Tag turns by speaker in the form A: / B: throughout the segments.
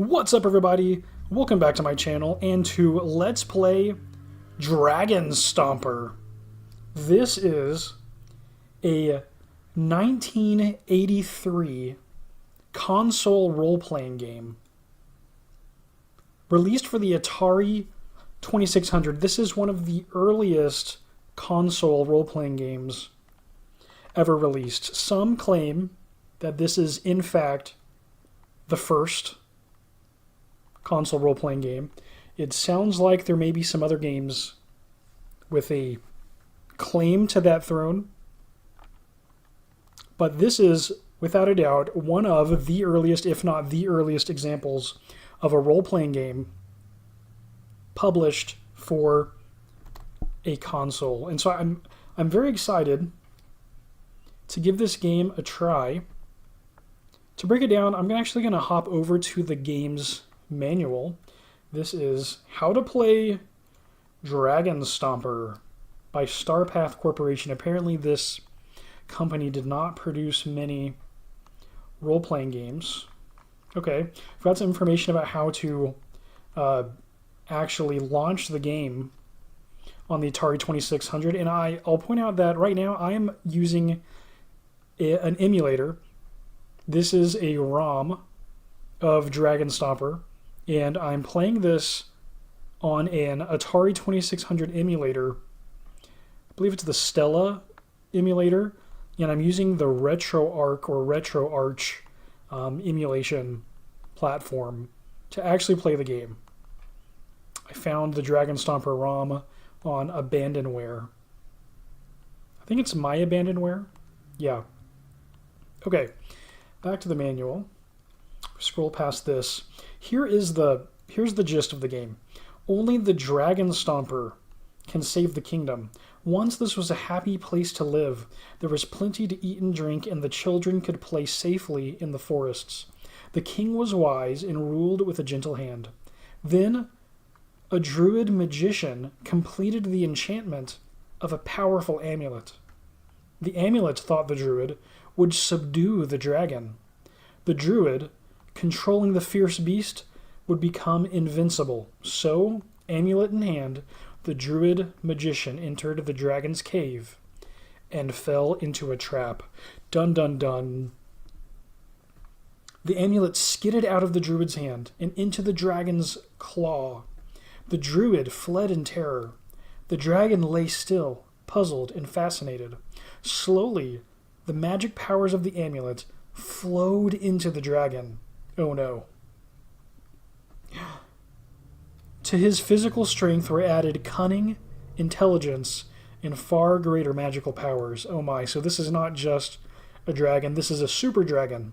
A: What's up, everybody? Welcome back to my channel and to Let's Play Dragonstomper. This is a 1983 console role-playing game released for the Atari 2600. This is one of the earliest console role-playing games ever released. Some claim that this is, in fact, the first console role-playing game. It sounds like there may be some other games with a claim to that throne, but this is, without a doubt, one of the earliest, if not the earliest, examples of a role-playing game published for a console. And so I'm very excited to give this game a try. To break it down, I'm actually going to hop over to the game's manual. This is How to Play Dragonstomper by Starpath Corporation. Apparently this company did not produce many role-playing games. Okay, I've got some information about how to actually launch the game on the Atari 2600, and I'll point out that right now I am using an emulator. This is a ROM of Dragonstomper, and I'm playing this on an Atari 2600 emulator. I believe it's the Stella emulator, and I'm using the RetroArch or RetroArch emulation platform to actually play the game. I found the Dragonstomper ROM on Abandonware. I think it's My Abandonware. Yeah. Okay, back to the manual. Scroll past this. Here's the gist of the game. Only the Dragonstomper can save the kingdom. Once this was a happy place to live. There was plenty to eat and drink, and the children could play safely in the forests. The king was wise and ruled with a gentle hand. Then a druid magician completed the enchantment of a powerful amulet. The amulet, thought the druid, would subdue the dragon. The druid, controlling the fierce beast, would become invincible. So, amulet in hand, the druid magician entered the dragon's cave and fell into a trap. Dun dun dun. The amulet skidded out of the druid's hand and into the dragon's claw. The druid fled in terror. The dragon lay still, puzzled and fascinated. Slowly, the magic powers of the amulet flowed into the dragon. Oh no. To his physical strength were added cunning, intelligence, and far greater magical powers. Oh my, so this is not just a dragon, this is a super dragon.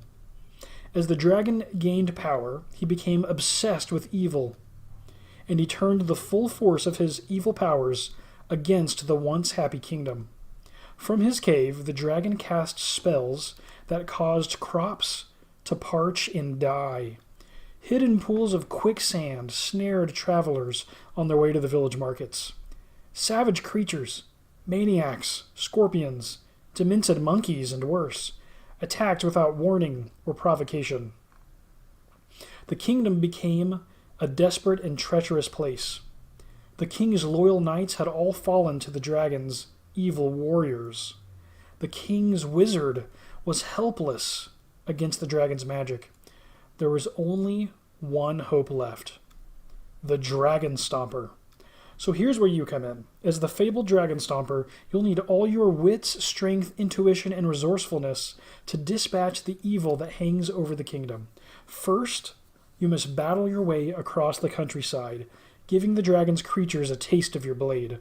A: As the dragon gained power, he became obsessed with evil, and he turned the full force of his evil powers against the once happy kingdom. From his cave, the dragon cast spells that caused crops to parch and die. Hidden pools of quicksand snared travelers on their way to the village markets. Savage creatures, maniacs, scorpions, demented monkeys, and worse, attacked without warning or provocation. The kingdom became a desperate and treacherous place. The king's loyal knights had all fallen to the dragon's evil warriors. The king's wizard was helpless against the dragon's magic. There was only one hope left: the Dragonstomper. So here's where you come in. As the fabled Dragonstomper, you'll need all your wits, strength, intuition, and resourcefulness to dispatch the evil that hangs over the kingdom. First, you must battle your way across the countryside, giving the dragon's creatures a taste of your blade.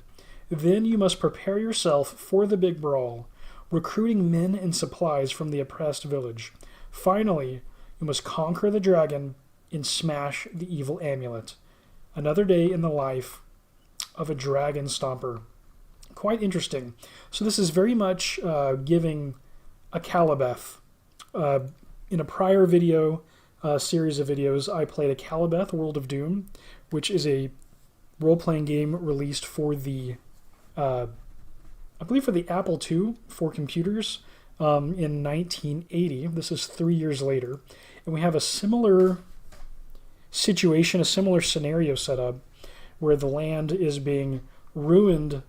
A: Then you must prepare yourself for the big brawl, recruiting men and supplies from the oppressed village. Finally, you must conquer the dragon and smash the evil amulet. Another day in the life of a Dragonstomper. Quite interesting. So this is very much giving a Calibeth. In a prior video, series of videos, I played a Calibeth World of Doom, which is a role-playing game released for the, I believe for the Apple II for computers in 1980. This is 3 years later. And we have a similar situation, a similar scenario set up where the land is being ruined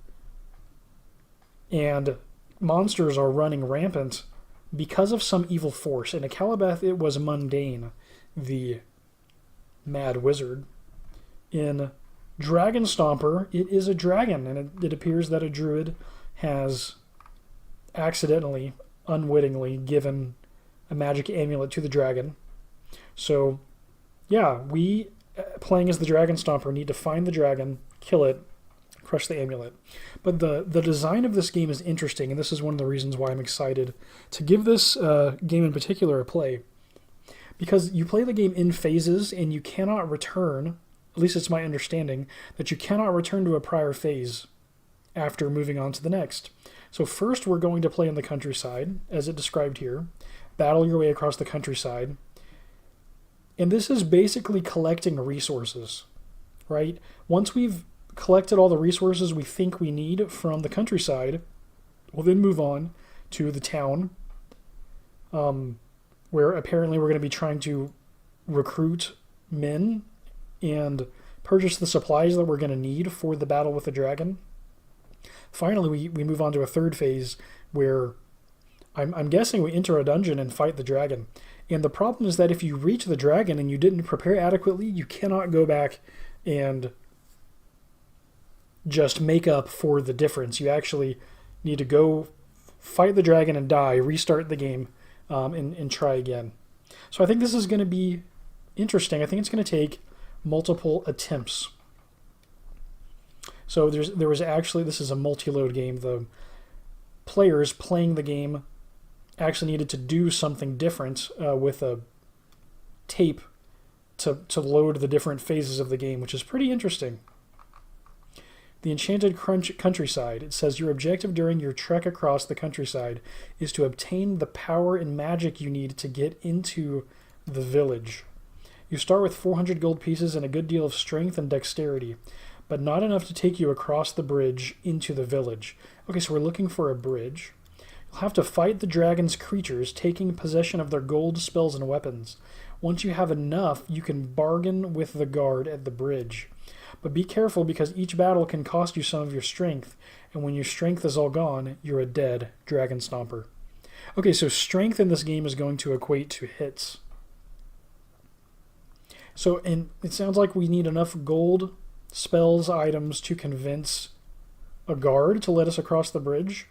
A: and monsters are running rampant because of some evil force. In Akalabeth, it was Mundane, the mad wizard. In Dragonstomper, it is a dragon, and it appears that a druid has accidentally, unwittingly, given a magic amulet to the dragon. So, yeah, we, playing as the Dragonstomper, need to find the dragon, kill it, crush the amulet. But the design of this game is interesting, and this is one of the reasons why I'm excited to give this game in particular a play. Because you play the game in phases, and you cannot return, at least it's my understanding, that you cannot return to a prior phase after moving on to the next. So first we're going to play in the countryside, as it described here. Battle your way across the countryside. And this is basically collecting resources, right? Once we've collected all the resources we think we need from the countryside, we'll then move on to the town, where apparently we're going to be trying to recruit men and purchase the supplies that we're going to need for the battle with the dragon. Finally, we move on to a third phase where I'm guessing we enter a dungeon and fight the dragon. And the problem is that if you reach the dragon and you didn't prepare adequately, you cannot go back and just make up for the difference. You actually need to go fight the dragon and die, restart the game, and try again. So I think this is going to be interesting. I think it's going to take multiple attempts. So there was actually, this is a multi-load game. The players playing the game actually needed to do something different with a tape to load the different phases of the game, which is pretty interesting. The Enchanted Countryside. It says your objective during your trek across the countryside is to obtain the power and magic you need to get into the village. You start with 400 gold pieces and a good deal of strength and dexterity, but not enough to take you across the bridge into the village. Okay, so we're looking for a bridge. You'll have to fight the dragon's creatures, taking possession of their gold, spells, and weapons. Once you have enough, you can bargain with the guard at the bridge. But be careful because each battle can cost you some of your strength, and when your strength is all gone, you're a dead Dragonstomper. Okay, so strength in this game is going to equate to hits. So, and it sounds like we need enough gold, spells, items to convince a guard to let us across the bridge.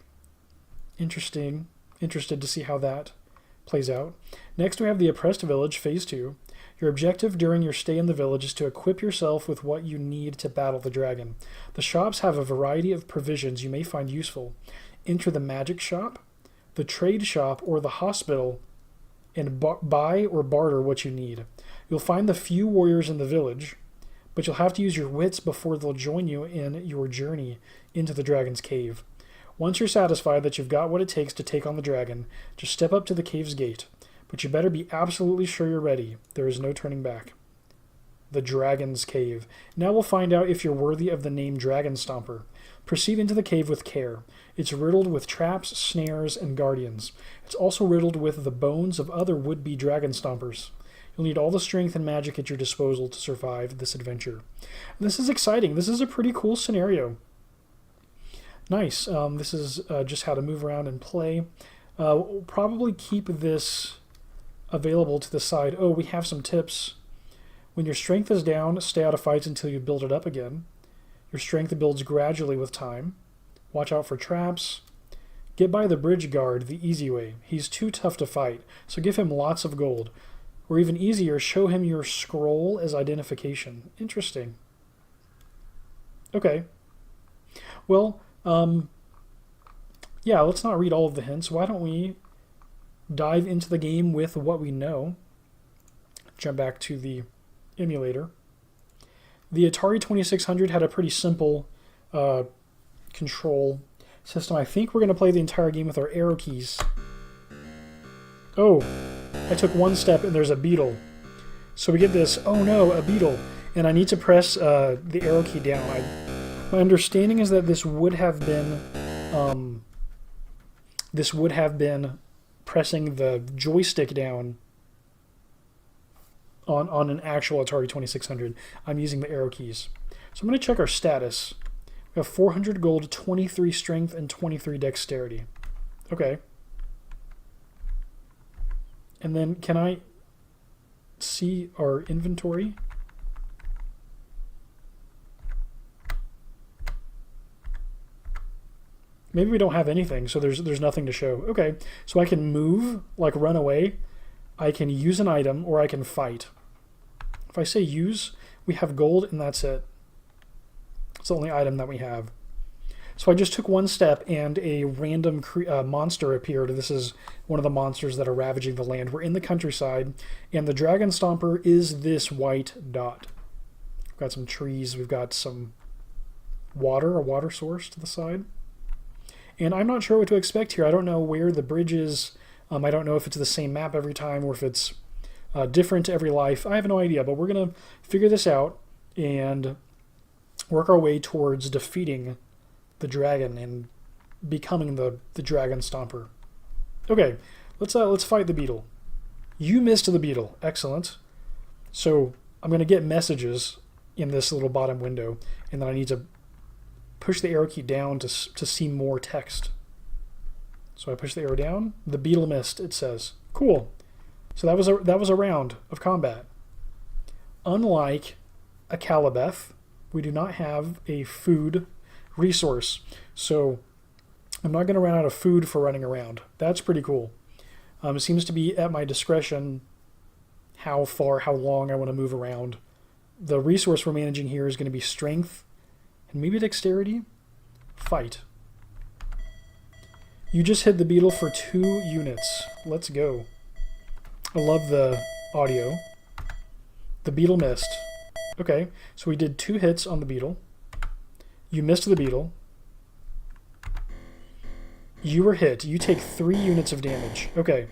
A: Interesting. Interested to see how that plays out. Next, we have the Oppressed Village, Phase 2. Your objective during your stay in the village is to equip yourself with what you need to battle the dragon. The shops have a variety of provisions you may find useful. Enter the magic shop, the trade shop, or the hospital and buy or barter what you need. You'll find the few warriors in the village, but you'll have to use your wits before they'll join you in your journey into the dragon's cave. Once you're satisfied that you've got what it takes to take on the dragon, just step up to the cave's gate. But you better be absolutely sure you're ready. There is no turning back. The Dragon's Cave. Now we'll find out if you're worthy of the name Dragonstomper. Proceed into the cave with care. It's riddled with traps, snares, and guardians. It's also riddled with the bones of other would-be Dragonstompers. You'll need all the strength and magic at your disposal to survive this adventure. This is exciting. This is a pretty cool scenario. Nice. This is just how to move around and play. We'll probably keep this available to the side. Oh, we have some tips. When your strength is down, stay out of fights until you build it up again. Your strength builds gradually with time. Watch out for traps. Get by the bridge guard the easy way. He's too tough to fight, so give him lots of gold. Or even easier, show him your scroll as identification. Interesting. Okay. Well, yeah, let's not read all of the hints. Why don't we dive into the game with what we know? Jump back to the emulator. The Atari 2600 had a pretty simple control system. I think we're going to play the entire game with our arrow keys. Oh, I took one step and there's a beetle. So we get this, oh no, a beetle. And I need to press the arrow key down. My understanding is that this would have been pressing the joystick down on an actual Atari 2600. I'm using the arrow keys. So I'm going to check our status. We have 400 gold, 23 strength, and 23 dexterity. Okay. And then can I see our inventory? Maybe we don't have anything, so there's nothing to show. Okay, so I can move, like run away. I can use an item, or I can fight. If I say use, we have gold, and that's it. It's the only item that we have. So I just took one step, and a random monster appeared. This is one of the monsters that are ravaging the land. We're in the countryside, and the Dragonstomper is this white dot. We've got some trees. We've got some water, a water source to the side. And I'm not sure what to expect here. I don't know where the bridge is. I don't know if it's the same map every time or if it's different every life. I have no idea, but we're going to figure this out and work our way towards defeating the dragon and becoming the Dragonstomper. Okay, let's fight the beetle. You missed the beetle. Excellent. So I'm going to get messages in this little bottom window, and then I need to push the arrow key down to see more text. So I push the arrow down. The beetle missed, it says. Cool. So that was a round of combat. Unlike a Calabeth, we do not have a food resource. So I'm not going to run out of food for running around. That's pretty cool. It seems to be at my discretion how far, how long I want to move around. The resource we're managing here is going to be strength and maybe dexterity. Fight. You just hit the beetle for 2 units. Let's go. I love the audio. The beetle missed. Okay, so we did 2 hits on the beetle. You missed the beetle. You were hit. You take 3 units of damage. Okay.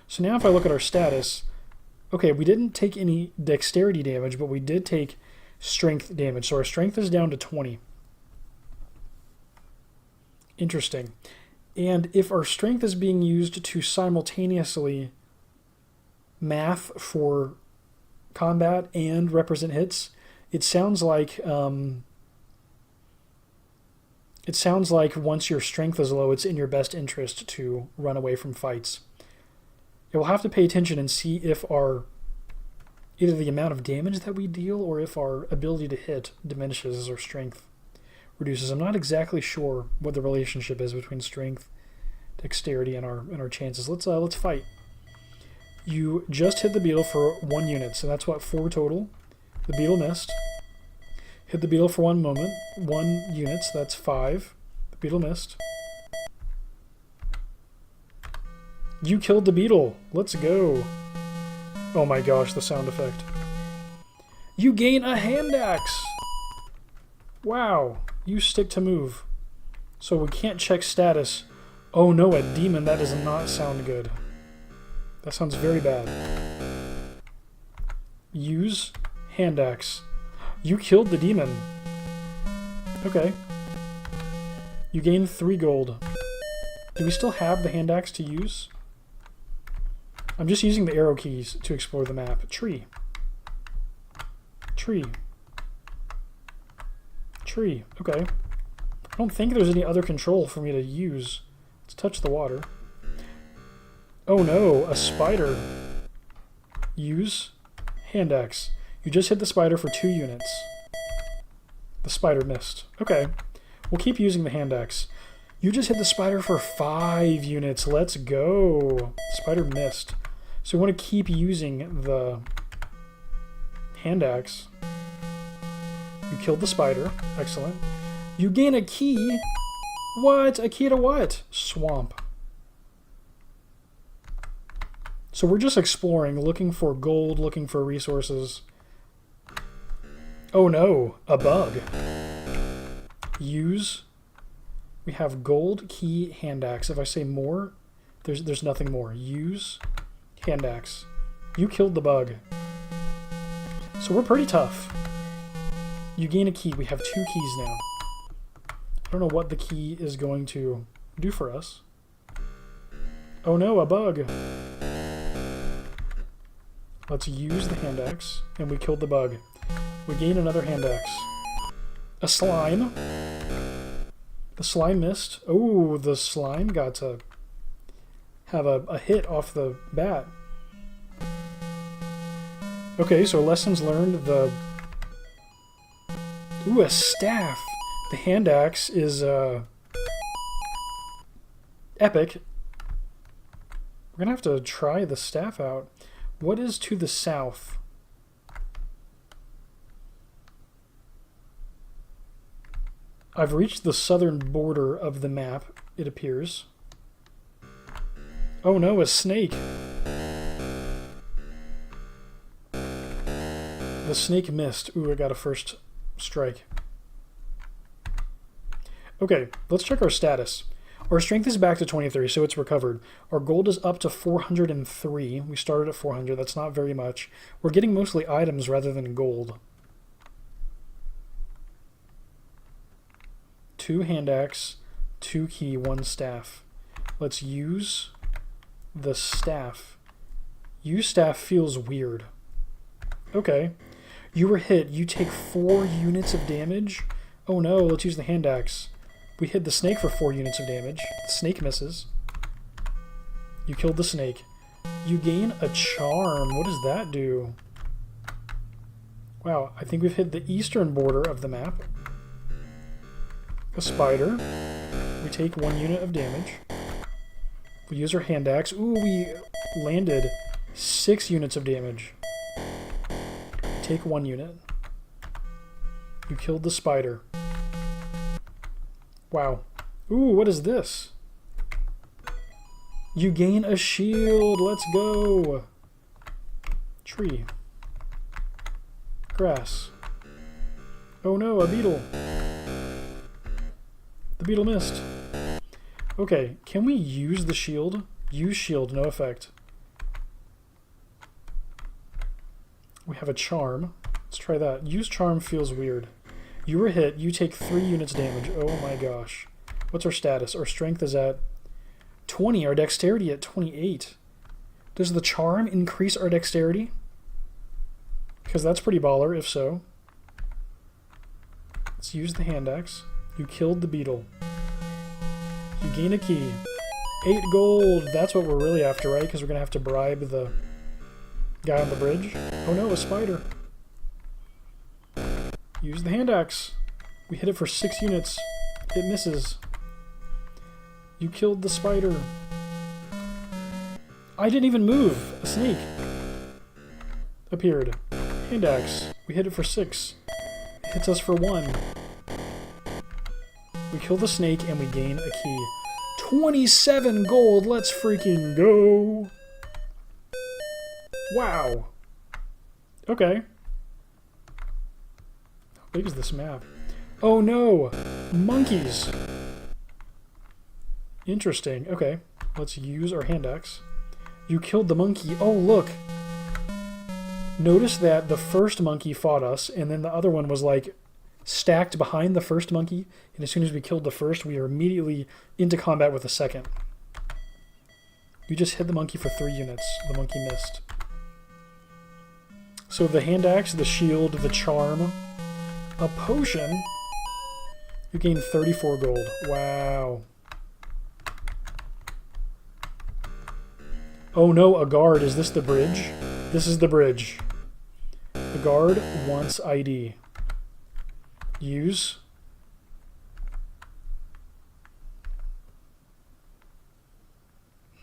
A: So now if I look at our status, okay, we didn't take any dexterity damage, but we did take strength damage. So our strength is down to 20. Interesting. And if our strength is being used to simultaneously math for combat and represent hits, it sounds like once your strength is low, it's in your best interest to run away from fights. We'll have to pay attention and see if either the amount of damage that we deal or if our ability to hit diminishes as our strength reduces. I'm not exactly sure what the relationship is between strength, dexterity, and our chances. Let's fight. You just hit the beetle for 1 unit, so that's what, 4 total. The beetle missed. Hit the beetle for 1 unit, so that's 5. The beetle missed. You killed the beetle. Let's go. Oh my gosh, the sound effect. You gain a hand axe. Wow. You stick to move. So we can't check status. Oh no, a demon. That does not sound good. That sounds very bad. Use hand axe. You killed the demon. Okay. You gain 3 gold. Do we still have the hand axe to use? I'm just using the arrow keys to explore the map. Tree. Tree. Tree. Okay. I don't think there's any other control for me to use. Let's touch the water. Oh no, a spider. Use hand axe. You just hit the spider for 2 units. The spider missed. Okay. We'll keep using the hand axe. You just hit the spider for 5 units. Let's go. The spider missed. So we want to keep using the hand axe. You killed the spider. Excellent. You gain a key. What? A key to what? Swamp. So we're just exploring, looking for gold, looking for resources. Oh no, a bug. Use. We have gold, key, hand axe. If I say more, there's nothing more. Use hand axe. You killed the bug. So we're pretty tough. You gain a key. We have 2 keys now. I don't know what the key is going to do for us. Oh no, a bug. Let's use the hand axe, and we killed the bug. We gain another hand axe. A slime. The slime missed. Oh, the slime got to have a hit off the bat. Okay, so lessons learned. Ooh, a staff. The hand axe is epic. We're gonna have to try the staff out. What is to the south? I've reached the southern border of the map, it appears. Oh no, a snake! The snake missed. Ooh, I got a first strike. Okay, let's check our status. Our strength is back to 23, so it's recovered. Our gold is up to 403. We started at 400. That's not very much. We're getting mostly items rather than gold. 2 hand axe, 2 key, 1 staff. Let's use the staff. Use staff feels weird. Okay. You were hit. You take 4 units of damage. Oh no, let's use the hand axe. We hit the snake for 4 units of damage. The snake misses. You killed the snake. You gain a charm. What does that do? Wow, I think we've hit the eastern border of the map. A spider. We take 1 unit of damage. We use our hand axe. Ooh, we landed 6 units of damage. Take 1 unit. You killed the spider. Wow. Ooh, what is this? You gain a shield. Let's go. Tree. Grass. Oh no, a beetle. The beetle missed. Okay, can we use the shield? Use shield, no effect. We have a charm. Let's try that. Use charm feels weird. You were hit. You take 3 units damage. Oh my gosh. What's our status? Our strength is at 20. Our dexterity at 28. Does the charm increase our dexterity? Because that's pretty baller, if so. Let's use the hand axe. You killed the beetle. You gain a key. 8 gold. That's what we're really after, right? Because we're going to have to bribe the guy on the bridge. Oh no, a spider. Use the hand axe. We hit it for 6 units. It misses. You killed the spider. I didn't even move. A snake appeared. Hand axe. We hit it for 6. It hits us for 1. We kill the snake and we gain a key. 27 gold. Let's freaking go. Wow. Okay. How big is this map? Oh no! Monkeys! Interesting. Okay. Let's use our hand axe. You killed the monkey. Oh, look! Notice that the first monkey fought us, and then the other one was like stacked behind the first monkey, and as soon as we killed the first, we are immediately into combat with the second. You just hit the monkey for 3 units. The monkey missed. So the hand axe, the shield, the charm, a potion. You gain 34 gold. Wow. Oh no, a guard. Is this the bridge? This is the bridge. The guard wants ID. Use.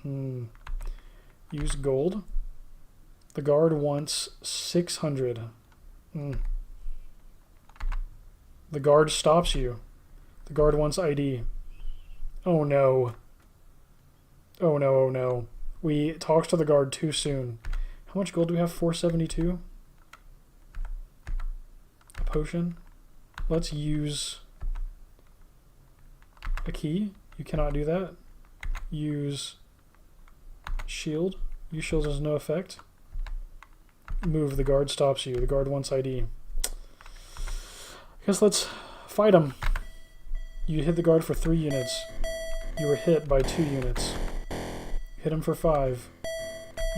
A: Use gold. The guard wants 600. The guard stops you. The guard wants ID. Oh no. Oh no, oh no. We talked to the guard too soon. How much gold do we have? 472? A potion? Let's use a key. You cannot do that. Use shield. Use shield has no effect. Move. The guard stops you. The guard wants ID. I guess let's fight him. You hit the guard for 3 units. You were hit by 2 units. Hit him for 5.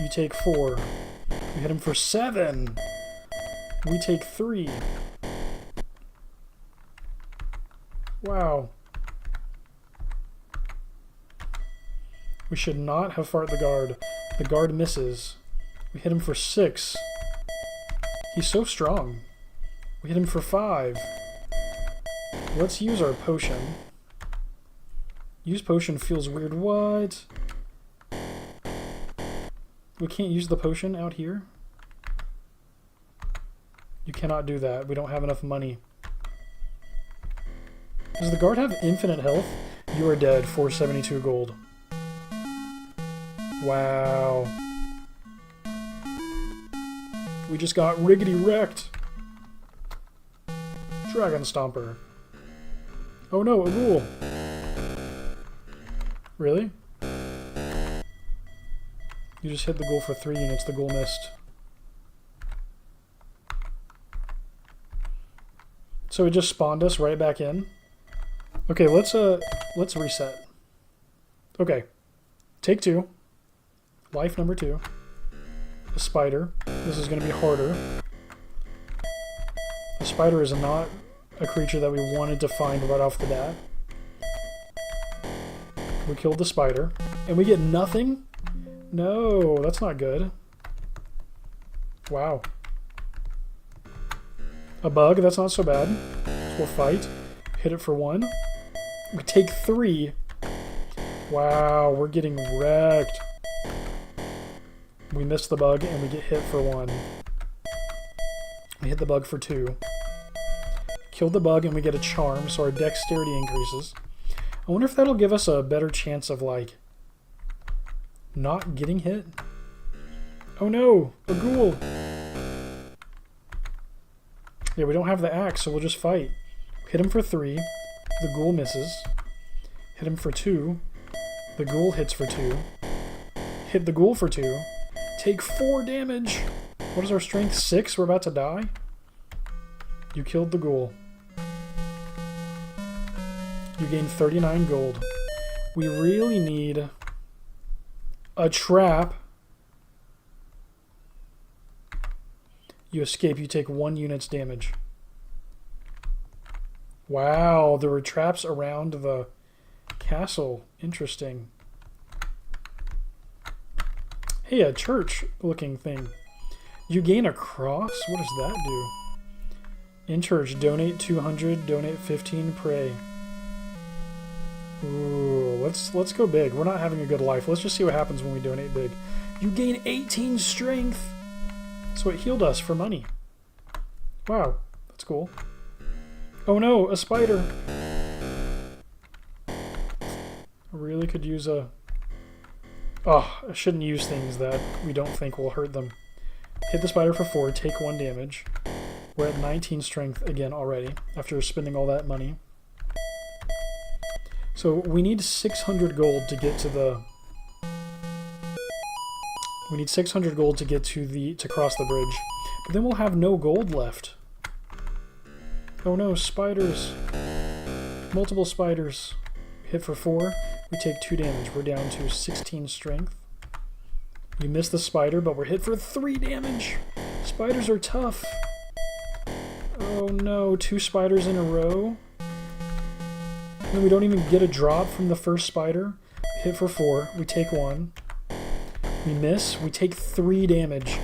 A: You take 4. We hit him for 7. We take 3. Wow. We should not have fought the guard. The guard misses. We hit him for 6. He's so strong. We hit him for 5. Let's use our potion. Use potion feels weird. What? We can't use the potion out here? You cannot do that. We don't have enough money. Does the guard have infinite health? You are dead. 472 gold. Wow. We just got riggedy wrecked. Dragonstomper. Oh no, a ghoul. Really? You just hit the ghoul for 3 units. The ghoul missed. So it just spawned us right back in. Okay, let's reset. Okay. Take 2. Life number 2. The spider. This is going to be harder. The spider is not a creature that we wanted to find right off the bat. We killed the spider. And we get nothing? No, that's not good. Wow. A bug, that's not so bad. So we'll fight. Hit it for 1. We take 3. Wow, we're getting wrecked. We missed the bug and we get hit for 1. We hit the bug for 2. Kill the bug and we get a charm, so our dexterity increases. I wonder if that'll give us a better chance of, like, not getting hit. Oh no, a ghoul. Yeah, we don't have the axe, so we'll just fight. Hit him for 3. The ghoul misses. Hit him for 2. The ghoul hits for 2. Hit the ghoul for 2. Take 4 damage. What is our strength? 6? We're about to die? You killed the ghoul. You gained 39 gold. We really need a trap. You escape. You take 1 unit's damage. Wow, there were traps around the castle. Interesting. Hey, a church-looking thing. You gain a cross? What does that do? In church, donate 200, donate 15, pray. Ooh, let's go big. We're not having a good life. Let's just see what happens when we donate big. You gain 18 strength. So it healed us for money. Wow, that's cool. Oh no, a spider. I really could use a... Oh, I shouldn't use things that we don't think will hurt them. Hit the spider for 4, take 1 damage. We're at 19 strength again already, after spending all that money. So we need 600 gold to get to the... We need 600 gold to get to cross the bridge. But then we'll have no gold left. Oh no, spiders. Multiple spiders. Hit for 4. We take 2 damage. We're down to 16 strength. You missed the spider, but we're hit for 3 damage. Spiders are tough. Oh no, 2 spiders in a row. And we don't even get a drop from the first spider. Hit for 4. We take 1. We miss. We take 3 damage.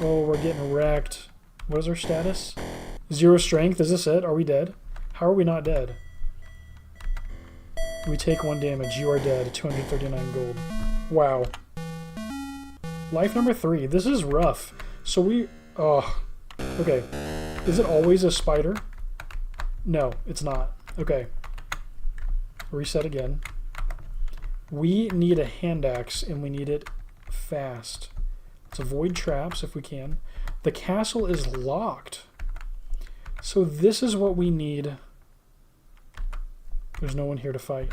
A: Oh, we're getting wrecked. What is our status? 0 strength. Is this it? Are we dead? How are we not dead? We take 1 damage. You are dead. 239 gold. Wow. Life number 3. This is rough. So we... Oh. Okay. Is it always a spider? No, it's not. Okay. Reset again. We need a hand axe, and we need it fast. Let's avoid traps if we can. The castle is locked. So this is what we need. There's no one here to fight.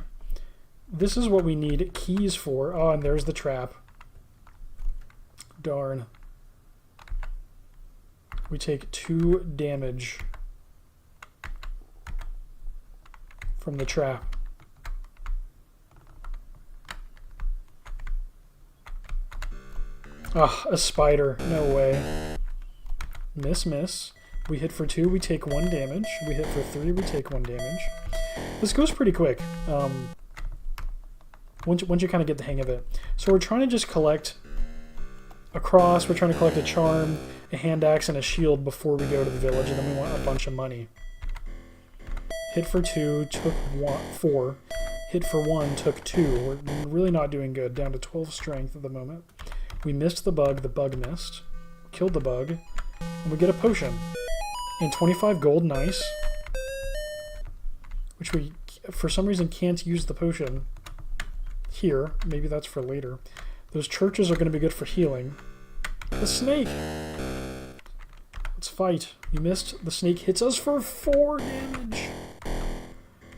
A: This is what we need keys for. Oh, and there's the trap. Darn. We take 2 damage from the trap. Ah, a spider. No way. Miss, miss. We hit for 2, we take 1 damage. We hit for 3, we take 1 damage. This goes pretty quick. Once you kind of get the hang of it. So we're trying to just collect a cross, we're trying to collect a charm, a hand axe, and a shield before we go to the village, and then we want a bunch of money. Hit for 2, took 4. Hit for 1, took 2. We're really not doing good. Down to 12 strength at the moment. We missed the bug missed. Killed the bug. And we get a potion. And 25 gold, nice. Which we, for some reason, can't use the potion here. Maybe that's for later. Those churches are going to be good for healing. The snake! Let's fight. You missed. The snake hits us for 4 damage.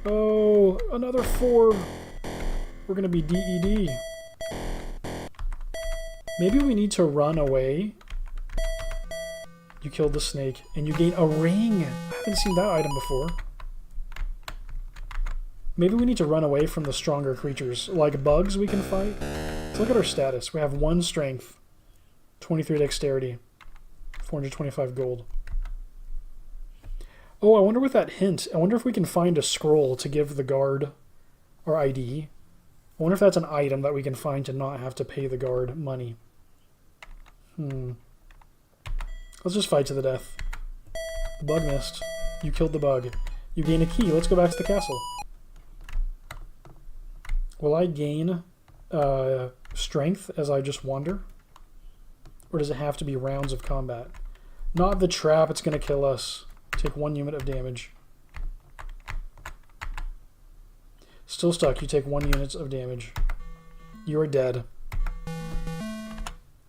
A: Oh, another 4. We're going to be DED. Maybe we need to run away. You killed the snake, and you gain a ring. I haven't seen that item before. Maybe we need to run away from the stronger creatures. Like bugs we can fight. Let's look at our status. We have 1 strength, 23 dexterity, 425 gold. Oh, I wonder with that hint. I wonder if we can find a scroll to give the guard our ID. I wonder if that's an item that we can find to not have to pay the guard money. Let's just fight to the death. The bug missed. You killed the bug. You gain a key. Let's go back to the castle. Will I gain strength as I just wander? Or does it have to be rounds of combat? Not the trap. It's going to kill us. Take 1 unit of damage. Still stuck. You take 1 unit of damage. You are dead.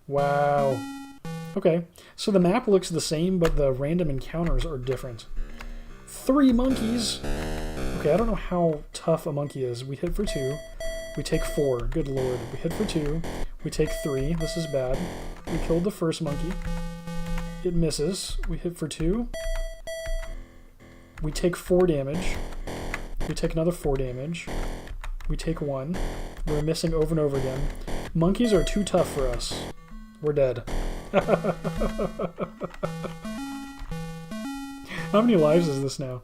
A: Wow. Okay, so the map looks the same, but the random encounters are different. 3 monkeys! Okay, I don't know how tough a monkey is. We hit for 2. We take 4. Good lord. We hit for 2. We take 3. This is bad. We killed the first monkey. It misses. We hit for 2. We take 4 damage. We take another 4 damage. We take 1. We're missing over and over again. Monkeys are too tough for us. We're dead. How many lives is this now?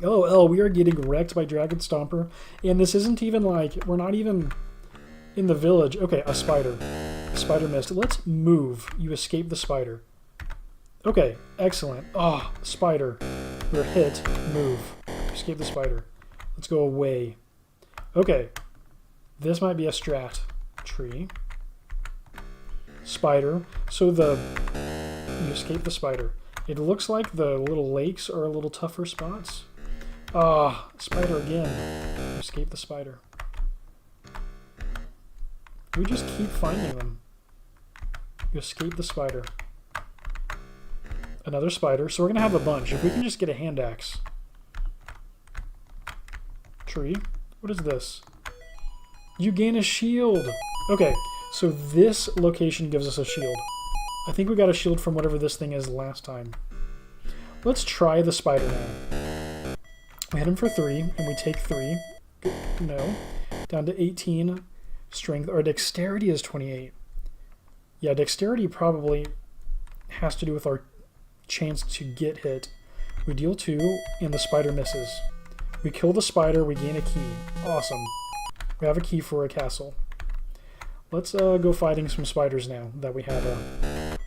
A: Oh, we are getting wrecked by Dragonstomper. And this isn't even like, we're not even in the village. Okay, a spider. A spider missed. Let's move. You escape the spider. Okay, excellent. Oh, spider. We're hit. Move. Escape the spider. Let's go away. Okay. This might be a strat. Tree. Spider. So you escape the spider. It looks like the little lakes are a little tougher spots. Ah, spider again. You escape the spider. We just keep finding them. You escape the spider. Another spider. So we're going to have a bunch. If we can just get a hand axe. Tree. What is this? You gain a shield. Okay, so this location gives us a shield. I think we got a shield from whatever this thing is last time. Let's try the spider now. We hit him for 3, and we take 3. No. Down to 18 strength. Our dexterity is 28. Yeah, dexterity probably has to do with our chance to get hit. We deal 2, and the spider misses. We kill the spider, we gain a key. Awesome. We have a key for a castle. Let's go fighting some spiders now that we have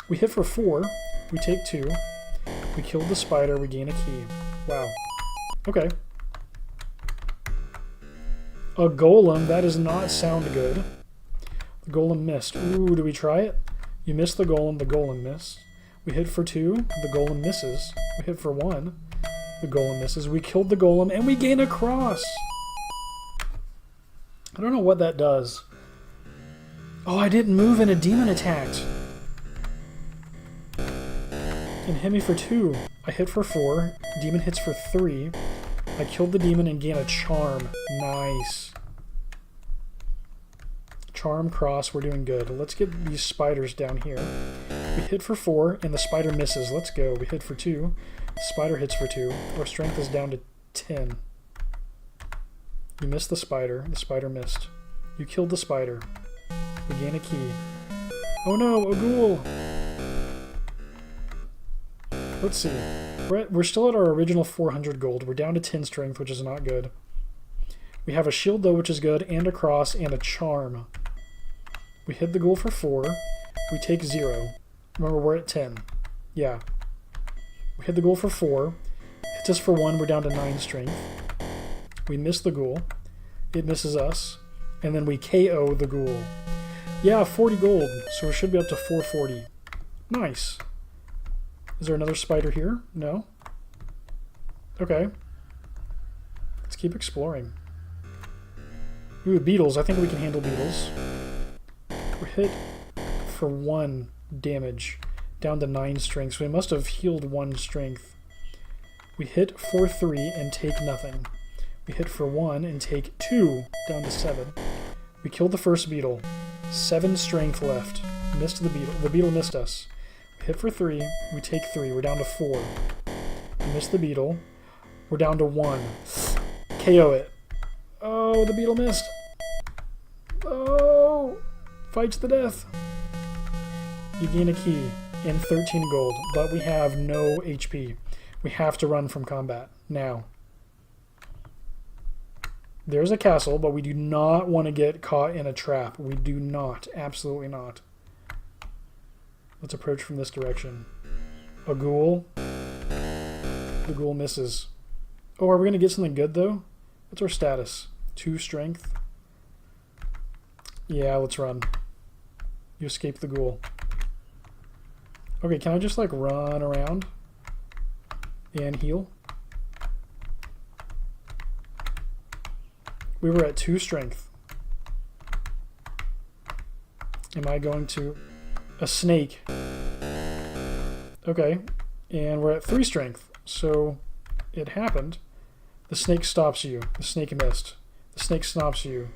A: We hit for 4, we take 2, we kill the spider, we gain a key. Wow. Okay. A golem, that does not sound good. The golem missed. Ooh, do we try it? You missed the golem missed. We hit for 2, the golem misses. We hit for 1, the golem misses. We killed the golem, and we gain a cross! I don't know what that does. Oh, I didn't move and a demon attacked. And hit me for 2. I hit for 4. Demon hits for 3. I killed the demon and gain a charm. Nice. Charm, cross, we're doing good. Let's get these spiders down here. We hit for 4, and the spider misses. Let's go. We hit for 2. The spider hits for 2. Our strength is down to 10. You missed the spider. The spider missed. You killed the spider. We gain a key. Oh no, a ghoul! Let's see. We're still at our original 400 gold. We're down to 10 strength, which is not good. We have a shield, though, which is good, and a cross, and a charm. We hit the ghoul for 4. We take 0. Remember, we're at 10. Yeah. We hit the ghoul for 4. Hits us for 1. We're down to 9 strength. We miss the ghoul. It misses us. And then we KO the ghoul. Yeah, 40 gold. So we should be up to 440. Nice. Is there another spider here? No? Okay. Let's keep exploring. Ooh, beetles. I think we can handle beetles. We're hit for 1 damage. Down to 9 strength. So we must have healed 1 strength. We hit for 3 and take nothing. We hit for 1 and take 2. Down to 7. We killed the first beetle. 7 strength left. Missed the beetle. The beetle missed us. We hit for 3. We take 3. We're down to 4. We missed the beetle. We're down to 1. KO it. Oh, the beetle missed. Oh! Fights the death. You gain a key and 13 gold, but we have no HP. We have to run from combat now. There's a castle, but we do not want to get caught in a trap. We do not. Absolutely not. Let's approach from this direction. A ghoul. The ghoul misses. Oh, are we going to get something good, though? What's our status? 2 strength. Yeah, let's run. You escape the ghoul. Okay, can I just, like, run around and heal? We were at 2 strength. Am I going to... A snake. Okay. And we're at 3 strength. So it happened. The snake stops you. The snake missed. The snake stops you.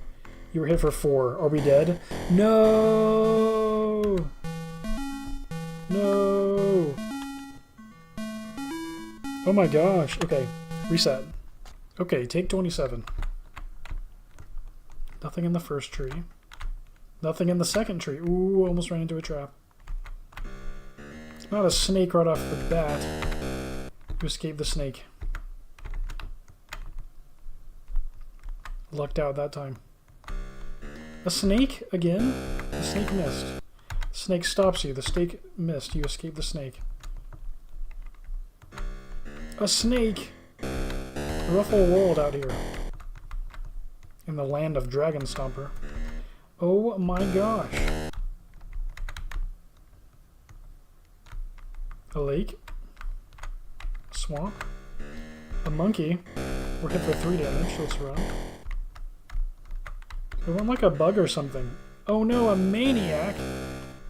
A: You were hit for 4. Are we dead? No! No! Oh my gosh. Okay. Reset. Okay, take 27. Nothing in the first tree. Nothing in the second tree. Ooh, almost ran into a trap. Not a snake right off the bat. You escaped the snake. Lucked out that time. A snake again? The snake missed. The snake stops you. The snake missed. You escape the snake. A snake! A rough old world out here. In the land of Dragonstomper. Oh my gosh. A lake. A swamp. A monkey. We're hit for 3 damage. Let's run. We run like a bug or something. Oh no, a maniac!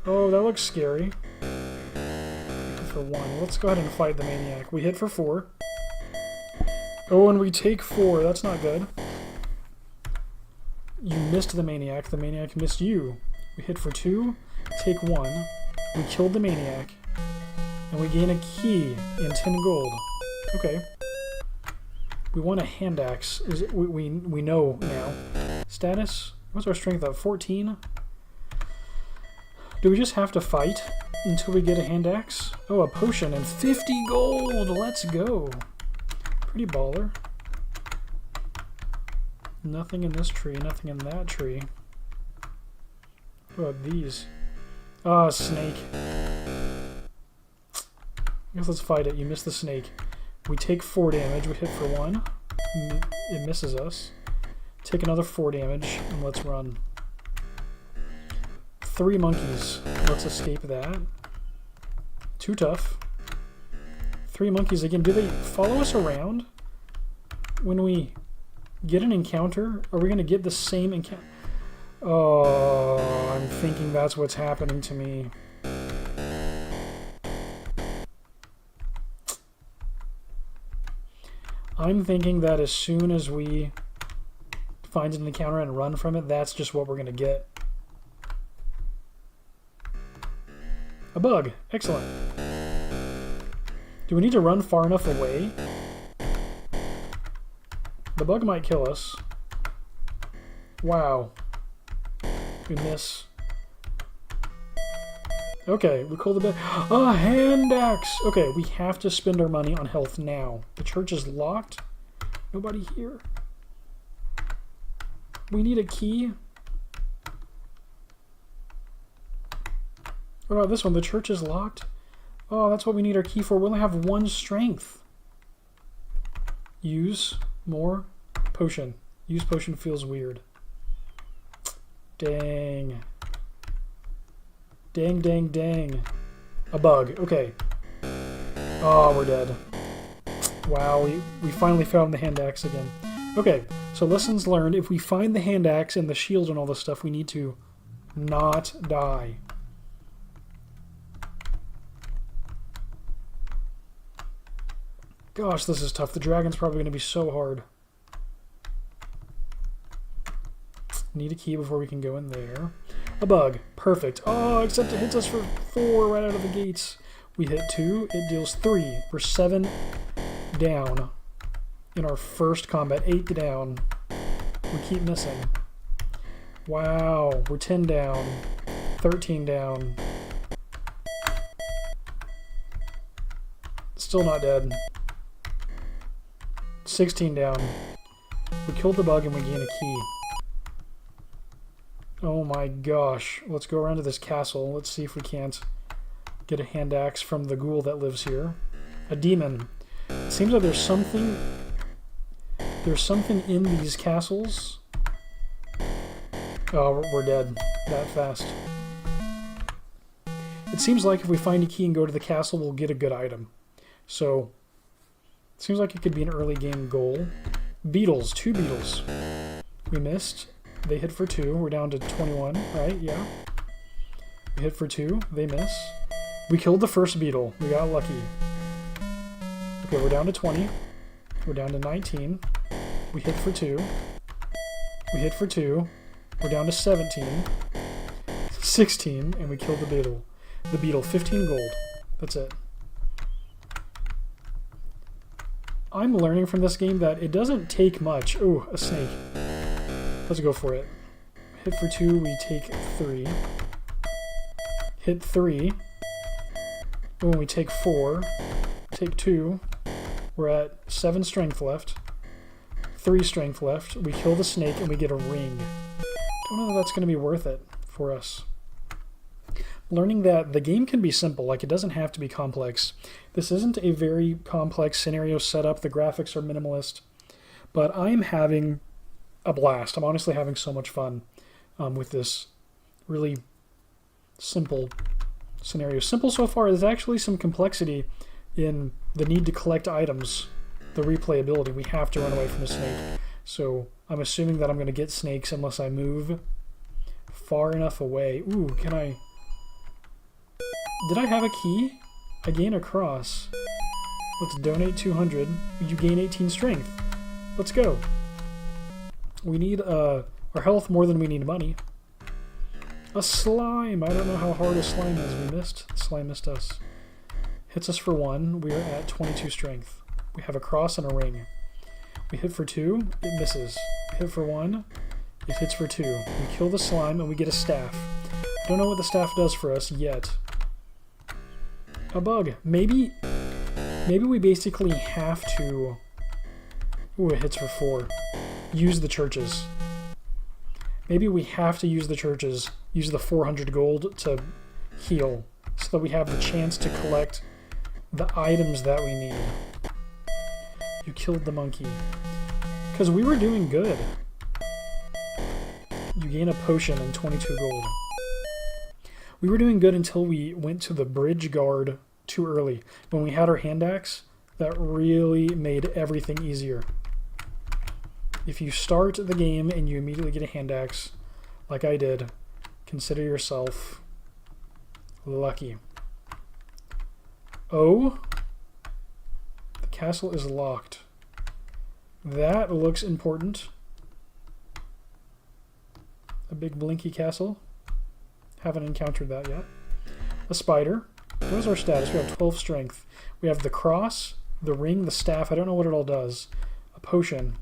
A: Oh, that looks scary. Hit for 1. Let's go ahead and fight the maniac. We hit for 4. Oh, and we take 4. That's not good. You missed the maniac. The maniac missed you. We hit for 2. Take 1. We killed the maniac. And we gain a key and 10 gold. Okay. We want a hand axe. We know now. Status? What's our strength of? 14? Do we just have to fight until we get a hand axe? Oh, a potion and 50 gold! Let's go! Pretty baller. Nothing in this tree, nothing in that tree. What about these? Ah, snake. I guess let's fight it. You missed the snake. We take 4 damage. We hit for 1. It misses us. Take another 4 damage, and let's run. 3 monkeys. Let's escape that. Too tough. 3 monkeys again. Do they follow us around when we get an encounter? Are we going to get the same encounter? Oh, I'm thinking that's what's happening to me. I'm thinking that as soon as we find an encounter and run from it, that's just what we're going to get. A bug. Excellent. Do we need to run far enough away? The bug might kill us. Wow. We miss. Okay, we call the bed. A hand axe! Okay, we have to spend our money on health now. The church is locked. Nobody here. We need a key. What about this one? The church is locked. Oh, that's what we need our key for. We only have 1 strength. Use more potion. Use potion feels weird. Dang. Dang, dang, dang. A bug. Okay. Oh, we're dead. Wow, we finally found the hand axe again. Okay, so lessons learned. If we find the hand axe and the shield and all this stuff, we need to not die. Gosh, this is tough. The dragon's probably going to be so hard. Need a key before we can go in there. A bug. Perfect. Oh, except it hits us for 4 right out of the gates. We hit 2. It deals 3. We're 7 down in our first combat. 8 down. We keep missing. Wow. We're 10 down. 13 down. Still not dead. 16 down. We killed the bug and we gain a key. Oh my gosh. Let's go around to this castle. Let's see if we can't get a hand axe from the ghoul that lives here. A demon. It seems like there's something in these castles. Oh, we're dead that fast. It seems like if we find a key and go to the castle, we'll get a good item. So, it seems like it could be an early game goal. Beetles. 2 beetles. We missed. They hit for 2. We're down to 21, right? Yeah. We hit for 2. They miss. We killed the first beetle. We got lucky. Okay, we're down to 20. We're down to 19. We hit for 2. We hit for 2. We're down to 17. 16, and we killed the beetle. The beetle, 15 gold. That's it. I'm learning from this game that it doesn't take much. Ooh, a snake. Let's go for it. Hit for 2, we take 3. Hit 3. Boom, we take 4. Take 2. We're at 7 strength left. 3 strength left. We kill the snake and we get a ring. Don't know if that's going to be worth it for us. Learning that the game can be simple, like it doesn't have to be complex. This isn't a very complex scenario setup. The graphics are minimalist. But I'm having a blast. I'm honestly having so much fun with this really simple scenario. Simple so far. There's actually some complexity in the need to collect items, the replayability. We have to run away from a snake. So I'm assuming that I'm going to get snakes unless I move far enough away. Ooh, can I... Did I have a key? I gain a cross. Let's donate 200. You gain 18 strength. Let's go. We need our health more than we need money. A slime. I don't know how hard a slime is. We missed. The slime missed us. Hits us for 1. We are at 22 strength. We have a cross and a ring. We hit for 2. It misses. We hit for 1. It hits for 2. We kill the slime and we get a staff. Don't know what the staff does for us yet. A bug. Maybe we basically have to... Ooh, it hits for 4. Use the churches. Maybe we have to use the churches. Use the 400 gold to heal. So that we have the chance to collect the items that we need. You killed the monkey. Because we were doing good. You gain a potion and 22 gold. We were doing good until we went to the bridge guard too early. When we had our hand axe, that really made everything easier. If you start the game and you immediately get a hand axe, like I did, consider yourself lucky. Oh, the castle is locked. That looks important. A big blinky castle. Haven't encountered that yet. A spider. What is our status? We have 12 strength. We have the cross, the ring, the staff. I don't know what it all does. A potion.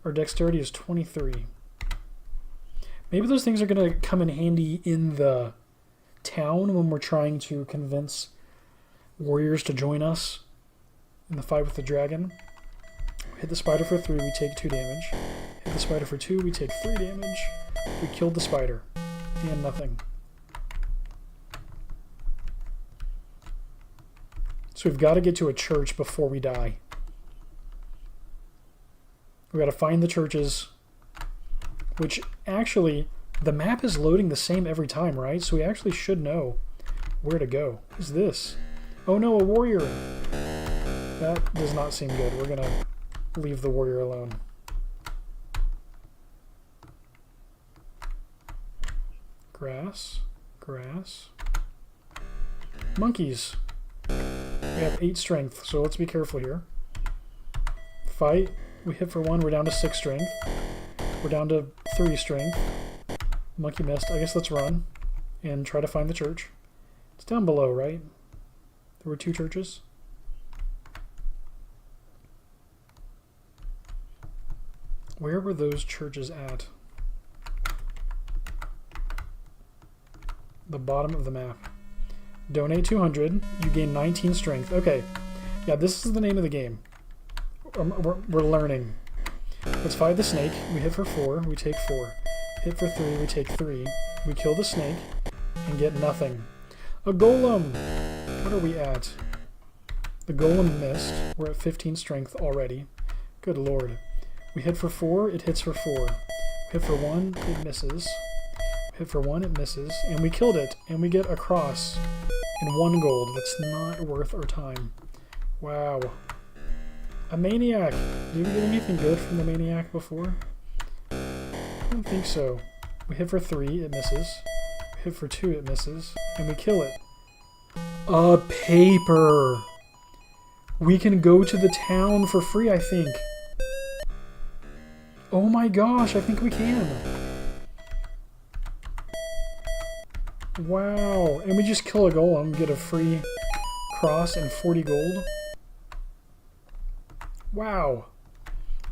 A: Our dexterity is 23. Maybe those things are going to come in handy in the town when we're trying to convince warriors to join us in the fight with the dragon. Hit the spider for 3, we take 2 damage. Hit the spider for 2, we take 3 damage. We killed the spider. And nothing. So we've got to get to a church before we die. We've got to find the churches, which actually, the map is loading the same every time, right? So we actually should know where to go. Who's this? Oh no, a warrior! That does not seem good. We're going to leave the warrior alone. Grass. Grass. Monkeys. We have 8 strength, so let's be careful here. Fight. We hit for 1, we're down to 6 strength. We're down to 3 strength. Monkey missed. I guess let's run and try to find the church. It's down below, right? There were 2 churches. Where were those churches at? The bottom of the map. Donate 200. You gain 19 strength. Okay. Yeah, this is the name of the game. We're learning. Let's fight the snake. We hit for 4. We take 4. Hit for 3. We take 3. We kill the snake and get nothing. A golem! What are we at? The golem missed. We're at 15 strength already. Good lord. We hit for 4. It hits for 4. Hit for 1. It misses. Hit for 1. It misses. And we killed it. And we get a cross. And 1 gold. That's not worth our time. Wow. A maniac. Did we get anything good from the maniac before? I don't think so. We hit for 3. It misses. We hit for 2. It misses. And we kill it. A paper. We can go to the town for free, I think. Oh my gosh, I think we can. Wow. And we just kill a golem, get a free cross and 40 gold. Wow.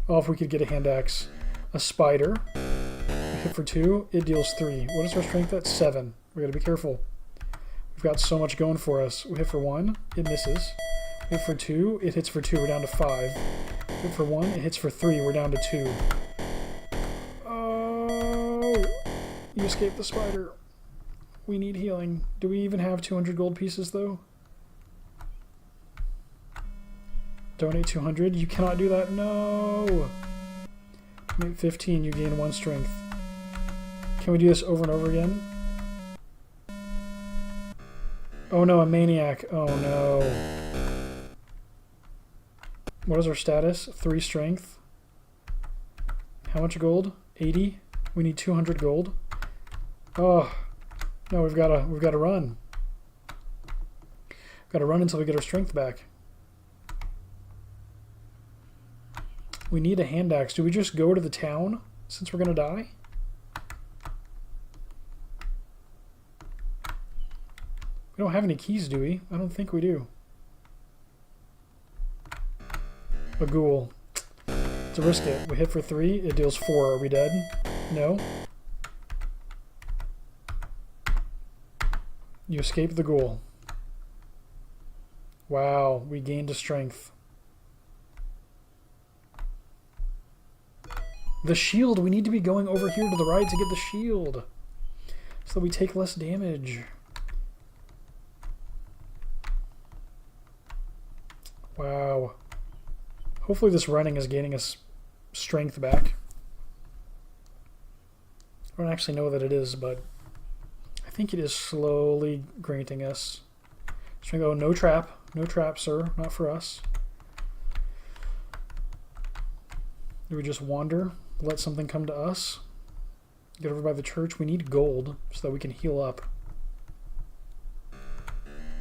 A: Oh, if we could get a hand axe. A spider. We hit for 2. It deals 3. What is our strength at? 7. We gotta be careful. We've got so much going for us. We hit for 1. It misses. We hit for 2. It hits for 2. We're down to 5. Hit for 1. It hits for 3. We're down to 2. Oh! You escaped the spider. We need healing. Do we even have 200 gold pieces, though? Donate 200. You cannot do that. No! Donate 15. You gain 1 strength. Can we do this over and over again? Oh no, a maniac. Oh no. What is our status? 3 strength. How much gold? 80. We need 200 gold. Oh. No, we've got to run. Got to run until we get our strength back. We need a hand axe. Do we just go to the town since we're going to die? We don't have any keys, do we? I don't think we do. A ghoul. Let's risk it. We hit for 3. It deals 4. Are we dead? No. You escaped the ghoul. Wow, we gained a strength. The shield! We need to be going over here to the right to get the shield. So that we take less damage. Wow. Hopefully this running is gaining us strength back. I don't actually know that it is, but I think it is slowly granting us strength. Oh, no trap. No trap, sir. Not for us. Do we just wander? Let something come to us? Get over by the church. We need gold so that we can heal up.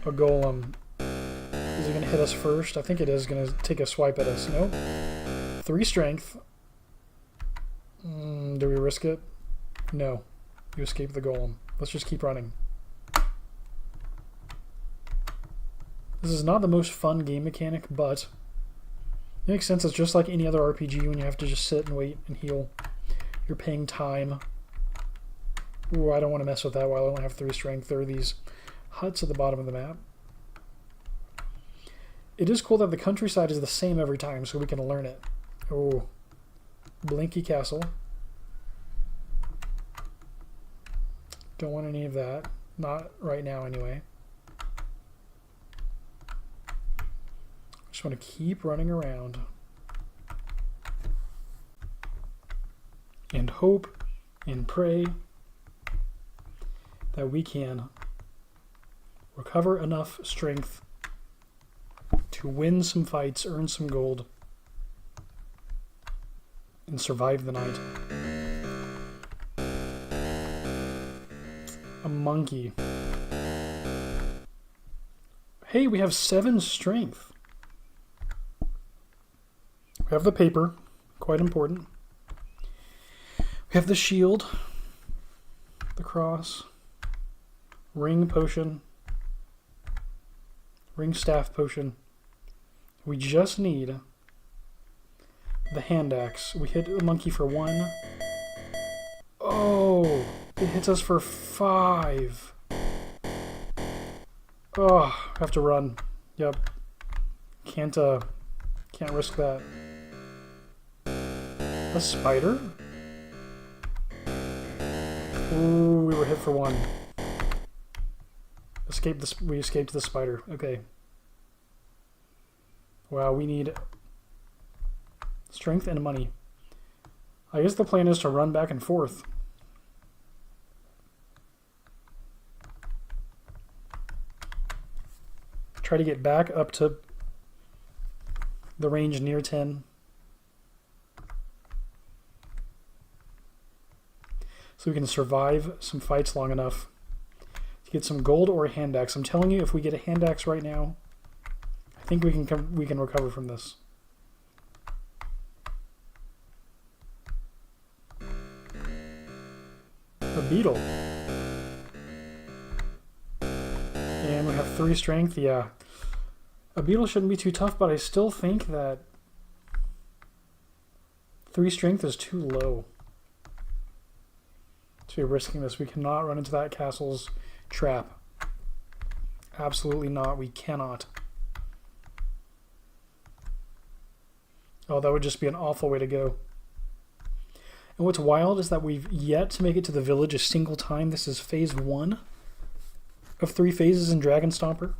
A: A golem. Is it going to hit us first? I think it is going to take a swipe at us. Nope. 3 strength. Do we risk it? No. You escape the golem. Let's just keep running. This is not the most fun game mechanic, but it makes sense. It's just like any other RPG when you have to just sit and wait and heal. You're paying time. Ooh, I don't want to mess with that while I only have 3 strength. There are these huts at the bottom of the map. It is cool that the countryside is the same every time, so we can learn it. Oh, Blinky Castle. Don't want any of that. Not right now, anyway. Just want to keep running around. And hope and pray that we can recover enough strength to win some fights, earn some gold, and survive the night. A monkey. Hey, we have 7 strength. We have the paper, quite important. We have the shield, the cross, ring potion, ring staff potion. We just need the hand axe. We hit the monkey for 1. Oh, it hits us for 5. Oh, I have to run. Yep. Can't risk that. A spider? Ooh, we were hit for 1. We escaped the spider. Okay. Wow, we need strength and money. I guess the plan is to run back and forth. Try to get back up to the range near 10. So we can survive some fights long enough to get some gold or a hand axe. I'm telling you, if we get a hand axe right now, I think we can recover from this. A beetle. And we have 3 strength. Yeah. A beetle shouldn't be too tough, but I still think that 3 strength is too low to be risking this. We cannot run into that castle's trap. Absolutely not. We cannot. Oh, that would just be an awful way to go. And what's wild is that we've yet to make it to the village a single time. This is phase 1 of 3 phases in Dragonstomper.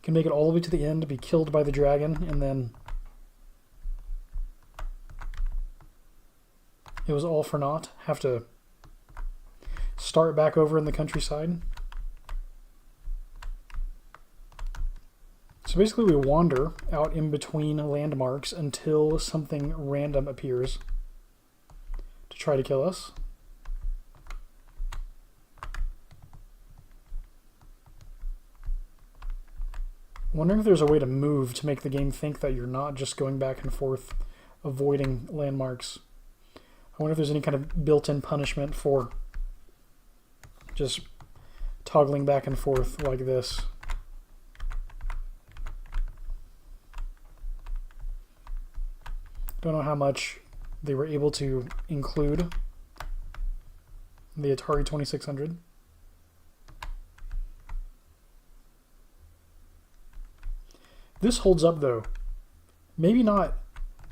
A: Can make it all the way to the end, be killed by the dragon, and then it was all for naught. Have to start back over in the countryside. So basically we wander out in between landmarks until something random appears to try to kill us. I'm wondering if there's a way to move to make the game think that you're not just going back and forth avoiding landmarks. I wonder if there's any kind of built-in punishment for just toggling back and forth like this. Don't know how much they were able to include the Atari 2600. This holds up though. Maybe not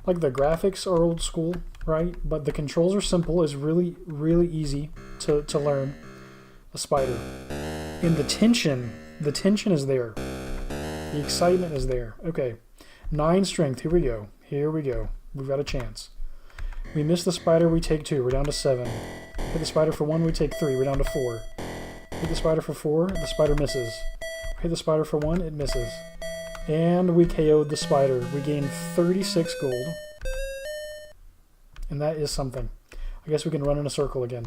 A: like the graphics are old school, right? But the controls are simple. It's really, really easy to learn a spider. And the tension is there. The excitement is there. Okay, 9 strength. Here we go. Here we go. We've got a chance. We miss the spider, we take 2. We're down to 7. Hit the spider for 1, we take 3. We're down to 4. Hit the spider for 4, the spider misses. Hit the spider for 1, it misses. And we KO'd the spider. We gained 36 gold. And that is something. I guess we can run in a circle again.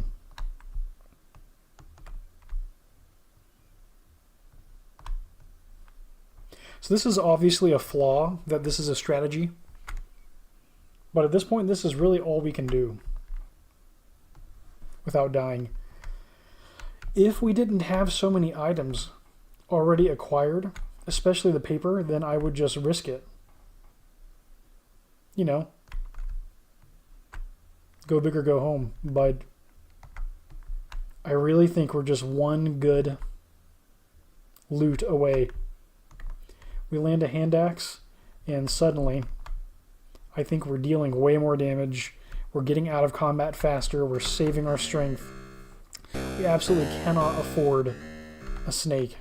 A: So this is obviously a flaw, that this is a strategy. But at this point, this is really all we can do without dying. If we didn't have so many items already acquired, especially the paper, then I would just risk it. You know, go big or go home. But I really think we're just one good loot away. We land a hand axe, and suddenly, I think we're dealing way more damage. We're getting out of combat faster. We're saving our strength. We absolutely cannot afford a snake.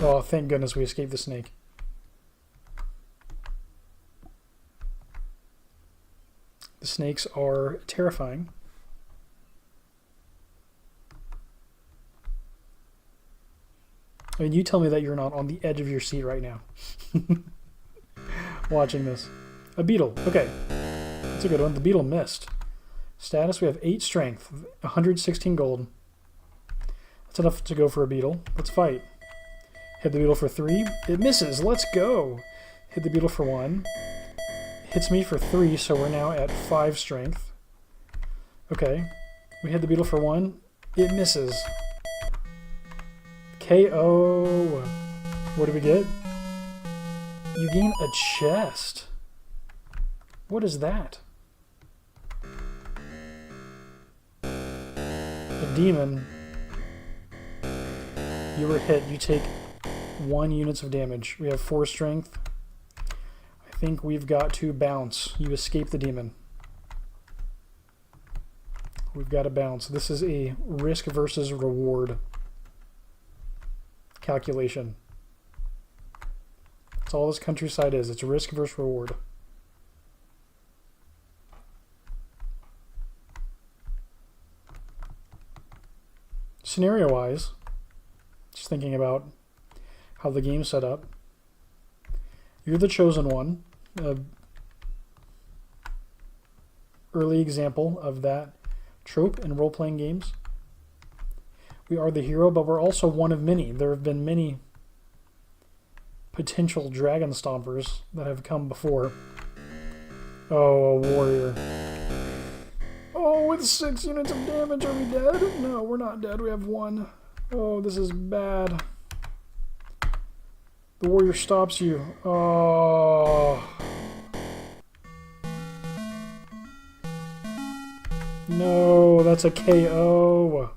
A: Oh, thank goodness we escaped the snake. The snakes are terrifying. I mean, you tell me that you're not on the edge of your seat right now. Watching this. A beetle. Okay. That's a good one. The beetle missed. Status, we have 8 strength, 116 gold. That's enough to go for a beetle. Let's fight. Hit the beetle for 3. It misses. Let's go. Hit the beetle for 1. Hits me for 3, so we're now at 5 strength. Okay. We hit the beetle for 1. It misses. KO. What do we get? You gain a chest. What is that? A demon. You were hit. You take 1 units of damage. We have 4 strength. I think we've got to bounce. You escape the demon. We've got to bounce. This is a risk versus reward calculation. That's all this countryside is. It's risk versus reward. Scenario-wise, just thinking about how the game's set up, you're the chosen one. Early example of that trope in role-playing games. We are the hero, but we're also one of many. There have been many potential Dragonstompers that have come before. Oh, a warrior. Oh, with 6 units of damage, are we dead? No, we're not dead. We have 1. Oh, this is bad. The warrior stops you. Oh. No, that's a KO.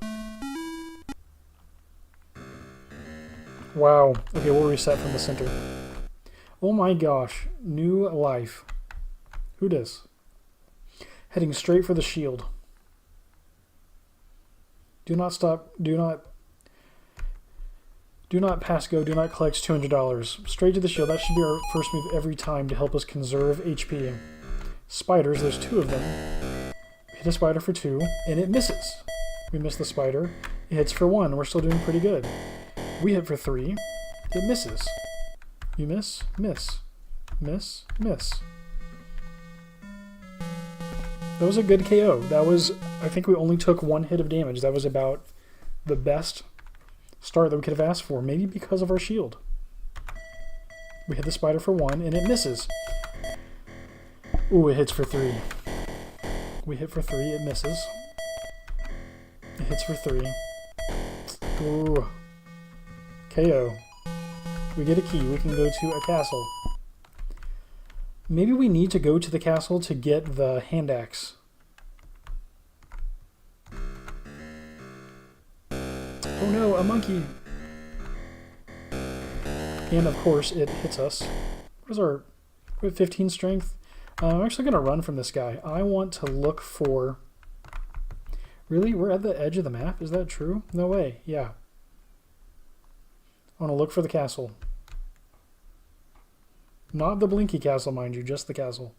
A: Wow. Okay, we'll reset from the center. Oh my gosh. New life. Who dis? Heading straight for the shield. Do not stop. Do not pass go. Do not collect $200. Straight to the shield. That should be our first move every time to help us conserve HP. Spiders. There's 2 of them. Hit a spider for 2, and it misses. We miss the spider. It hits for 1. We're still doing pretty good. We hit for 3. It misses. You miss, miss, miss, miss. That was a good KO. That was, I think we only took 1 hit of damage. That was about the best start that we could have asked for, maybe because of our shield. We hit the spider for 1, and it misses. Ooh, it hits for 3. We hit for 3, it misses. It hits for 3. Ooh. KO. We get a key. We can go to a castle. Maybe we need to go to the castle to get the hand axe. Oh no, a monkey! And of course, it hits us. What is our... We have 15 strength. I'm actually going to run from this guy. I want to look for... Really? We're at the edge of the map? Is that true? No way. Yeah. I want to look for the castle. Not the Blinky Castle, mind you, just the castle.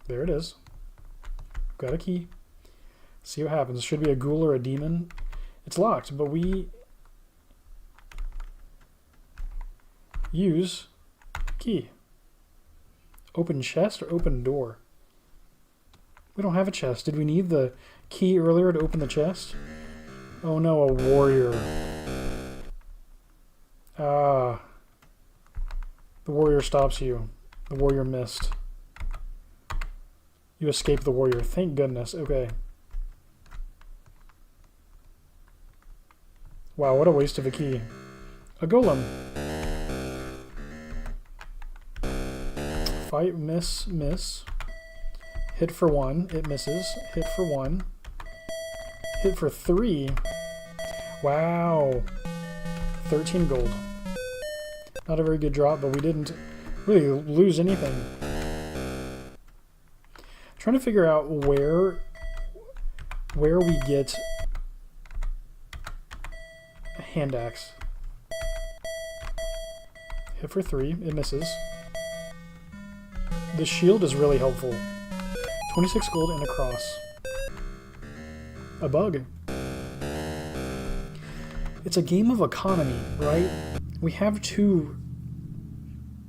A: There it is. Got a key. See what happens. Should be a ghoul or a demon. It's locked, but we use key. Open chest or open door? We don't have a chest. Did we need the key earlier to open the chest? Oh no, a warrior. Ah. The warrior stops you. The warrior missed. You escaped the warrior. Thank goodness. Okay. Wow, what a waste of a key. A golem. Fight, miss, miss. Hit for 1. It misses. Hit for 1. Hit for 3. Wow. 13 gold. Not a very good drop, but we didn't really lose anything. Trying to figure out where we get a hand axe. Hit for 3. It misses. The shield is really helpful. 26 gold and a cross. A bug. It's a game of economy, right? We have 2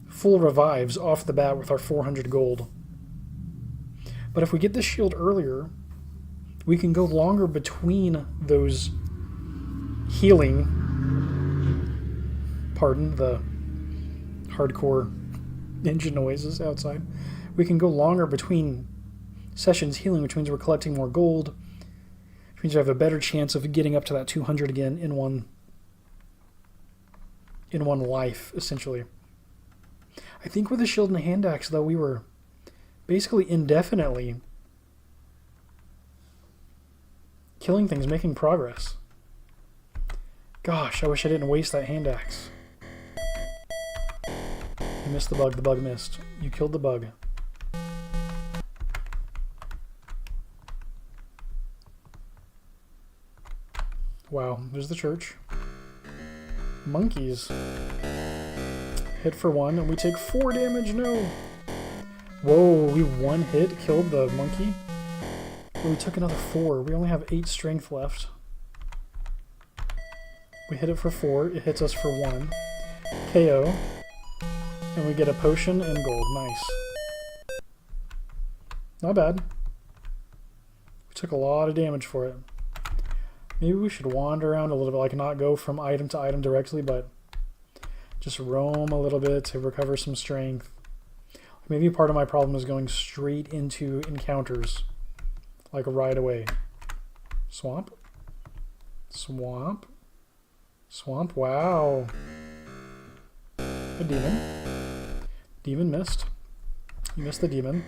A: full revives off the bat with our 400 gold. But if we get the shield earlier, we can go longer between those healing, pardon the hardcore engine noises outside. We can go longer between sessions healing, which means we're collecting more gold, which means we have a better chance of getting up to that 200 again in one life, essentially. I think with the shield and the hand axe, though, we were basically indefinitely killing things, making progress. Gosh, I wish I didn't waste that hand axe. You missed the bug. The bug missed. You killed the bug. Wow, there's the church. Monkeys. Hit for 1, and we take 4 damage. No. Whoa, we 1 hit killed the monkey. We took another 4. We only have 8 strength left. We hit it for 4. It hits us for 1. KO. And we get a potion and gold. Nice. Not bad. We took a lot of damage for it. Maybe we should wander around a little bit, like not go from item to item directly, but just roam a little bit to recover some strength. Maybe part of my problem is going straight into encounters, like right away. Swamp. Swamp. Swamp. Wow. A demon. Demon missed. You missed the demon.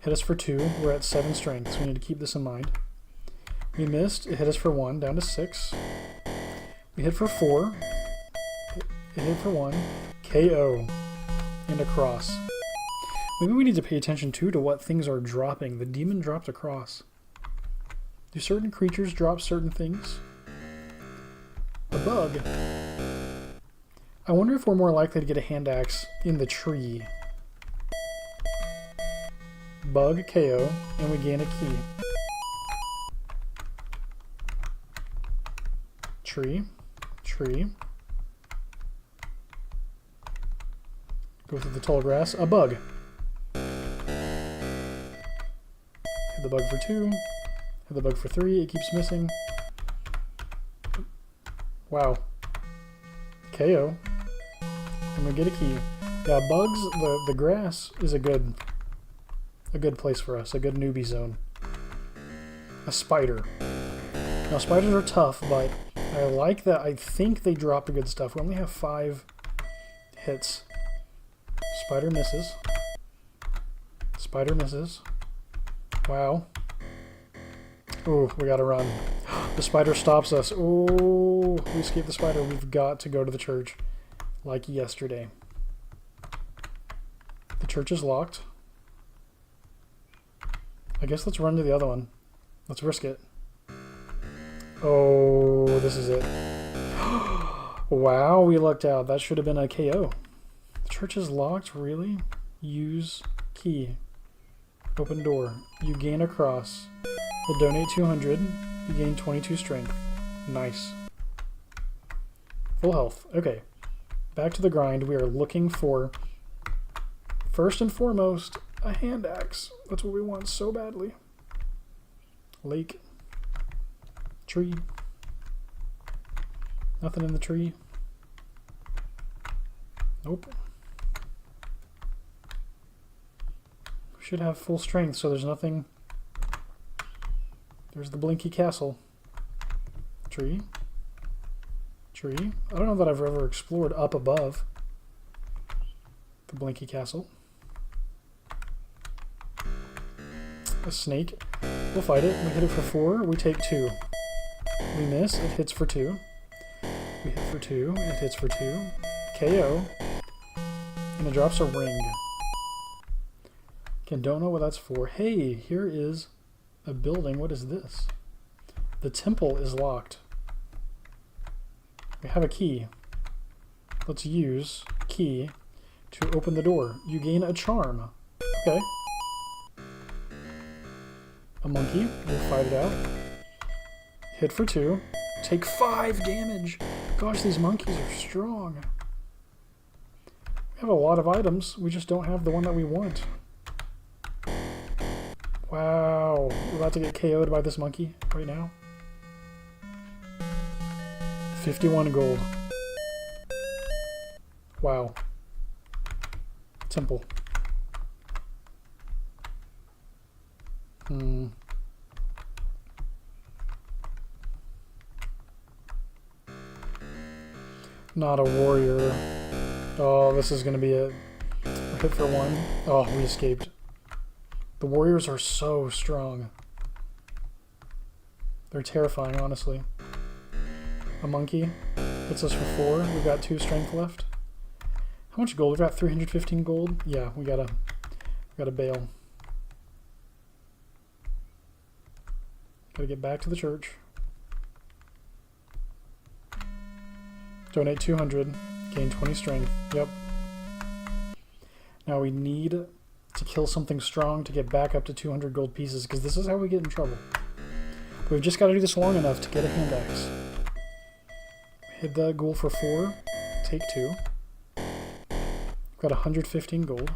A: Hit us for 2. We're at 7 strength, so we need to keep this in mind. We missed. It hit us for 1, down to 6. We hit for 4. It hit for 1. KO. And a cross. Maybe we need to pay attention too to what things are dropping. The demon dropped a cross. Do certain creatures drop certain things? A bug. I wonder if we're more likely to get a hand axe in the tree. Bug, KO, and we gain a key. Tree. Tree. Go through the tall grass. A bug. Hit the bug for 2. Hit the bug for 3. It keeps missing. Wow. KO. And we get a key. Yeah, bugs, the grass is a good place for us. A good newbie zone. A spider. Now, spiders are tough, but I like that. I think they drop the good stuff. We only have 5 hits. Spider misses. Spider misses. Wow. Ooh, we gotta run. The spider stops us. Ooh, we escaped the spider. We've got to go to the church. Like yesterday. The church is locked. I guess let's run to the other one. Let's risk it. Oh, this is it. Wow, we lucked out. That should have been a KO. The church is locked? Really? Use key. Open door. You gain a cross. We'll donate 200. You gain 22 strength. Nice. Full health. Okay. Back to the grind. We are looking for, first and foremost, a hand axe. That's what we want so badly. Lake. Tree. Nothing in the tree. Nope. We should have full strength, so there's nothing. There's the Blinky Castle. Tree. Tree. I don't know that I've ever explored up above the Blinky Castle. A snake. We'll fight it. We hit it for 4. We take 2. We miss. It hits for 2. We hit for 2. It hits for 2. KO. And it drops a ring. Again, don't know what that's for. Hey, here is a building. What is this? The temple is locked. We have a key. Let's use key to open the door. You gain a charm. Okay. A monkey. We'll fight it out. Hit for 2. Take 5 damage. Gosh, these monkeys are strong. We have a lot of items. We just don't have the one that we want. Wow. We're about to get KO'd by this monkey right now. 51 gold. Wow. Temple. Not a warrior. Oh, this is going to be it. Hit for 1. Oh, we escaped. The warriors are so strong. They're terrifying, honestly. A monkey hits us for 4. We've got 2 strength left. How much gold? We've got 315 gold. Yeah, we gotta bail. Gotta get back to the church. Donate 200. Gain 20 strength. Yep. Now we need to kill something strong to get back up to 200 gold pieces, because this is how we get in trouble. But we've just got to do this long enough to get a hand axe. Hit the ghoul for 4. Take 2. Got 115 gold.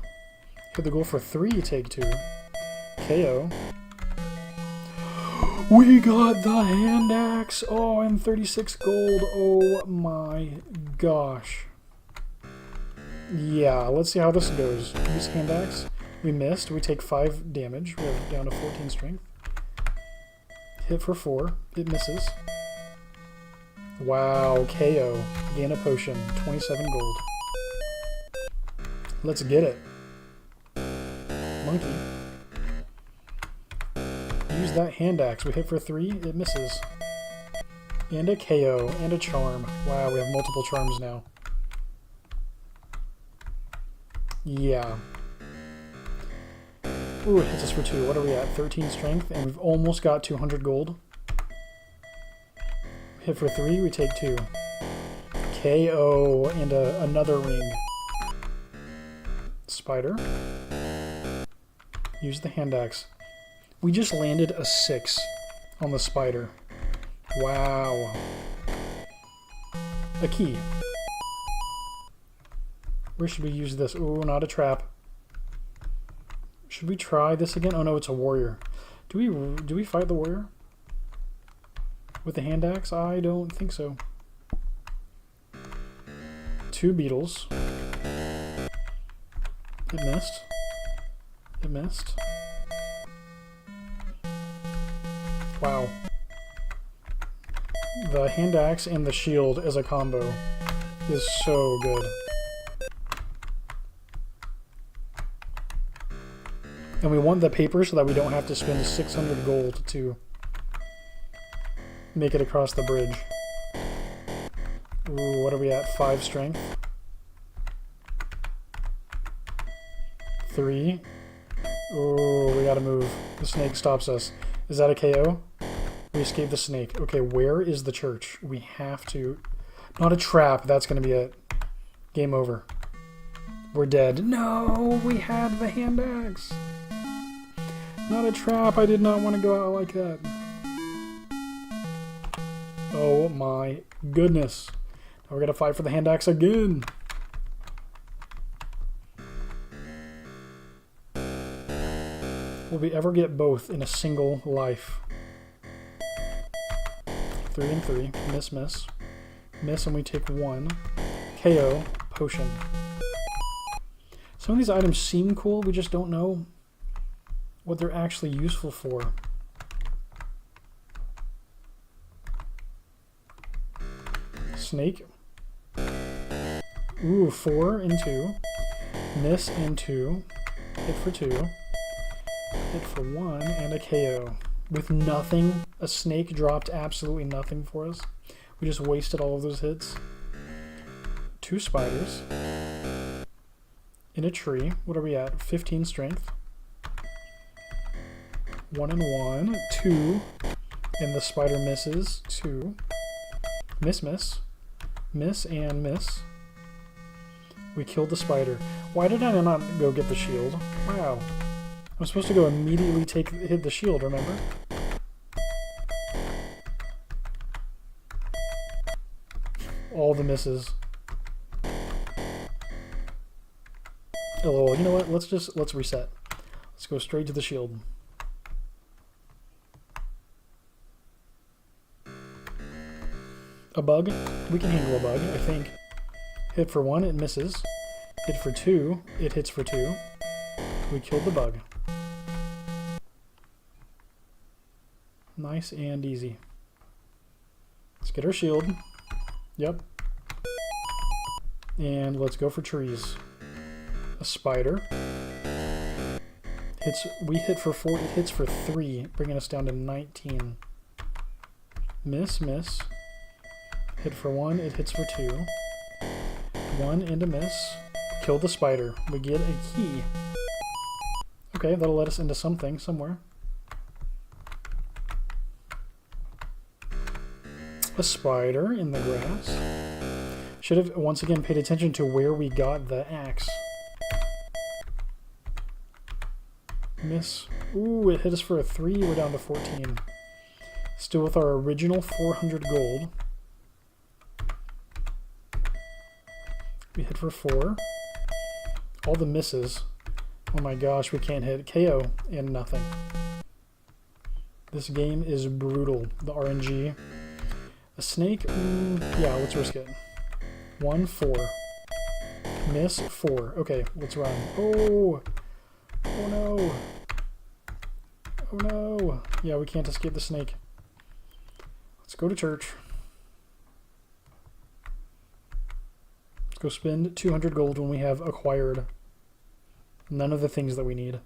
A: Hit the ghoul for 3. Take 2. KO. We got the hand axe! Oh, and 36 gold. Oh my gosh. Yeah, let's see how this goes. Use hand axe. We missed. We take 5 damage. We're down to 14 strength. Hit for 4. It misses. Wow, KO. Gain a potion. 27 gold. Let's get it. Monkey. Use that hand axe. We hit for 3. It misses. And a KO. And a charm. Wow, we have multiple charms now. Yeah. Ooh, it hits us for 2. What are we at? 13 strength. And we've almost got 200 gold. Hit for 3. We take 2. KO. And another ring. Spider. Use the hand axe. We just landed a 6 on the spider. Wow. A key. Where should we use this? Ooh, not a trap. Should we try this again? Oh no, it's a warrior. Do we fight the warrior with the hand axe? I don't think so. 2 beetles. It missed. It missed. Wow. The hand axe and the shield as a combo is so good. And we want the paper so that we don't have to spend 600 gold to make it across the bridge. Ooh, what are we at? 5 strength. 3. Ooh, we gotta move. The snake stops us. Is that a KO? We escaped the snake. Okay, where is the church? We have to... Not a trap. That's gonna be it. Game over. We're dead. No! We had the hand axe! Not a trap. I did not want to go out like that. Oh my goodness. Now we're gonna fight for the hand axe again. Will we ever get both in a single life? 3 and 3. Miss, miss. Miss, and we take 1. KO. Potion. Some of these items seem cool, we just don't know what they're actually useful for. Snake. Ooh, 4 and 2. Miss and 2. Hit for 2. Hit for 1 and a KO. With nothing. A snake dropped absolutely nothing for us. We just wasted all of those hits. 2 spiders. In a tree. What are we at? 15 strength. 1 and 1. 2. And the spider misses. 2. Miss, miss. Miss and miss. We killed the spider. Why did I not go get the shield? Wow. I'm supposed to go immediately hit the shield, remember? All the misses. LOL, you know what? Let's reset. Let's go straight to the shield. A bug? We can handle a bug, I think. Hit for 1, it misses. Hit for 2, it hits for 2. We killed the bug. Nice and easy. Let's get our shield. Yep. And let's go for trees. A spider. We hit for 4, it hits for 3, bringing us down to 19. Miss, miss. Hit for 1, it hits for 2. 1 and a miss. Kill the spider. We get a key. Okay, that'll let us into something somewhere. A spider in the grass. Should have once again paid attention to where we got the axe. Miss. Ooh, it hit us for a 3. We're down to 14. Still with our original 400 gold. We hit for 4. All the misses. Oh my gosh, we can't hit. KO and nothing. This game is brutal. The RNG. A snake? Yeah, let's risk it. 1, 4. Miss, 4. Okay, let's run. Oh! Oh no! Oh no! Yeah, we can't escape the snake. Let's go to church. Let's go spend 200 gold when we have acquired none of the things that we need.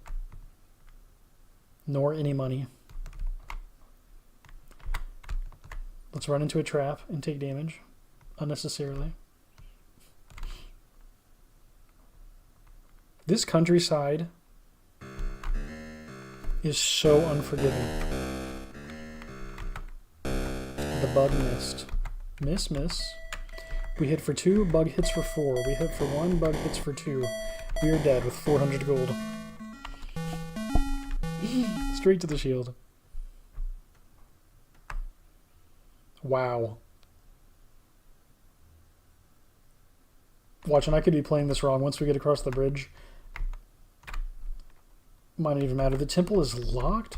A: Nor any money. Let's run into a trap and take damage unnecessarily. This countryside is so unforgiving. The bug missed. Miss, miss. We hit for 2, bug hits for 4. We hit for 1, bug hits for 2. We are dead with 400 gold. Straight to the shield. Wow. Watch, and I could be playing this wrong. Once we get across the bridge, might not even matter. The temple is locked?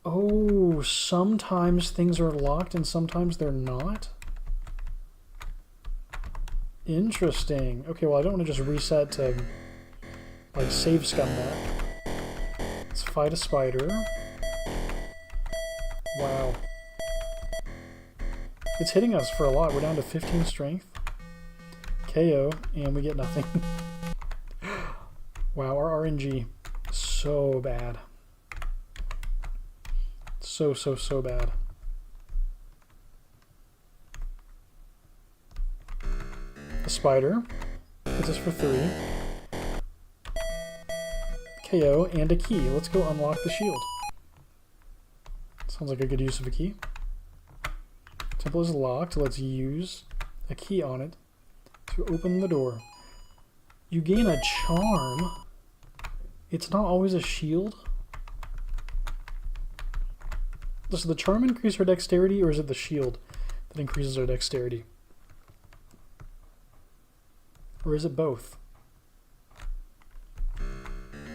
A: Oh, sometimes things are locked and sometimes they're not? Interesting. Okay, well, I don't want to just reset to, like, save scum that. Let's fight a spider. Wow. It's hitting us for a lot. We're down to 15 strength. KO, and we get nothing. Wow, our RNG. So bad. So bad. A spider. Hits us for 3. KO, and a key. Let's go unlock the shield. Sounds like a good use of a key. Temple is locked. Let's use a key on it to open the door. You gain a charm. It's not always a shield. Does the charm increase our dexterity, or is it the shield that increases our dexterity? Or is it both?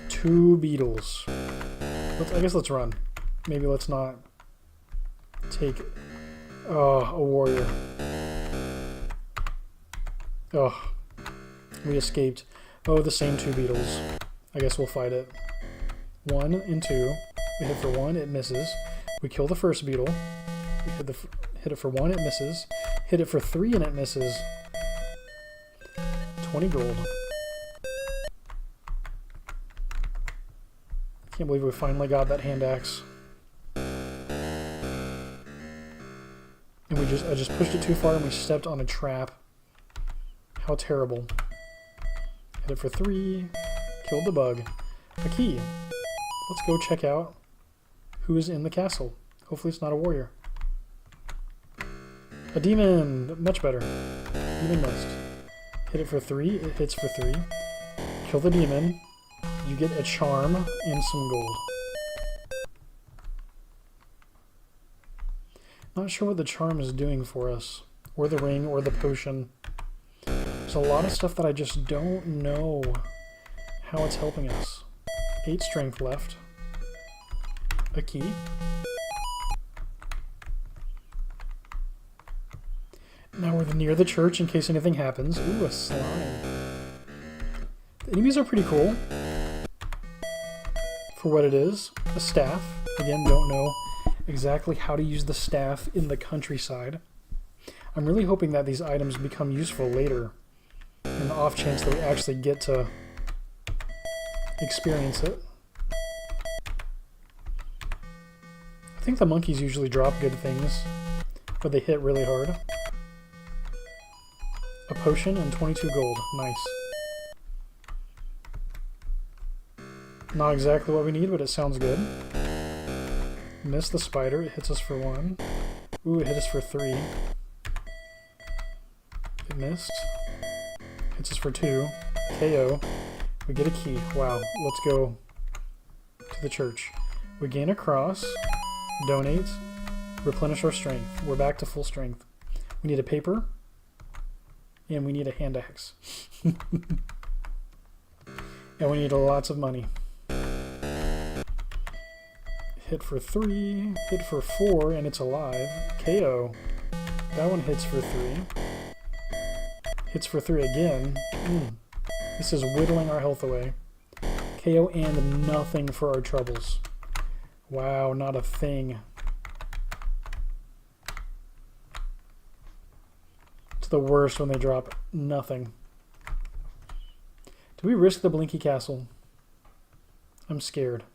A: 2 beetles. I guess let's run. Maybe let's not take a warrior. Oh, we escaped. Oh, the same 2 beetles. I guess we'll fight it. 1 and 2. We hit for 1, it misses. We kill the first beetle. We hit it for 1, it misses. Hit it for 3 and it misses. 20 gold. Can't believe we finally got that hand axe. I just pushed it too far and we stepped on a trap. How terrible. Hit it for 3. Killed the bug. A key. Let's go check out who is in the castle. Hopefully it's not a warrior. A demon! Much better. Demon must. Hit it for 3. It hits for 3. Kill the demon. You get a charm and some gold. Not sure what the charm is doing for us. Or the ring, or the potion. There's a lot of stuff that I just don't know how it's helping us. 8 strength left. A key. Now we're near the church in case anything happens. Ooh, a slime. The enemies are pretty cool. For what it is. A staff. Again, don't know exactly how to use the staff in the countryside. I'm really hoping that these items become useful later. In the off chance that we actually get to experience it. I think the monkeys usually drop good things, but they hit really hard. A potion and 22 gold. Nice. Not exactly what we need, but it sounds good. Miss the spider. It hits us for 1. Ooh, it hit us for 3. It missed. Hits us for 2. KO. We get a key. Wow. Let's go to the church. We gain a cross. Donate. Replenish our strength. We're back to full strength. We need a paper. And we need a hand axe. And we need lots of money. Hit for 3, hit for 4, and it's alive. KO. That one hits for 3. Hits for 3 again. This is whittling our health away. KO and nothing for our troubles. Wow, not a thing. The worst when they drop nothing. Do we risk the Blinky Castle? I'm scared.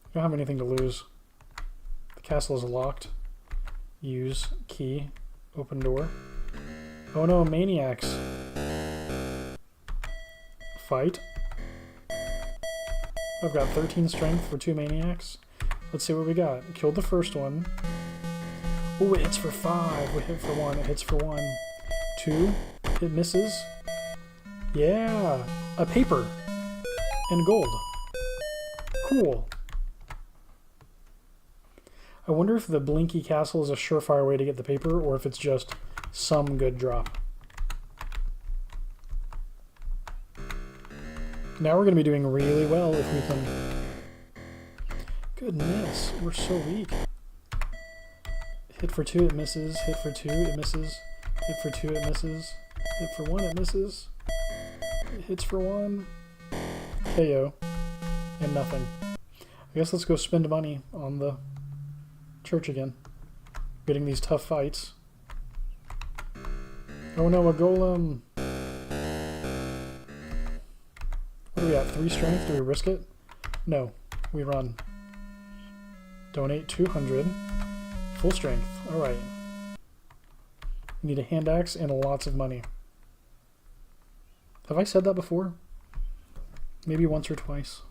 A: I don't have anything to lose. The castle is locked. Use key. Open door. Oh no, maniacs. Fight. I've got 13 strength for 2 maniacs. Let's see what we got. Killed the first one. Oh, it hits for 5. We hit for 1. It hits for 1. 2. It misses. Yeah. A paper. And gold. Cool. I wonder if the Blinky Castle is a surefire way to get the paper, or if it's just some good drop. Now we're going to be doing really well if we can... Goodness, we're so weak. Hit for 2, it misses. Hit for 2, it misses. Hit for 2, it misses. Hit for 1, it misses. It hits for 1. KO. And nothing. I guess let's go spend money on the church again. Getting these tough fights. Oh no, a golem! What do we got? 3 strength? Do we risk it? No. We run. Donate 200. Full strength. Alright. We need a hand axe and lots of money. Have I said that before? Maybe once or twice.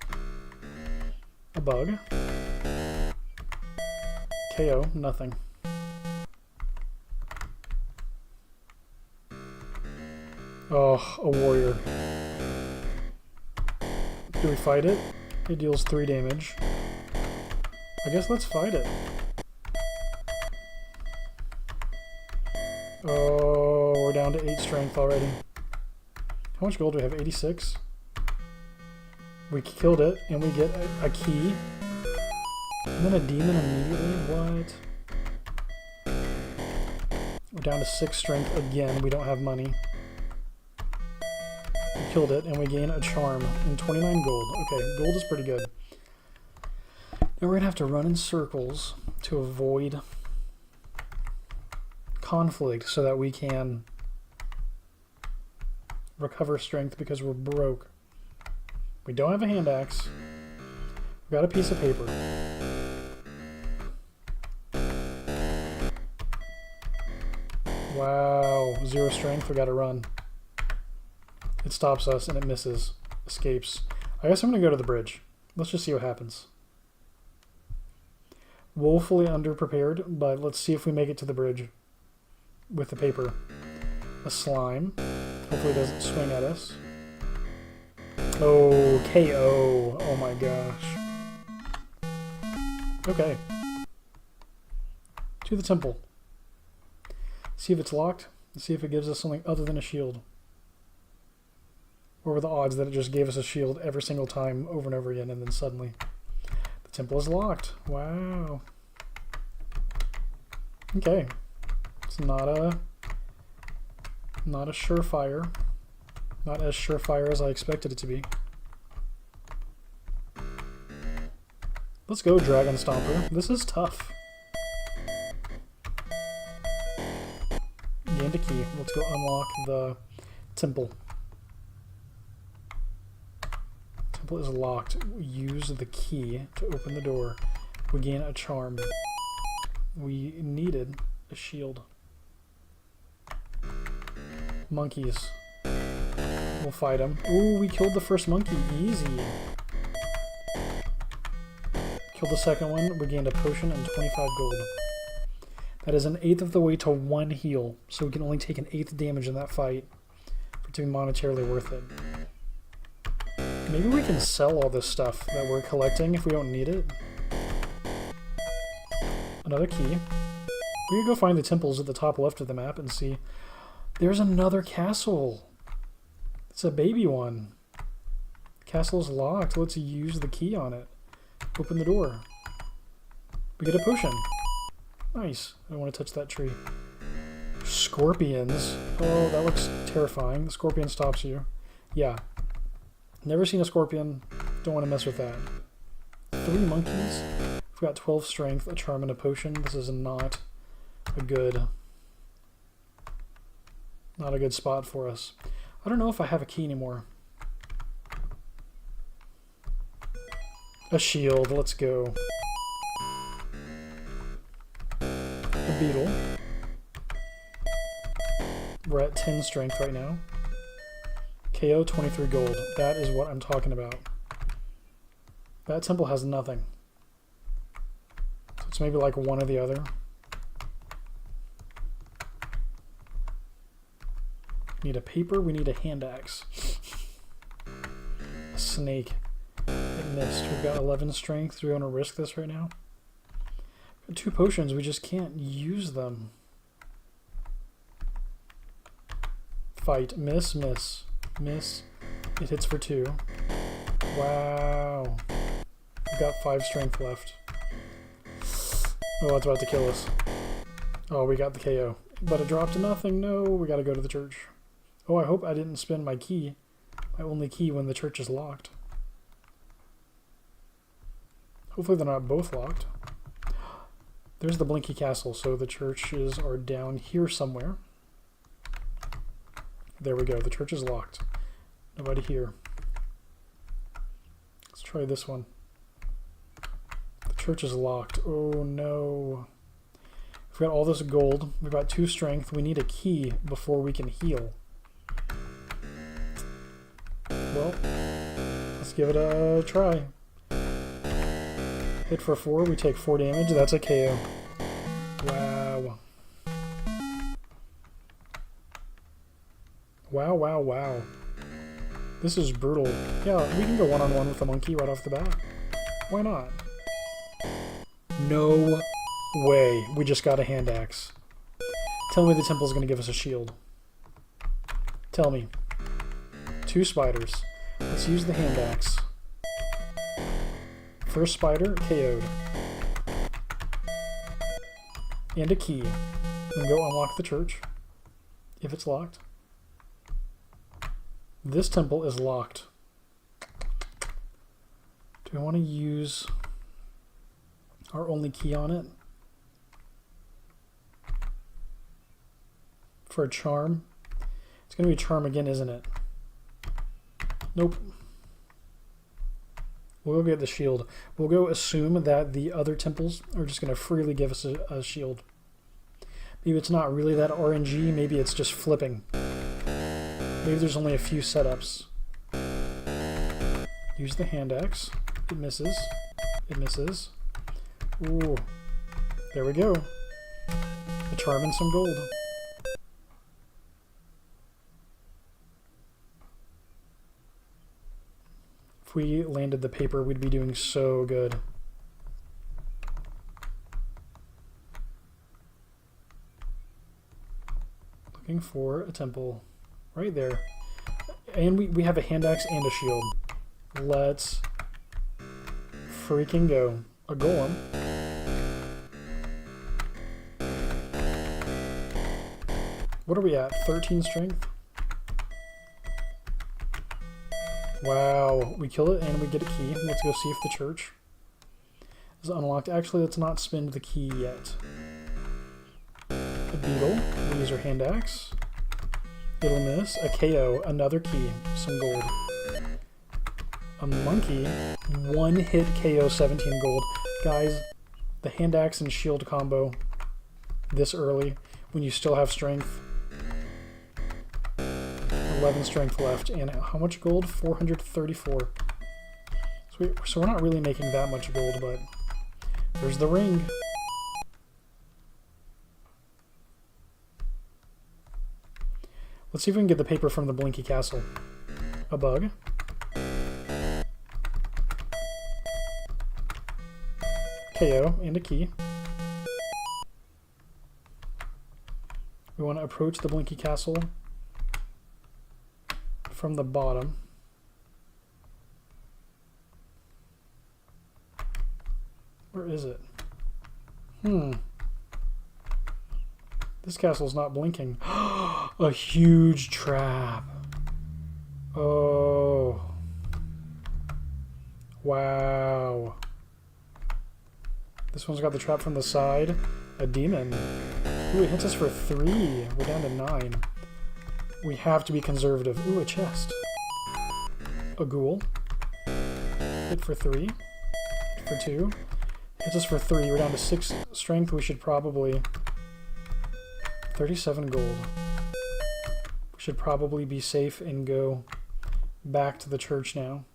A: A bug. KO. Nothing. Oh, a warrior. Do we fight it? It deals 3 damage. I guess let's fight it. Oh, we're down to 8 strength already. How much gold do we have? 86? We killed it, and we get a key. And then a demon immediately? What? We're down to 6 strength again. We don't have money. We killed it, and we gain a charm and 29 gold. Okay, gold is pretty good. Now we're going to have to run in circles to avoid conflict so that we can recover strength because we're broke. We don't have a hand axe. We've got a piece of paper. Wow, 0 strength, we gotta run. It stops us and it misses. Escapes. I guess I'm gonna go to the bridge. Let's just see what happens. Woefully underprepared, but let's see if we make it to the bridge with the paper. A slime. Hopefully it doesn't swing at us. Oh, KO. Oh my gosh. Okay. To the temple. See if it's locked. See if it gives us something other than a shield. What were the odds that it just gave us a shield every single time over and over again, and then suddenly the temple is locked? Wow. Okay. It's not a surefire. Not as surefire as I expected it to be. Let's go, Dragonstomper. This is tough. Gained a key. Let's go unlock the temple. Temple is locked. Use the key to open the door. We gain a charm. We needed a shield. Monkeys. We'll fight them. Ooh, we killed the first monkey. Easy. Killed the second one. We gained a potion and 25 gold. That is an 1/8 of the way to 1 heal, so we can only take an 1/8 damage in that fight for it to be monetarily worth it. Maybe we can sell all this stuff that we're collecting if we don't need it. Another key. We could go find the temples at the top left of the map and see. There's another castle. It's a baby one. Castle's locked. Let's use the key on it. Open the door. We get a potion. Nice. I don't want to touch that tree. Scorpions. Oh, that looks terrifying. The scorpion stops you. Yeah. Never seen a scorpion. Don't want to mess with that. 3 monkeys. We've got 12 strength, a charm, and a potion. This is not a good spot for us. I don't know if I have a key anymore. A shield. Let's go. A beetle. We're at 10 strength right now. KO 23 gold. That is what I'm talking about. That temple has nothing. So it's maybe like one or the other. Need a paper, we need a hand axe. A snake. It missed. We've got 11 strength. Do we want to risk this right now? We've got 2 potions, we just can't use them. Fight. Miss, miss. Miss. It hits for 2. Wow. We've got 5 strength left. Oh, it's about to kill us. Oh, we got the KO. But it dropped to nothing. No, we gotta go to the church. Oh, I hope I didn't spend my key. My only key when the church is locked. Hopefully they're not both locked. There's the Blinky Castle, so the churches are down here somewhere. There we go. The church is locked. Nobody here. Let's try this one. The church is locked. Oh no. We've got all this gold. We've got 2 strength. We need a key before we can heal. Well, let's give it a try. Hit for 4. We take 4 damage. That's a KO. Wow. Wow, wow, wow. This is brutal. Yeah, we can go one-on-one with the monkey right off the bat. Why not? No way. We just got a hand axe. Tell me the temple's going to give us a shield. Tell me. 2 spiders. Let's use the hand axe. First spider, KO'd. And a key. Then go unlock the church. If it's locked. This temple is locked. Do we want to use our only key on it? For a charm? It's going to be a charm again, isn't it? Nope. We'll go get the shield. We'll go assume that the other temples are just going to freely give us a shield. Maybe it's not really that RNG, maybe it's just flipping. Maybe there's only a few setups. Use the hand axe. It misses. It misses. Ooh. There we go. A charm and some gold. If we landed the paper, we'd be doing so good. Looking for a temple. Right there. And we have a hand axe and a shield. Let's freaking go. A golem. What are we at? 13 strength? Wow. We kill it and we get a key. Let's go see if the church is unlocked. Actually, let's not spend the key yet. A beetle. We use our hand axe. It'll miss. A KO. Another key. Some gold. A monkey. One hit KO, 17 gold. Guys, the hand axe and shield combo this early when you still have strength. 11 strength left. And how much gold? 434. So we're not really making that much gold, but there's the ring. Let's see if we can get the paper from the Blinky Castle. A bug. KO and a key. We want to approach the Blinky Castle from the bottom. Where is it? This castle's not blinking. A huge trap. Oh. Wow. This one's got the trap from the side. A demon. Ooh, it hits us for 3. We're down to 9. We have to be conservative. Ooh, a chest. A ghoul. Hit for 3. Hit for 2. Hits us for 3. We're down to 6 strength. We should probably... 37 gold. We should probably be safe and go back to the church now.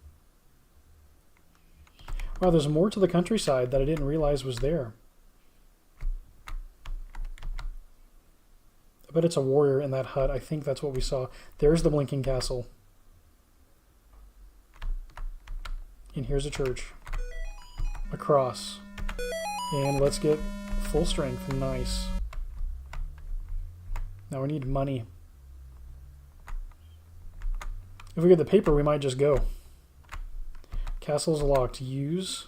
A: Wow, there's more to the countryside that I didn't realize was there. I bet it's a warrior in that hut. I think that's what we saw. There's the blinking castle. And here's a church. A cross. And let's get full strength. Nice. Now we need money. If we get the paper, we might just go. Castle's locked. Use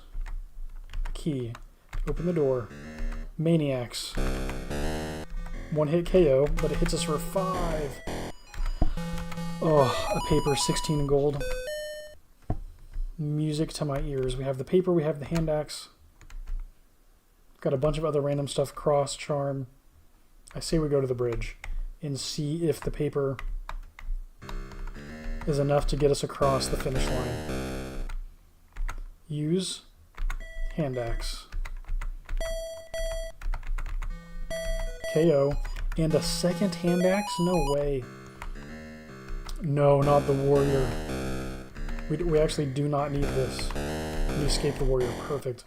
A: a key. Open the door. Maniacs. One hit KO, but it hits us for 5. Oh, a paper, 16 gold. Music to my ears. We have the paper, we have the hand axe. Got a bunch of other random stuff. Cross, charm. I say we go to the bridge and see if the paper is enough to get us across the finish line. Use hand axe. KO. And a second hand axe? No way. No, not the warrior. We actually do not need this. We escape the warrior. Perfect.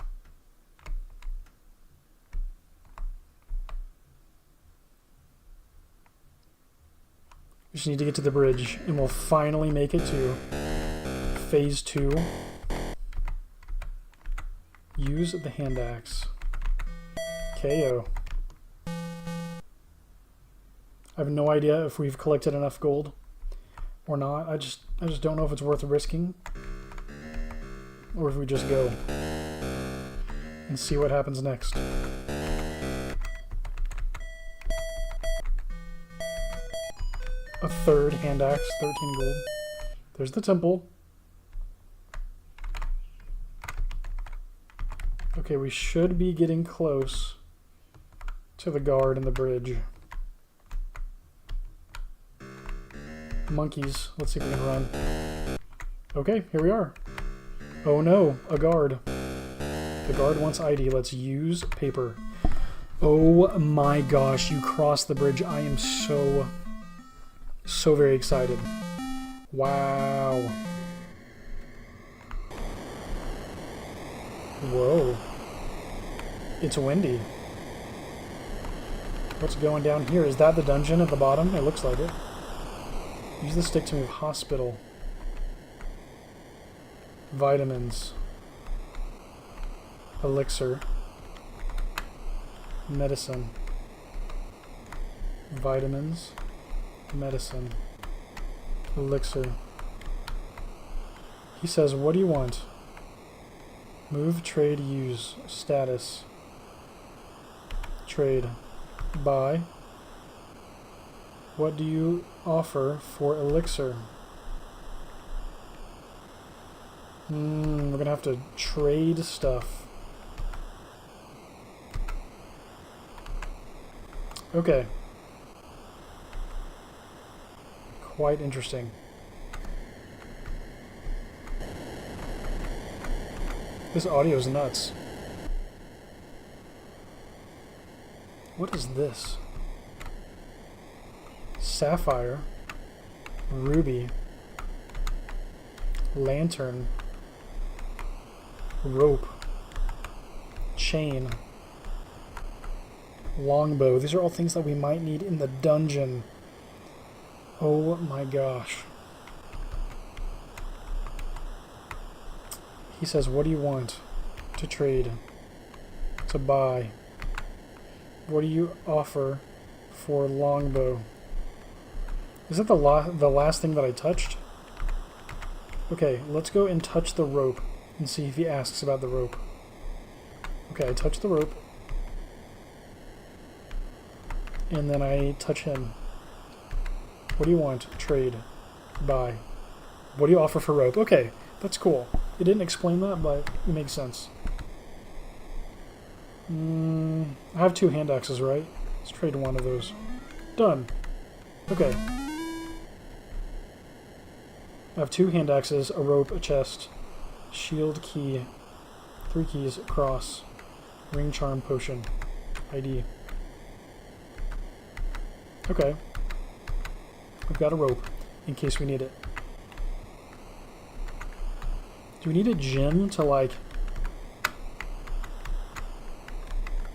A: We just need to get to the bridge, and we'll finally make it to phase 2. Use the hand axe. KO. I have no idea if we've collected enough gold or not. I just don't know if it's worth risking, or if we just go and see what happens next. A third hand axe, 13 gold. There's the temple. Okay, we should be getting close to the guard and the bridge. Monkeys. Let's see if we can run. Okay, here we are. Oh no, a guard. The guard wants ID. Let's use paper. Oh my gosh, you crossed the bridge. I am so very excited. Wow. Whoa. It's windy. What's going down here? Is that the dungeon at the bottom? It looks like it. Use the stick to move. Hospital. Vitamins. Elixir. Medicine. Vitamins. Medicine. Elixir. He says, what do you want? Move, trade, use. Status. Trade. Buy. What do you offer for elixir? We're gonna have to trade stuff. Okay. Quite interesting. This audio is nuts. What is this? Sapphire. Ruby. Lantern. Rope. Chain. Longbow. These are all things that we might need in the dungeon. Oh my gosh. He says, what do you want to trade? To buy. What do you offer for longbow? Is that the last thing that I touched? Okay, let's go and touch the rope and see if he asks about the rope. Okay, I touch the rope. And then I touch him. What do you want? Trade. Buy. What do you offer for rope? Okay, that's cool. It didn't explain that, but it makes sense. I have 2 hand axes, right? Let's trade one of those. Done. Okay. I have 2 hand axes, a rope, a chest, shield, key, 3 keys, cross, ring, charm, potion, ID. Okay. We've got a rope, in case we need it. Do we need a gem to, like,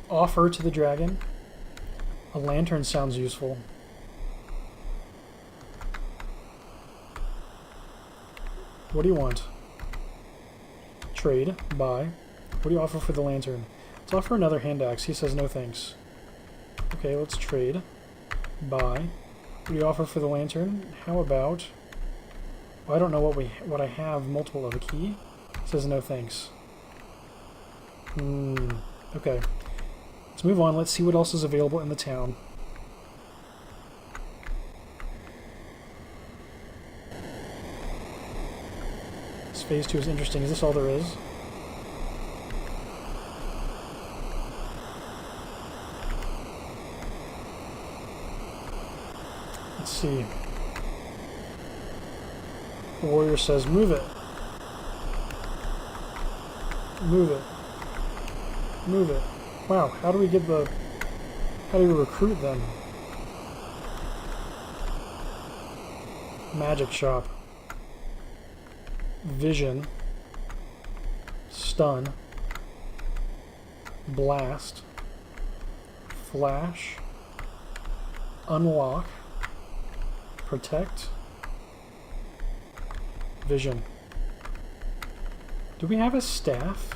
A: offer to the dragon? A lantern sounds useful. What do you want? Trade. Buy. What do you offer for the lantern? Let's offer another hand axe. He says no thanks. Okay, let's trade. Buy. What do you offer for the lantern? How about... Well, I don't know what I have. Multiple of a key. He says no thanks. Okay. Let's move on. Let's see what else is available in the town. This phase 2 is interesting. Is this all there is? Let's see. The warrior says, move it. Move it. Move it. Wow, how do we get the... How do we recruit them? Magic shop. Vision. Stun. Blast. Flash. Unlock. Protect. Vision. Do we have a staff?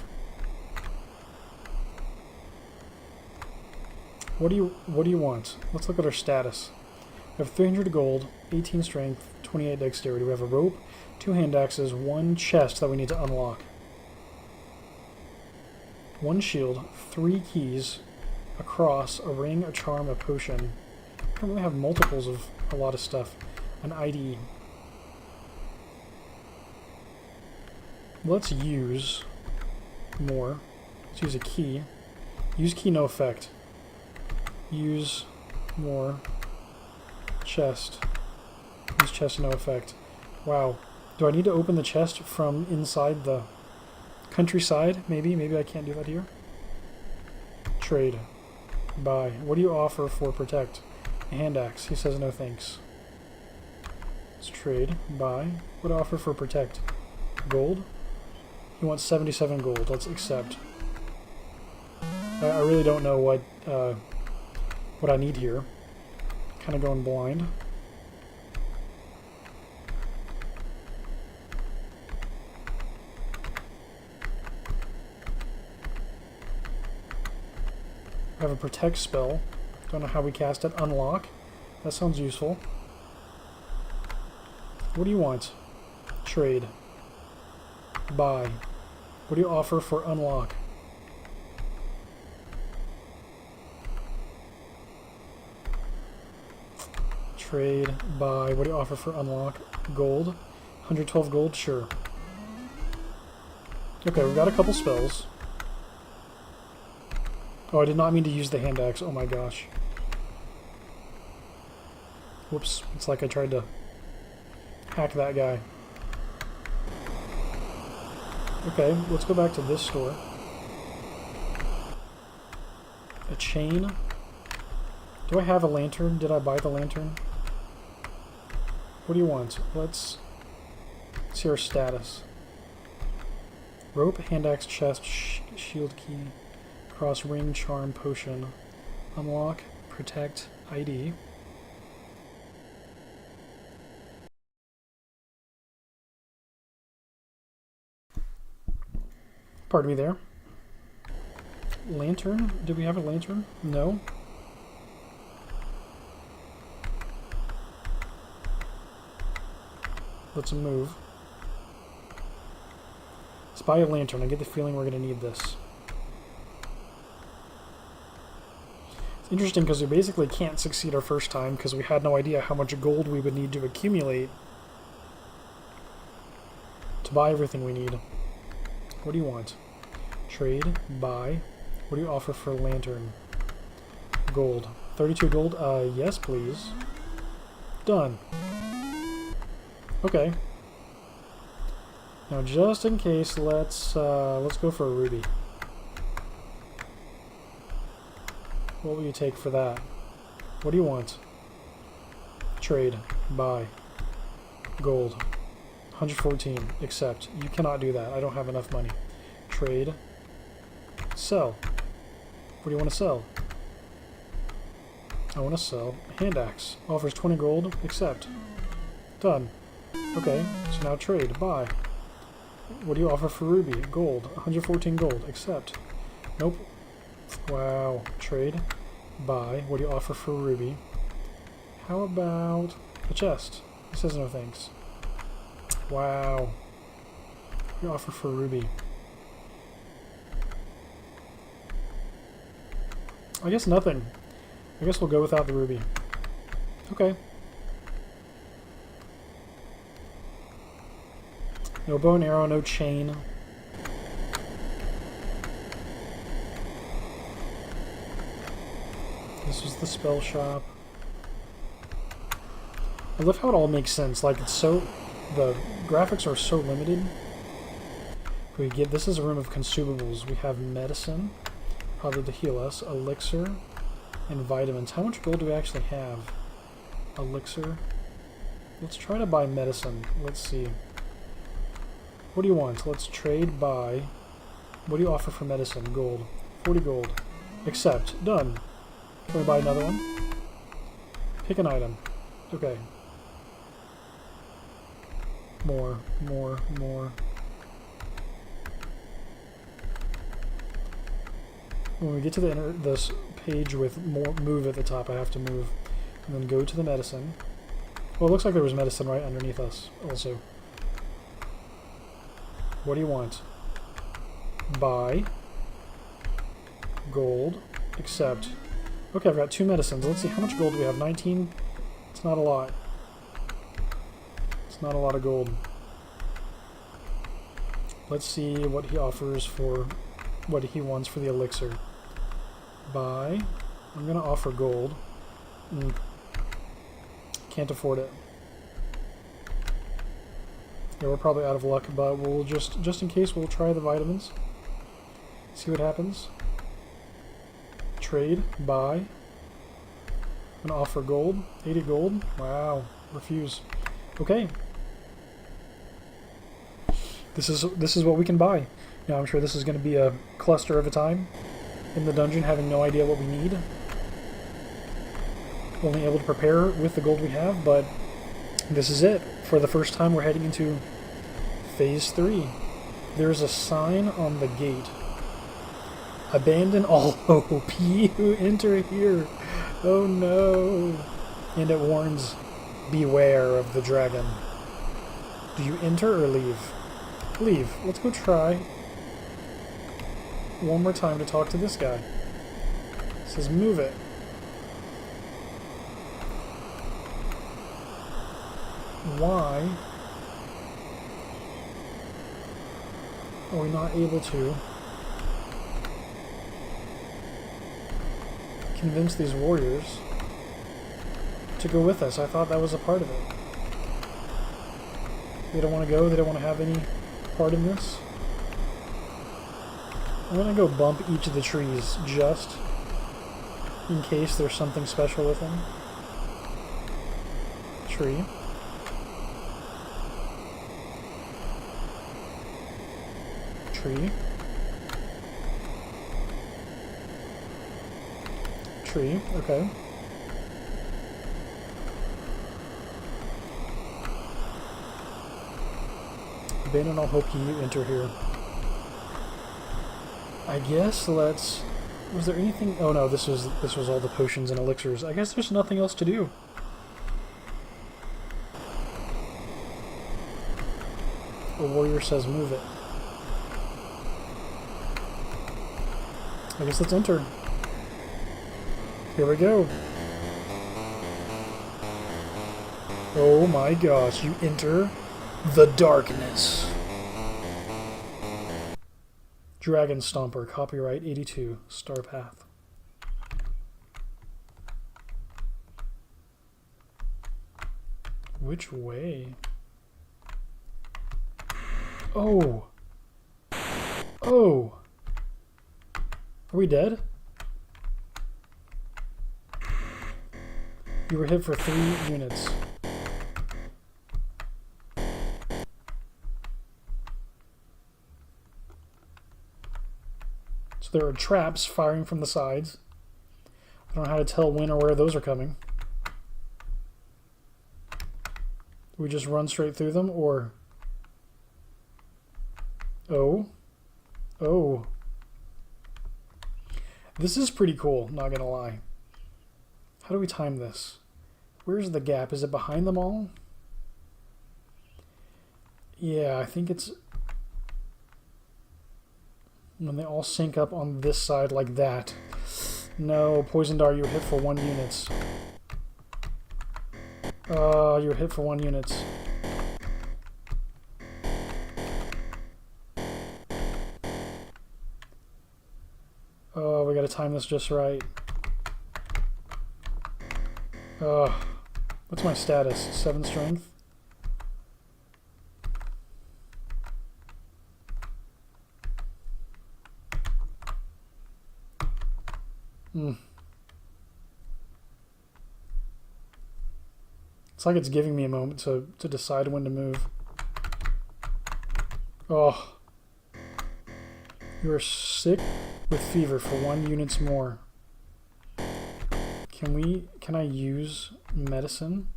A: What do you want? Let's look at our status. We have 300 gold, 18 strength, 28 dexterity. We have a rope, 2 hand axes, 1 chest that we need to unlock. 1 shield, 3 keys, a cross, a ring, a charm, a potion. I don't really have multiples of a lot of stuff. An ID. Let's use more. Let's use a key. Use key, no effect. Use more. Chest. Use chest, no effect. Wow. Do I need to open the chest from inside the countryside? Maybe I can't do that here. Trade. Buy. What do you offer for protect? A hand axe. He says no thanks. Let's trade. Buy. What do I offer for protect? Gold? He wants 77 gold. Let's accept. I really don't know what I need here. Kind of going blind. I have a protect spell. Don't know how we cast it. Unlock. That sounds useful. What do you want? Trade. Buy. What do you offer for unlock? Trade. Buy. What do you offer for unlock? Gold. 112 gold? Sure. Okay, we've got a couple spells. Oh, I did not mean to use the hand axe. Oh my gosh. Whoops. It's like I tried to hack that guy. Okay, let's go back to this store. A chain. Do I have a lantern? Did I buy the lantern? What do you want? Let's see our status. Rope, hand axe, chest, shield key, cross, ring, charm, potion, unlock, protect, ID. Pardon me there. Lantern? Do we have a lantern? No. Let's move. Let's buy a lantern. I get the feeling we're going to need this. It's interesting because we basically can't succeed our first time because we had no idea how much gold we would need to accumulate to buy everything we need. What do you want? Trade, buy. What do you offer for a lantern? Gold. 32 gold? Yes, please. Done. Okay. Now, just in case, let's go for a ruby. What will you take for that? What do you want? Trade, buy. Gold. 114. Accept. You cannot do that. I don't have enough money. Trade. Sell. What do you want to sell? I want to sell hand axe. Offers 20 gold. Accept. Done. Okay, so now trade. Buy. What do you offer for ruby? Gold. 114 gold. Accept. Nope. Wow. Trade. Buy. What do you offer for ruby? How about a chest? He says no thanks. Wow. What do you offer for ruby? I guess nothing. I guess we'll go without the ruby. Okay. No bow and arrow, no chain. This is the spell shop. I love how it all makes sense. Like, it's so... the graphics are so limited. We get... this is a room of consumables. We have medicine, probably to heal us, elixir, and vitamins. How much gold do we actually have? Elixir. Let's try to buy medicine. Let's see. What do you want? Let's trade, buy. What do you offer for medicine? Gold. 40 gold. Accept. Done. Can we buy another one? Pick an item. Okay. More. More. More. When we get to this page with more move at the top, I have to move. And then go to the medicine. Well, it looks like there was medicine right underneath us also. What do you want? Buy. Gold. Accept. Okay, I've got 2 medicines. Let's see, how much gold do we have? 19? It's not a lot. It's not a lot of gold. Let's see what he offers for... what he wants for the elixir. Buy. I'm going to offer gold. Can't afford it. Yeah, we're probably out of luck, but we'll just in case, we'll try the vitamins. See what happens. Trade, buy. An offer gold. 80 gold. Wow. Refuse. Okay. This is what we can buy. Now I'm sure this is going to be a cluster of a time in the dungeon, having no idea what we need. Only able to prepare with the gold we have, but this is it. For the first time, we're heading into Phase 3. There's a sign on the gate. Abandon all hope. You enter here. Oh no. And it warns, beware of the dragon. Do you enter or leave? Leave. Let's go try one more time to talk to this guy. It says move it. Why are we not able to convince these warriors to go with us? I thought that was a part of it. They don't want to go, they don't want to have any part in this. I'm going to go bump each of the trees just in case there's something special with them. Tree. Tree. Tree, okay. Abandon all hope, you enter here. I guess let's... Was there anything... Oh no, this was all the potions and elixirs. I guess there's nothing else to do. A warrior says move it. I guess let's enter. Here we go. Oh my gosh, you enter the darkness. Dragonstomper, copyright 82, Star Path. Which way? Oh! Oh! Are we dead? You were hit for 3 units. So there are traps firing from the sides. I don't know how to tell when or where those are coming. Do we just run straight through them, or... Oh. Oh. This is pretty cool, not gonna lie. How do we time this? Where's the gap? Is it behind them all? Yeah, I think it's when they all sync up on this side like that. No, Poison Dart, you were hit for 1 units. You were hit for 1 units. Oh, we gotta time this just right. What's my status? 7 strength? It's like it's giving me a moment to decide when to move. Oh. You are sick with fever for 1 units more. Can I use medicine?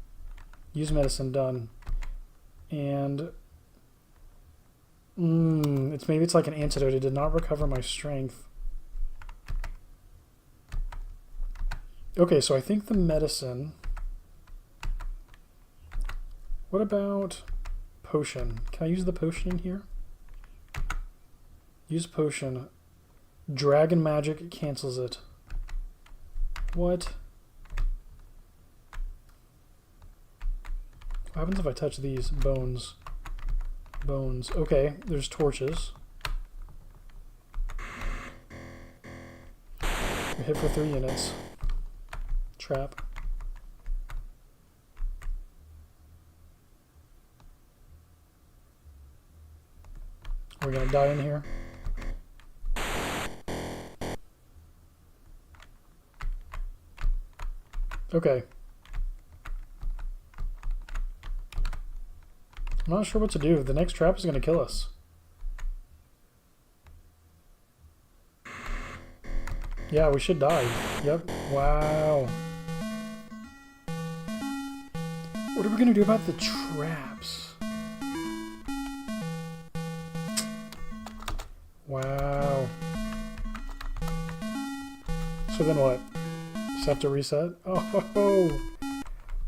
A: Use medicine, done. And maybe it's like an antidote. It did not recover my strength. Okay, so I think the medicine... What about potion? Can I use the potion in here? Use potion. Dragon magic cancels it. What? What happens if I touch these? Bones. Bones. Okay, there's torches. We hit for 3 units. Trap. Are we gonna die in here? Okay. I'm not sure what to do. The next trap is going to kill us. Yeah, we should die. Yep. Wow. What are we going to do about the traps? Wow. So then what? Just have to reset? Oh,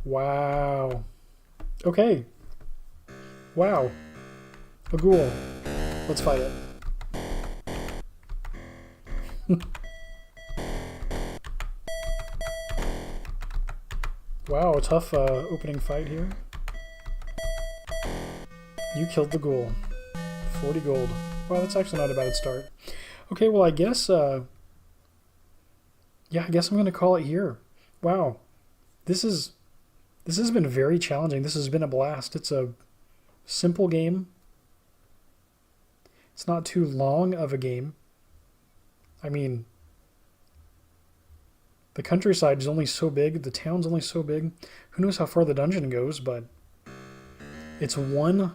A: wow. Okay. Wow. A ghoul. Let's fight it. Wow, a tough opening fight here. You killed the ghoul. 40 gold. Wow, that's actually not a bad start. Okay, well, I guess, yeah, I guess I'm going to call it here. Wow. This has been very challenging. This has been a blast. It's a simple game. It's not too long of a game. I mean, the countryside is only so big, the town's only so big. Who knows how far the dungeon goes, but it's one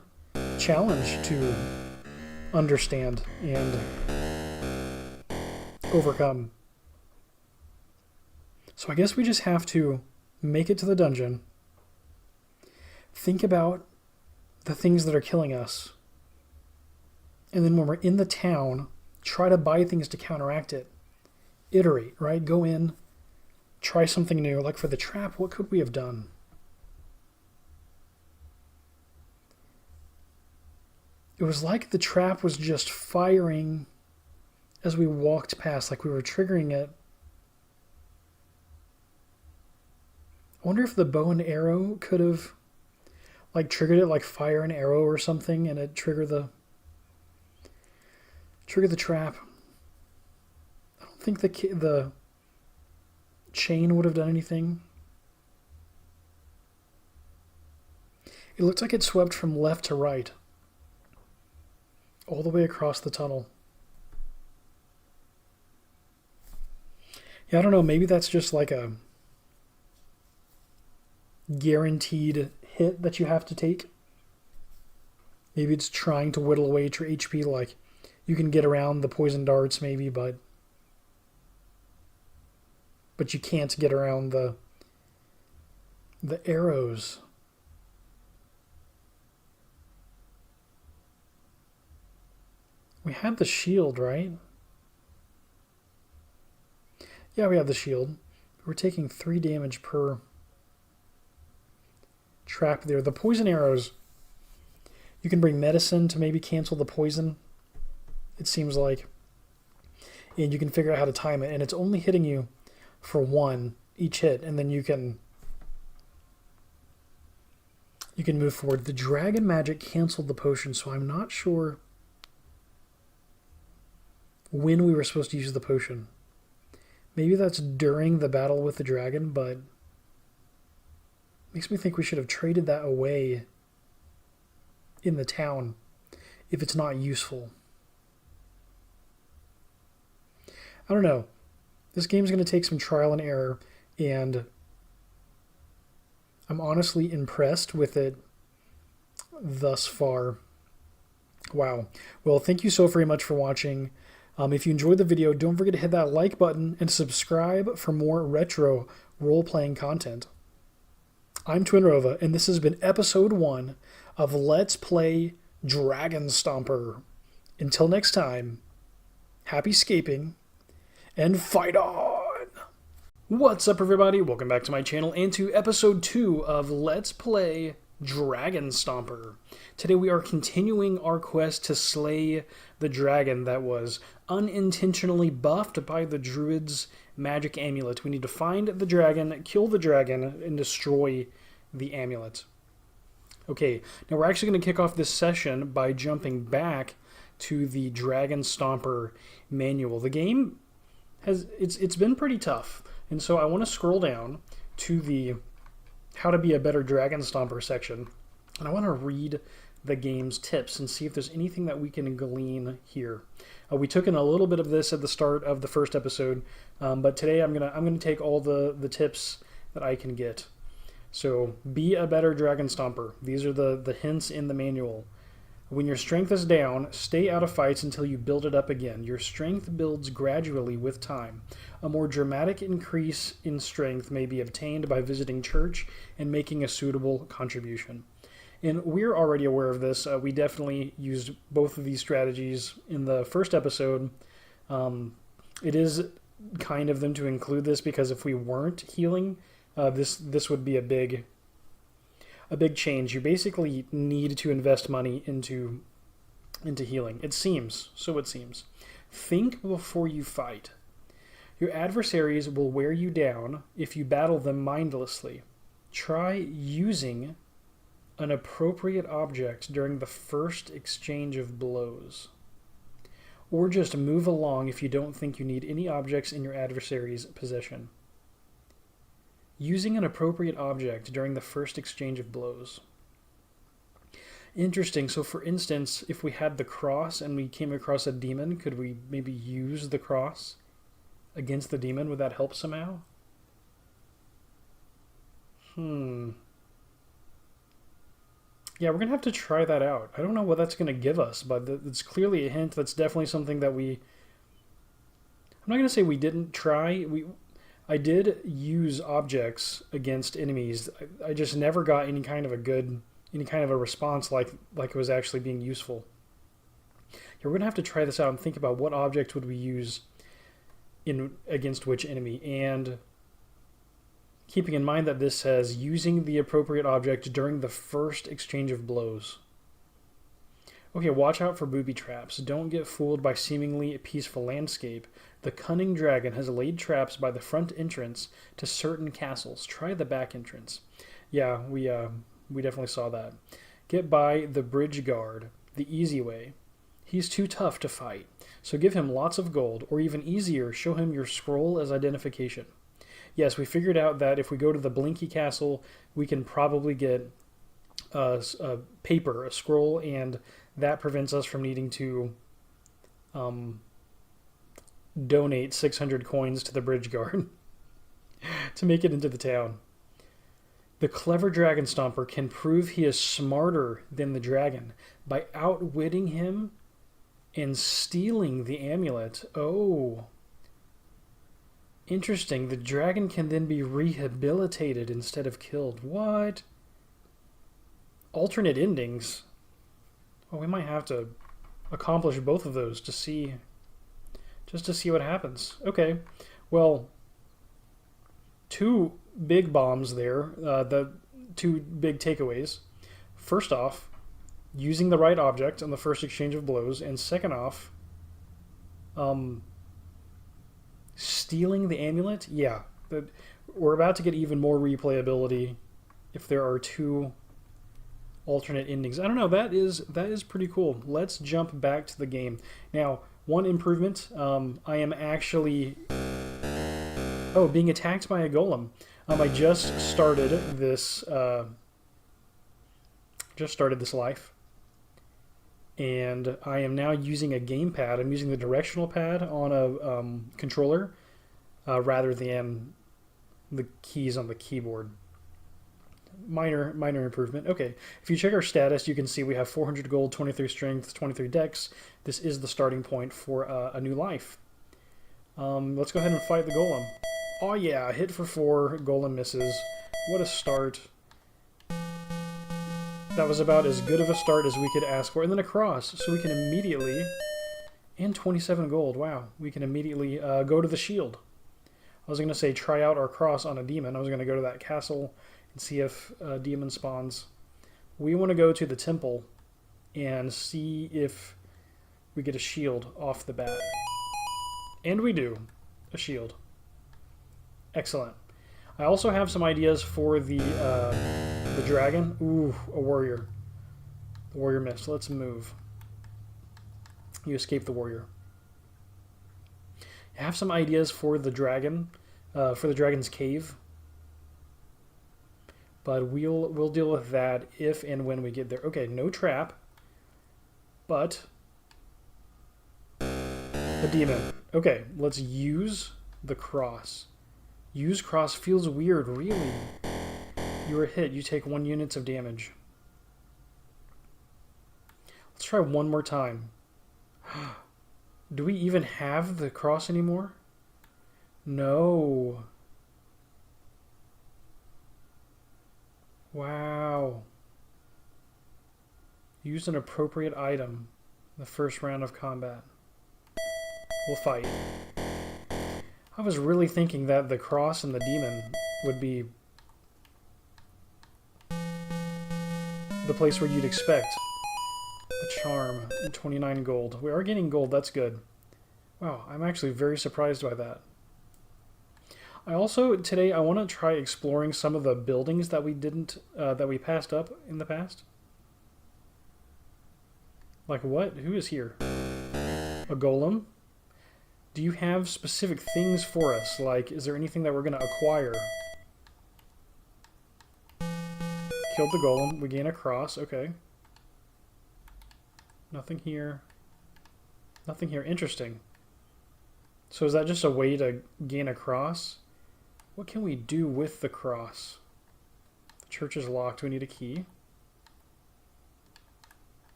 A: challenge to understand and overcome. So I guess we just have to make it to the dungeon, think about the things that are killing us, and then when we're in the town, try to buy things to counteract it. Iterate, right? Go in, try something new. Like for the trap, what could we have done? It was like the trap was just firing as we walked past, like we were triggering it. I wonder if the bow and arrow could have like triggered it, like fire an arrow or something, and it trigger the trap. I don't think the chain would have done anything. It looked like it swept from left to right, all the way across the tunnel. Yeah, I don't know, maybe that's just like a guaranteed hit that you have to take. Maybe it's trying to whittle away at your HP, like you can get around the poison darts maybe, but you can't get around the arrows. We had the shield, right? Yeah, we have the shield. We're taking 3 damage per trap there. The poison arrows, you can bring medicine to maybe cancel the poison, it seems like. And you can figure out how to time it. And it's only hitting you for 1 each hit. And then you can move forward. The dragon magic canceled the potion, so I'm not sure when we were supposed to use the potion. Maybe that's during the battle with the dragon, but makes me think we should have traded that away in the town if it's not useful. I don't know. This game's going to take some trial and error, and I'm honestly impressed with it thus far. Wow. Well, thank you so very much for watching. If you enjoyed the video, don't forget to hit that like button and subscribe for more retro role-playing content. I'm Twinrova, and this has been episode 1 of Let's Play Dragonstomper. Until next time, happy scaping, and fight on! What's up, everybody? Welcome back to my channel and to episode 2 of Let's Play Dragonstomper. Today we are continuing our quest to slay the dragon that was unintentionally buffed by the druid's magic amulet. We need to find the dragon, kill the dragon, and destroy the amulet. Okay, now we're actually going to kick off this session by jumping back to the Dragonstomper manual. The game it's been pretty tough, and so I want to scroll down to the How to Be a Better Dragonstomper section, and I want to read the game's tips and see if there's anything that we can glean here. We took in a little bit of this at the start of the first episode, but today I'm gonna take all the tips that I can get. So be a better Dragonstomper. These are the hints in the manual. When your strength is down, stay out of fights until you build it up again. Your strength builds gradually with time. A more dramatic increase in strength may be obtained by visiting church and making a suitable contribution. And we're already aware of this. We definitely used both of these strategies in the first episode. It is kind of them to include this because if we weren't healing, this would be a big change. You basically need to invest money into healing. It seems. So it seems. Think before you fight. Your adversaries will wear you down if you battle them mindlessly. Try using an appropriate object during the first exchange of blows. Or just move along if you don't think you need any objects in your adversary's possession. Using an appropriate object during the first exchange of blows. Interesting. So for instance, if we had the cross and we came across a demon, could we maybe use the cross against the demon? Would that help somehow? Yeah, we're going to have to try that out. I don't know what that's going to give us, but it's clearly a hint. That's definitely something that I'm not going to say we didn't try. I did use objects against enemies. I just never got any kind of a response like it was actually being useful. Yeah, we're going to have to try this out and think about what object would we use against which enemy. And keeping in mind that this says using the appropriate object during the first exchange of blows. Okay, watch out for booby traps. Don't get fooled by seemingly peaceful landscape. The cunning dragon has laid traps by the front entrance to certain castles. Try the back entrance. Yeah, we definitely saw that. Get by the bridge guard, the easy way. He's too tough to fight, so give him lots of gold, or even easier, show him your scroll as identification. Yes, we figured out that if we go to the Blinky Castle, we can probably get a scroll, and that prevents us from needing to donate 600 coins to the bridge guard to make it into the town. The clever Dragonstomper can prove he is smarter than the dragon by outwitting him and stealing the amulet. Oh, interesting. The dragon can then be rehabilitated instead of killed. What? Alternate endings? Oh, we might have to accomplish both of those just to see what happens. Okay, well, two big bombs there, the two big takeaways. First off, using the right object on the first exchange of blows, and second off, stealing the amulet. Yeah, we're about to get even more replayability if there are two alternate endings. I don't know, that is pretty cool. Let's jump back to the game. Now, one improvement, I am actually being attacked by a golem. I just started this life, and I am now using a gamepad. I'm using the directional pad on a controller rather than the keys on the keyboard. Minor improvement. Okay, if you check our status, you can see we have 400 gold, 23 strength, 23 dex. This is the starting point for a new life. Let's go ahead and fight the golem. Oh yeah, hit for 4, golem misses. What a start. That was about as good of a start as we could ask for. And then a cross, so we can immediately... And 27 gold, wow. We can immediately go to the shield. I was going to say try out our cross on a demon. I was going to go to that castle and see if a demon spawns. We want to go to the temple and see if we get a shield off the bat. And we do. A shield. Excellent. I also have some ideas for the dragon. Ooh, a warrior. The warrior missed. Let's move. You escaped the warrior. I have some ideas for the dragon, for the dragon's cave. But we'll deal with that if and when we get there. Okay, no trap. But a demon. Okay, let's use the cross. Use cross feels weird, really. You are hit. You take 1 unit of damage. Let's try one more time. Do we even have the cross anymore? No. Wow. Use an appropriate item in the first round of combat. We'll fight. I was really thinking that the cross and the demon would be the place where you'd expect a charm and 29 gold. We are getting gold, that's good. Wow, I'm actually very surprised by that. I also, today, I want to try exploring some of the buildings that we passed up in the past. Like what? Who is here? A golem? Do you have specific things for us? Like, is there anything that we're going to acquire? Killed the golem. We gain a cross. Okay. Nothing here. Nothing here. Interesting. So is that just a way to gain a cross? What can we do with the cross? The church is locked. We need a key.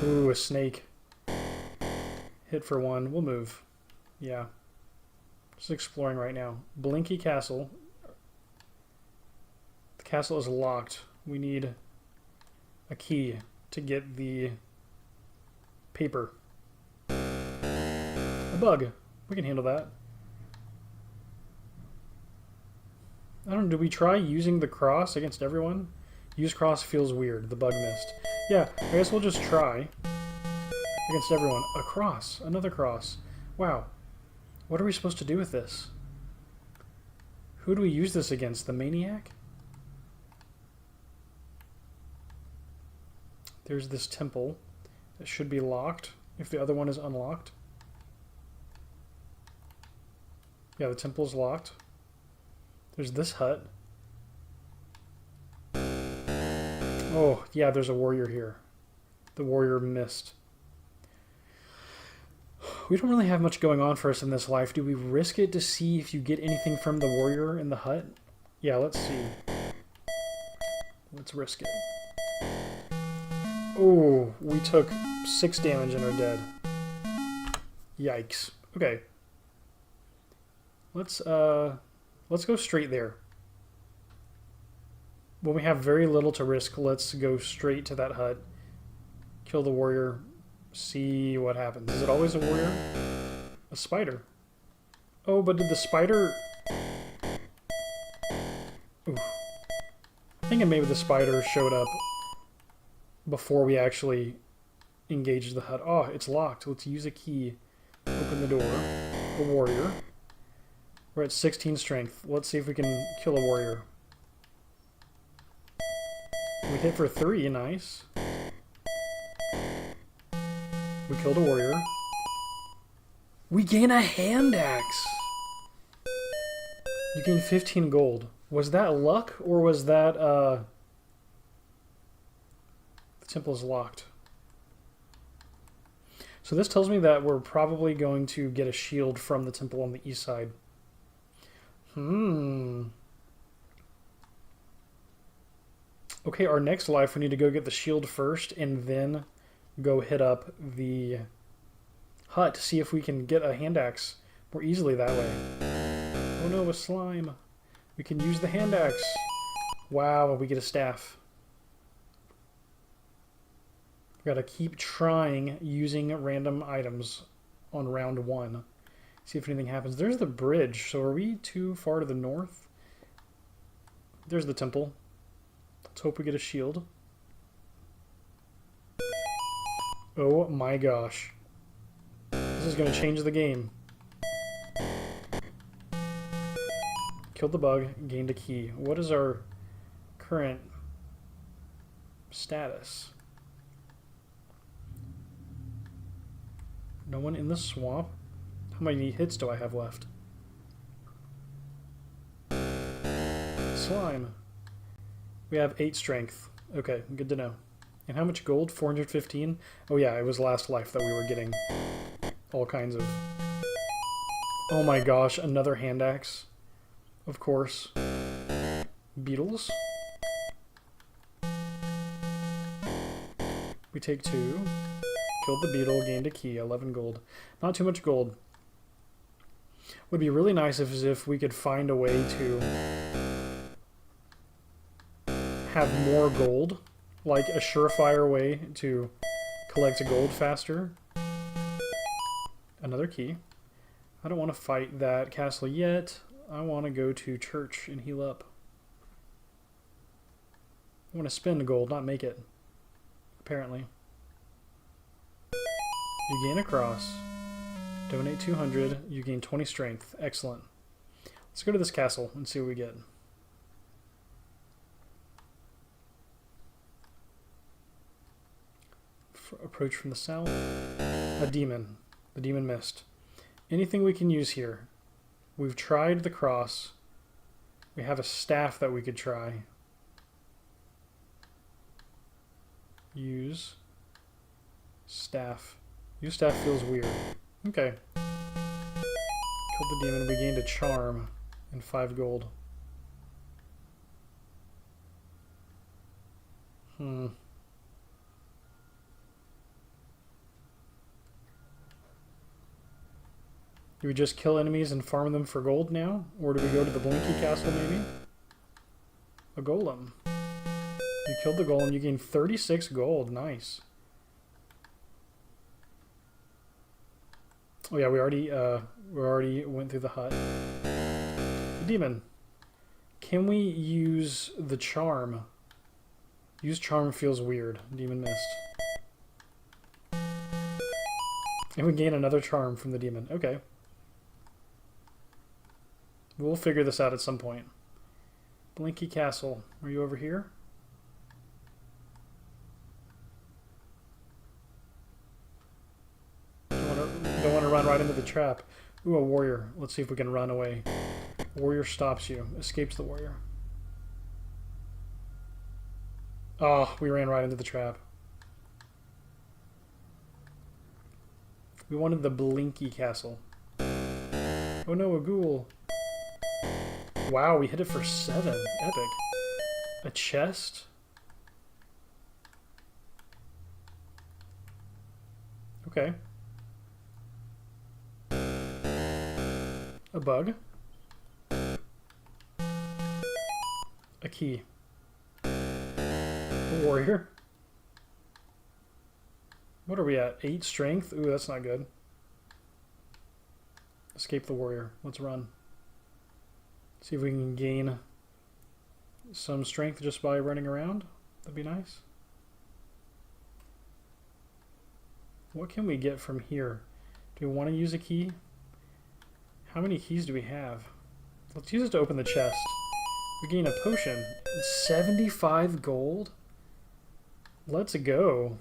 A: Ooh, a snake. Hit for 1. We'll move. Yeah. Just exploring right now. Blinky Castle. The castle is locked. We need a key to get the paper. A bug. We can handle that. I don't know, do we try using the cross against everyone? Use cross feels weird. The bug missed. Yeah, I guess we'll just try. Against everyone. A cross. Another cross. Wow. What are we supposed to do with this? Who do we use this against? The maniac? There's this temple that should be locked if the other one is unlocked. Yeah, the temple's locked. There's this hut. Oh, yeah, there's a warrior here. The warrior missed. We don't really have much going on for us in this life. Do we risk it to see if you get anything from the warrior in the hut? Yeah, let's see. Let's risk it. Oh, we took 6 damage and are dead. Yikes. Okay. Let's go straight there. When we have very little to risk, let's go straight to that hut. Kill the warrior. See what happens. Is it always a warrior? A spider. Oh, but did the spider... Ooh. I think maybe the spider showed up before we actually engaged the hut. Oh, it's locked. Let's use a key. Open the door. A warrior. We're at 16 strength. Let's see if we can kill a warrior. We hit for 3. Nice. We killed a warrior. We gain a hand axe. You gain 15 gold. Was that luck or was that the temple is locked? So this tells me that we're probably going to get a shield from the temple on the east side. Okay, our next life we need to go get the shield first and then go hit up the hut to see if we can get a hand axe more easily that way. Oh no, a slime. We can use the hand axe. Wow, we get a staff. We gotta keep trying using random items on round 1. See if anything happens. There's the bridge. So are we too far to the north? There's the temple. Let's hope we get a shield. Oh my gosh. This is going to change the game. Killed the bug, gained a key. What is our current status? No one in the swamp? How many hits do I have left? Slime. We have 8 strength. Okay, good to know. And how much gold? 415? Oh yeah, it was last life that we were getting all kinds of... Oh my gosh, another hand axe. Of course. Beetles. We take 2. Killed the beetle, gained a key, 11 gold. Not too much gold. Would be really nice if we could find a way to have more gold. Like a surefire way to collect gold faster. Another key. I don't want to fight that castle yet. I want to go to church and heal up. I want to spend gold, not make it. Apparently. You gain a cross. Donate 200. You gain 20 strength. Excellent. Let's go to this castle and see what we get. Approach from the south. A demon. The demon mist. Anything we can use here. We've tried the cross. We have a staff that we could try. Use staff. Use staff feels weird. Okay. Killed the demon. We gained a charm and 5 gold. Do we just kill enemies and farm them for gold now? Or do we go to the Blinky Castle maybe? A golem. You killed the golem, you gain 36 gold. Nice. Oh yeah, we already went through the hut. The demon. Can we use the charm? Use charm feels weird. Demon mist. And we gain another charm from the demon. Okay. We'll figure this out at some point. Blinky Castle. Are you over here? Don't want to run right into the trap. Ooh, a warrior. Let's see if we can run away. Warrior stops you. Escapes the warrior. Oh, we ran right into the trap. We wanted the Blinky Castle. Oh no, a ghoul. Wow, we hit it for 7. Epic. A chest? Okay. A bug. A key. A warrior. What are we at? 8 strength? Ooh, that's not good. Escape the warrior. Let's run. See if we can gain some strength just by running around. That'd be nice. What can we get from here? Do we want to use a key? How many keys do we have? Let's use it to open the chest. We gain a potion. 75 gold? Let's go.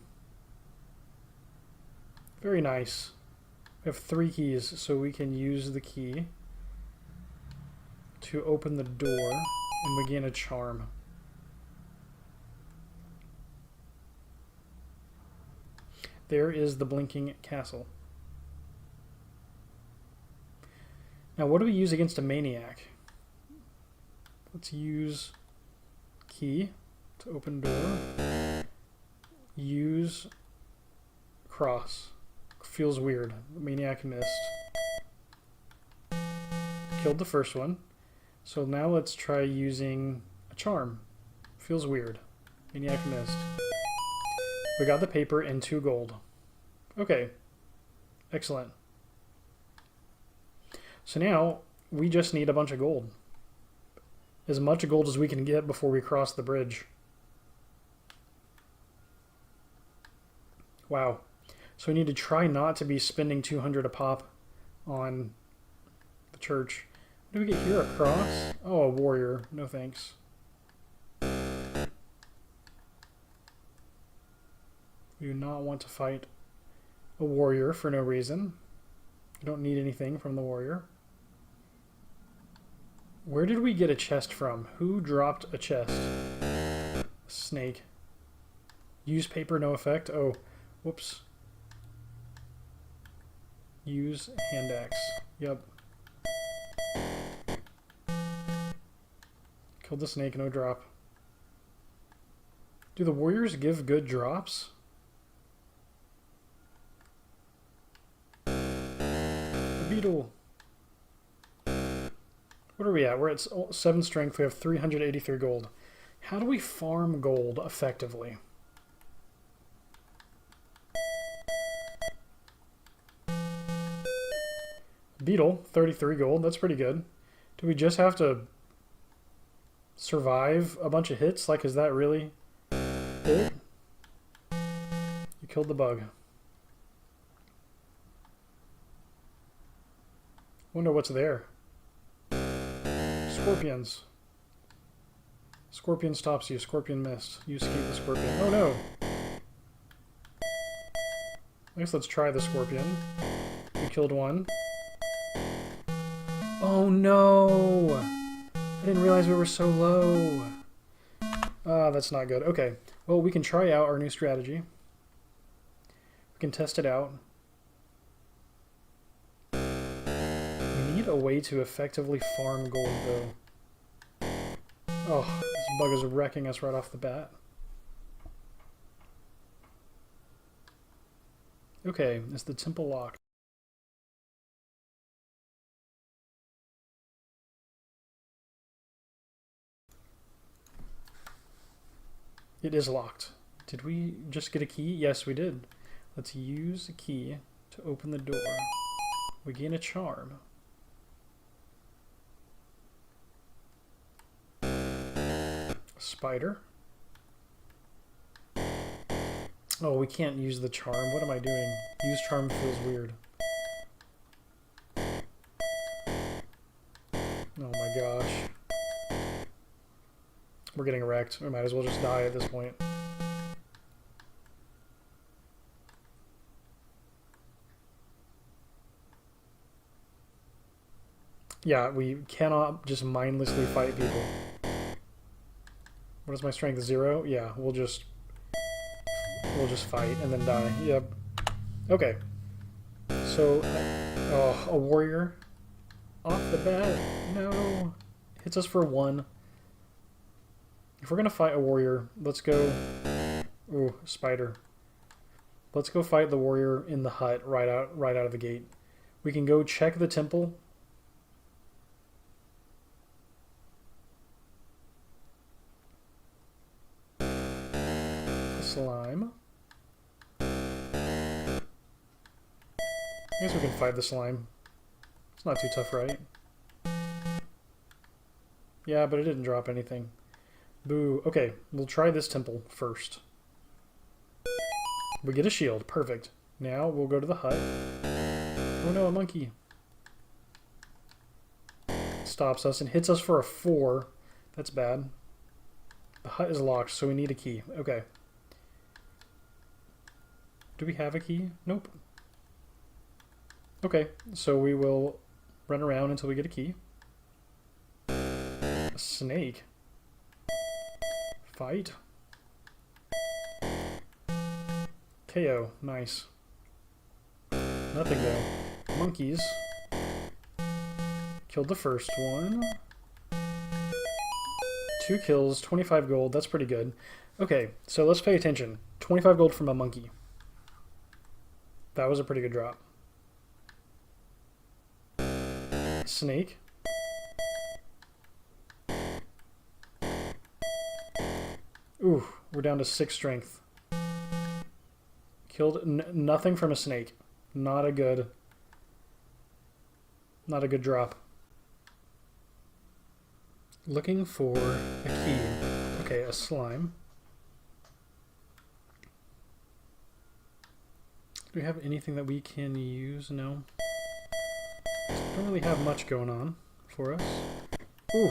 A: Very nice. We have 3 keys, so we can use the key to open the door, and we gain a charm. There is the Blinking Castle. Now, what do we use against a maniac? Let's use key to open door. Use cross. Feels weird. Maniac missed. Killed the first one. So now let's try using a charm. Feels weird. Maniac missed. We got the paper and 2 gold. Okay. Excellent. So now we just need a bunch of gold. As much gold as we can get before we cross the bridge. Wow. So we need to try not to be spending 200 a pop on the church. What do we get here? A cross? Oh, a warrior. No thanks. We do not want to fight a warrior for no reason. We don't need anything from the warrior. Where did we get a chest from? Who dropped a chest? A snake. Use paper, no effect. Oh, whoops. Use hand axe. Yep. Killed the snake, no drop. Do the warriors give good drops? The beetle. What are we at? We're at 7 strength. We have 383 gold. How do we farm gold effectively? Beetle, 33 gold. That's pretty good. Do we just have to survive a bunch of hits? Like, is that really it? You killed the bug. Wonder what's there. Scorpions. Scorpion stops you. Scorpion missed. You escape the scorpion. Oh no! I guess let's try the scorpion. We killed one. Oh no! I didn't realize we were so low. Ah, that's not good. Okay. Well, we can try out our new strategy. We can test it out. We need a way to effectively farm gold, though. Oh, this bug is wrecking us right off the bat. Okay, is the temple locked? It is locked. Did we just get a key? Yes, we did. Let's use a key to open the door. We gain a charm. A spider. Oh, we can't use the charm. What am I doing? Use charm feels weird. Oh my gosh. We're getting wrecked. We might as well just die at this point. Yeah, we cannot just mindlessly fight people. What is my strength? 0? Yeah, we'll just fight and then die. Yep. Okay. So, oh, a warrior off the bat. No. Hits us for 1. If we're gonna fight a warrior, let's go... Ooh, spider. Let's go fight the warrior in the hut right out of the gate. We can go check the temple. Slime. I guess we can fight the slime. It's not too tough, right? Yeah, but it didn't drop anything. Boo. Okay, we'll try this temple first. We get a shield. Perfect. Now we'll go to the hut. Oh no, a monkey. Stops us and hits us for a 4. That's bad. The hut is locked, so we need a key. Okay. Do we have a key? Nope. Okay, so we will run around until we get a key. A snake. Fight. KO. Nice. Nothing though. Monkeys. Killed the first one. 2 kills, 25 gold. That's pretty good. Okay, so let's pay attention. 25 gold from a monkey. That was a pretty good drop. Snake. Ooh, we're down to 6 strength. Killed nothing from a snake. Not a good drop. Looking for a key. Okay, a slime. Do we have anything that we can use? No. Don't really have much going on for us. Ooh.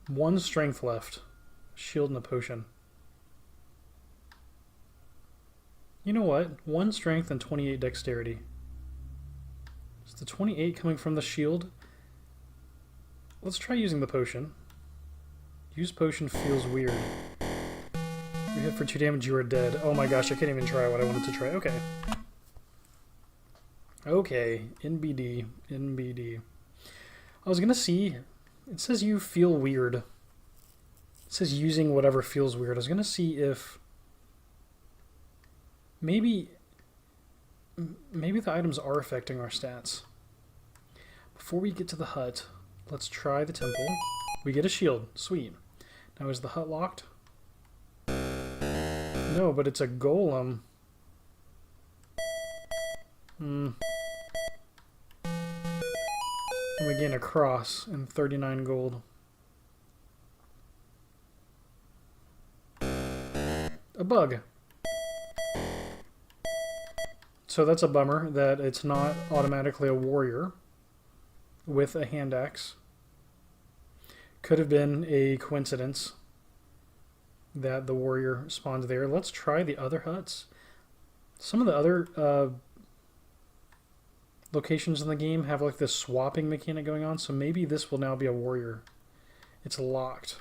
A: 1 strength left. Shield and a potion. You know what? 1 strength and 28 dexterity. Is the 28 coming from the shield? Let's try using the potion. Use potion feels weird. You hit for 2 damage, you are dead. Oh my gosh, I can't even try what I wanted to try. Okay. Okay, NBD, NBD. I was gonna see, it says you feel weird. It says using whatever feels weird. I was gonna see if maybe the items are affecting our stats. Before we get to the hut, let's try the temple. We get a shield. Sweet. Now is the hut locked? No, but it's a golem. And we gain a cross and 39 gold. A bug. So that's a bummer that it's not automatically a warrior with a hand axe. Could have been a coincidence that the warrior spawned there. Let's try the other huts. Some of the other locations in the game have like this swapping mechanic going on, so maybe this will now be a warrior. It's locked.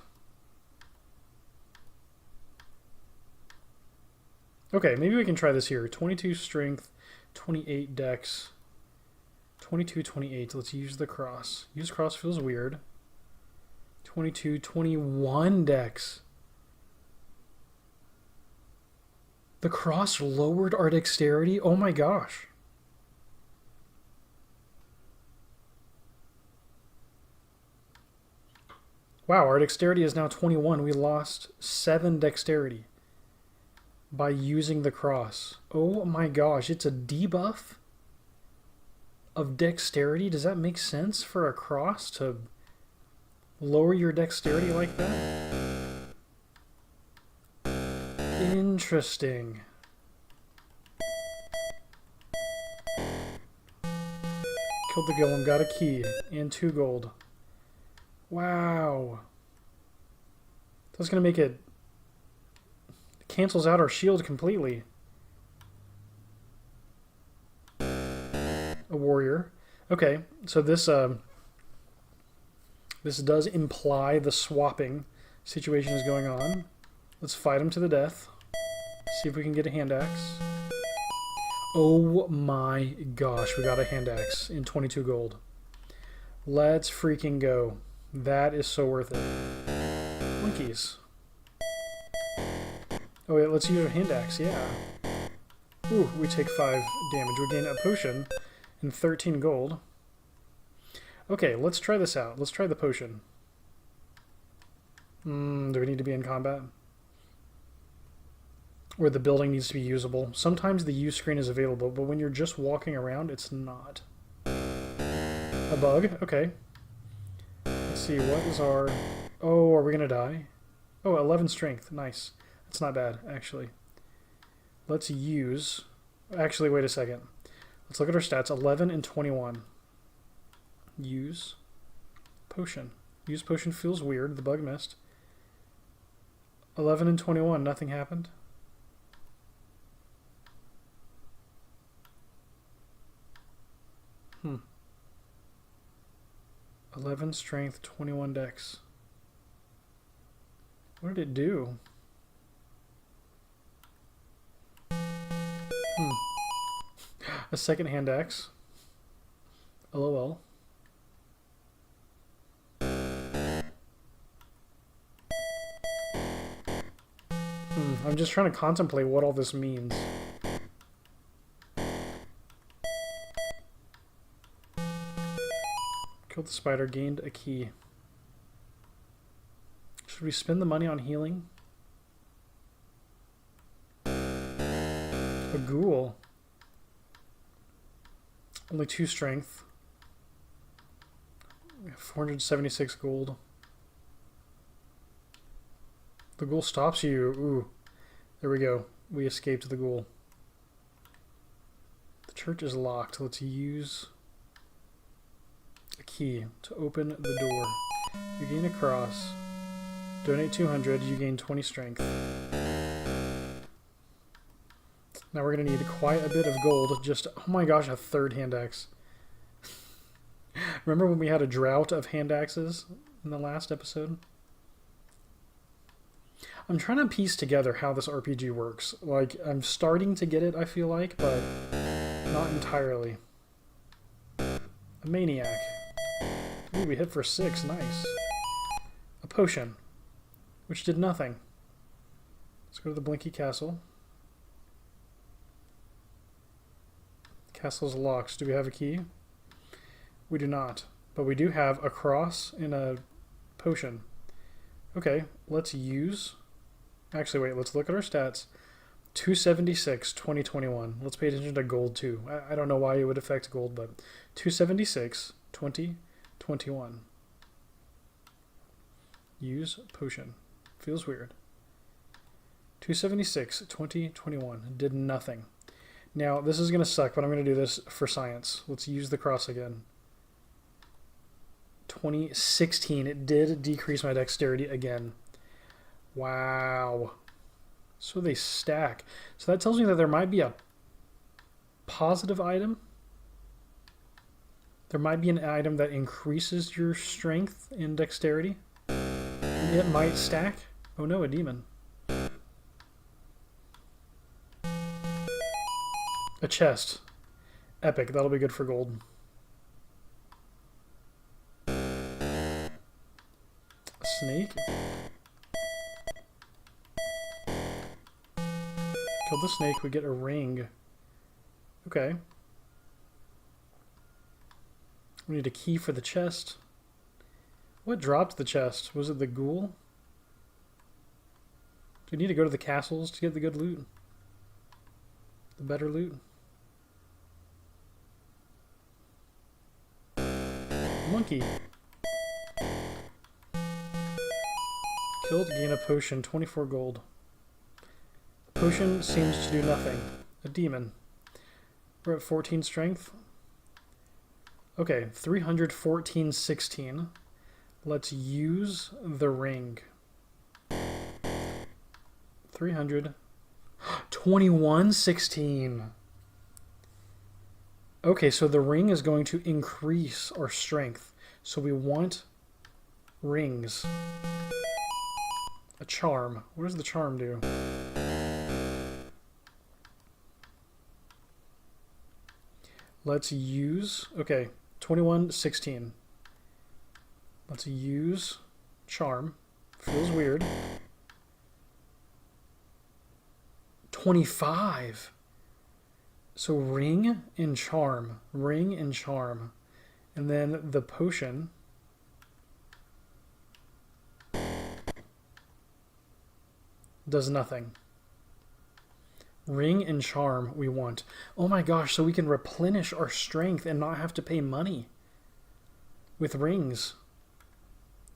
A: Okay, maybe we can try this here. 22 strength, 28 dex, 22, 28. Let's use the cross. Use cross feels weird. 22, 21 dex. The cross lowered our dexterity? Oh my gosh. Wow, our dexterity is now 21. We lost 7 dexterity by using the cross. Oh my gosh, it's a debuff of dexterity? Does that make sense for a cross to lower your dexterity like that? Interesting. Killed the golem, got a key, and 2 gold. Wow. That's going to make it cancels out our shield completely. A warrior. Okay, so this does imply the swapping situation is going on. Let's fight him to the death. See if we can get a hand axe. Oh my gosh, we got a hand axe in 22 gold. Let's freaking go. That is so worth it. Monkeys. Oh wait, let's use our hand axe, yeah. Ooh, we take 5 damage. We gain a potion and 13 gold. Okay, let's try this out. Let's try the potion. Do we need to be in combat? Or the building needs to be usable. Sometimes the use screen is available, but when you're just walking around, it's not. A bug? Okay. Let's see, what is our... Oh, are we gonna die? Oh, 11 strength. Nice. That's not bad, actually. Let's use... Actually, wait a second. Let's look at our stats. 11 and 21. Use potion. Use potion feels weird. The bug missed. 11 and 21. Nothing happened. Hmm. 11 strength, 21 dex. What did it do? A second hand axe. LOL. I'm just trying to contemplate what all this means. Killed the spider, gained a key. Should we spend the money on healing? A ghoul. Only 2 strength. 476 gold. The ghoul stops you. Ooh. There we go. We escaped the ghoul. The church is locked. Let's use a key to open the door. You gain a cross. Donate 200. You gain 20 strength. Now we're going to need quite a bit of gold. Just, oh my gosh, a 3rd hand axe. Remember when we had a drought of hand axes in the last episode? I'm trying to piece together how this RPG works. Like, I'm starting to get it, I feel like, but not entirely. A maniac. Ooh, we hit for 6. Nice. A potion, which did nothing. Let's go to the Blinky Castle. Castle's locked. Do we have a key? We do not. But we do have a cross and a potion. Okay, let's use... Actually, wait, let's look at our stats. 276, 2021. Let's pay attention to gold, too. I don't know why it would affect gold, but 276, 2021. Use potion. Feels weird. 276, 2021. Did nothing. Now, this is going to suck, but I'm going to do this for science. Let's use the cross again. 2016. It did decrease my dexterity again. Wow. So they stack. So that tells me that there might be a positive item. There might be an item that increases your strength and dexterity. It might stack. Oh no, a demon. A chest. Epic. That'll be good for gold. A snake. Kill the snake, we get a ring. Okay. We need a key for the chest. What dropped the chest? Was it the ghoul? Do we need to go to the castles to get the good loot? The better loot? Monkey. Killed, gain a potion, 24 gold. Potion seems to do nothing. A demon. We're at 14 strength. Okay, 314, 16. Let's use the ring. 300. 21, 16. Okay, so the ring is going to increase our strength. So we want rings. A charm. What does the charm do? Let's use, okay, 21, 16. Let's use charm. Feels weird. 25. So ring and charm. Ring and charm. And then the potion. Does nothing. Ring and charm we want. Oh my gosh, so we can replenish our strength and not have to pay money with rings.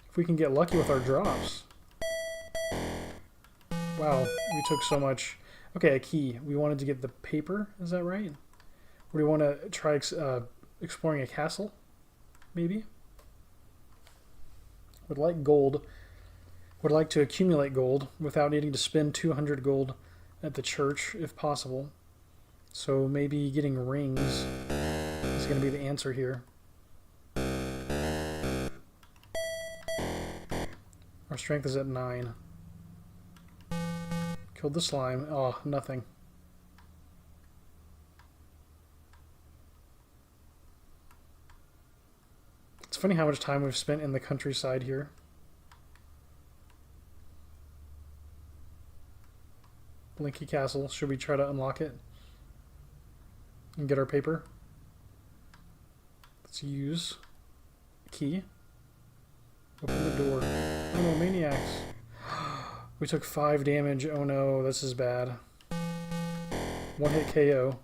A: If we can get lucky with our drops. Wow, we took so much. Okay, a key. We wanted to get the paper, is that right? Or do we want to try exploring a castle? Maybe? Would like gold. Would like to accumulate gold without needing to spend 200 gold at the church, if possible. So maybe getting rings is going to be the answer here. Our strength is at 9. Killed the slime. Oh, nothing. It's funny how much time we've spent in the countryside here. Blinky Castle. Should we try to unlock it? And get our paper? Let's use a key. Open the door. Oh no, maniacs. We took 5 damage. Oh no, this is bad. 1 hit KO.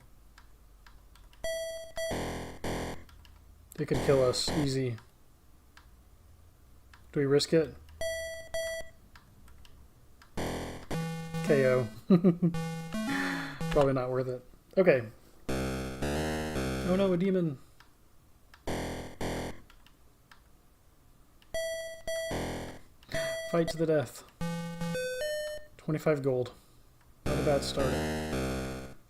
A: They could kill us. Easy. Do we risk it? KO. Probably not worth it. Okay. Oh no, a demon. Fight to the death. 25 gold. Not a bad start.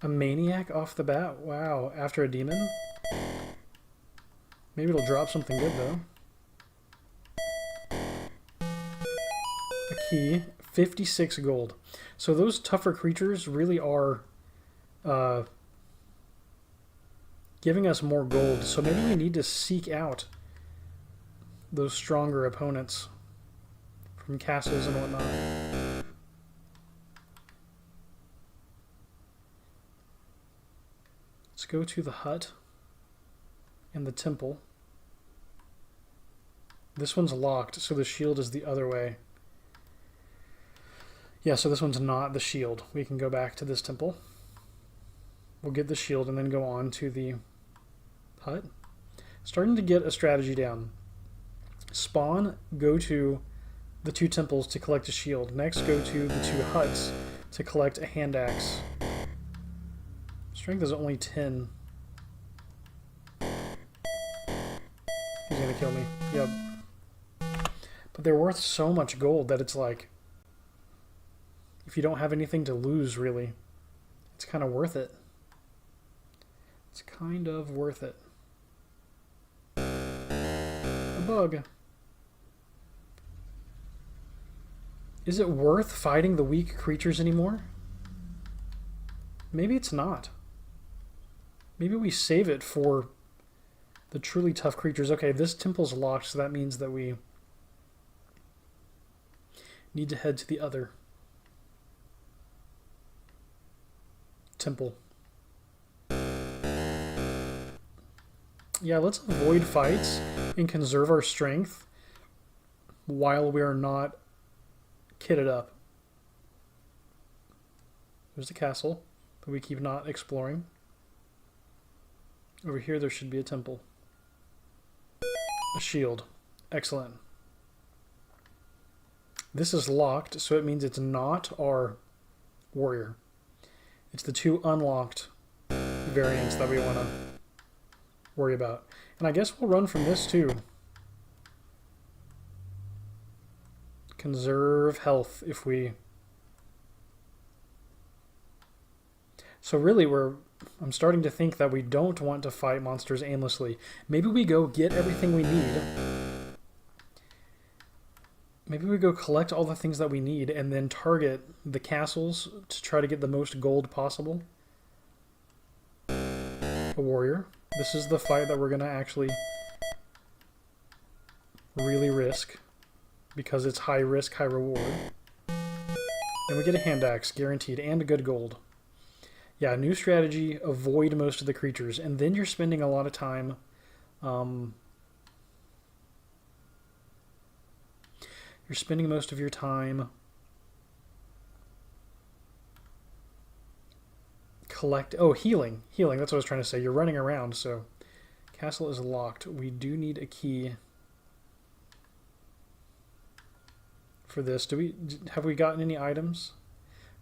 A: A maniac off the bat? Wow. After a demon? Maybe it'll drop something good though. A key. 56 gold. So those tougher creatures really are giving us more gold. So maybe we need to seek out those stronger opponents from castles and whatnot. Let's go to the hut and the temple. This one's locked, so the shield is the other way. Yeah, so this one's not the shield. We can go back to this temple. We'll get the shield and then go on to the hut. Starting to get a strategy down. Spawn, go to the 2 temples to collect a shield. Next, go to the 2 huts to collect a hand axe. Strength is only 10. He's gonna kill me. Yep. But they're worth so much gold that it's like, if you don't have anything to lose, really, it's kind of worth it. It's kind of worth it. A bug. Is it worth fighting the weak creatures anymore? Maybe it's not. Maybe we save it for the truly tough creatures. Okay, this temple's locked, so that means that we need to head to the other temple. Yeah, let's avoid fights and conserve our strength while we are not kitted up. There's the castle that we keep not exploring. Over here there should be a temple. A shield. Excellent. This is locked, so it means it's not our warrior. It's the 2 unlocked variants that we want to worry about. And I guess we'll run from this too. Conserve health if we... So really I'm starting to think that we don't want to fight monsters aimlessly. Maybe we go get everything we need. Maybe we go collect all the things that we need and then target the castles to try to get the most gold possible. A warrior. This is the fight that we're going to actually really risk because it's high risk, high reward. And we get a hand axe, guaranteed, and a good gold. Yeah, new strategy, avoid most of the creatures, and then you're spending a lot of time you're spending most of your time healing, that's what I was trying to say. You're running around, so castle is locked. We do need a key for this. Have we gotten any items?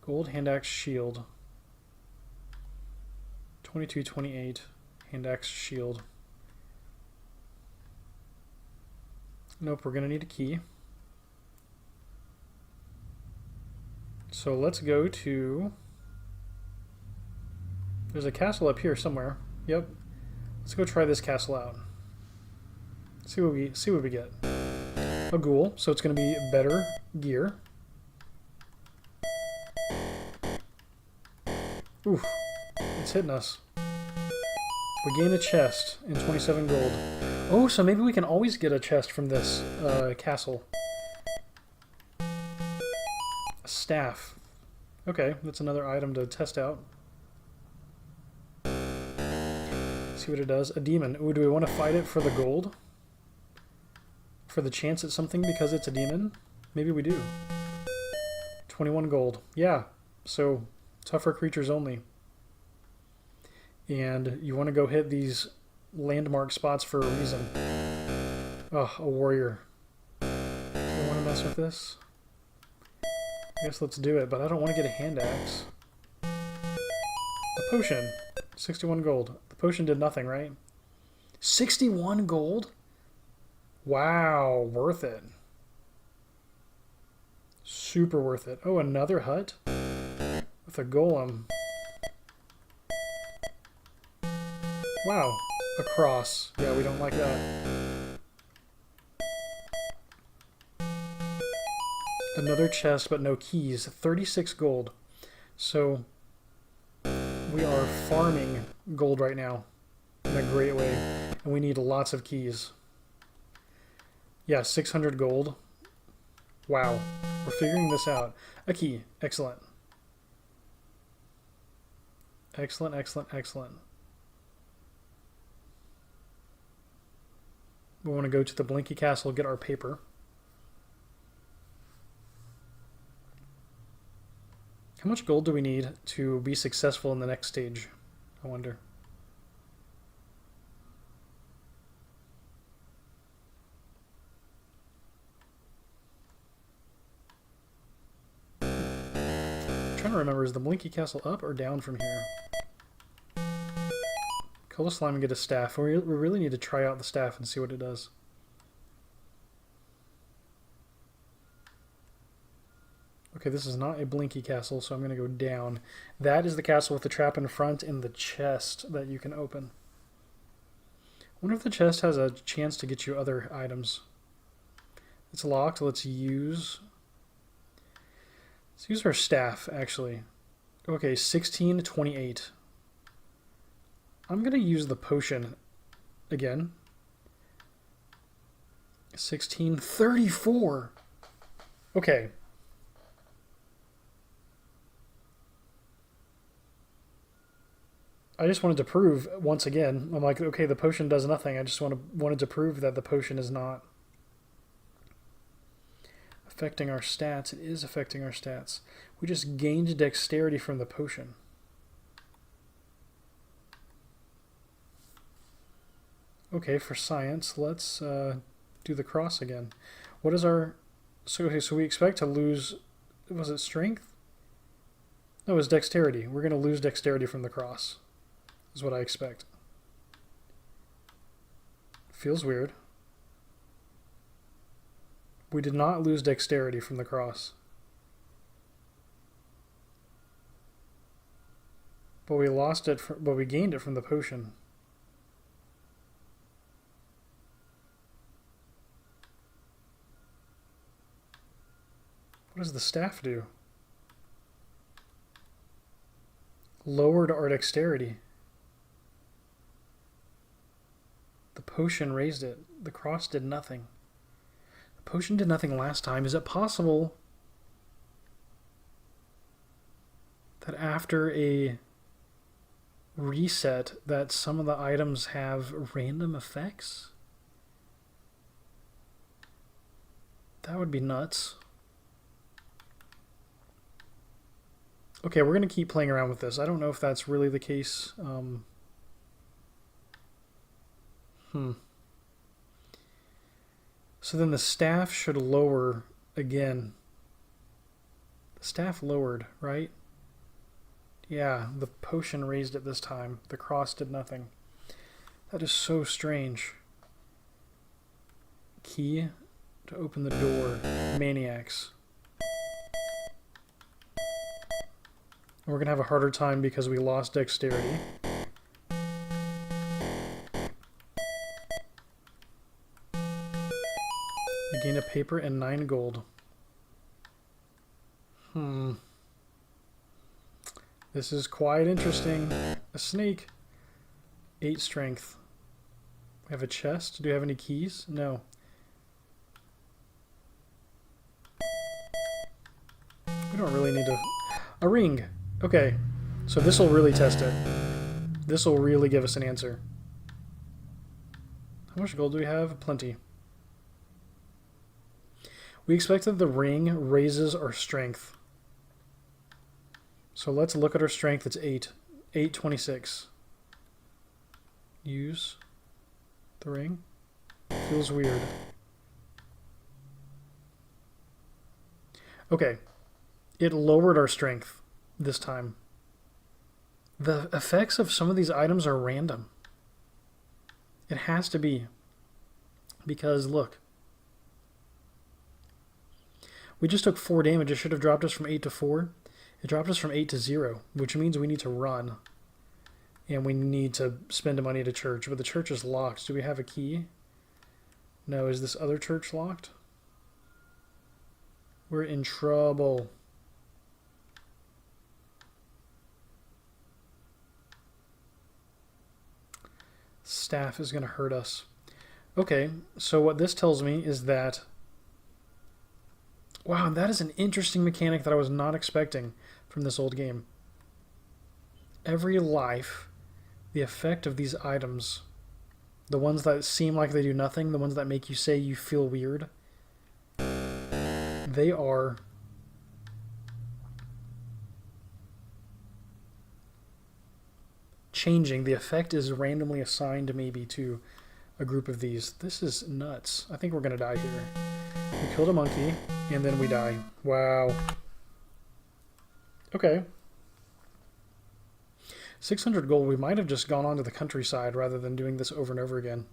A: Gold, hand axe, shield. 22, 28, hand axe, shield. Nope, we're going to need a key. So let's go to... There's a castle up here somewhere. Yep. Let's go try this castle out. See what we get. A ghoul, so it's going to be better gear. Oof. It's hitting us. We gain a chest and 27 gold. Oh, so maybe we can always get a chest from this castle. A staff. Okay, that's another item to test out. See what it does. A demon. Ooh, do we want to fight it for the gold? For the chance at something because it's a demon? Maybe we do. 21 gold. Yeah, so tougher creatures only. And you want to go hit these landmark spots for a reason. Oh, a warrior. Do I want to mess with this? I guess let's do it, but I don't want to get a hand axe. A potion. 61 gold. The potion did nothing, right? 61 gold? Wow, worth it. Super worth it. Oh, another hut? With a golem. Wow, a cross. Yeah, we don't like that. Another chest, but no keys. 36 gold. So, we are farming gold right now. in a great way. And we need lots of keys. Yeah, 600 gold. Wow. We're figuring this out. A key. Excellent. Excellent, excellent, excellent. We want to go to the Blinky Castle, get our paper. How much gold do we need to be successful in the next stage? I wonder. I'm trying to remember, is the Blinky Castle up or down from here? Kill the slime and get a staff. We really need to try out the staff and see what it does. Okay, this is not a Blinky Castle, so I'm going to go down. That is the castle with the trap in front and the chest that you can open. I wonder if the chest has a chance to get you other items. It's locked. Let's use our staff, actually. Okay, 1628. I'm going to use the potion again. 1634. Okay. I just wanted to prove, once again, I'm like, okay, the potion does nothing. I just wanted to prove that the potion is not affecting our stats. It is affecting our stats. We just gained dexterity from the potion. Okay, for science, let's do the cross again. What is our... So, okay, so we expect to lose... Was it strength? No, it was dexterity. We're going to lose dexterity from the cross. Is what I expect. Feels weird. We did not lose dexterity from the cross. But we lost it, but we gained it from the potion. What does the staff do? Lowered our dexterity. The potion raised it. The cross did nothing. The potion did nothing last time. Is it possible that after a reset that some of the items have random effects? That would be nuts. Okay, we're going to keep playing around with this. I don't know if that's really the case. So then the staff should lower again. The staff lowered, right? Yeah, the potion raised it this time. The cross did nothing. That is so strange. Key to open the door. Maniacs. We're going to have a harder time because we lost dexterity. We gain a paper and 9 gold. This is quite interesting. A snake. 8 strength. We have a chest. Do you have any keys? No. We don't really need to... A ring. Okay. So this will really test it. This will really give us an answer. How much gold do we have? Plenty. We expect that the ring raises our strength. So let's look at our strength. It's 8. 826. Use the ring. Feels weird. Okay. It lowered our strength this time. The effects of some of these items are random. It has to be. Because, look. We just took 4 damage. It should have dropped us from 8 to 4. It dropped us from 8 to 0, which means we need to run. And we need to spend money at a church. But the church is locked. Do we have a key? No. Is this other church locked? We're in trouble. Staff is going to hurt us. Okay, so what this tells me is that... Wow, that is an interesting mechanic that I was not expecting from this old game. Every life, the effect of these items, the ones that seem like they do nothing, the ones that make you say you feel weird, they are changing. The effect is randomly assigned maybe to a group of these. This is nuts. I think we're going to die here. We killed a monkey, and then we die. Wow. Okay. 600 gold. We might have just gone on to the countryside rather than doing this over and over again.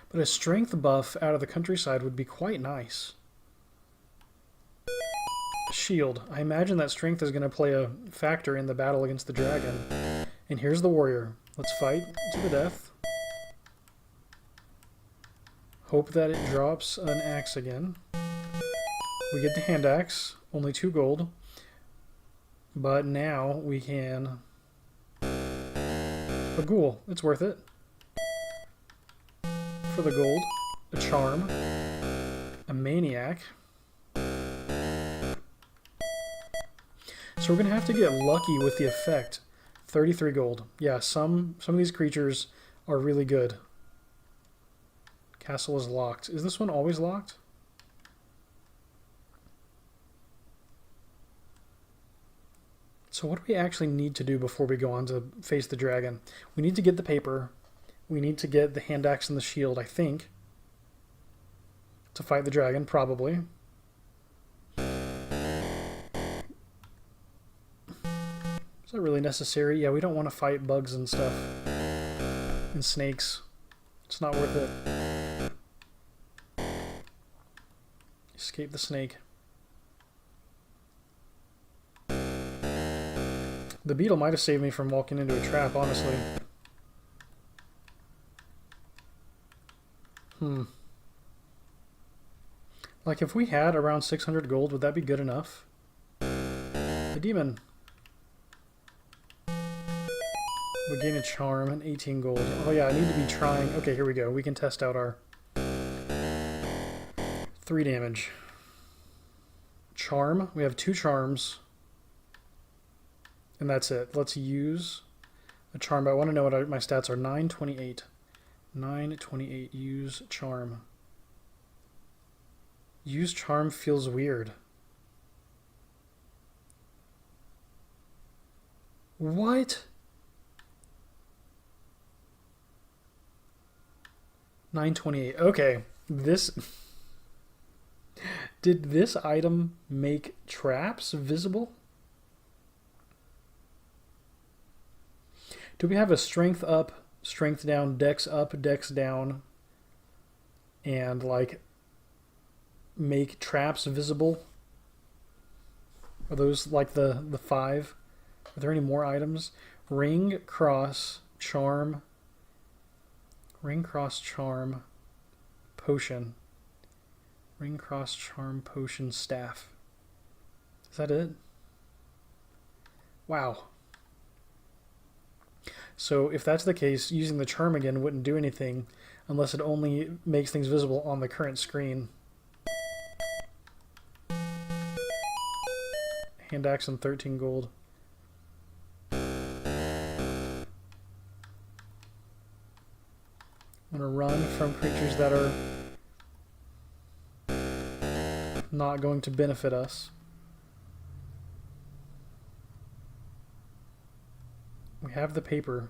A: But a strength buff out of the countryside would be quite nice. Shield. I imagine that strength is going to play a factor in the battle against the dragon. And here's the warrior. Let's fight to the death. Hope that it drops an axe again. We get the hand axe. Only 2 gold. But now we can... A ghoul. It's worth it. For the gold. A charm. A maniac. So we're going to have to get lucky with the effect. 33 gold. Yeah, some of these creatures are really good. Castle is locked. Is this one always locked? So what do we actually need to do before we go on to face the dragon? We need to get the paper. We need to get the hand axe and the shield, I think. To fight the dragon, probably. Is that really necessary? Yeah, we don't want to fight bugs and stuff. And snakes. It's not worth it. Escape the snake. The beetle might have saved me from walking into a trap, honestly. Like, if we had around 600 gold, would that be good enough? The demon. We gain a charm and 18 gold. Oh yeah, I need to be trying... Okay, here we go. We can test out our 3 damage. Charm. We have 2 charms. And that's it. Let's use a charm. But I want to know what my stats are. 928. 928. Use charm. Use charm feels weird. What? 928. Okay. This... Did this item make traps visible? Do we have a strength up, strength down, dex up, dex down, and like make traps visible? Are those like the 5? Are there any more items? Ring, cross, charm. Ring, cross, charm, potion. Ring, cross, charm, potion, staff. Is that it? Wow. So if that's the case, using the charm again wouldn't do anything unless it only makes things visible on the current screen. Hand axe and 13 gold. I'm gonna run from creatures that are not going to benefit us. We have the paper.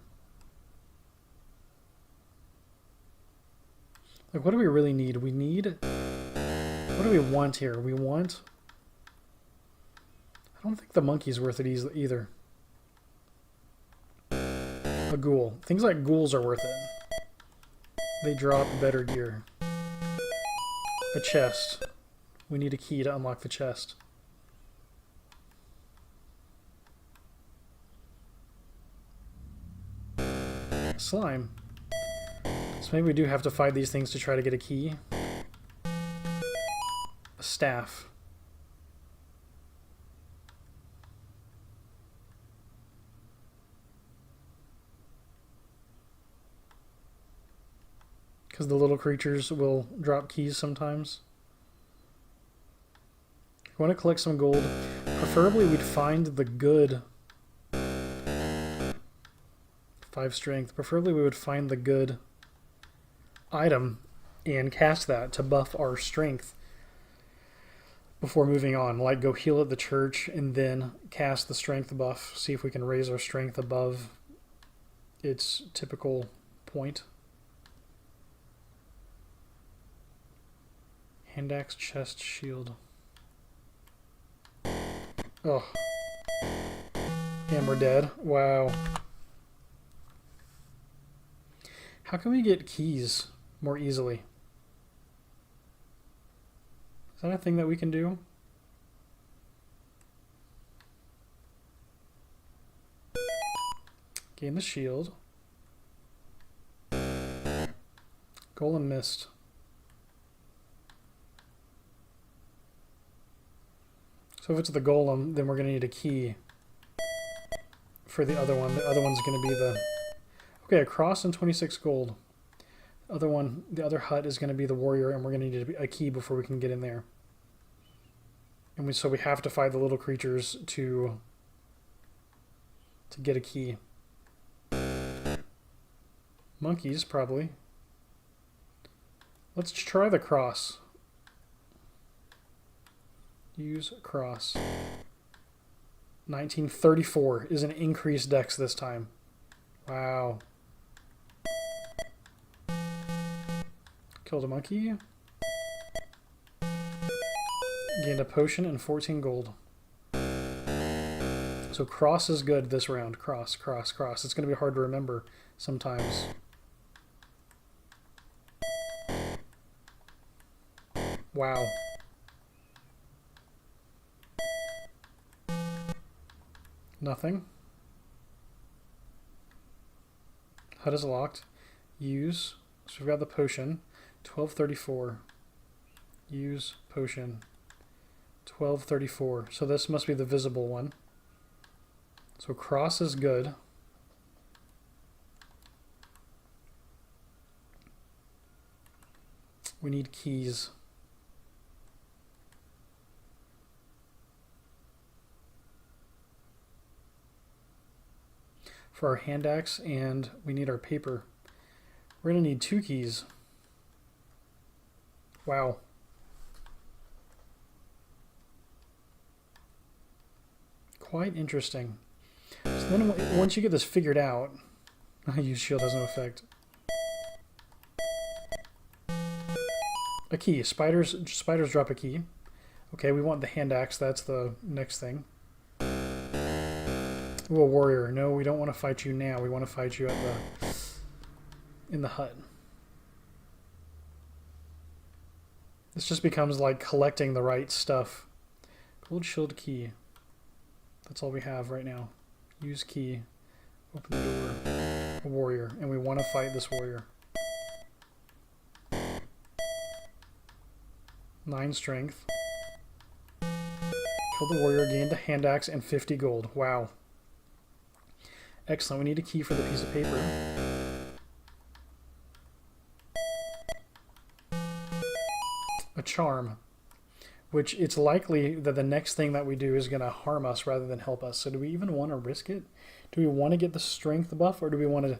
A: Like, what do we really need? We need... What do we want here? We want... I don't think the monkey's worth it either. A ghoul. Things like ghouls are worth it. They drop better gear. A chest. We need a key to unlock the chest. Slime. So maybe we do have to fight these things to try to get a key. A staff. Because the little creatures will drop keys sometimes. If we want to collect some gold, preferably we'd find the good 5 strength. Preferably we would find the good item and cast that to buff our strength before moving on. Like go heal at the church and then cast the strength buff. See if we can raise our strength above its typical point. Hand axe, chest, shield. Oh. And we're dead. Wow. How can we get keys more easily? Is that a thing that we can do? Gain the shield. Golem missed. So if it's the golem, then we're going to need a key for the other one. The other one's going to be the... Okay, a cross and 26 gold. The other hut is going to be the warrior, and we're going to need a key before we can get in there. And so we have to fight the little creatures to get a key. Monkeys, probably. Let's try the cross. Use cross. 1934 is an increased dex this time. Wow. Killed a monkey. Gained a potion and 14 gold. So cross is good this round. Cross, cross, cross. It's going to be hard to remember sometimes. Wow. Nothing. Hut is locked. Use. So we've got the potion. 1234. Use potion. 1234. So this must be the visible one. So cross is good. We need keys. For our hand axe, and we need our paper. We're going to need 2 keys. Wow. Quite interesting. So then once you get this figured out, use shield has no effect. A key. Spiders drop a key. Okay, we want the hand axe. That's the next thing. Ooh, a warrior. No, we don't want to fight you now. We want to fight you in the hut. This just becomes like collecting the right stuff. Gold shield key. That's all we have right now. Use key. Open the door. A warrior. And we want to fight this warrior. 9 strength. Killed the warrior. Gained a hand axe and 50 gold. Wow. Excellent. We need a key for the piece of paper. A charm. Which it's likely that the next thing that we do is going to harm us rather than help us. So do we even want to risk it? Do we want to get the strength buff, or do we want to...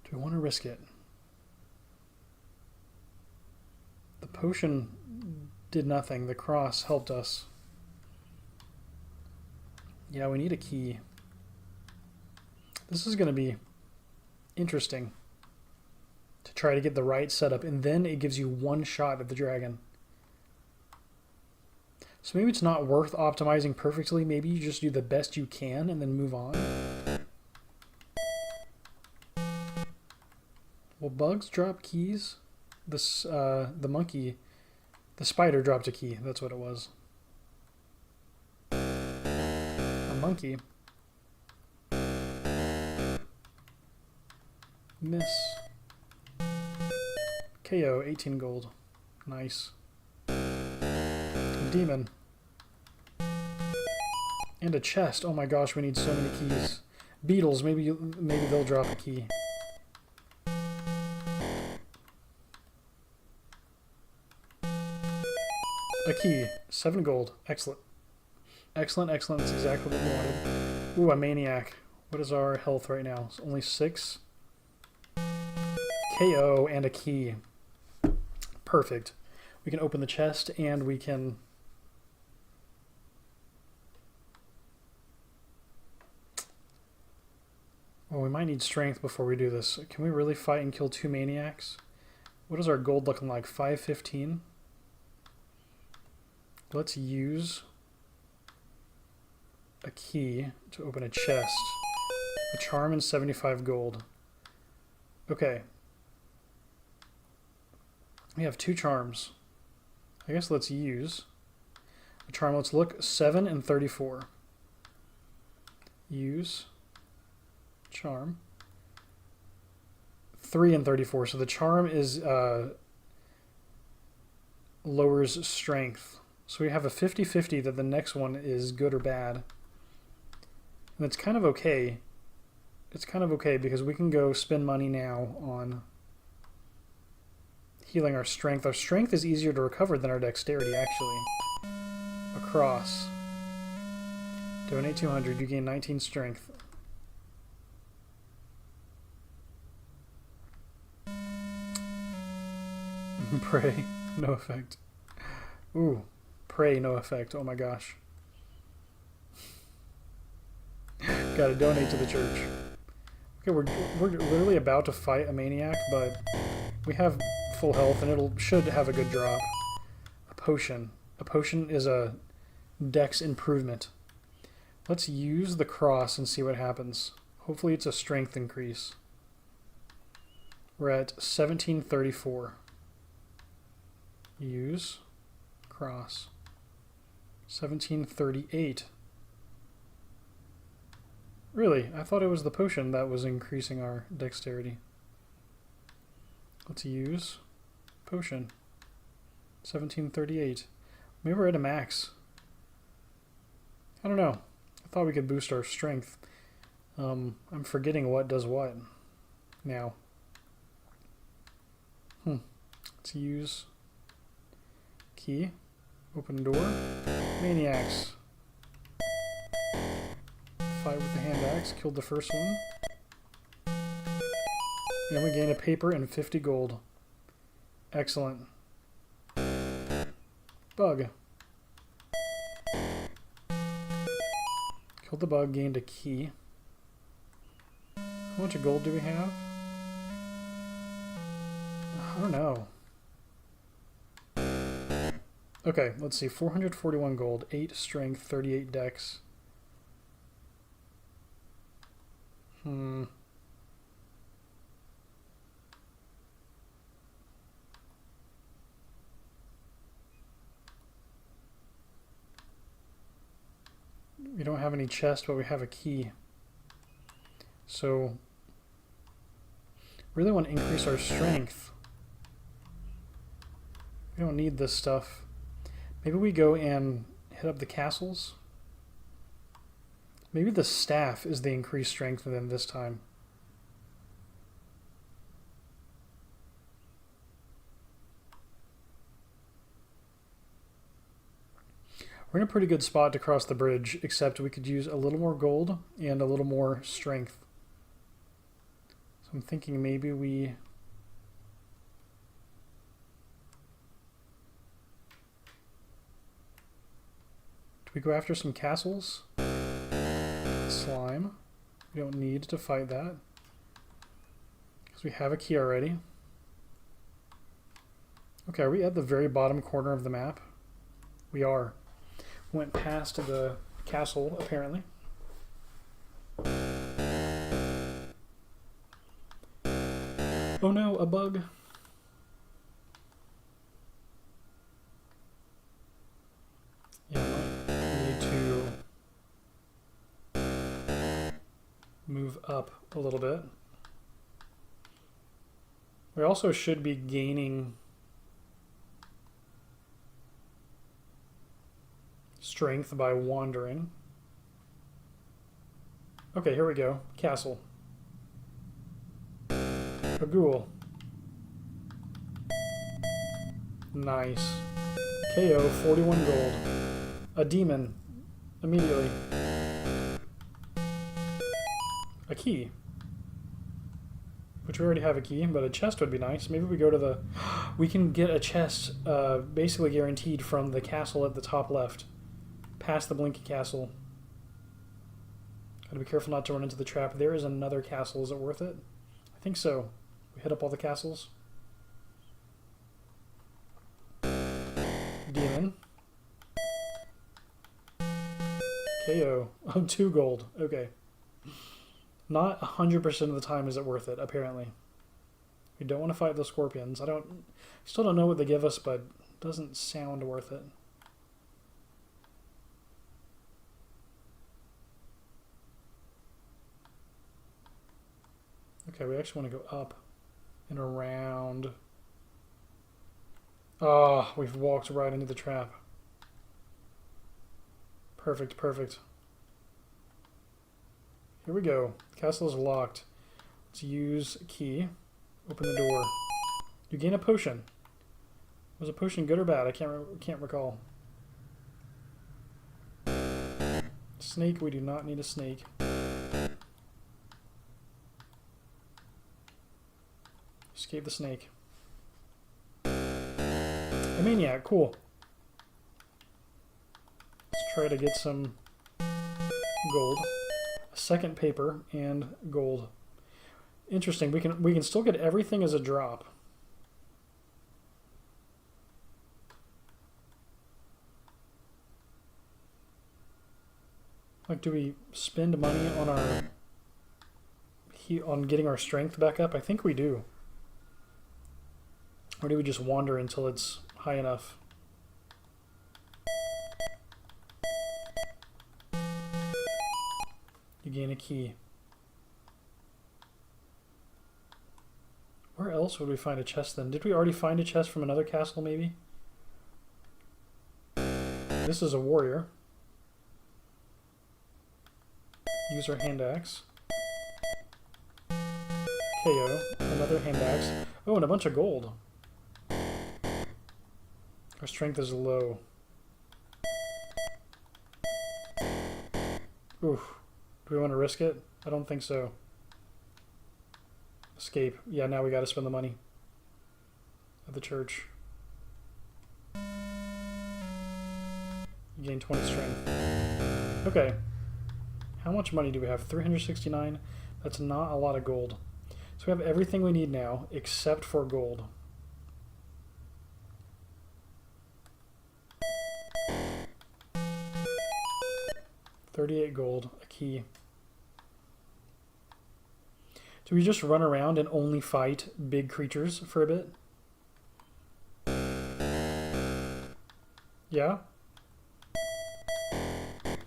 A: Do we want to risk it? The potion did nothing. The cross helped us. Yeah, we need a key. This is going to be interesting to try to get the right setup, and then it gives you 1 shot at the dragon. So maybe it's not worth optimizing perfectly. Maybe you just do the best you can and then move on. Will bugs drop keys? This the monkey, the spider dropped a key. That's what it was. A monkey. Miss. KO, 18 gold. Nice. Demon. And a chest. Oh my gosh, we need so many keys. Beetles, maybe they'll drop a key. A key. 7 gold. Excellent. Excellent, excellent. That's exactly what we wanted. Ooh, a maniac. What is our health right now? It's only 6. KO and a key. Perfect. We can open the chest and we can... Oh, we might need strength before we do this. Can we really fight and kill 2 maniacs? What is our gold looking like? 515? Let's use a key to open a chest. A charm and 75 gold. Okay. We have 2 charms. I guess let's use a charm. Let's look 7 and 34. Use charm. 3 and 34. So the charm is lowers strength. So we have a 50-50 that the next one is good or bad. And it's kind of okay. It's kind of okay because we can go spend money now on healing our strength. Our strength is easier to recover than our dexterity, actually. Across. Donate 200. You gain 19 strength. Pray. No effect. Ooh. Pray, no effect. Oh my gosh. Gotta donate to the church. Okay, we're literally about to fight a maniac, but we have full health and it should have a good drop. A potion. A potion is a dex improvement. Let's use the cross and see what happens. Hopefully it's a strength increase. We're at 1734. Use cross. 1738. Really? I thought it was the potion that was increasing our dexterity. Let's use potion. 1738. Maybe we're at a max. I don't know. I thought we could boost our strength. I'm forgetting what does what now. Let's use key. Open door. Maniacs. Fight with the hand axe. Killed the first one. And we gain a paper and 50 gold. Excellent. Bug. Killed the bug, gained a key. How much gold do we have? I don't know. Okay, let's see. 441 gold, 8 strength, 38 dex. We don't have any chest, but we have a key. So, really want to increase our strength. We don't need this stuff. Maybe we go and hit up the castles. Maybe the staff is the increased strength than this time. We're in a pretty good spot to cross the bridge, except we could use a little more gold and a little more strength. So I'm thinking maybe we... Do we go after some castles? Slime. We don't need to fight that, because we have a key already. Okay, are we at the very bottom corner of the map? We are. Went past the castle, apparently. Oh no, a bug. Yeah, we need to move up a little bit. We also should be gaining strength by wandering. Okay, here we go. Castle. A ghoul. Nice. KO, 41 gold. A demon. Immediately. A key. Which we already have a key, but a chest would be nice. Maybe we go to the... We can get a chest basically guaranteed from the castle at the top left. Past the Blinky Castle. Gotta be careful not to run into the trap. There is another castle. Is it worth it? I think so. We hit up all the castles. Demon. KO. Oh, 2 gold. Okay. Not 100% of the time is it worth it, apparently. We don't want to fight the scorpions. Still don't know what they give us, but it doesn't sound worth it. Okay, we actually want to go up and around. Oh, we've walked right into the trap. Perfect, perfect. Here we go. The castle is locked. Let's use key. Open the door. You gain a potion. Was a potion good or bad? I can't recall. Snake. We do not need a snake. Escape the snake. A maniac. Cool. Let's try to get some gold. A second paper and gold. Interesting. We can still get everything as a drop. Like, do we spend money on on getting our strength back up? I think we do. Or do we just wander until it's high enough? You gain a key. Where else would we find a chest then? Did we already find a chest from another castle maybe? This is a warrior. Use our hand axe. KO. Another hand axe. Oh, and a bunch of gold. Our strength is low. Oof. Do we want to risk it? I don't think so. Escape. Yeah, now we gotta spend the money. At the church. You gain 20 strength. Okay. How much money do we have? 369? That's not a lot of gold. So we have everything we need now, except for gold. $38 gold, a key. Do we just run around and only fight big creatures for a bit? Yeah? A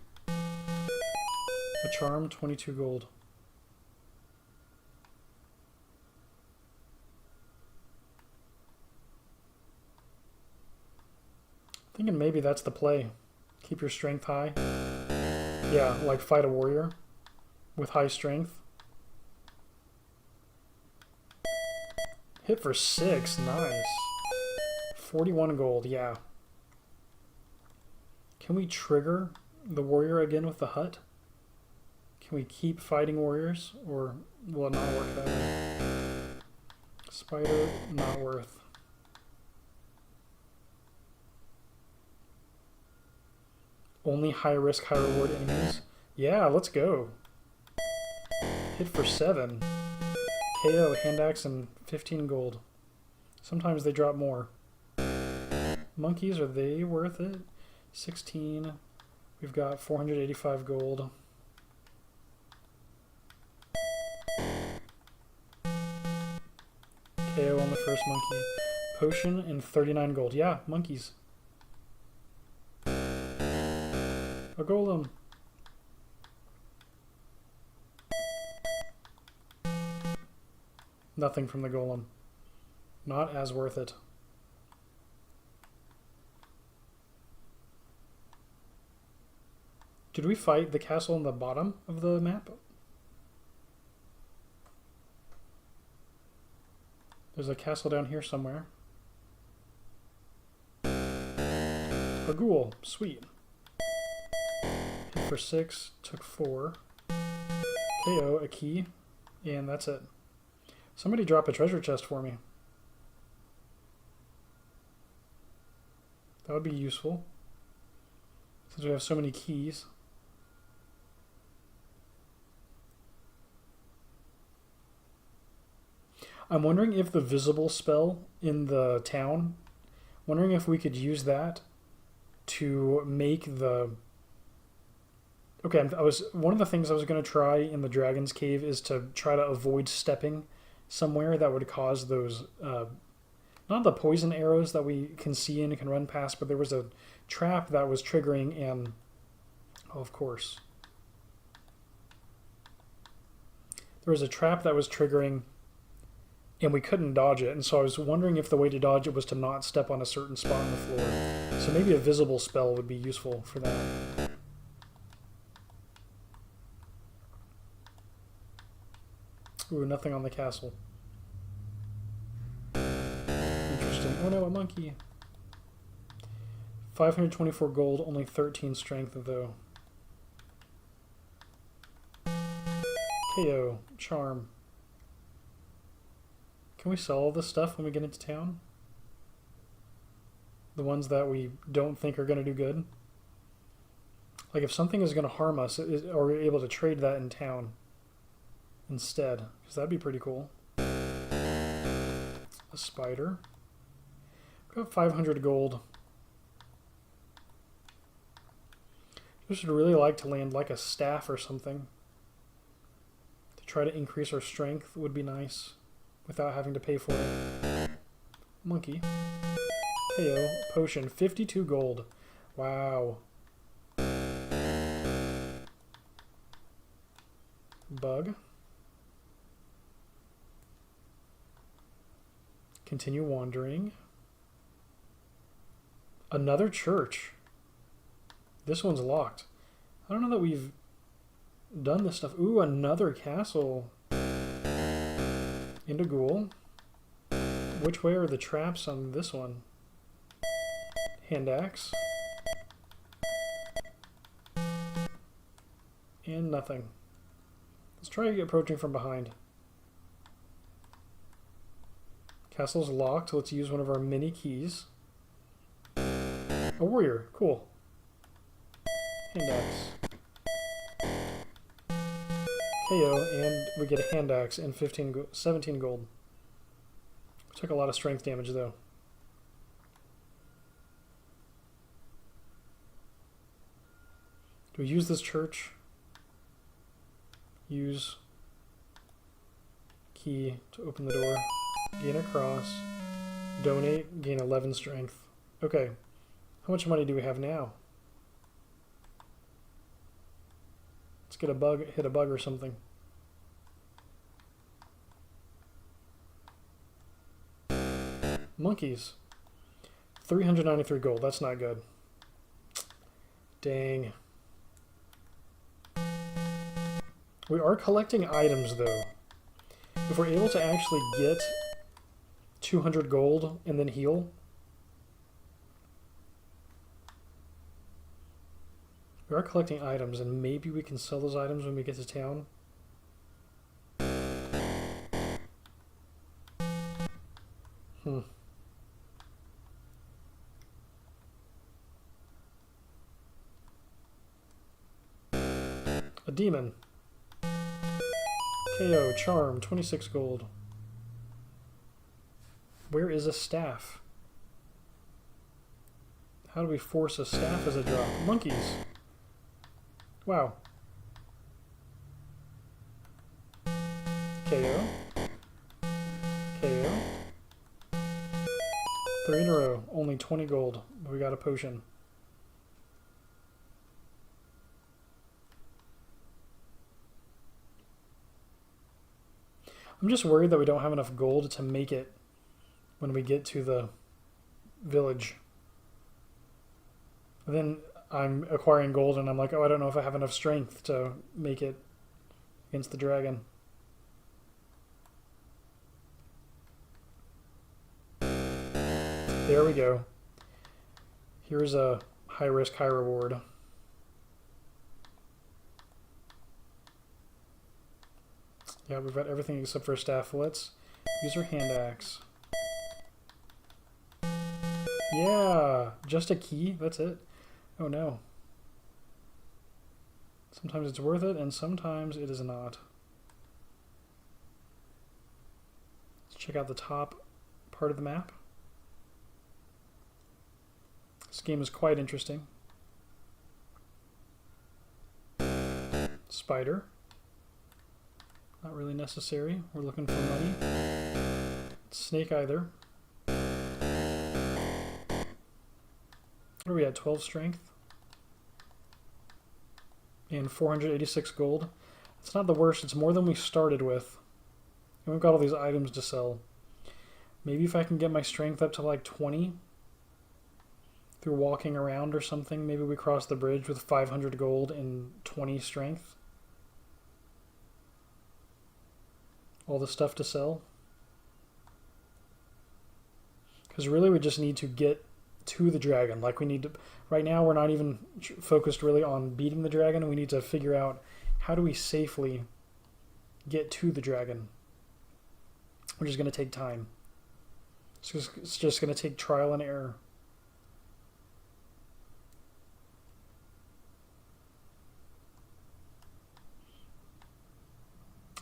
A: charm, 22 gold. Thinking maybe that's the play. Keep your strength high. Yeah, like fight a warrior with high strength. Hit for 6, nice. 41 gold, yeah. Can we trigger the warrior again with the hut? Can we keep fighting warriors, or will it not work that way? Spider, not worth. Only high risk, high reward enemies? Yeah, let's go. Hit for 7. KO, hand axe, and 15 gold. Sometimes they drop more. Monkeys, are they worth it? 16. We've got 485 gold. KO on the first monkey. Potion and 39 gold. Yeah, monkeys. A golem. Nothing from the golem. Not as worth it. Did we fight the castle in the bottom of the map? There's a castle down here somewhere. A ghoul. Sweet. Hit for 6. Took 4. KO. A key. And that's it. Somebody drop a treasure chest for me. That would be useful, since we have so many keys. I'm wondering if the visible spell in the town, wondering if we could use that to make the... Okay, one of the things I was going to try in the Dragon's Cave is to try to avoid stepping somewhere that would cause those... not the poison arrows that we can see and can run past, but there was a trap that was triggering, and... Oh, of course. There was a trap that was triggering, and we couldn't dodge it, and so I was wondering if the way to dodge it was to not step on a certain spot on the floor. So maybe a visible spell would be useful for that. Ooh, nothing on the castle. Oh no, a monkey. 524 gold, only 13 strength though. KO, charm. Can we sell all this stuff when we get into town? The ones that we don't think are going to do good? Like if something is going to harm us, are we able to trade that in town instead? Because that'd be pretty cool. A spider. Got 500 gold. We should really like to land like a staff or something. To try to increase our strength would be nice without having to pay for it. Monkey. KO. Potion. 52 gold. Wow. Bug. Continue wandering. Another church. This one's locked. I don't know that we've done this stuff. Ooh, another castle. Into ghoul. Which way are the traps on this one? Hand axe. And nothing. Let's try approaching from behind. Castle's locked. Let's use one of our mini keys. A warrior. Cool. Hand axe. KO, and we get a hand axe and 17 gold. Took a lot of strength damage though. Do we use this church? Use key to open the door. Gain a cross. Donate. Gain 11 strength. Okay. How much money do we have now? Let's get a bug, hit a bug or something. Monkeys. 393 gold. That's not good. Dang. We are collecting items though. If we're able to actually get 200 gold and then heal. We are collecting items, and maybe we can sell those items when we get to town. A demon. KO, charm, 26 gold. Where is a staff? How do we force a staff as a drop? Monkeys. Wow. KO. KO. 3 in a row. Only 20 gold. We got a potion. I'm just worried that we don't have enough gold to make it when we get to the village. And then I'm acquiring gold and I'm like, oh, I don't know if I have enough strength to make it against the dragon. there we go. Here's a high risk, high reward. Yeah, we've got everything except for staff. Let's use our hand axe. Yeah, just a key, that's it. Oh no. Sometimes it's worth it, and sometimes it is not. Let's check out the top part of the map. This game is quite interesting. Spider. Not really necessary. We're looking for money. Snake either. What are we at? 12 strength? And 486 gold. It's not the worst. It's more than we started with. And we've got all these items to sell. Maybe if I can get my strength up to like 20 through walking around or something, maybe we cross the bridge with 500 gold and 20 strength. All the stuff to sell. Because really we just need to get to the dragon. Like we need to, right now we're not even focused really on beating the dragon. We need to figure out how do we safely get to the dragon, which is going to take time. It's just going to take trial and error.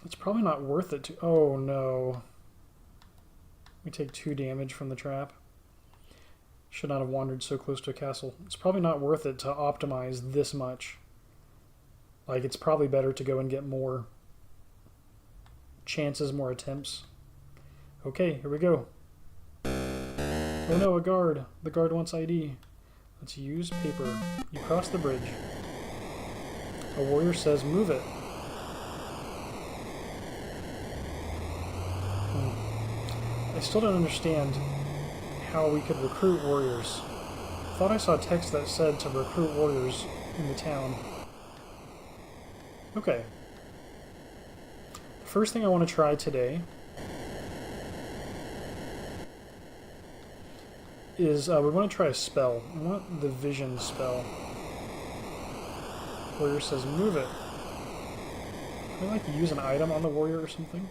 A: It's probably not worth it to... Oh no. We take 2 damage from the trap. Should not have wandered so close to a castle. It's probably not worth it to optimize this much. Like, it's probably better to go and get more chances, more attempts. Okay, here we go. Oh no, a guard. The guard wants ID. Let's use paper. You cross the bridge. A warrior says, move it. I still don't understand how we could recruit warriors. I thought I saw text that said to recruit warriors in the town. Okay. The first thing I want to try today is we want to try a spell. I want the vision spell. Warrior says move it. Can I like use an item on the warrior or something?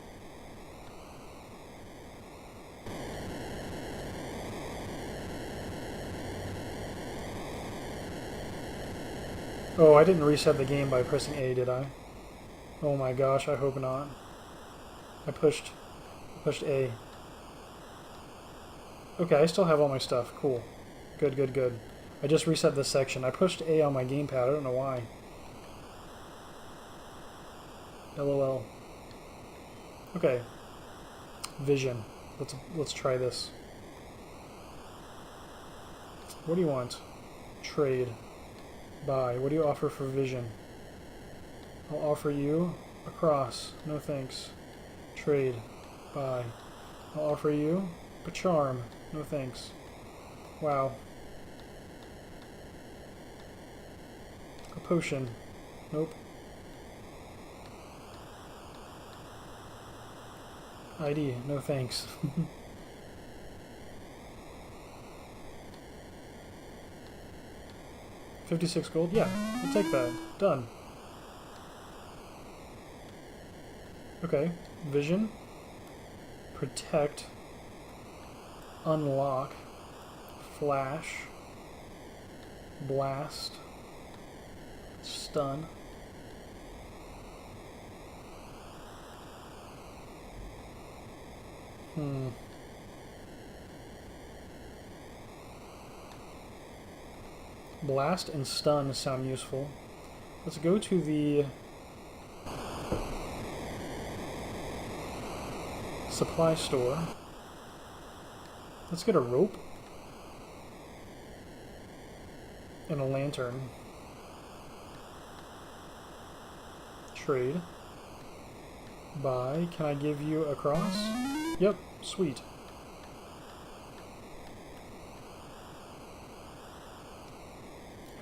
A: Oh, I didn't reset the game by pressing A, did I? Oh my gosh, I hope not. I pushed A. Okay, I still have all my stuff. Cool. Good, good, good. I just reset this section. I pushed A on my gamepad. I don't know why. LOL. Okay. Vision. Let's try this. What do you want? Trade. Buy. What do you offer for vision? I'll offer you a cross. No thanks. Trade. Buy. I'll offer you a charm. No thanks. Wow. A potion. Nope. ID. No thanks. 56 gold? Yeah, we'll take that. Done. Okay. Vision. Protect. Unlock. Flash. Blast. Stun. Blast and stun sound useful. Let's go to the supply store. Let's get a rope and a lantern. Trade. Buy. Can I give you a cross? Yep, sweet.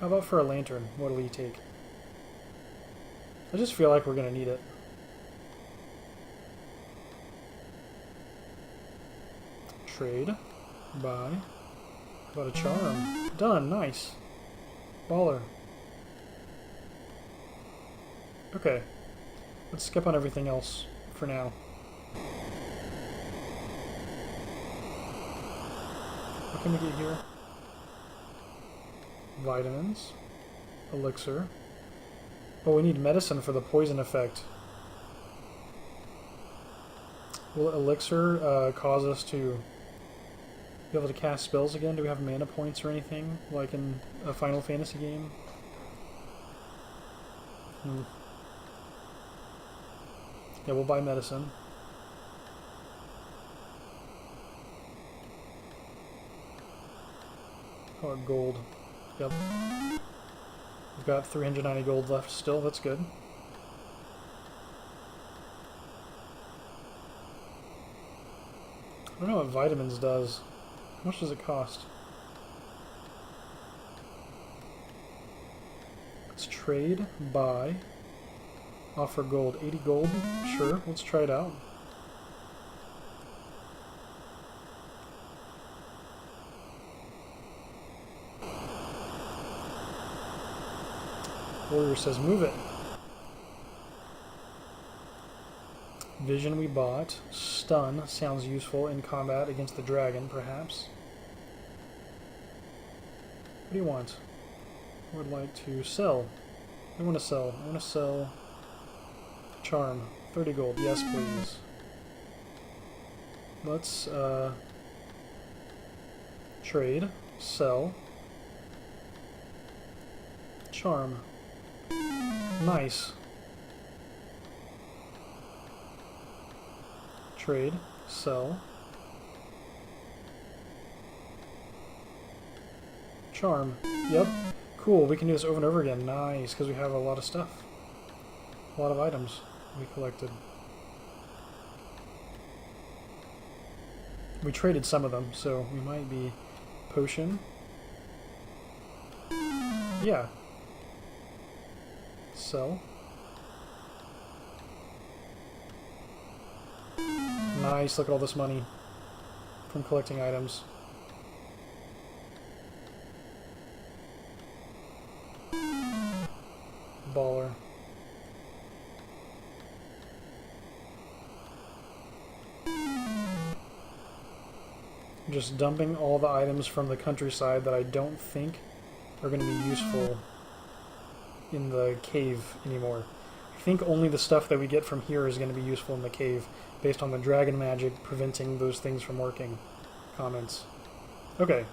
A: How about for a lantern? What'll you take? I just feel like we're gonna need it. Trade. Buy. How about a charm? Done, nice. Baller. Okay. Let's skip on everything else for now. What can we get here? Vitamins. Elixir. Oh, we need medicine for the poison effect. Will elixir cause us to be able to cast spells again? Do we have mana points or anything, like in a Final Fantasy game? Yeah, we'll buy medicine. Oh, gold. Yep. We've got 390 gold left still, that's good. I don't know what vitamins does. How much does it cost? Let's trade, buy, offer gold. 80 gold? Sure, let's try it out. Warrior says move it. Vision we bought. Stun sounds useful in combat against the dragon, perhaps. What do you want? I would like to sell. I want to sell. I want to sell charm. 30 gold. Yes, please. Let's trade. Sell. Charm. Nice. Trade. Sell. Charm. Yep. Cool, we can do this over and over again. Nice, because we have a lot of stuff. A lot of items we collected. We traded some of them, so we might be potion. Yeah. Sell. Nice, look at all this money from collecting items. Baller. Just dumping all the items from the countryside that I don't think are going to be useful in the cave anymore. I think only the stuff that we get from here is going to be useful in the cave, based on the dragon magic preventing those things from working. Comments. Okay.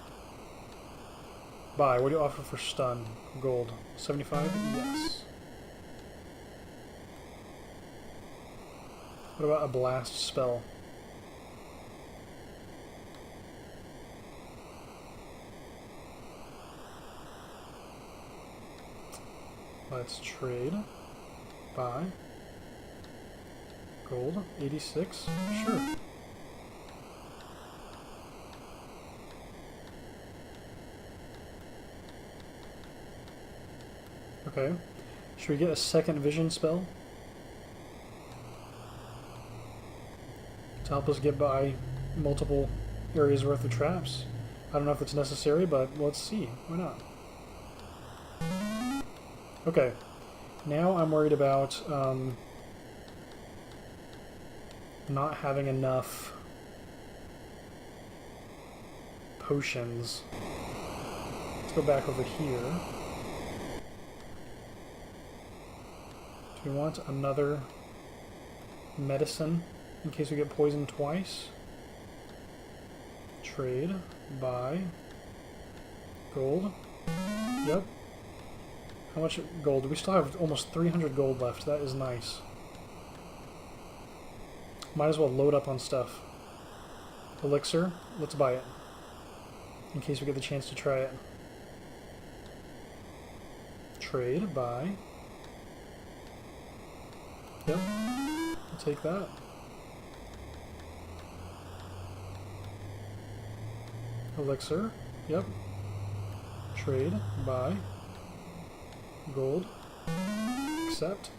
A: Buy. What do you offer for stun? Gold. 75? Yes. What about a blast spell? Let's trade. Buy. Gold. 86? Sure. Okay. Should we get a second vision spell? To help us get by multiple areas worth of traps. I don't know if it's necessary, but let's see. Why not? Okay. Now I'm worried about not having enough potions. Let's go back over here. Do we want another medicine in case we get poisoned twice? Trade. Buy. Gold. Yep. How much gold? We still have almost 300 gold left. That is nice. Might as well load up on stuff. Elixir. Let's buy it. In case we get the chance to try it. Trade. Buy. Yep. I'll take that. Elixir. Yep. Trade. Buy. Gold. Accept.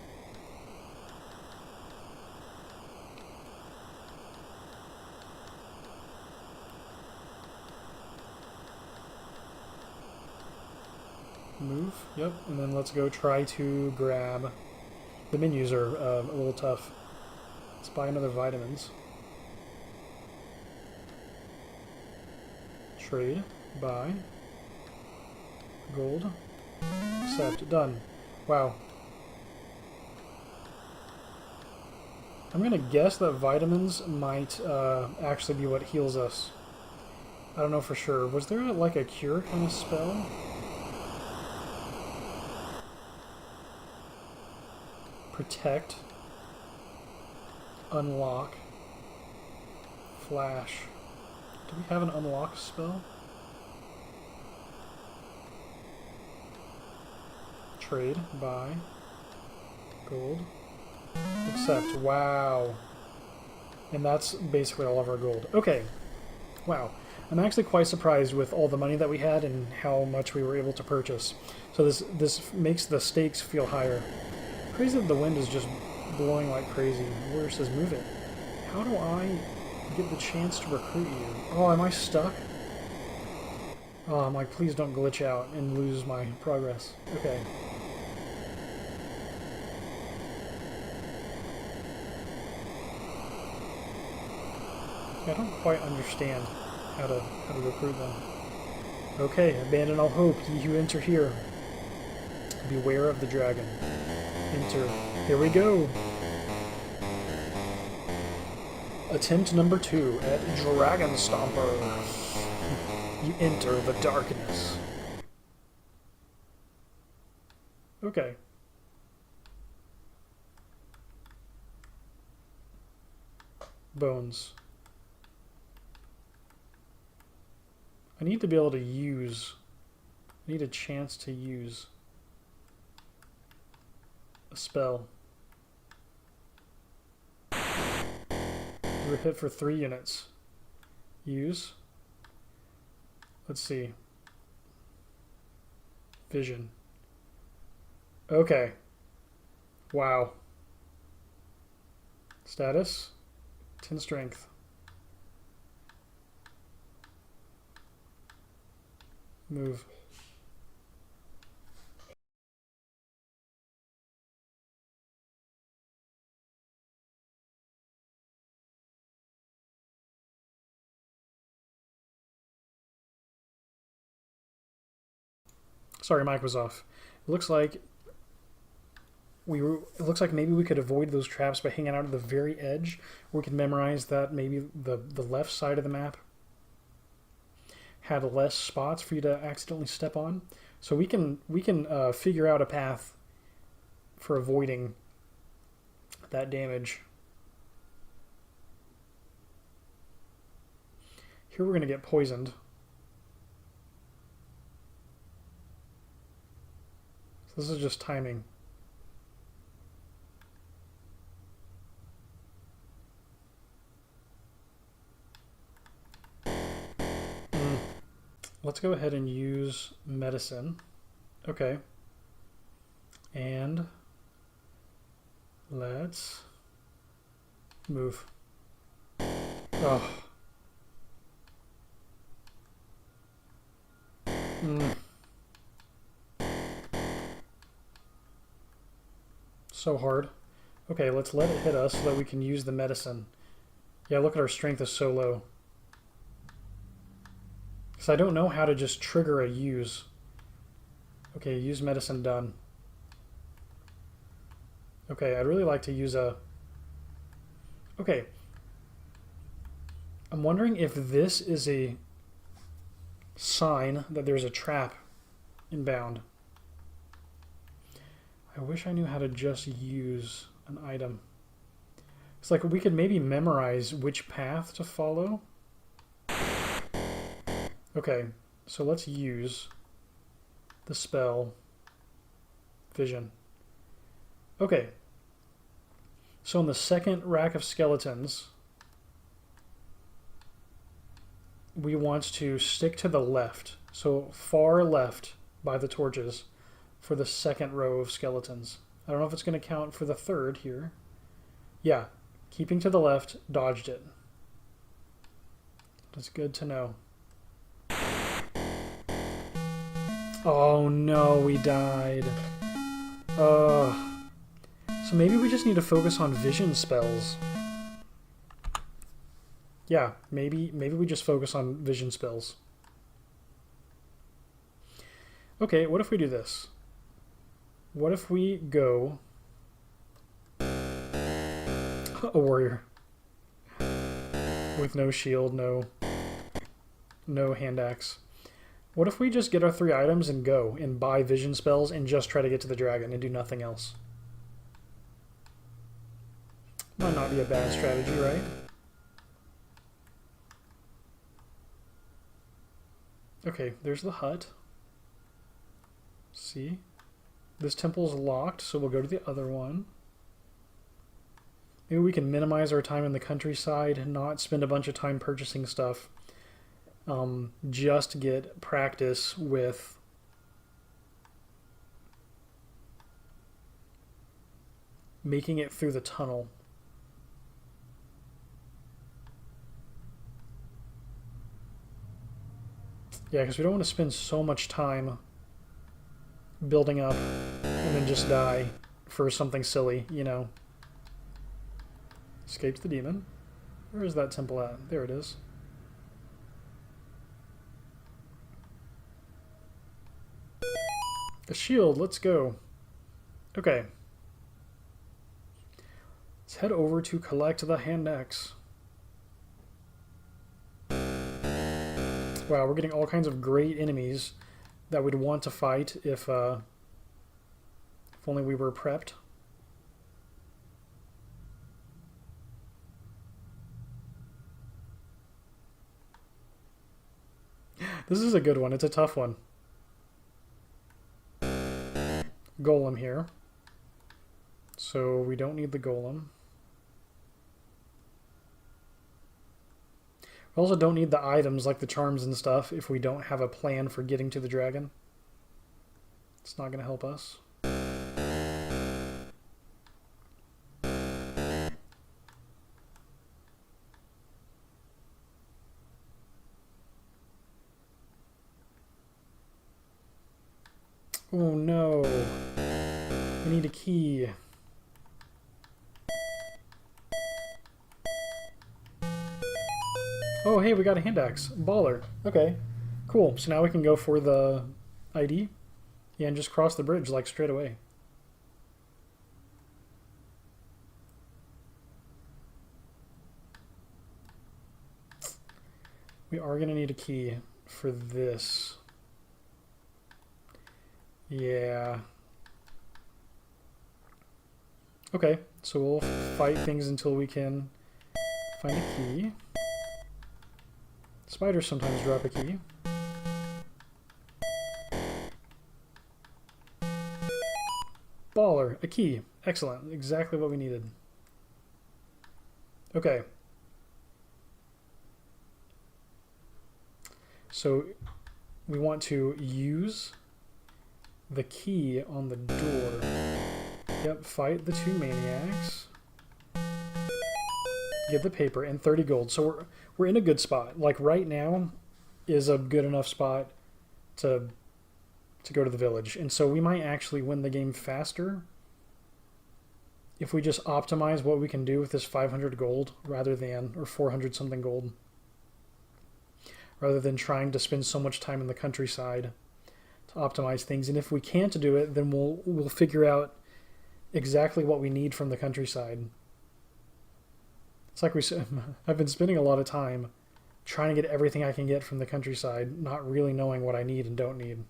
A: Move. Yep. And then let's go try to grab... The menus are a little tough. Let's buy another vitamins. Trade. Buy. Gold. Accept. Done. Wow. I'm gonna guess that vitamins might actually be what heals us. I don't know for sure. Was there like a cure kind of spell? Protect. Unlock. Flash. Do we have an unlock spell? Trade. Buy. Gold. Accept. Wow. And that's basically all of our gold. Okay. Wow. I'm actually quite surprised with all the money that we had and how much we were able to purchase. So this makes the stakes feel higher. Crazy that the wind is just blowing like crazy. Where it says move it. How do I get the chance to recruit you? Oh, am I stuck? Oh, I'm like, please don't glitch out and lose my progress. Okay. I don't quite understand how to recruit them. Okay, abandon all hope, ye who enter here. Beware of the dragon. Enter. Here we go. Attempt number 2 at Dragonstomper. You enter the darkness. Okay. Bones. I need to be able to use... I need a chance to use a spell. Do a hit for 3 units. Use. Let's see. Vision. Okay. Wow. Status. 10 strength. Move. Sorry, mic was off. It looks like it looks like maybe we could avoid those traps by hanging out at the very edge. Or we could memorize that maybe the left side of the map had less spots for you to accidentally step on. So we can figure out a path for avoiding that damage. Here we're going to get poisoned. So this is just timing. Let's go ahead and use medicine. Okay. And let's move. Oh. So hard. Okay, let's let it hit us so that we can use the medicine. Yeah, look at our strength is so low. Because I don't know how to just trigger a use. Okay, use medicine done. Okay, I'd really like to use a... Okay. I'm wondering if this is a sign that there's a trap inbound. I wish I knew how to just use an item. It's like we could maybe memorize which path to follow. Okay, so let's use the spell Vision. Okay, so in the second rack of skeletons, we want to stick to the left, so far left by the torches for the second row of skeletons. I don't know if it's going to count for the third here. Yeah, keeping to the left, dodged it. That's good to know. Oh no, we died. So maybe we just need to focus on vision spells. Yeah, maybe we just focus on vision spells. Okay, what if we do this? What if we go a warrior with no shield, no hand axe? What if we just get our 3 items and go and buy vision spells and just try to get to the dragon and do nothing else? Might not be a bad strategy, right? Okay, there's the hut. See? This temple's locked, so we'll go to the other one. Maybe we can minimize our time in the countryside and not spend a bunch of time purchasing stuff. Just get practice with making it through the tunnel. Yeah, because we don't want to spend so much time building up and then just die for something silly, you know. Escapes the demon. Where is that temple at? There it is. A shield, let's go. Okay. Let's head over to collect the hand axe. Wow, we're getting all kinds of great enemies that we'd want to fight if only we were prepped. This is a good one. It's a tough one. Golem here. So we don't need the golem. We also don't need the items like the charms and stuff if we don't have a plan for getting to the dragon. It's not going to help us. Oh no. We need a key. Oh hey, we got a hand axe. Baller. Okay. Cool. So now we can go for the ID. Yeah, and just cross the bridge like straight away. We are going to need a key for this. Yeah. Okay, so we'll fight things until we can find a key. Spiders sometimes drop a key. Baller, a key. Excellent, exactly what we needed. Okay. So we want to use the key on the door. Yep, fight the 2 maniacs. Get the paper and 30 gold. So we're in a good spot. Like right now is a good enough spot to go to the village. And so we might actually win the game faster if we just optimize what we can do with this 500 gold rather than, or 400 something gold, rather than trying to spend so much time in the countryside to optimize things. And if we can't do it, then we'll figure out exactly what we need from the countryside. It's like we said, I've been spending a lot of time trying to get everything I can get from the countryside, not really knowing what I need and don't need.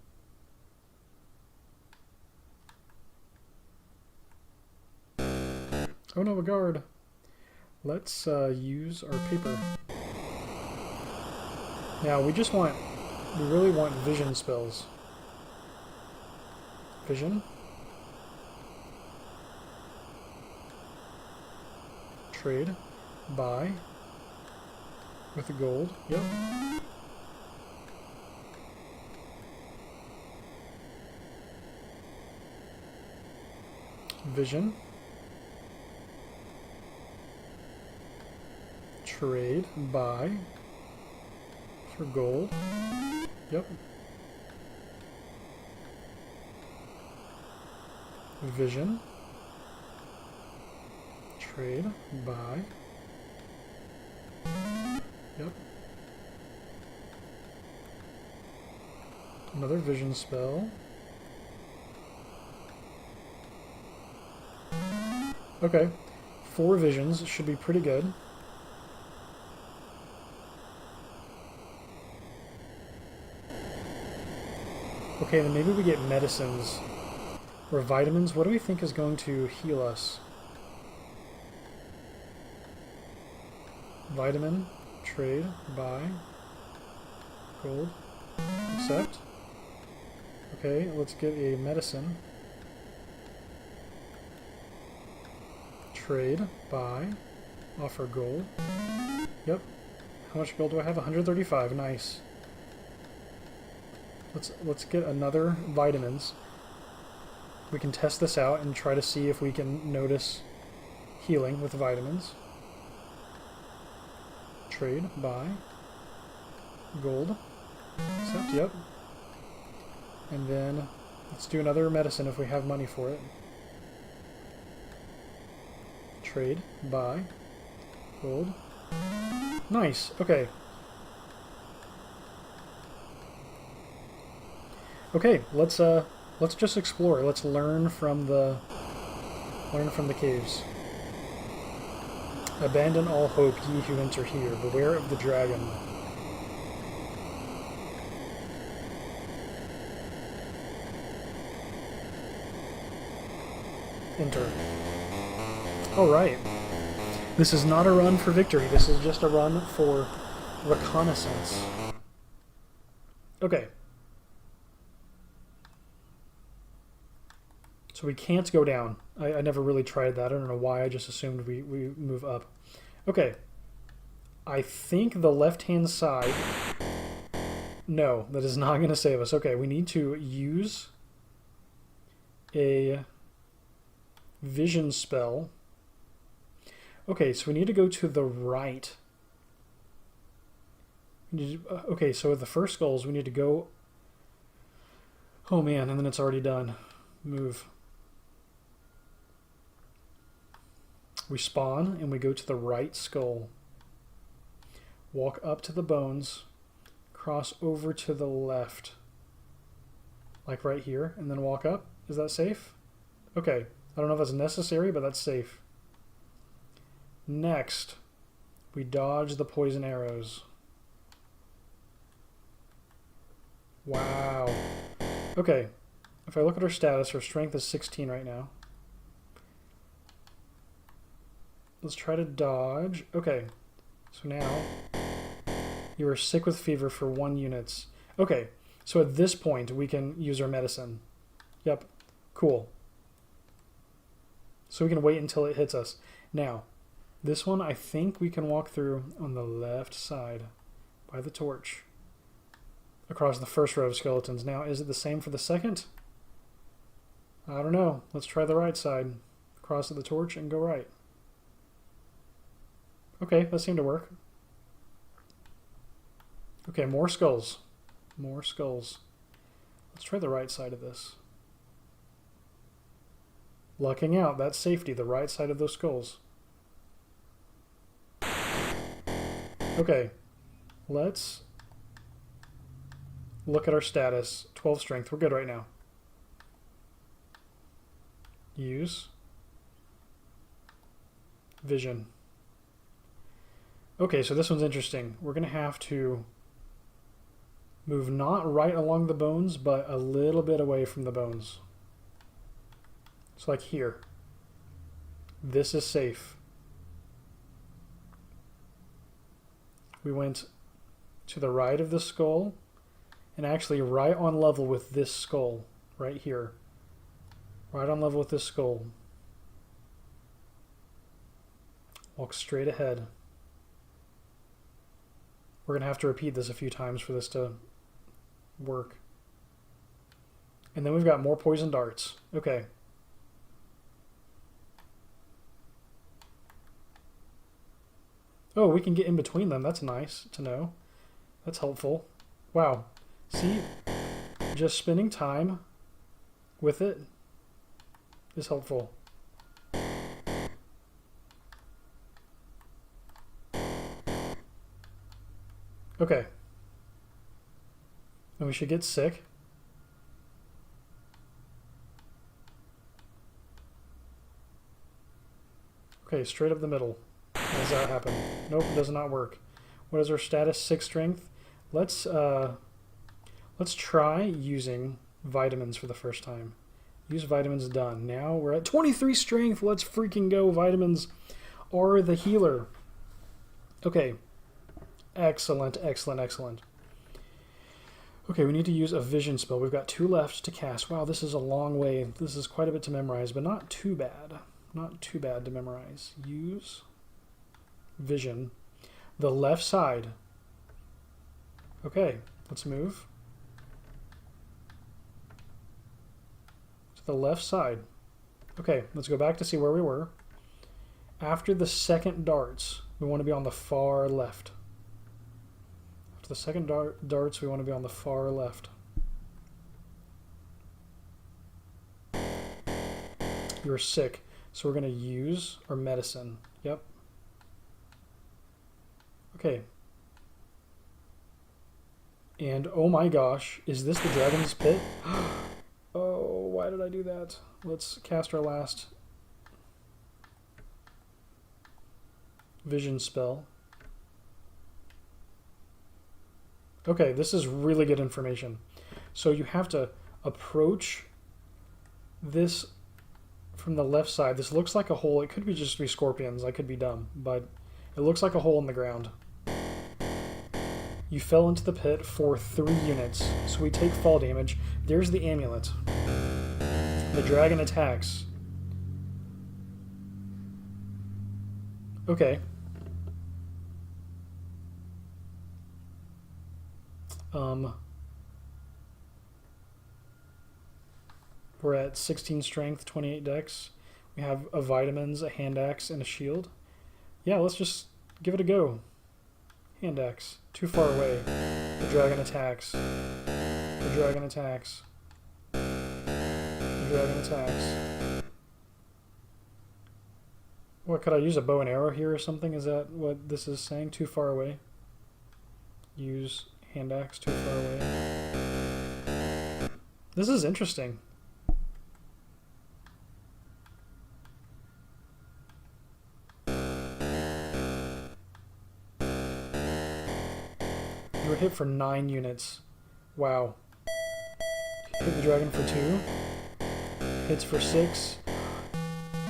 A: Oh no, a guard. Let's use our paper. Now we really want vision spells. Vision. Trade. Buy. With the gold. Yep. Vision. Trade. Buy. For gold. Yep. Vision. Trade. Buy. Yep. Another vision spell. Okay. 4 visions should be pretty good. Okay, then maybe we get medicines or vitamins. What do we think is going to heal us? Vitamin, trade, buy, gold, accept. Okay, let's get a medicine. Trade, buy, offer gold. Yep. How much gold do I have? 135. Nice. Let's get another vitamins. We can test this out and try to see if we can notice healing with vitamins. Trade, buy, gold, accept, yep. And then let's do another medicine if we have money for it. Trade, buy, gold. Nice, okay. Okay, let's just explore. Let's learn from the caves. Abandon all hope, ye who enter here. Beware of the dragon. Enter. Alright. This is not a run for victory. This is just a run for reconnaissance. Okay. So we can't go down. I never really tried that. I don't know why. I just assumed we move up. Okay. I think the left-hand side... No, that is not going to save us. Okay, we need to use a vision spell. Okay, so we need to go to the right. Okay, so with the first skulls, we need to go... Oh man, and then it's already done. Move. We spawn and we go to the right skull. Walk up to the bones. Cross over to the left. Like right here. And then walk up. Is that safe? Okay. I don't know if that's necessary, but that's safe. Next, we dodge the poison arrows. Wow. Okay. If I look at our status, our strength is 16 right now. Let's try to dodge. Okay. So now, you are sick with fever for 1 unit. Okay. So at this point, we can use our medicine. Yep. Cool. So we can wait until it hits us. Now, this one I think we can walk through on the left side by the torch. Across the first row of skeletons. Now, is it the same for the second? I don't know. Let's try the right side. Cross at the torch and go right. Okay, that seemed to work. Okay, more skulls. More skulls. Let's try the right side of this. Lucking out, that's safety, the right side of those skulls. Okay, let's look at our status. 12 strength, we're good right now. Use. Vision. Okay, so this one's interesting. We're going to have to move not right along the bones, but a little bit away from the bones. So like here. This is safe. We went to the right of the skull, and actually right on level with this skull, right here. Right on level with this skull. Walk straight ahead. We're going to have to repeat this a few times for this to work. And then we've got more poison darts. Okay. Oh, we can get in between them. That's nice to know. That's helpful. Wow. See? Just spending time with it is helpful. Okay. And we should get sick. Okay, straight up the middle. Does that happen? Nope, it does not work. What is our status? 6 strength. Let's try using vitamins for the first time. Use vitamins, done. Now we're at 23 strength. Let's freaking go. Vitamins are the healer. Okay. Excellent, excellent, excellent. Okay, we need to use a vision spell. We've got 2 left to cast. Wow, this is a long way. This is quite a bit to memorize, but not too bad. Not too bad to memorize. Use vision. The left side. Okay, let's move. To the left side. Okay, let's go back to see where we were. After the second darts, we want to be on the far left. After the second darts, we want to be on the far left. You're sick, so we're going to use our medicine. Yep. Okay. And oh my gosh, is this the dragon's pit? Oh, why did I do that? Let's cast our last vision spell. Okay, this is really good information. So you have to approach this from the left side. This looks like a hole. It could be just be scorpions. I could be dumb, but it looks like a hole in the ground. You fell into the pit for 3 units, so we take fall damage. There's the amulet. The dragon attacks. Okay. We're at 16 strength, 28 dex. We have a vitamins, a hand axe, and a shield. Yeah, let's just give it a go. Hand axe. Too far away. The dragon attacks. The dragon attacks. The dragon attacks. What, could I use a bow and arrow here or something? Is that what this is saying? Too far away? Use hand axe too far away. This is interesting. You were hit for 9 units. Wow. Hit the dragon for 2. Hits for 6.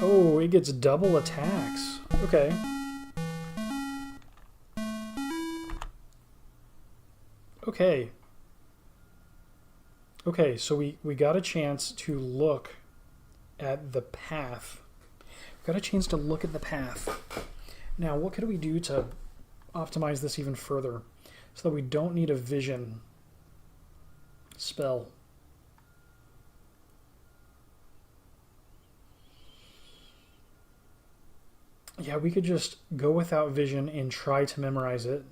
A: Oh, it gets double attacks. Okay. Okay. Okay, so we got a chance to look at the path. Got a chance to look at the path. Now, what could we do to optimize this even further so that we don't need a vision spell? Yeah, we could just go without vision and try to memorize it.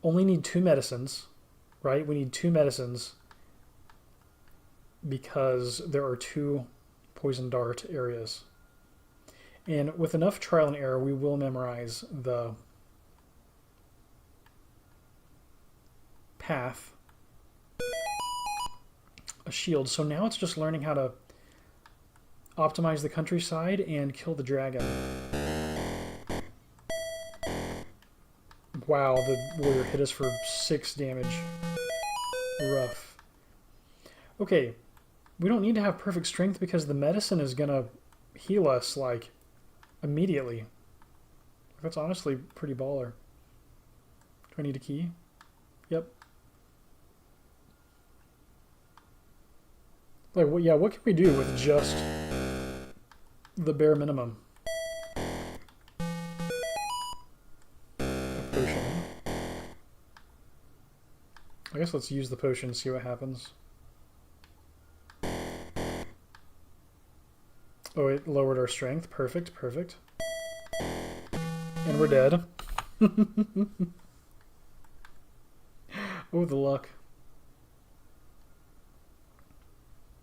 A: Only need 2 medicines, right? We need 2 medicines because there are 2 poison dart areas. And with enough trial and error, we will memorize the path. A shield. So now it's just learning how to optimize the countryside and kill the dragon. Wow, the warrior hit us for 6 damage. Rough. Okay, we don't need to have perfect strength because the medicine is gonna heal us, like, immediately. That's honestly pretty baller. Do I need a key? Yep. Like, yeah, what can we do with just the bare minimum? A potion. I guess let's use the potion, see what happens. Oh, it lowered our strength. Perfect, perfect. And we're dead. Oh, the luck.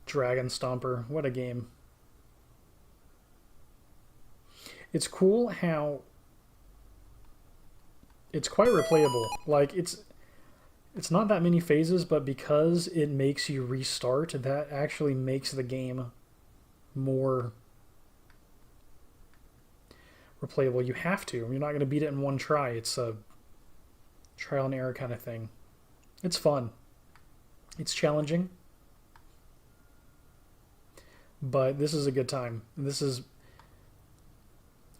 A: Dragonstomper. What a game. It's cool how it's quite replayable. Like, it's not that many phases, but because it makes you restart, that actually makes the game more replayable. You have to. You're not going to beat it in one try. It's a trial and error kind of thing. It's fun. It's challenging. But this is a good time. This is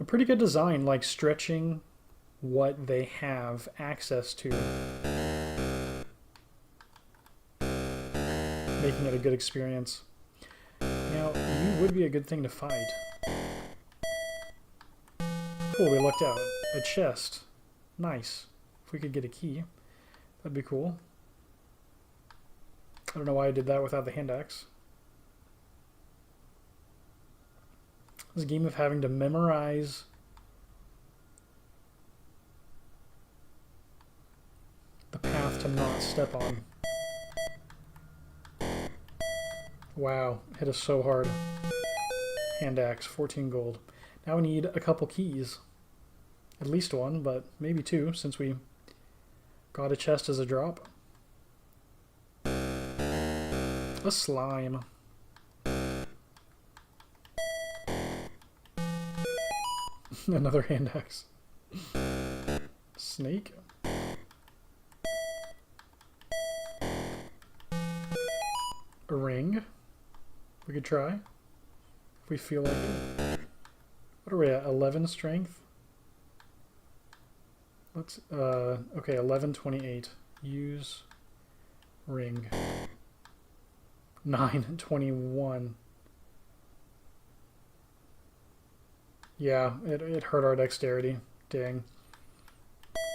A: a pretty good design, like stretching what they have access to, making it a good experience. Now, you would be a good thing to fight. Cool, we lucked out. A chest. Nice. If we could get a key, that'd be cool. I don't know why I did that without the hand axe. This game of having to memorize the path to not step on. Wow, hit us so hard. Hand axe, 14 gold. Now we need a couple keys. At least one, but maybe two, since we got a chest as a drop. A slime. Another hand axe. Snake. A ring. We could try. If we feel like it. What are we at? 11 strength? Let's, okay, 1128. Use ring. 921. Yeah, it hurt our dexterity. Dang.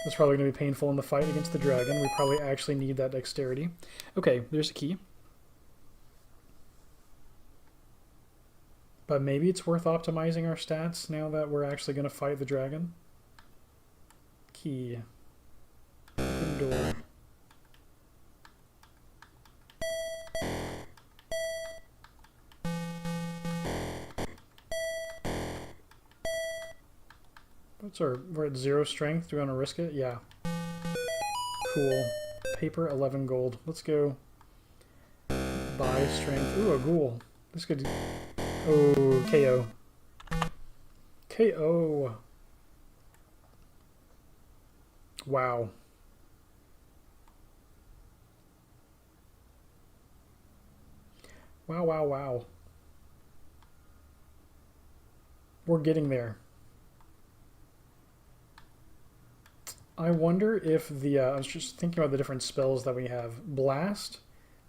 A: That's probably going to be painful in the fight against the dragon. We probably actually need that dexterity. Okay, there's a key. But maybe it's worth optimizing our stats now that we're actually going to fight the dragon. Key. Open door. We're at 0 strength. Do we want to risk it? Yeah. Cool. Paper, 11 gold. Let's go buy strength. Ooh, a ghoul. This could... Oh, KO. KO. Wow. Wow, wow, wow. We're getting there. I wonder if the... I was just thinking about the different spells that we have. Blast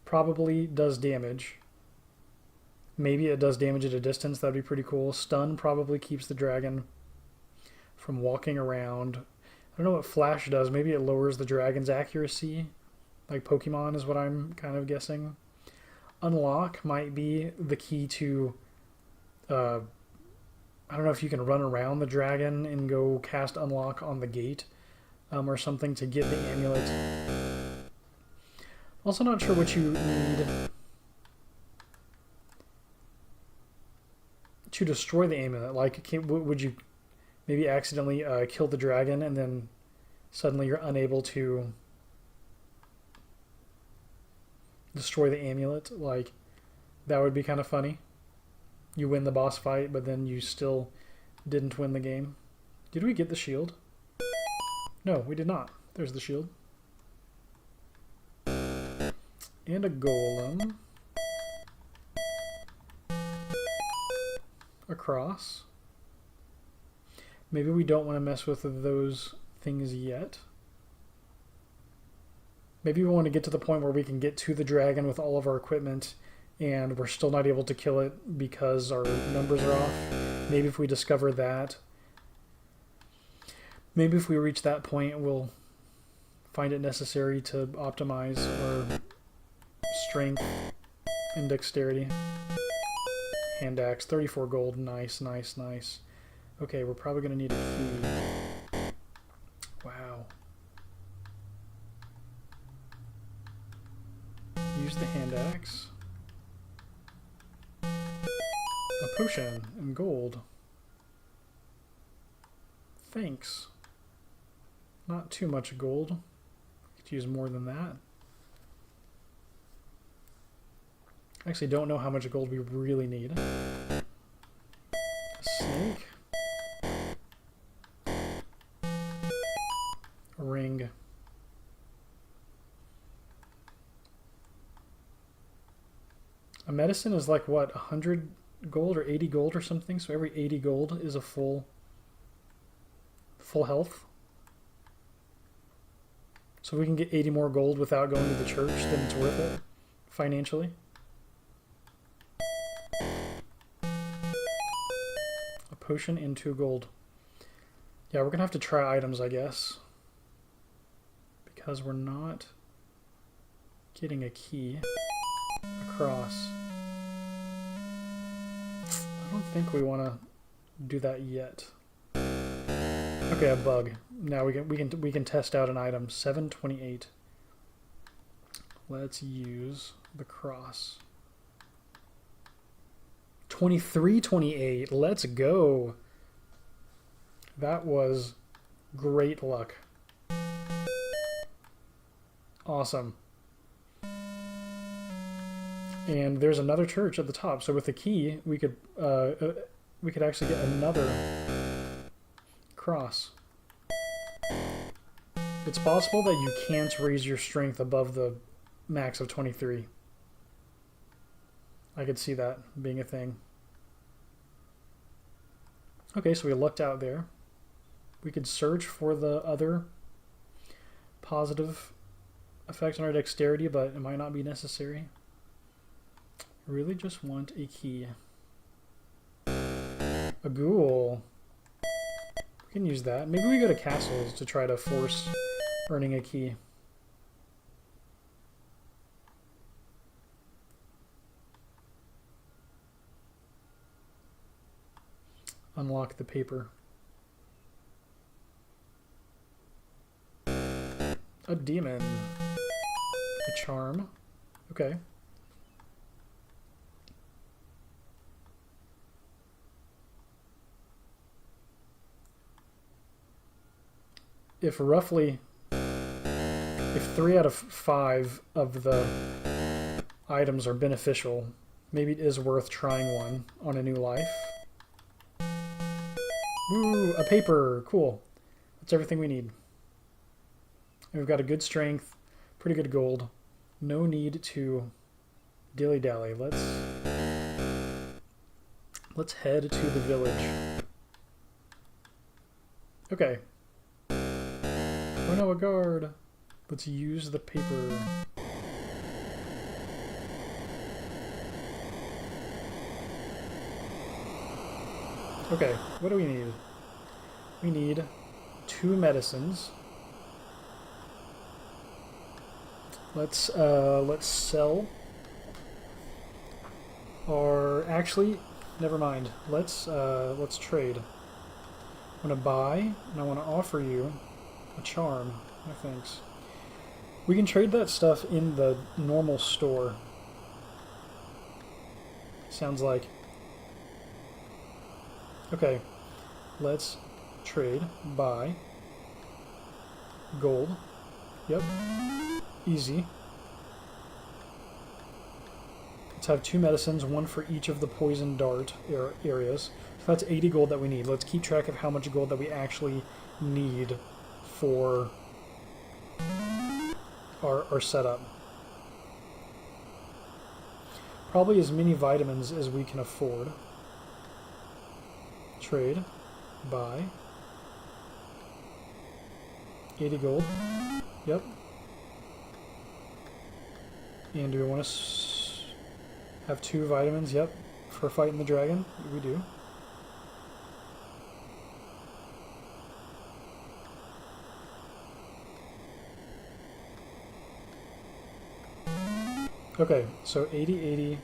A: probably does damage. Maybe it does damage at a distance. That'd be pretty cool. Stun probably keeps the dragon from walking around. I don't know what Flash does. Maybe it lowers the dragon's accuracy. Like Pokemon is what I'm kind of guessing. Unlock might be the key to... I don't know if you can run around the dragon and go cast Unlock on the gate. Or something to get the amulet. Also not sure what you need to destroy the amulet. Like, would you maybe accidentally kill the dragon and then suddenly you're unable to destroy the amulet? Like, that would be kind of funny. You win the boss fight, but then you still didn't win the game. Did we get the shield? No, we did not. There's the shield. And a golem. Across. Maybe we don't want to mess with those things yet. Maybe we want to get to the point where we can get to the dragon with all of our equipment and we're still not able to kill it because our numbers are off. Maybe if we discover that, maybe if we reach that point, we'll find it necessary to optimize our strength and dexterity. Hand axe, 34 gold. Nice, nice, nice. Okay, we're probably going to need a key. Wow. Use the hand axe. A potion in gold. Thanks. Not too much gold. Could use more than that. I actually don't know how much gold we really need. A snake. A ring. A medicine is like what, 100 gold or 80 gold or something? So every 80 gold is a full health. So if we can get 80 more gold without going to the church, then it's worth it financially. A potion and 2 gold. Yeah, we're gonna have to try items, I guess, because we're not getting a key across. I don't think we want to do that yet. Okay, a bug. Now we can test out an item. 728. Let's use the cross. 2328. Let's go. That was great luck. Awesome. And there's another church at the top. So with the key, we could actually get another cross. It's possible that you can't raise your strength above the max of 23. I could see that being a thing. Okay, so we lucked out there. We could search for the other positive effect on our dexterity, but it might not be necessary. I really just want a key. A ghoul. We can use that. Maybe we go to castles to try to force earning a key. Unlock the paper. A demon. A charm. Okay. If 3 out of 5 of the items are beneficial, maybe it is worth trying one on a new life. Woo, a paper, cool. That's everything we need. And we've got a good strength, pretty good gold. No need to dilly-dally. Let's head to the village. Okay. Oh no, a guard. Let's use the paper. Okay, what do we need? We need 2 medicines. Let's sell. Or actually, never mind. Let's trade. I'm gonna buy, and I want to offer you a charm. No thanks. We can trade that stuff in the normal store. Sounds like. Okay, let's trade. Buy. Gold. Yep. Easy. Let's have 2 medicines, 1 for each of the poison dart areas. So that's 80 gold that we need. Let's keep track of how much gold that we actually need for our setup. Probably as many vitamins as we can afford. Trade. Buy. 80 gold. Yep. And do we want to have 2 vitamins? Yep. For fighting the dragon? We do. Okay, so 80, 80,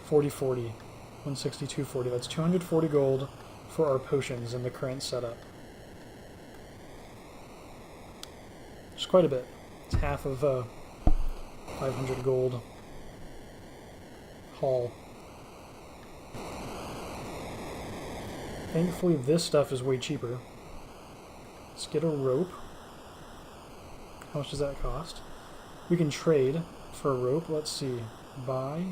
A: 40, 40, 162, 40. That's 240 gold for our potions in the current setup. It's quite a bit. It's half of 500 gold haul. Thankfully, this stuff is way cheaper. Let's get a rope. How much does that cost? We can trade for a rope. Let's see. Buy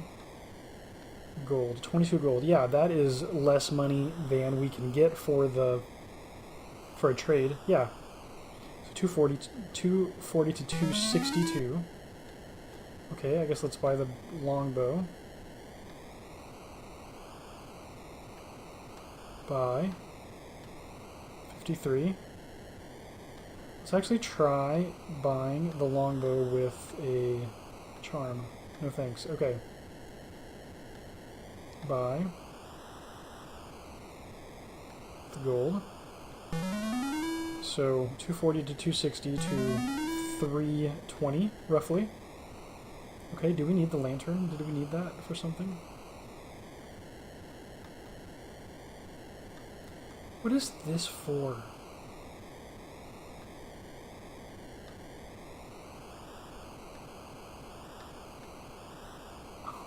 A: gold. 22 gold. Yeah, that is less money than we can get for a trade. Yeah. So 240 to 262. Okay, I guess let's buy the longbow. Buy 53. Let's actually try buying the longbow with a charm. No thanks. Okay. Buy the gold. So 240 to 260 to 320 roughly. Okay, do we need the lantern? Did we need that for something? What is this for?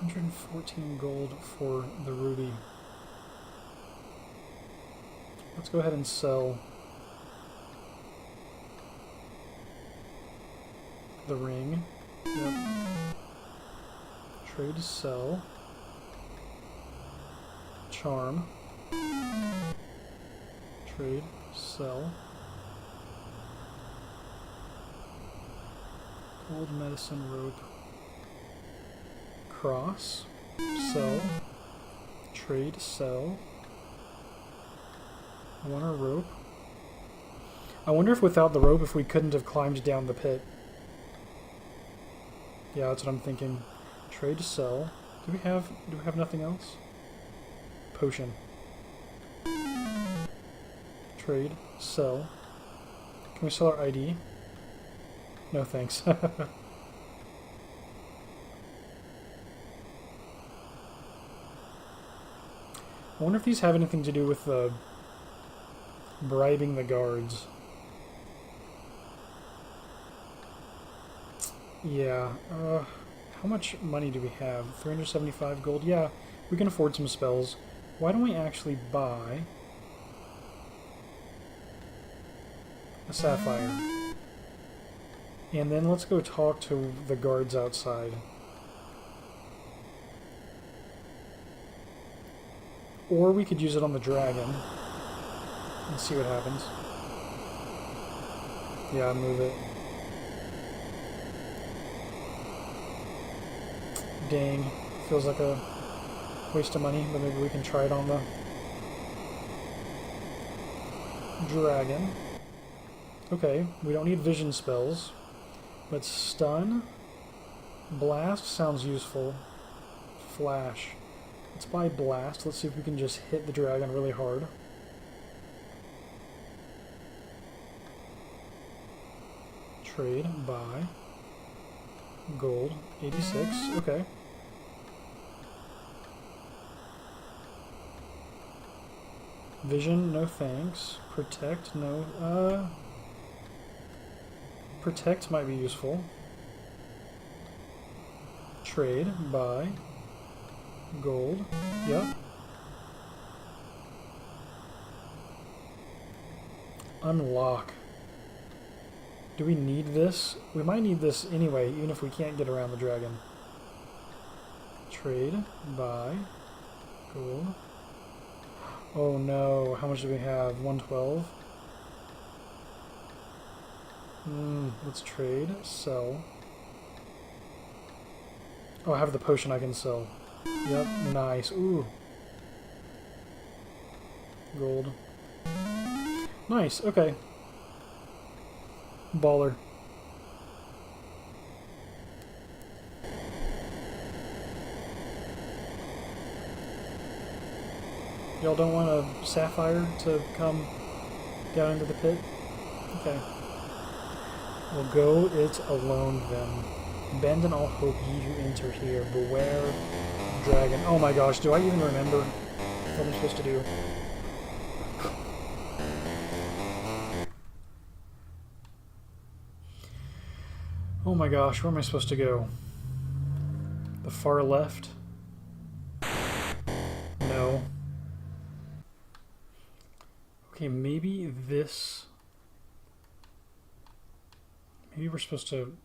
A: $114 gold for the ruby. Let's go ahead and sell the ring. Yep. Trade, sell. Charm. Trade, sell. Gold medicine rope. Cross. Sell. Trade, sell. I want a rope. I wonder if without the rope if we couldn't have climbed down the pit. Yeah, that's what I'm thinking. Trade, sell. Do we have nothing else? Potion. Trade, sell. Can we sell our ID? No thanks. I wonder if these have anything to do with bribing the guards. Yeah, how much money do we have? 375 gold? Yeah, we can afford some spells. Why don't we actually buy a sapphire? And then let's go talk to the guards outside. Or we could use it on the dragon and see what happens. Yeah, move it. Dang, feels like a waste of money, but maybe we can try it on the dragon. Okay, we don't need vision spells, but stun, blast sounds useful. Flash. Let's buy blast. Let's see if we can just hit the dragon really hard. Trade, buy. Gold, 86, okay. Vision, no thanks. Protect, no, Protect might be useful. Trade, buy. Gold, yep. Unlock. Do we need this? We might need this anyway, even if we can't get around the dragon. Trade, buy, gold. Oh no, how much do we have? 112? Let's trade, sell. Oh, I have the potion I can sell. Yep, nice. Ooh. Gold. Nice, okay. Baller. Y'all don't want a sapphire to come down into the pit? Okay. We'll go it alone then. Bend and all hope ye who enter here. Beware dragon. Oh my gosh, do I even remember what I'm supposed to do? Oh my gosh, where am I supposed to go? The far left? No. Okay, maybe this... Maybe we're supposed to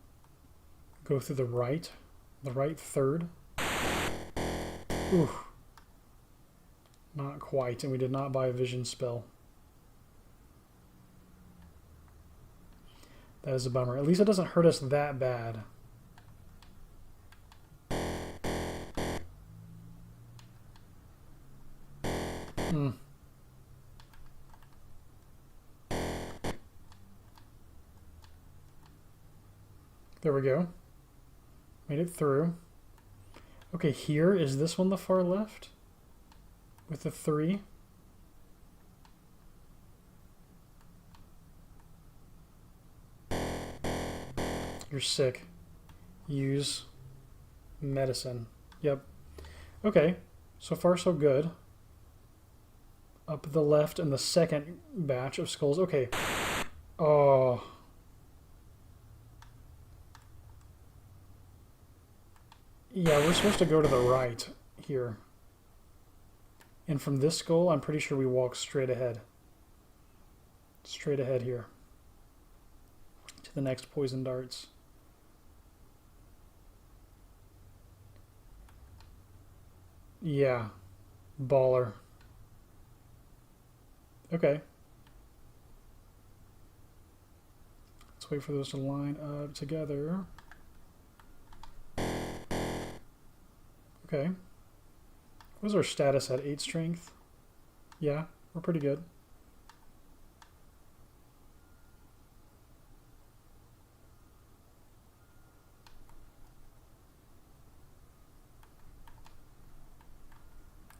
A: go through the right third. Ooh. Not quite, and we did not buy a vision spell. That is a bummer. At least it doesn't hurt us that bad. Hmm. There we go. Made it through. Okay, here, is this one the far left? With the 3? You're sick. Use medicine. Yep. Okay, so far so good. Up the left in the second batch of skulls. Okay. Oh. Yeah, we're supposed to go to the right here. And from this skull, I'm pretty sure we walk straight ahead. Straight ahead here. To the next poison darts. Yeah. Baller. Okay. Let's wait for those to line up together. Okay. What was our status at? 8 strength? Yeah, we're pretty good.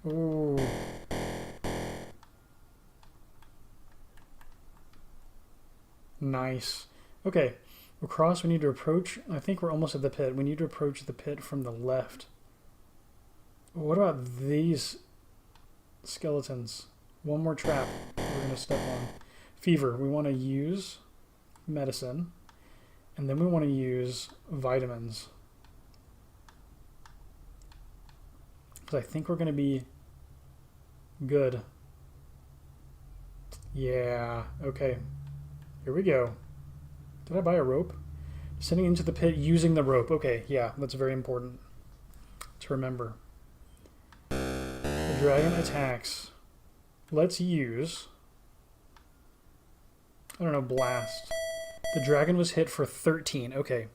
A: Ooh. Nice. Okay. Across, we need to approach. I think we're almost at the pit. We need to approach the pit from the left. What about these skeletons? One more trap we're going to step on. Fever. We want to use medicine. And then we want to use vitamins. Because I think we're going to be good. Yeah. Okay. Here we go. Did I buy a rope? Sending into the pit using the rope. Okay, yeah, that's very important to remember. The dragon attacks. Let's use... I don't know, blast. The dragon was hit for 13. Okay.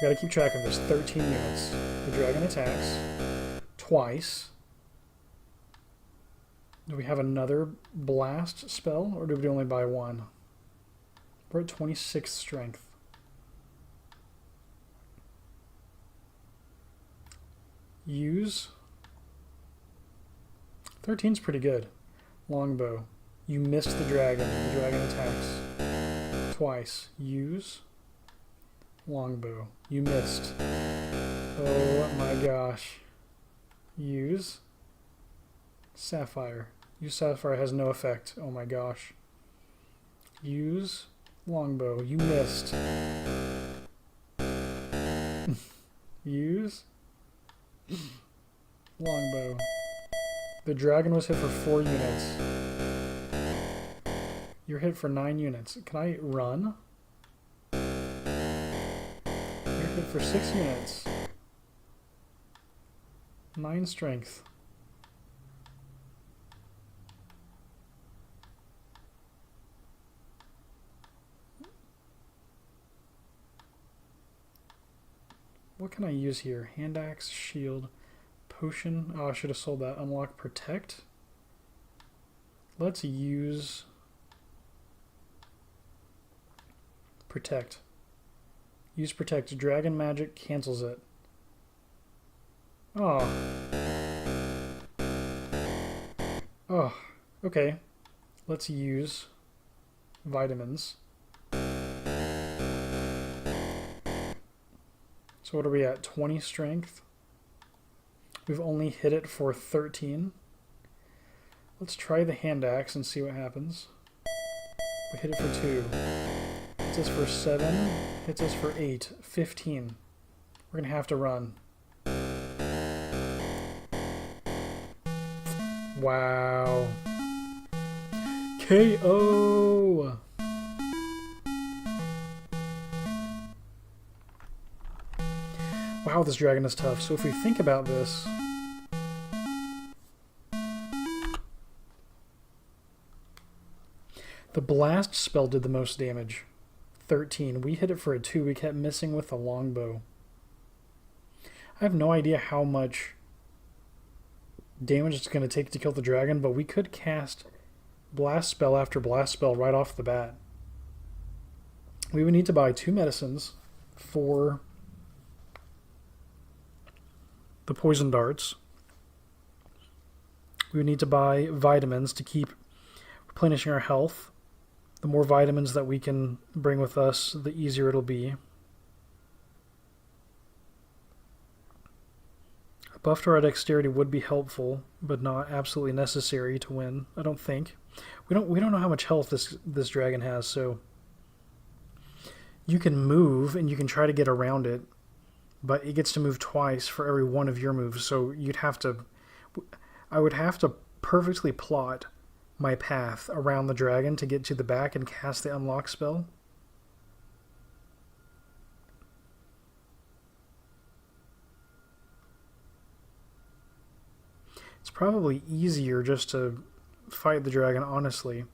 A: We gotta keep track of this. 13 units. The dragon attacks twice. Do we have another blast spell, or did we only buy one? We're at 26 strength. Use. 13's pretty good. Longbow. You missed the dragon. The dragon attacks twice. Use. Longbow. You missed. Oh my gosh. Use. Sapphire. Use Sapphire has no effect. Oh my gosh. Use. Longbow. You missed. Use. Longbow. The dragon was hit for 4 units. You're hit for 9 units. Can I run? You're hit for 6 units. 9 strength. What can I use here? Hand axe, shield, potion. Oh, I should have sold that. Unlock protect. Let's use protect. Use protect. Dragon magic cancels it. Oh. Oh, okay. Let's use vitamins. So what are we at? 20 strength. We've only hit it for 13. Let's try the hand axe and see what happens. We hit it for 2. Hits us for 7. Hits us for 8. 15. We're going to have to run. Wow. KO! Wow, this dragon is tough. So if we think about this... The blast spell did the most damage. 13. We hit it for a 2. We kept missing with the longbow. I have no idea how much damage it's going to take to kill the dragon, but we could cast blast spell after blast spell right off the bat. We would need to buy 2 medicines for the poison darts. We would need to buy vitamins to keep replenishing our health. The more vitamins that we can bring with us, the easier it'll be. A buff to our dexterity would be helpful, but not absolutely necessary to win, I don't think. We don't know how much health this dragon has, so you can move and you can try to get around it, but it gets to move twice for every one of your moves, so I would have to perfectly plot my path around the dragon to get to the back and cast the unlock spell. It's probably easier just to fight the dragon, honestly.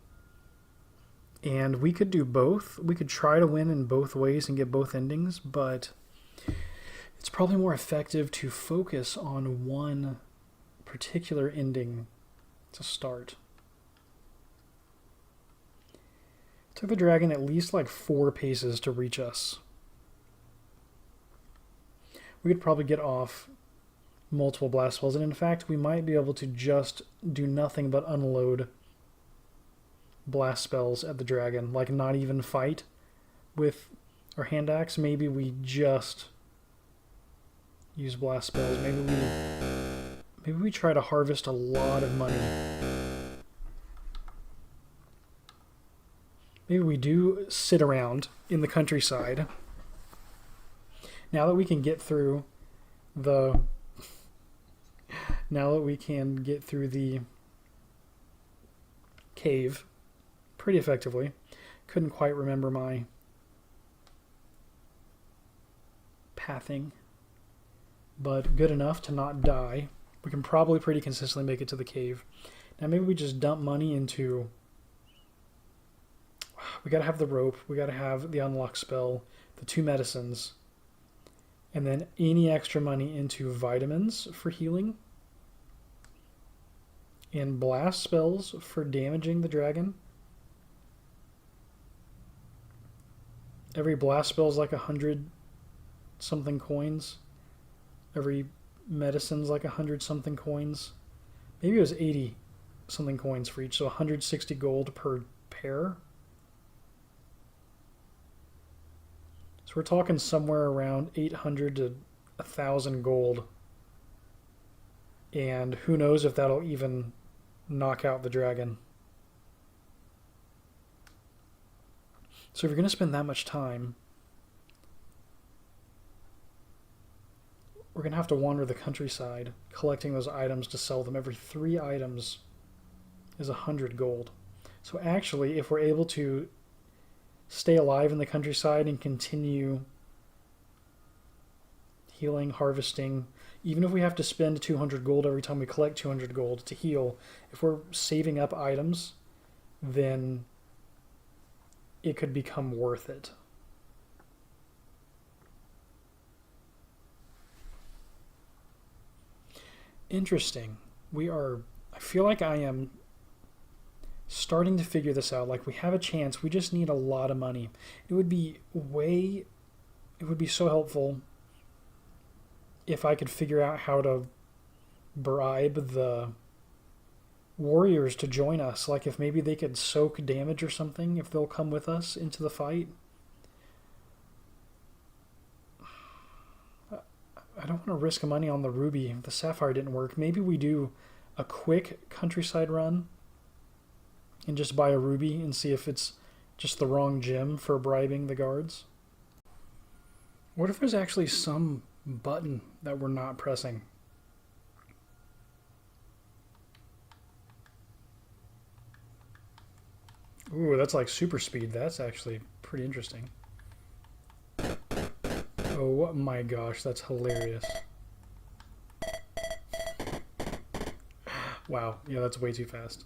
A: And we could do both. We could try to win in both ways and get both endings, but it's probably more effective to focus on one particular ending to start. It took the dragon at least like 4 paces to reach us. We could probably get off multiple blast spells, and in fact we might be able to just do nothing but unload blast spells at the dragon, like not even fight with our hand axe. Maybe we just use blast spells. Maybe we try to harvest a lot of money. Maybe we do sit around in the countryside. Now that we can get through the cave pretty effectively. Couldn't quite remember my pathing, but good enough to not die. We can probably pretty consistently make it to the cave. Now maybe we just dump money into... We gotta have the rope, we gotta have the unlock spell, the 2 medicines, and then any extra money into vitamins for healing, and blast spells for damaging the dragon. Every blast spell is like 100 something coins. Every medicine's like 100 something coins. Maybe it was 80 something coins for each, so 160 gold per pair. So we're talking somewhere around 800 to 1,000 gold. And who knows if that'll even knock out the dragon. So if you're going to spend that much time, we're going to have to wander the countryside, collecting those items to sell them. Every 3 items is 100 gold. So actually, if we're able to stay alive in the countryside and continue healing, harvesting, even if we have to spend 200 gold every time we collect 200 gold to heal, if we're saving up items, then it could become worth it. Interesting. I feel like I am starting to figure this out. Like, we have a chance. We just need a lot of money. It would be so helpful if I could figure out how to bribe the warriors to join us. Like, if maybe they could soak damage or something, if they'll come with us into the fight. I don't want to risk money on the ruby. The sapphire didn't work. Maybe we do a quick countryside run and just buy a ruby and see if it's just the wrong gem for bribing the guards. What if there's actually some button that we're not pressing? Ooh, that's like super speed. That's actually pretty interesting. Oh my gosh, that's hilarious. Wow, yeah, that's way too fast.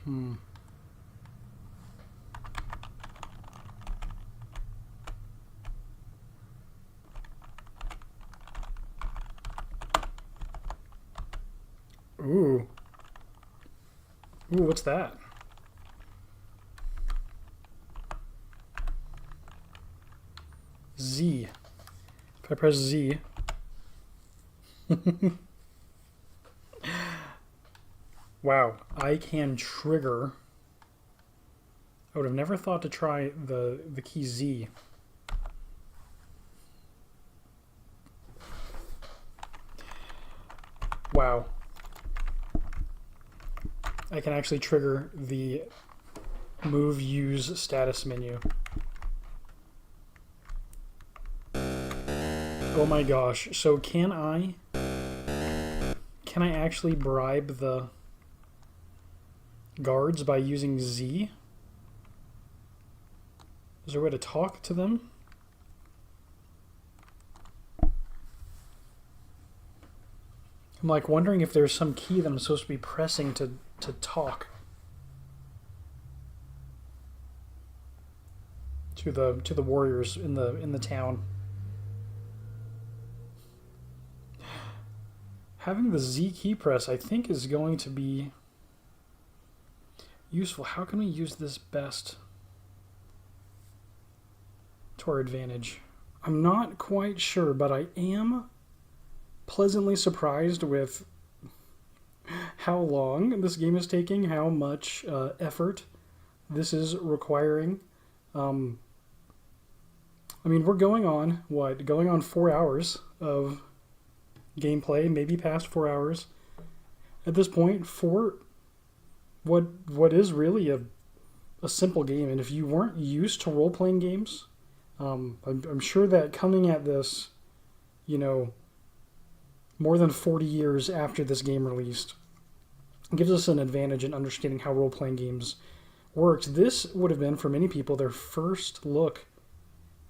A: Hmm. Ooh. Ooh, what's that? Z. If I press Z. Wow, I can trigger. I would have never thought to try the key Z. Wow. I can actually trigger the move use status menu. Oh my gosh. So can I actually bribe the guards by using Z? Is there a way to talk to them? I'm like wondering if there's some key that I'm supposed to be pressing to talk to the warriors in the town. Having the Z key press, I think, is going to be useful. How can we use this best to our advantage? I'm not quite sure, but I am pleasantly surprised with how long this game is taking, how much effort this is requiring. I mean, we're going on, what? Going on 4 hours of gameplay, maybe past 4 hours at this point, for what is really a simple game. And if you weren't used to role-playing games, I'm sure that coming at this, you know, more than 40 years after this game released, gives us an advantage in understanding how role-playing games worked. This would have been, for many people, their first look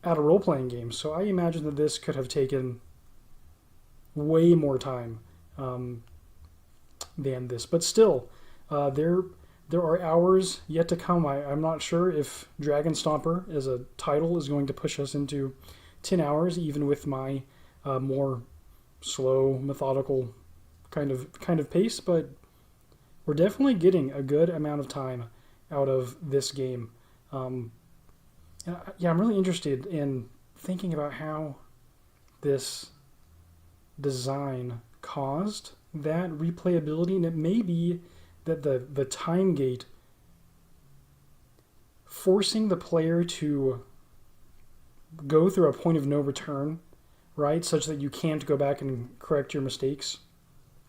A: at a role-playing game. So I imagine that this could have taken way more time than this. But still, there are hours yet to come. I'm not sure if Dragonstomper as a title is going to push us into 10 hours, even with my more slow, methodical kind of pace. But we're definitely getting a good amount of time out of this game. Yeah, I'm really interested in thinking about how this design caused that replayability, and it may be that the time gate forcing the player to go through a point of no return, right, such that you can't go back and correct your mistakes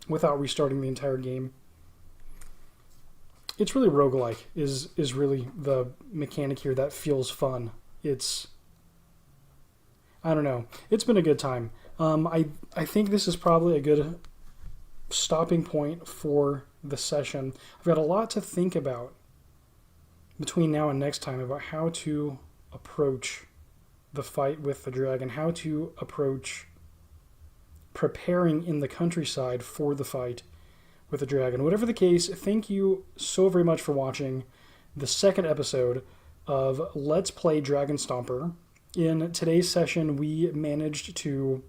A: without restarting the entire game. It's really roguelike is really the mechanic here that feels fun. I don't know. It's been a good time. I think this is probably a good stopping point for the session. I've got a lot to think about between now and next time about how to approach the fight with the dragon, how to approach preparing in the countryside for the fight with the dragon. Whatever the case, thank you so very much for watching the second episode of Let's Play Dragonstomper. In today's session, we managed to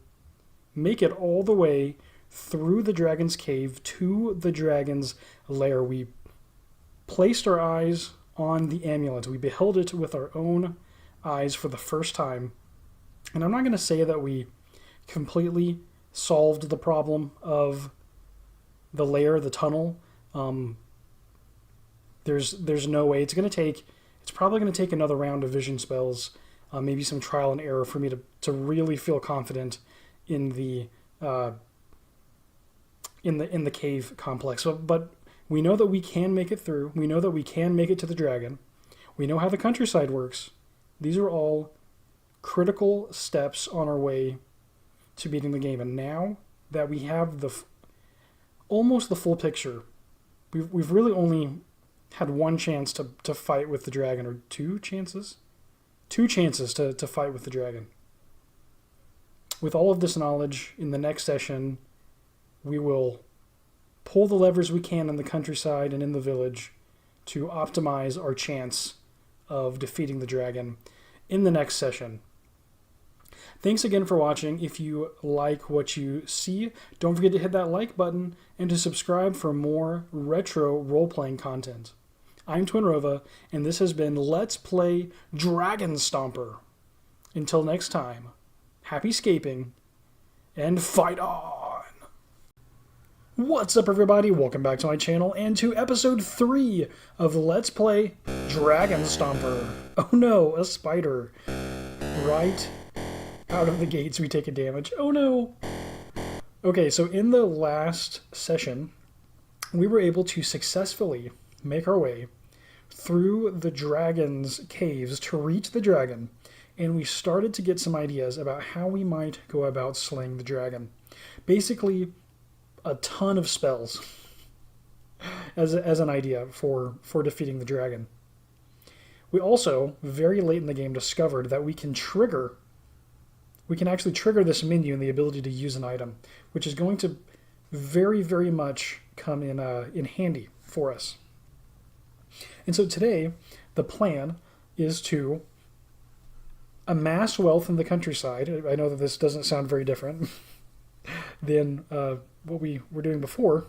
A: make it all the way through the dragon's cave to the dragon's lair. We placed our eyes on the amulet. We beheld it with our own eyes for the first time. And I'm not going to say that we completely solved the problem of the lair, the tunnel. There's no way. It's probably going to take another round of vision spells, maybe some trial and error for me to really feel confident in the cave complex. But we know that we can make it through. We know that we can make it to the dragon. We know how the countryside works. These are all critical steps on our way to beating the game. And now that we have almost the full picture. We've really only had one chance to fight with the dragon, or two chances? Two chances to fight with the dragon. With all of this knowledge, in the next session, we will pull the levers we can in the countryside and in the village to optimize our chance of defeating the dragon in the next session. Thanks again for watching. If you like what you see, don't forget to hit that like button and to subscribe for more retro role-playing content. I'm Twinrova, and this has been Let's Play Dragonstomper. Until next time, happy scaping, and fight on! What's up, everybody? Welcome back to my channel and to episode 3 of Let's Play Dragonstomper. Oh no, a spider. Right out of the gates we take a damage. Oh no! Okay, so in the last session, we were able to successfully make our way through the dragon's caves to reach the dragon, and we started to get some ideas about how we might go about slaying the dragon. Basically, a ton of spells as an idea for defeating the dragon. We also, very late in the game, discovered that we can actually trigger this menu and the ability to use an item, which is going to very, very much come in handy for us. And so today, the plan is to amass wealth in the countryside. I know that this doesn't sound very different than what we were doing before.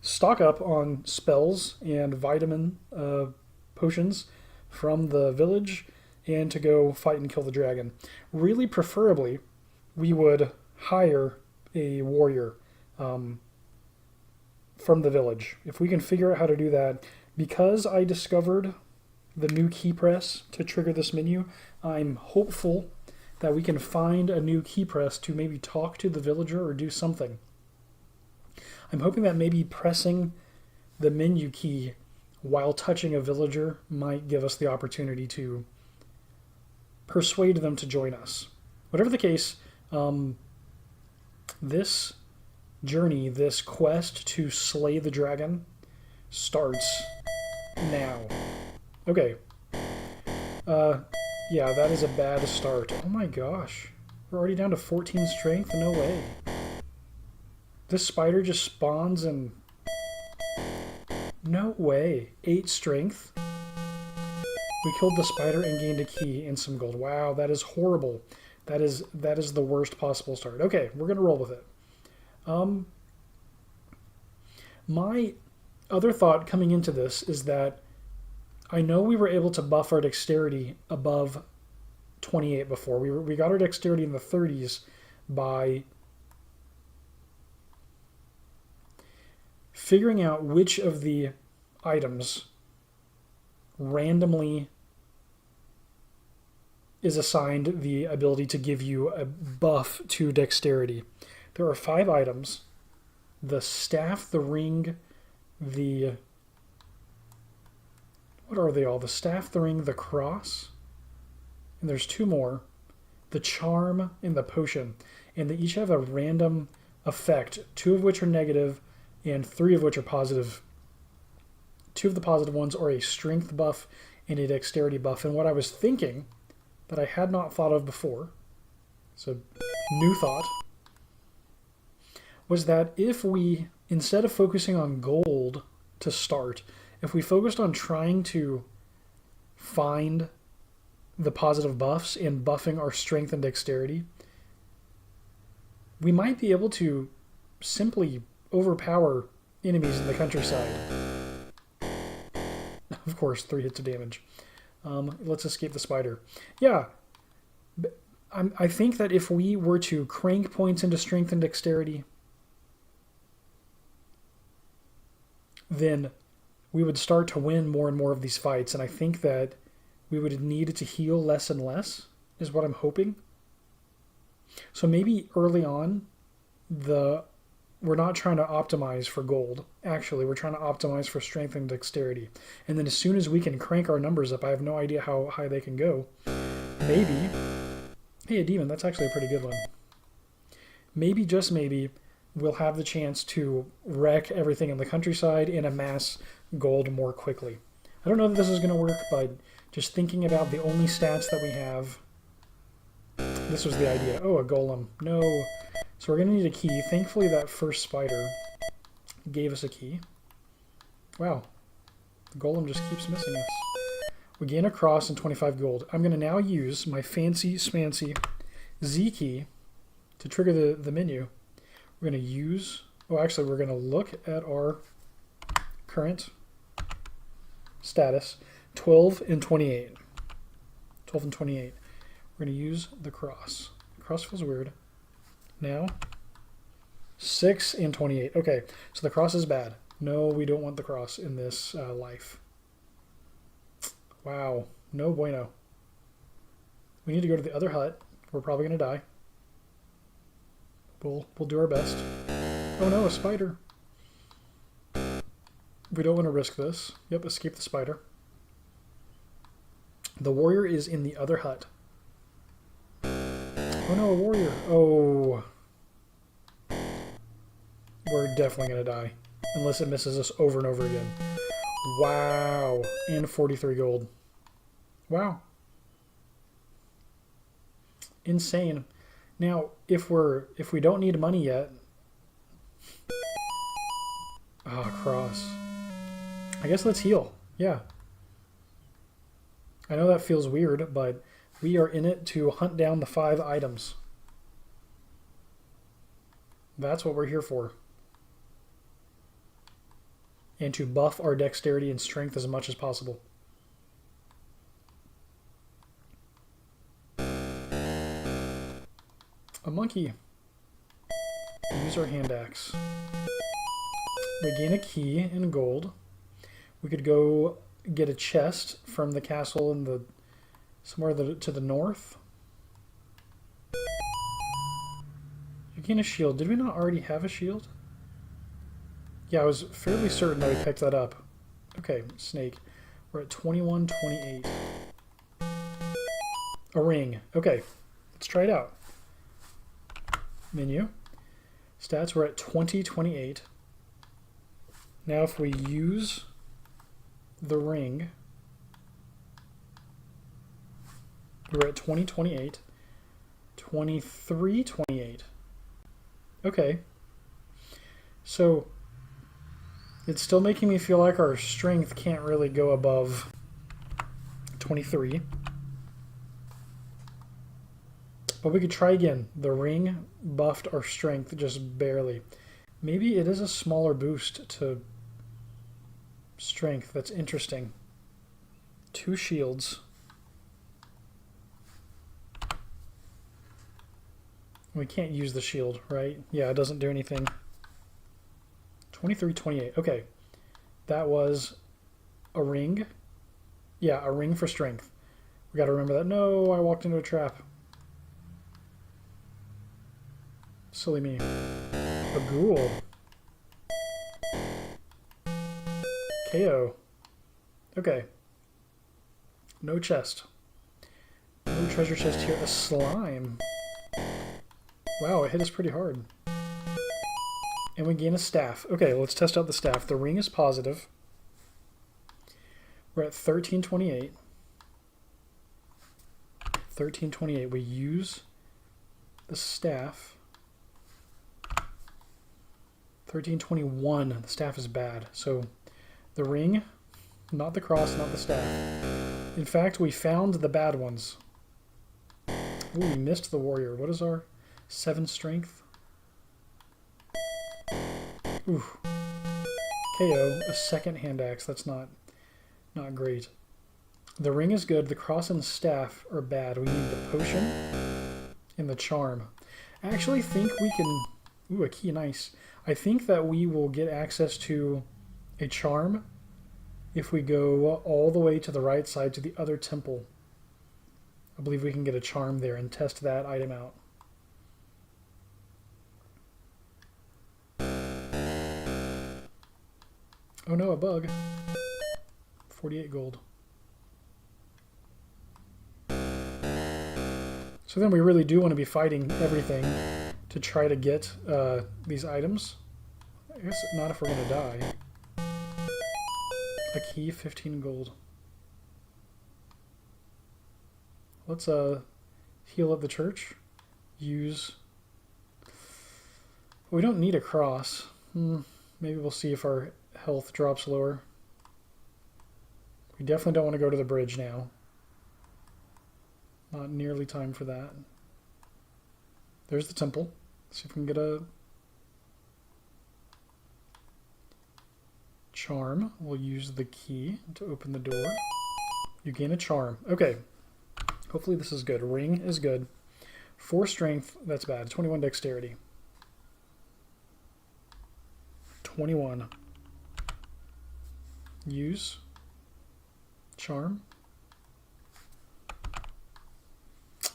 A: Stock up on spells and vitamin potions from the village, and to go fight and kill the dragon. Really, preferably, we would hire a warrior from the village. If we can figure out how to do that, because I discovered the new key press to trigger this menu, I'm hopeful that we can find a new key press to maybe talk to the villager or do something. I'm hoping that maybe pressing the menu key while touching a villager might give us the opportunity to persuade them to join us. Whatever the case, this journey, this quest to slay the dragon, starts now. Okay. Yeah, that is a bad start. Oh my gosh. We're already down to 14 strength? No way. This spider just spawns and... No way. 8 strength? We killed the spider and gained a key and some gold. Wow, that is horrible. That is the worst possible start. Okay, we're going to roll with it. My other thought coming into this is that I know we were able to buff our dexterity above 28 before. We got our dexterity in the 30s by figuring out which of the items randomly is assigned the ability to give you a buff to dexterity. There are 5 items: the staff, the ring, the... What are they all? The staff, the ring, the cross, and there's 2 more: the charm and the potion. And they each have a random effect, 2 of which are negative and 3 of which are positive. 2 of the positive ones are a strength buff and a dexterity buff. And what I was thinking that I had not thought of before, so new thought, was that if we, instead of focusing on gold to start, if we focused on trying to find the positive buffs and buffing our strength and dexterity, we might be able to simply overpower enemies in the countryside. Of course, 3 hits of damage. Let's escape the spider. Yeah, I think that if we were to crank points into strength and dexterity, then we would start to win more and more of these fights, and I think that we would need to heal less and less, is what I'm hoping. So maybe early on, we're not trying to optimize for gold. Actually, we're trying to optimize for strength and dexterity. And then as soon as we can crank our numbers up, I have no idea how high they can go. Maybe... Hey, a demon, that's actually a pretty good one. Maybe, just maybe, we'll have the chance to wreck everything in the countryside and amass gold more quickly. I don't know if this is going to work, but just thinking about the only stats that we have, this was the idea. Oh, a golem. No. So we're going to need a key. Thankfully, that first spider gave us a key. Wow. The golem just keeps missing us. We gain a cross and 25 gold. I'm going to now use my fancy smancy Z key to trigger the menu. We're going to use... Oh, actually, we're going to look at our current status. 12 and 28. 12 and 28. We're going to use the cross. The cross feels weird. Now, 6 and 28. Okay, so the cross is bad. No, we don't want the cross in this life. Wow, no bueno. We need to go to the other hut. We're probably going to die. We'll do our best. Oh no, a spider. We don't want to risk this. Yep, escape the spider. The warrior is in the other hut. Oh no, a warrior. Oh. We're definitely going to die. Unless it misses us over and over again. Wow. And 43 gold. Wow. Insane. Now, if we don't need money yet... Ah, cross. I guess let's heal. Yeah. I know that feels weird, but we are in it to hunt down the 5 items. That's what we're here for. And to buff our dexterity and strength as much as possible. A monkey. Use our hand axe. We gain a key in gold. We could go get a chest from the castle in the somewhere to the north. You gain a shield. Did we not already have a shield? Yeah, I was fairly certain that we picked that up. Okay, snake. We're at 21, 28. A ring. Okay, let's try it out. Menu. Stats, we're at 20, 28. Now if we use the ring, we're at 20, 28. 23, 28. Okay. So it's still making me feel like our strength can't really go above 23. But we could try again. The ring buffed our strength just barely. Maybe it is a smaller boost to strength. That's interesting. 2 shields. We can't use the shield, right? Yeah, it doesn't do anything. 23, 28. Okay. That was a ring. Yeah, a ring for strength. We got to remember that. No, I walked into a trap. Silly me. A ghoul. KO. Okay. No chest. No treasure chest here. A slime. Wow, it hit us pretty hard. And we gain a staff. Okay, let's test out the staff. The ring is positive. We're at 1328. 1328. We use the staff. 1321. The staff is bad. So the ring, not the cross, not the staff. In fact, we found the bad ones. Ooh, we missed the warrior. What is our 7 strength? Ooh. KO. A second hand axe. That's not great. The ring is good. The cross and the staff are bad. We need the potion and the charm. I actually think we can... Ooh, a key. Nice. I think that we will get access to a charm if we go all the way to the right side to the other temple. I believe we can get a charm there and test that item out. Oh no, a bug. 48 gold. So then we really do want to be fighting everything to try to get these items. I guess not if we're going to die. A key, 15 gold. Let's heal up the church. Use... We don't need a cross. Maybe we'll see if our health drops lower. We definitely don't want to go to the bridge now. Not nearly time for that. There's the temple. Let's see if we can get a charm. We'll use the key to open the door. You gain a charm. Okay. Hopefully this is good. Ring is good. 4 strength, that's bad. 21 dexterity. 21. Use. Charm.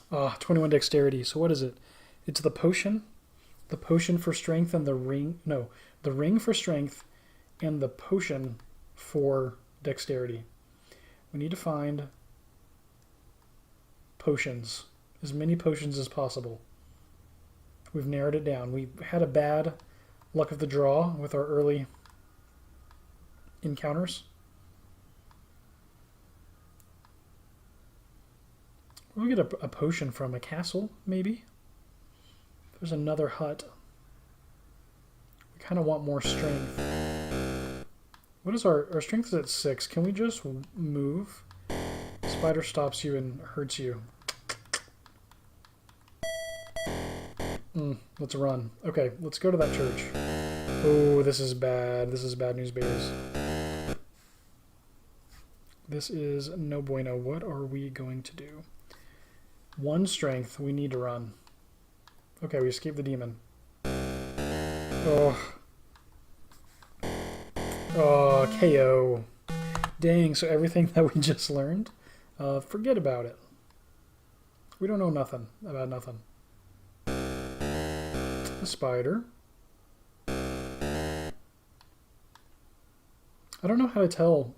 A: 21 dexterity. So what is it? It's the potion. The potion for strength and the ring. No, the ring for strength and the potion for dexterity. We need to find potions. As many potions as possible. We've narrowed it down. We had a bad luck of the draw with our early encounters. We'll get a potion from a castle, maybe. There's another hut. We kind of want more strength. What is our strength is at 6. Can we just move? Spider stops you and hurts you. Let's run. Okay, let's go to that church. Oh, this is bad. This is bad news bears. This is no bueno. What are we going to do? 1 strength. We need to run. Okay, we escaped the demon. Oh. Oh, KO. Dang, so everything that we just learned, forget about it. We don't know nothing about nothing. A spider. I don't know how to tell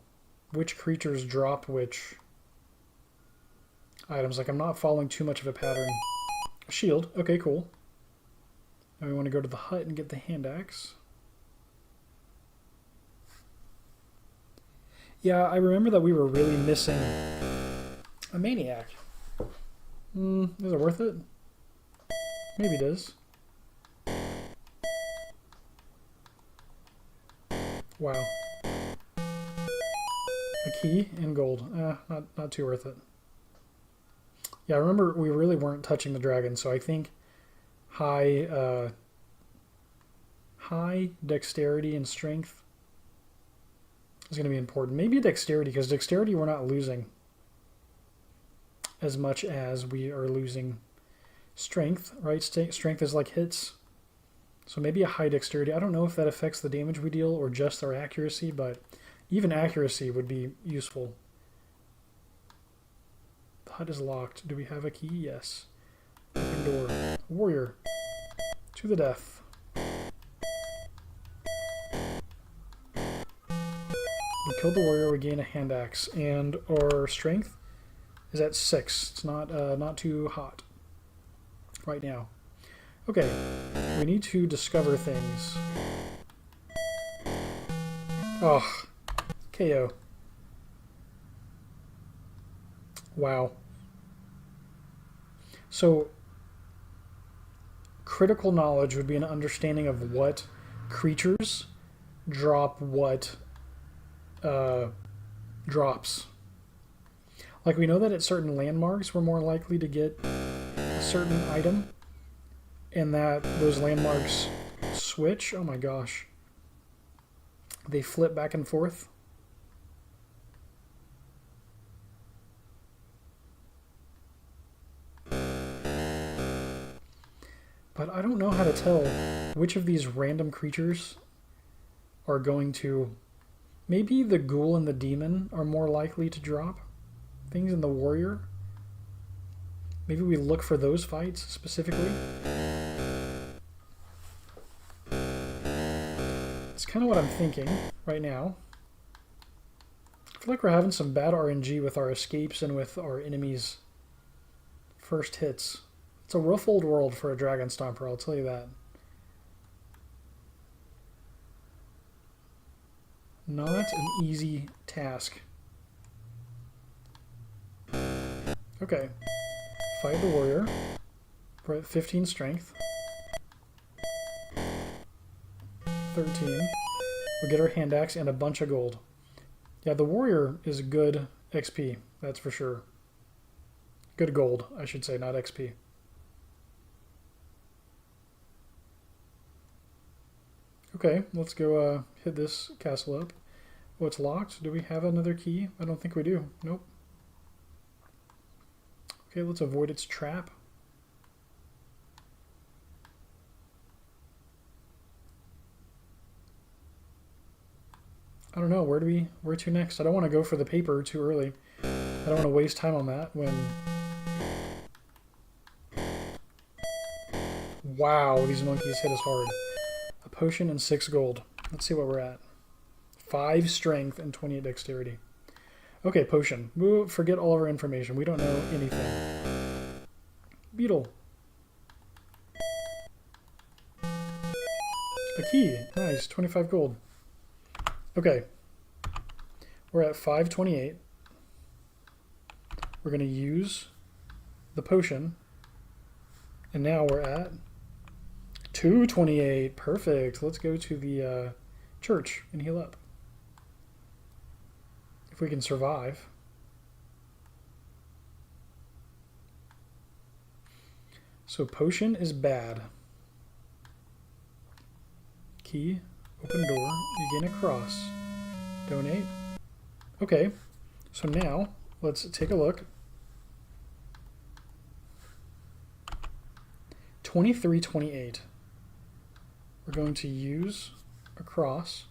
A: which creatures drop which items. Like, I'm not following too much of a pattern. A shield. Okay, cool. Now we want to go to the hut and get the hand axe. Yeah, I remember that we were really missing a maniac. Is it worth it? Maybe it is. Wow. A key and gold. Not too worth it. Yeah, I remember we really weren't touching the dragon, so I think high dexterity and strength is going to be important. Maybe dexterity, because dexterity we're not losing as much as we are losing strength, right? Strength is like hits. So maybe a high dexterity. I don't know if that affects the damage we deal or just our accuracy, but even accuracy would be useful. The hut is locked. Do we have a key? Yes. Open door. Warrior. To the death. We killed the warrior, we gain a hand axe, and our strength is at 6. It's not too hot right now. Okay, we need to discover things. Oh, KO. Wow. So, critical knowledge would be an understanding of what creatures drop what drops. Like, we know that at certain landmarks we're more likely to get a certain item, and that those landmarks switch. Oh my gosh. They flip back and forth. But I don't know how to tell which of these random creatures are going to... Maybe the ghoul and the demon are more likely to drop things in the warrior. Maybe we look for those fights specifically. It's kind of what I'm thinking right now. I feel like we're having some bad RNG with our escapes and with our enemies' first hits. It's a rough old world for a Dragonstomper, I'll tell you that. Not an easy task. Okay. Fight the warrior. We're at 15 strength. 13. We'll get our hand axe and a bunch of gold. Yeah, the warrior is good XP, that's for sure. Good gold, I should say, not XP. Okay, let's go hit this castle up. Oh, it's locked. Do we have another key? I don't think we do. Nope. Okay, let's avoid its trap. I don't know, where to next? I don't want to go for the paper too early. I don't want to waste time on that when... Wow, these monkeys hit us hard. A potion and 6 gold. Let's see what we're at. 5 strength and 28 dexterity. Okay, potion. We'll forget all of our information. We don't know anything. Beetle. A key. Nice, 25 gold. Okay. We're at 528. We're going to use the potion. And now we're at 228. Perfect. Let's go to the church and heal up. If we can survive. So potion is bad. Key, open door, you gain a cross. Donate. Okay, so now let's take a look. 2328. We're going to use a cross.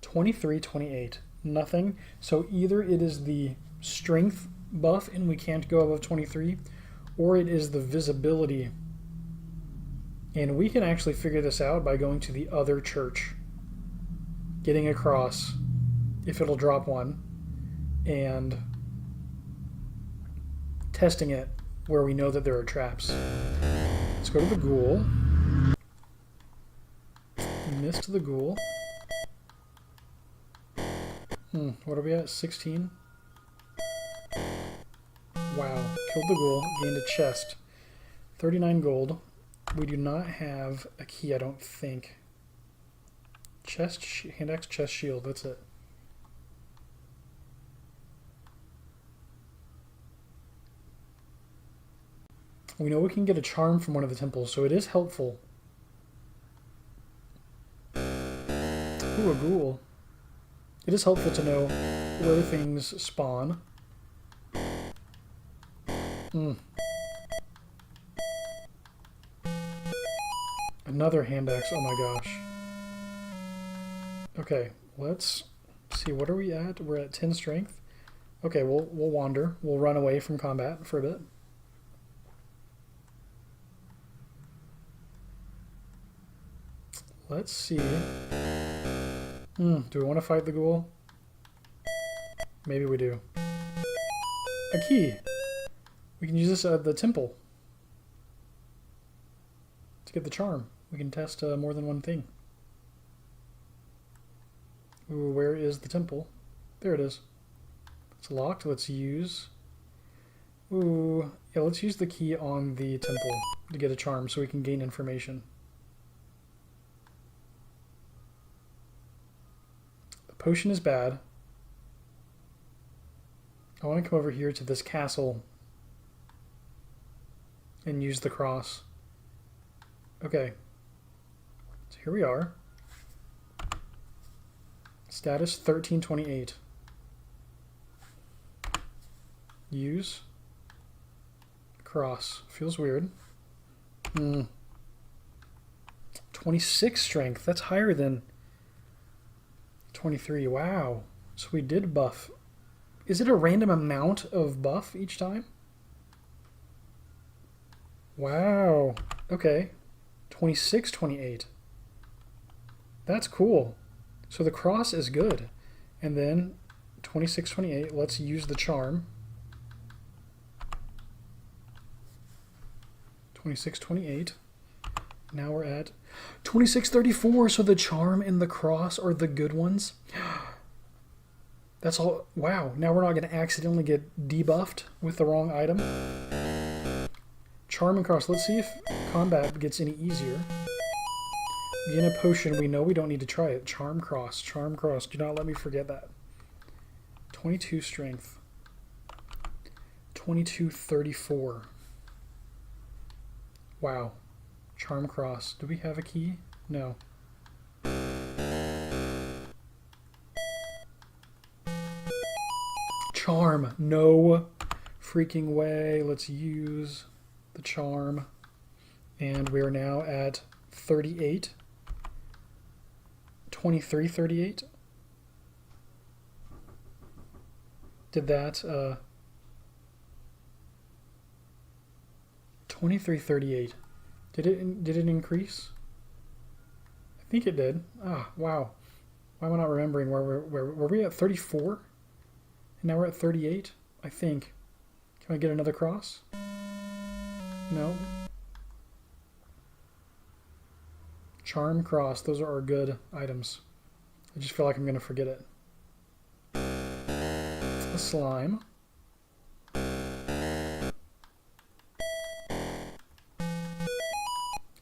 A: 2328. Nothing. So either it is the strength buff and we can't go above 23, or it is the visibility. And we can actually figure this out by going to the other church, getting a cross, if it'll drop one, and testing it where we know that there are traps. Let's go to the ghoul. Missed the ghoul. What are we at? 16? Wow. Killed the ghoul. Gained a chest. 39 gold. We do not have a key, I don't think. Hand axe, chest, shield. That's it. We know we can get a charm from one of the temples, so it is helpful. Ooh, a ghoul. It is helpful to know where things spawn. Another hand axe, oh my gosh. Okay, let's see, what are we at? We're at 10 strength. Okay, we'll wander. We'll run away from combat for a bit. Let's see. Do we want to fight the ghoul? Maybe we do. A key! We can use this at the temple to get the charm. We can test more than one thing. Ooh, where is the temple? There it is. It's locked. Let's use... Ooh, yeah, let's use the key on the temple to get a charm so we can gain information. The potion is bad. I want to come over here to this castle and use the cross. Okay. So here we are. Status 1328. Use. Cross. Feels weird. 26 strength. That's higher than 23. Wow. So we did buff. Is it a random amount of buff each time? Wow. Okay. 26, 28. That's cool. So the cross is good. And then 26, 28. Let's use the charm. 26, 28. Now we're at 26, 34. So the charm and the cross are the good ones. That's all. Wow. Now we're not going to accidentally get debuffed with the wrong item. Charm and cross. Let's see if combat gets any easier. Gain a potion. We know we don't need to try it. Charm cross. Charm cross. Do not let me forget that. 22 strength. 22, 34. Wow. Charm cross. Do we have a key? No. Charm. No freaking way. Let's use the charm. And we are now at 38. 23, 38. Did that, 23, 38. Did it increase? I think it did. Ah, wow. Why am I not remembering where were we at 34? And now we're at 38, I think. Can I get another cross? No. Charm, cross, those are our good items. I just feel like I'm going to forget it. A slime.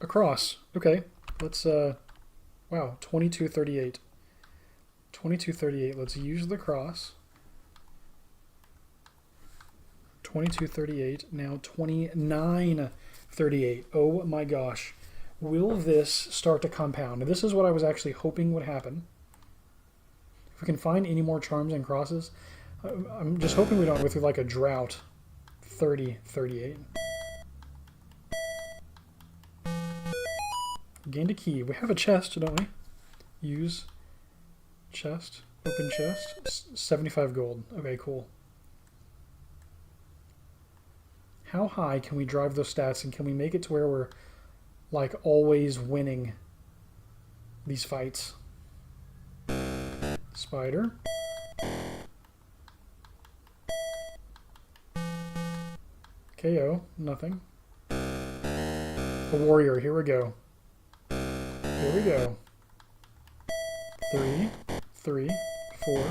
A: A cross. Okay. Let's, wow, 2238. 2238. Let's use the cross. 2238. Now 2938. Oh my gosh. Will this start to compound? And this is what I was actually hoping would happen. If we can find any more charms and crosses, I'm just hoping we don't go through like a drought. 30, 38. Gained a key. We have a chest, don't we? Use chest. Open chest. 75 gold. Okay, cool. How high can we drive those stats, and can we make it to where we're like always winning these fights? Spider. KO. Nothing. A warrior. Here we go. Here we go. 3, 3, 4,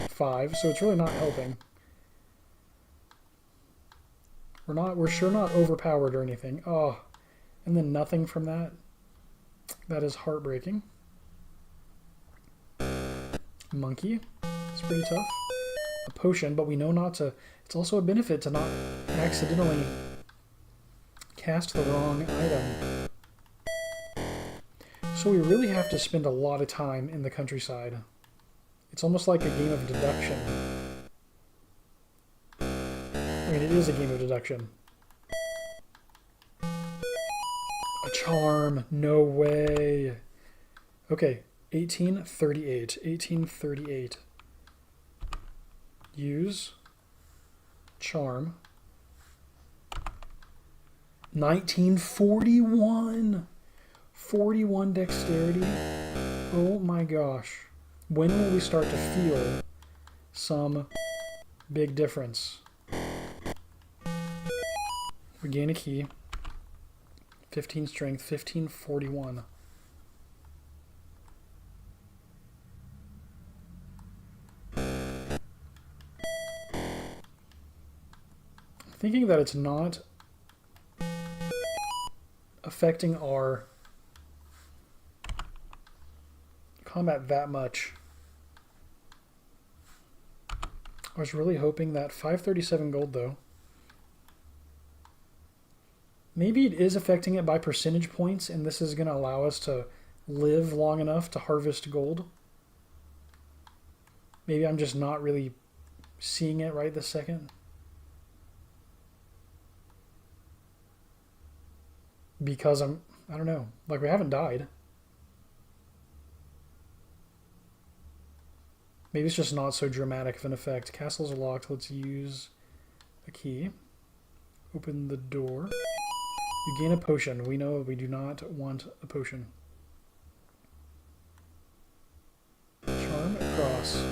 A: 5. So it's really not helping. We're sure not overpowered or anything. Oh, and then nothing from that. That is heartbreaking. Monkey. It's pretty tough. A potion, but we know not to. It's also a benefit to not accidentally cast the wrong item. So we really have to spend a lot of time in the countryside. It's almost like a game of deduction. I mean, it is a game of deduction. A charm. No way. Okay. 1838. 1838. Use. Charm. 1941. 41 dexterity. Oh my gosh. When will we start to feel some big difference? We gain a key. 15 strength, 1541. Thinking that it's not affecting our combat that much. I was really hoping that 537 gold though. Maybe it is affecting it by percentage points, and this is going to allow us to live long enough to harvest gold. Maybe I'm just not really seeing it right this second. Because I don't know, like we haven't died. Maybe it's just not so dramatic of an effect. Castles are locked. Let's use a key. Open the door. You gain a potion. We know we do not want a potion. Charm across.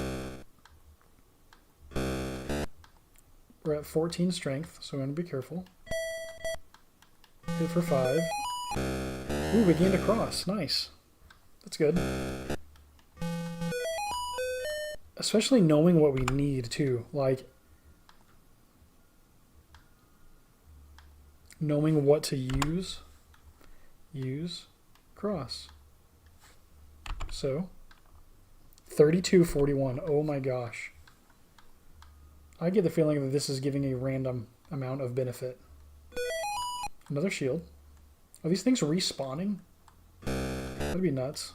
A: We're at 14 strength, so we're going to be careful. Hit for 5. Ooh, we gained a cross. Nice. That's good. Especially knowing what we need, too. Like, knowing what to use. Use. Cross. So, 3241. Oh my gosh. I get the feeling that this is giving a random amount of benefit. Another shield. Are these things respawning? That'd be nuts.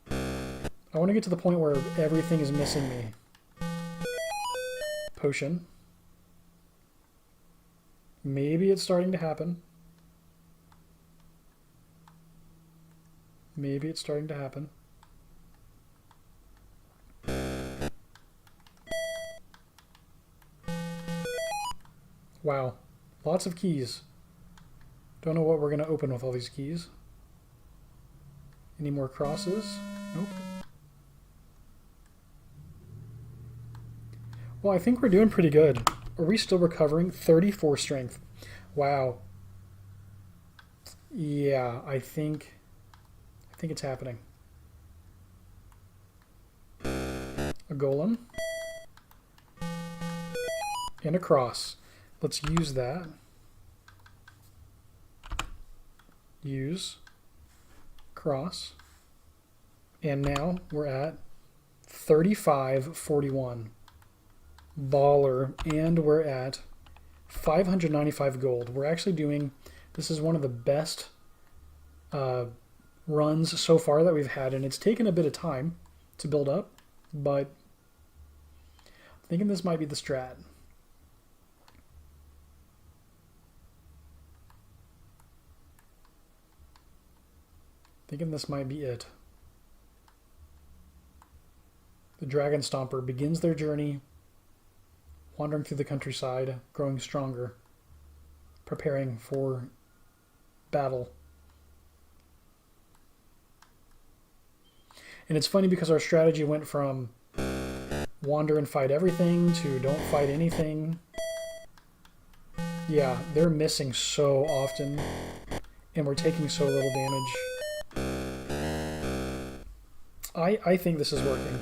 A: I want to get to the point where everything is missing me. Potion. Maybe it's starting to happen. Maybe it's starting to happen. Wow. Lots of keys. Don't know what we're going to open with all these keys. Any more crosses? Nope. Well, I think we're doing pretty good. Are we still recovering? 34 strength. Wow. Yeah, I think it's happening. A golem. And a cross. Let's use that. Use. Cross. And now we're at 3541. Baller. And we're at 595 gold. We're actually doing, this is one of the best runs so far that we've had, and it's taken a bit of time to build up, but I'm thinking this might be the strat. Thinking this might be it. The Dragonstomper begins their journey, wandering through the countryside, growing stronger, preparing for battle. And it's funny because our strategy went from wander and fight everything to don't fight anything. Yeah, they're missing so often, and we're taking so little damage. I think this is working.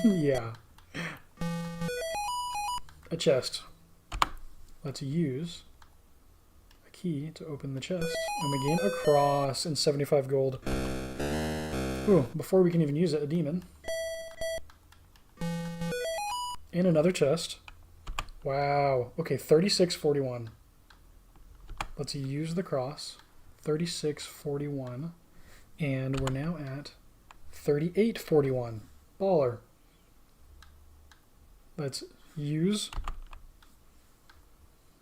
A: Yeah. A chest. Let's use a key to open the chest. And we gain a cross and 75 gold. Ooh, before we can even use it, a demon. And another chest. Wow. Okay, 3641. Let's use the cross. 3641. And we're now at 3841. Baller. Let's use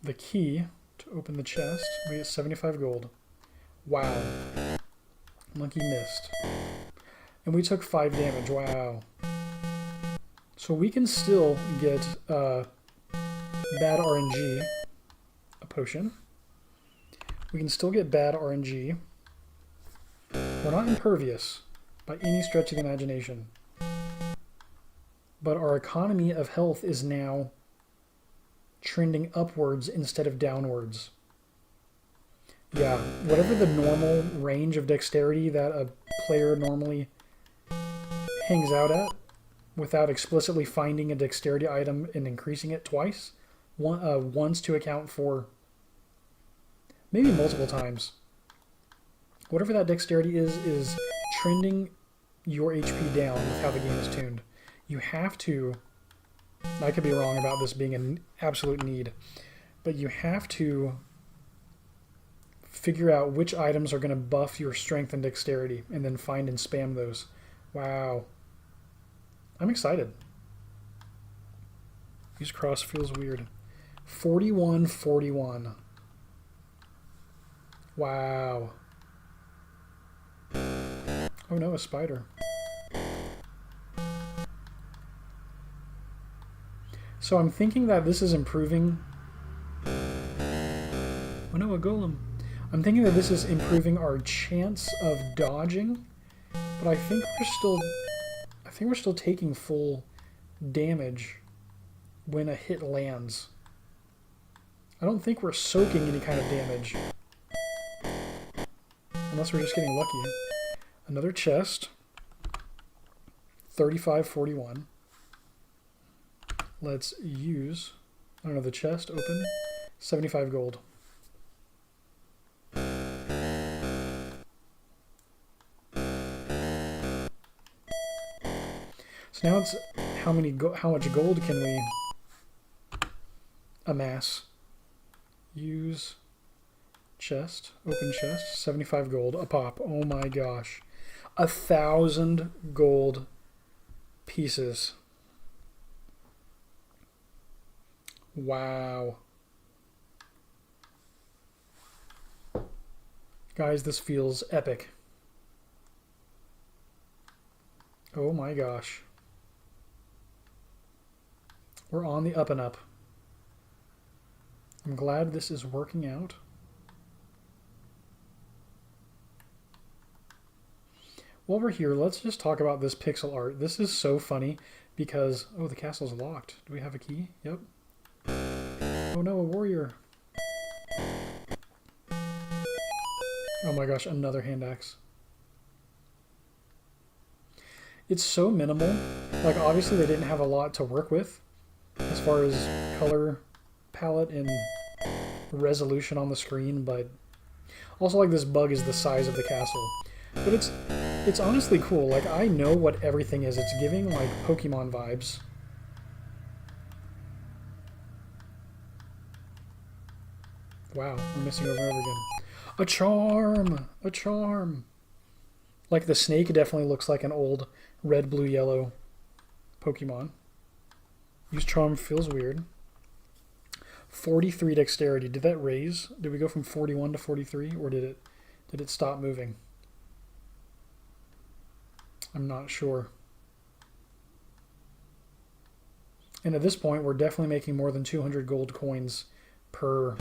A: the key to open the chest. We get 75 gold. Wow. Monkey missed. And we took 5 damage. Wow. So we can still get bad RNG, a potion. We can still get bad RNG. We're not impervious by any stretch of the imagination. But our economy of health is now trending upwards instead of downwards. Yeah, whatever the normal range of dexterity that a player normally hangs out at, without explicitly finding a dexterity item and increasing it twice, once to account for maybe multiple times. Whatever that dexterity is trending your HP down with how the game is tuned. You have to, I could be wrong about this being an absolute need, but you have to figure out which items are going to buff your strength and dexterity, and then find and spam those. Wow. I'm excited. Use cross feels weird. 4141. Wow. Oh no, a spider. So I'm thinking that this is improving. Oh no, a golem. I'm thinking that this is improving our chance of dodging, but I think we're still taking full damage when a hit lands. I don't think we're soaking any kind of damage. Unless we're just getting lucky. Another chest. 35.41. Let's use, I don't know, the chest, open. 75 gold. So now it's how much gold can we amass? Use chest, open chest, 75 gold, a pop. Oh my gosh. 1,000 gold pieces. Wow. Guys, this feels epic. Oh my gosh. We're on the up and up. I'm glad this is working out. While we're here, let's just talk about this pixel art. This is so funny because, oh, the castle's locked. Do we have a key? Yep. Oh no, a warrior. Oh my gosh, another hand axe. It's so minimal. Like, obviously they didn't have a lot to work with as far as color palette and resolution on the screen, but also, like, this bug is the size of the castle. But it's honestly cool. Like, I know what everything is. It's giving, like, Pokemon vibes. Wow, we're missing over and over again. A charm! A charm! Like, the snake definitely looks like an old red, blue, yellow Pokemon. Use charm feels weird. 43 dexterity. Did that raise? Did we go from 41 to 43, or did it stop moving? I'm not sure. And at this point, we're definitely making more than 200 gold coins per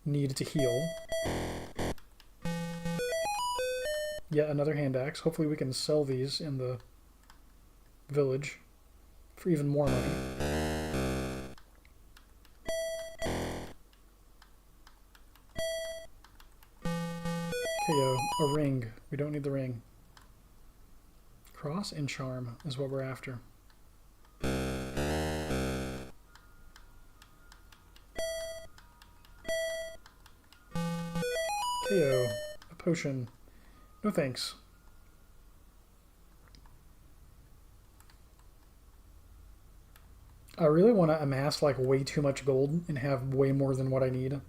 A: need to heal. Yet another hand axe. Hopefully we can sell these in the village for even more money. KO. A ring. We don't need the ring. Cross and charm is what we're after. KO. A potion. No thanks. I really want to amass like way too much gold and have way more than what I need.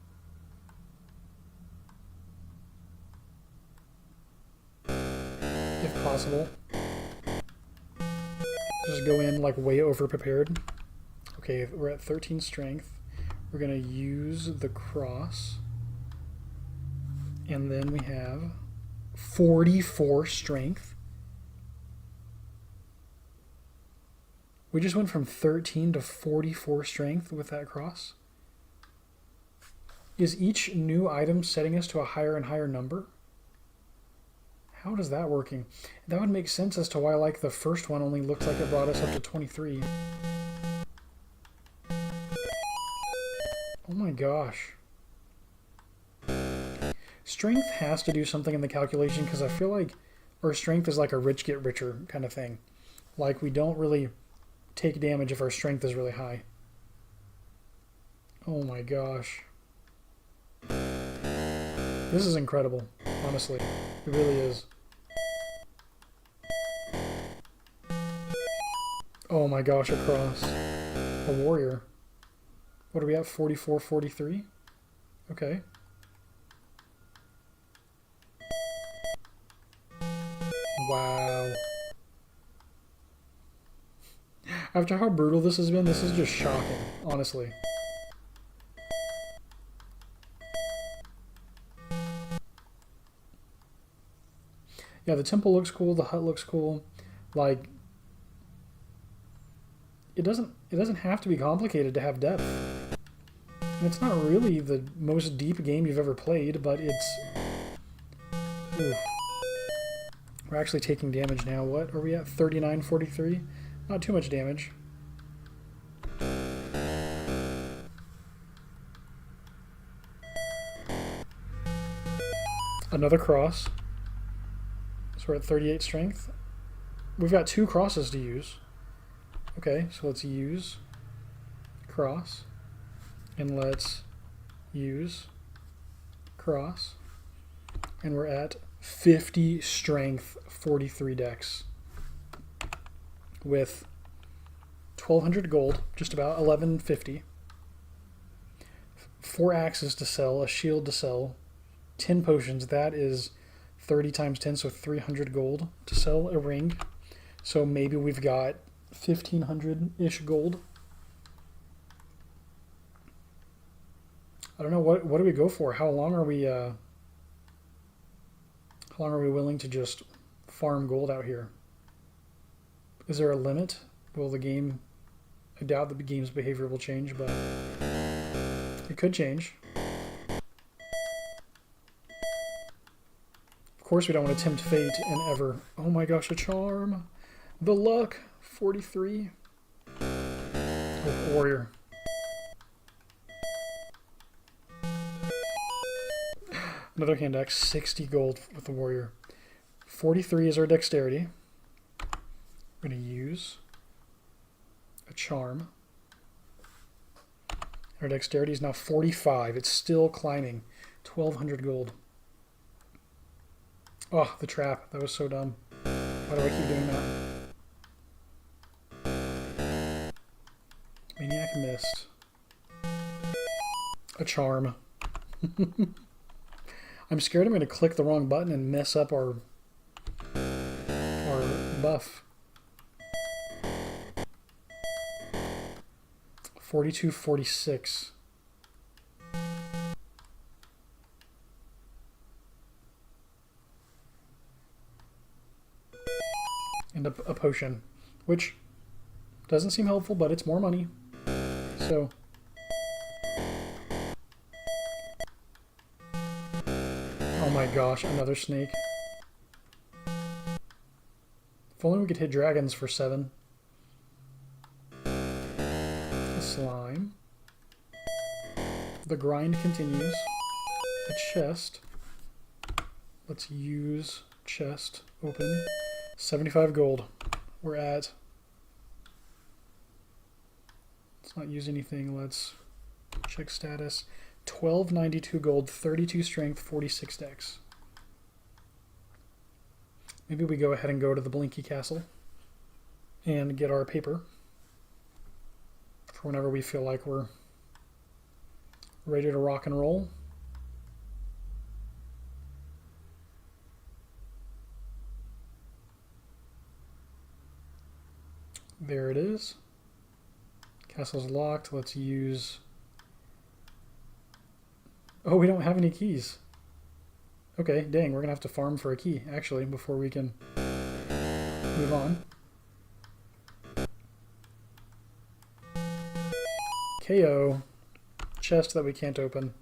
A: If possible. Just go in like way over prepared. Okay, we're at 13 strength. We're going to use the cross. And then we have 44 strength. We just went from 13 to 44 strength with that cross. Is each new item setting us to a higher and higher number? How does that working? That would make sense as to why, like, the first one only looked like it brought us up to 23. Oh my gosh. Strength has to do something in the calculation because I feel like our strength is like a rich get richer kind of thing. Like, we don't really take damage if our strength is really high. Oh my gosh. This is incredible, honestly. It really is. Oh my gosh, a cross. A warrior. What are we at? 44, 43? Okay. Wow. After how brutal this has been, this is just shocking, honestly. Yeah, the temple looks cool, the hut looks cool. Like, it doesn't have to be complicated to have depth. And it's not really the most deep game you've ever played, but it's... Ooh. We're actually taking damage now. What are we at? 39.43? Not too much damage. Another cross. So we're at 38 strength. We've got 2 crosses to use. Okay, so let's use cross. And let's use cross. And we're at 50 strength, 43 dex. With 1,200 gold, just about 1150. 4 axes to sell, a shield to sell, 10 potions. That is 30 times 10, so 300 gold to sell a ring. So maybe we've got 1,500-ish gold. I don't know, what do we go for? How long are we willing to just farm gold out here? Is there a limit? Will the game... I doubt that the game's behavior will change, but it could change. Of course we don't want to tempt fate and ever... Oh my gosh, a charm! The luck! 43. Oh, warrior. Another hand axe, 60 gold with the warrior. 43 is our dexterity. We're going to use a charm. Our dexterity is now 45. It's still climbing. 1,200 gold. Oh, the trap. That was so dumb. Why do I keep doing that? Maniac missed. A charm. I'm scared I'm going to click the wrong button and mess up our buff. 42.46. And a potion, which doesn't seem helpful, but it's more money. So... Oh my gosh, another snake. If only we could hit dragons for 7. A slime. The grind continues. A chest. Let's use chest. Open. 75 gold. We're at... Let's not use anything. Let's check status. 1292 gold, 32 strength, 46 dex. Maybe we go ahead and go to the Blinky Castle and get our paper for whenever we feel like we're ready to rock and roll. There it is. Castle's locked. Let's use... Oh, we don't have any keys. Okay, dang, we're going to have to farm for a key, actually, before we can move on. KO. Chest that we can't open.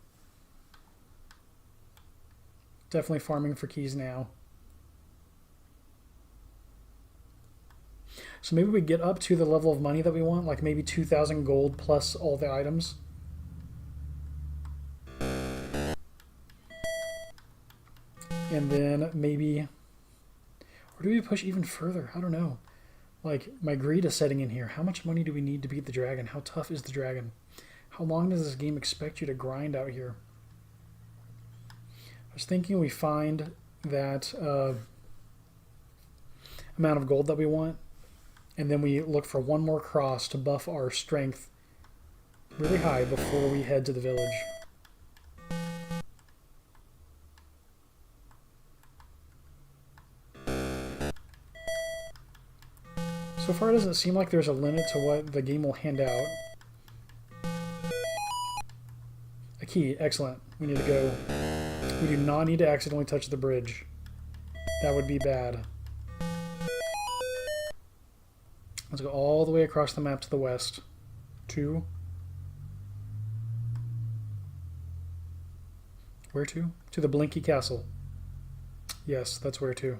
A: Definitely farming for keys now. So maybe we get up to the level of money that we want, like maybe 2,000 gold plus all the items. And then maybe, or do we push even further? I don't know. Like, my greed is setting in here. How much money do we need to beat the dragon? How tough is the dragon? How long does this game expect you to grind out here? I was thinking we find that amount of gold that we want, and then we look for one more cross to buff our strength really high before we head to the village. So far, it doesn't seem like there's a limit to what the game will hand out. A key, excellent. We need to go. We do not need to accidentally touch the bridge. That would be bad. Let's go all the way across the map to the west. 2. Where to? To the Blinky Castle. Yes, that's where to.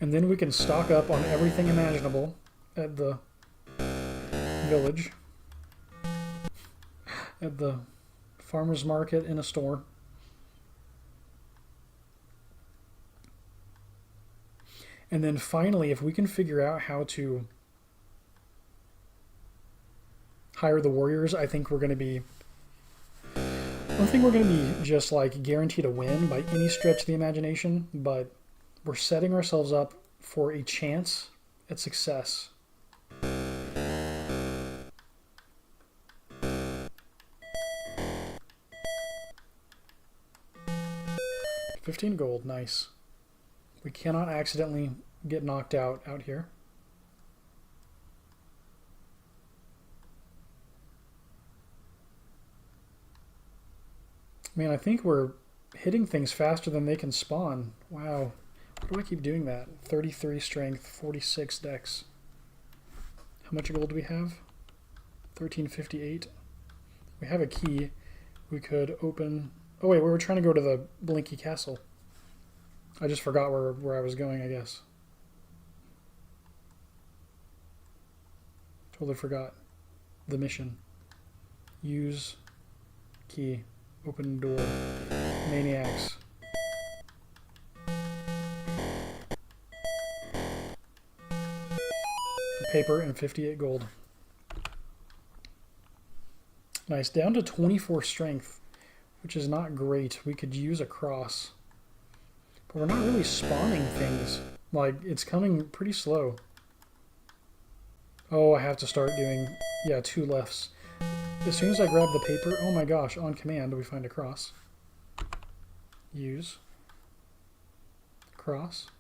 A: And then we can stock up on everything imaginable at the village, at the farmer's market, in a store. And then finally, if we can figure out how to hire the warriors, I think we're going to be... I don't think we're going to be just like guaranteed a win by any stretch of the imagination, but we're setting ourselves up for a chance at success. $15 gold, nice. We cannot accidentally get knocked out here. Man, I think we're hitting things faster than they can spawn. Wow. Why do I keep doing that? 33 strength, 46 dex. How much gold do we have? 1358. We have a key. We could open... Oh wait, we were trying to go to the Blinky Castle. I just forgot where I was going, I guess. Totally forgot the mission. Use key. Open door. Maniacs. Paper and 58 gold. Nice. Down to 24 strength, which is not great. We could use a cross. But we're not really spawning things. Like, it's coming pretty slow. Oh, I have to start doing, yeah, 2 lefts. As soon as I grab the paper, oh my gosh, on command, we find a cross. Use. Cross.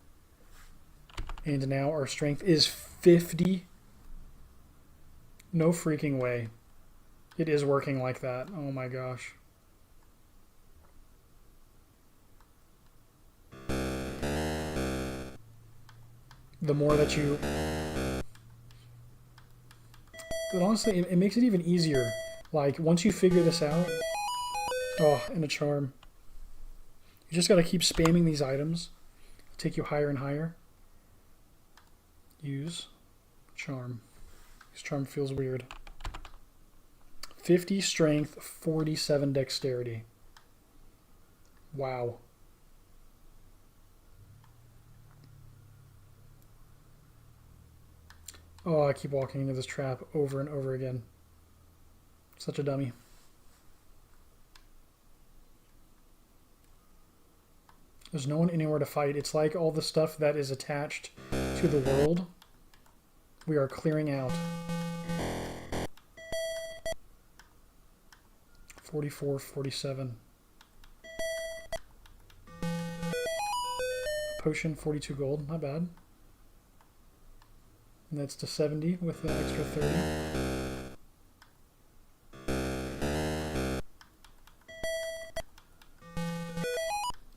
A: And now our strength is 50. No freaking way. It is working like that. Oh my gosh. The more that you... But honestly, it makes it even easier. Like, once you figure this out... Oh, and a charm. You just gotta keep spamming these items. Take you higher and higher. Use. Charm. This charm feels weird. 50 strength, 47 dexterity. Wow. Oh, I keep walking into this trap over and over again. Such a dummy. There's no one anywhere to fight. It's like all the stuff that is attached to the world, we are clearing out. 44, 47. Potion, 42 gold. Not bad. And that's to 70 with an extra 30.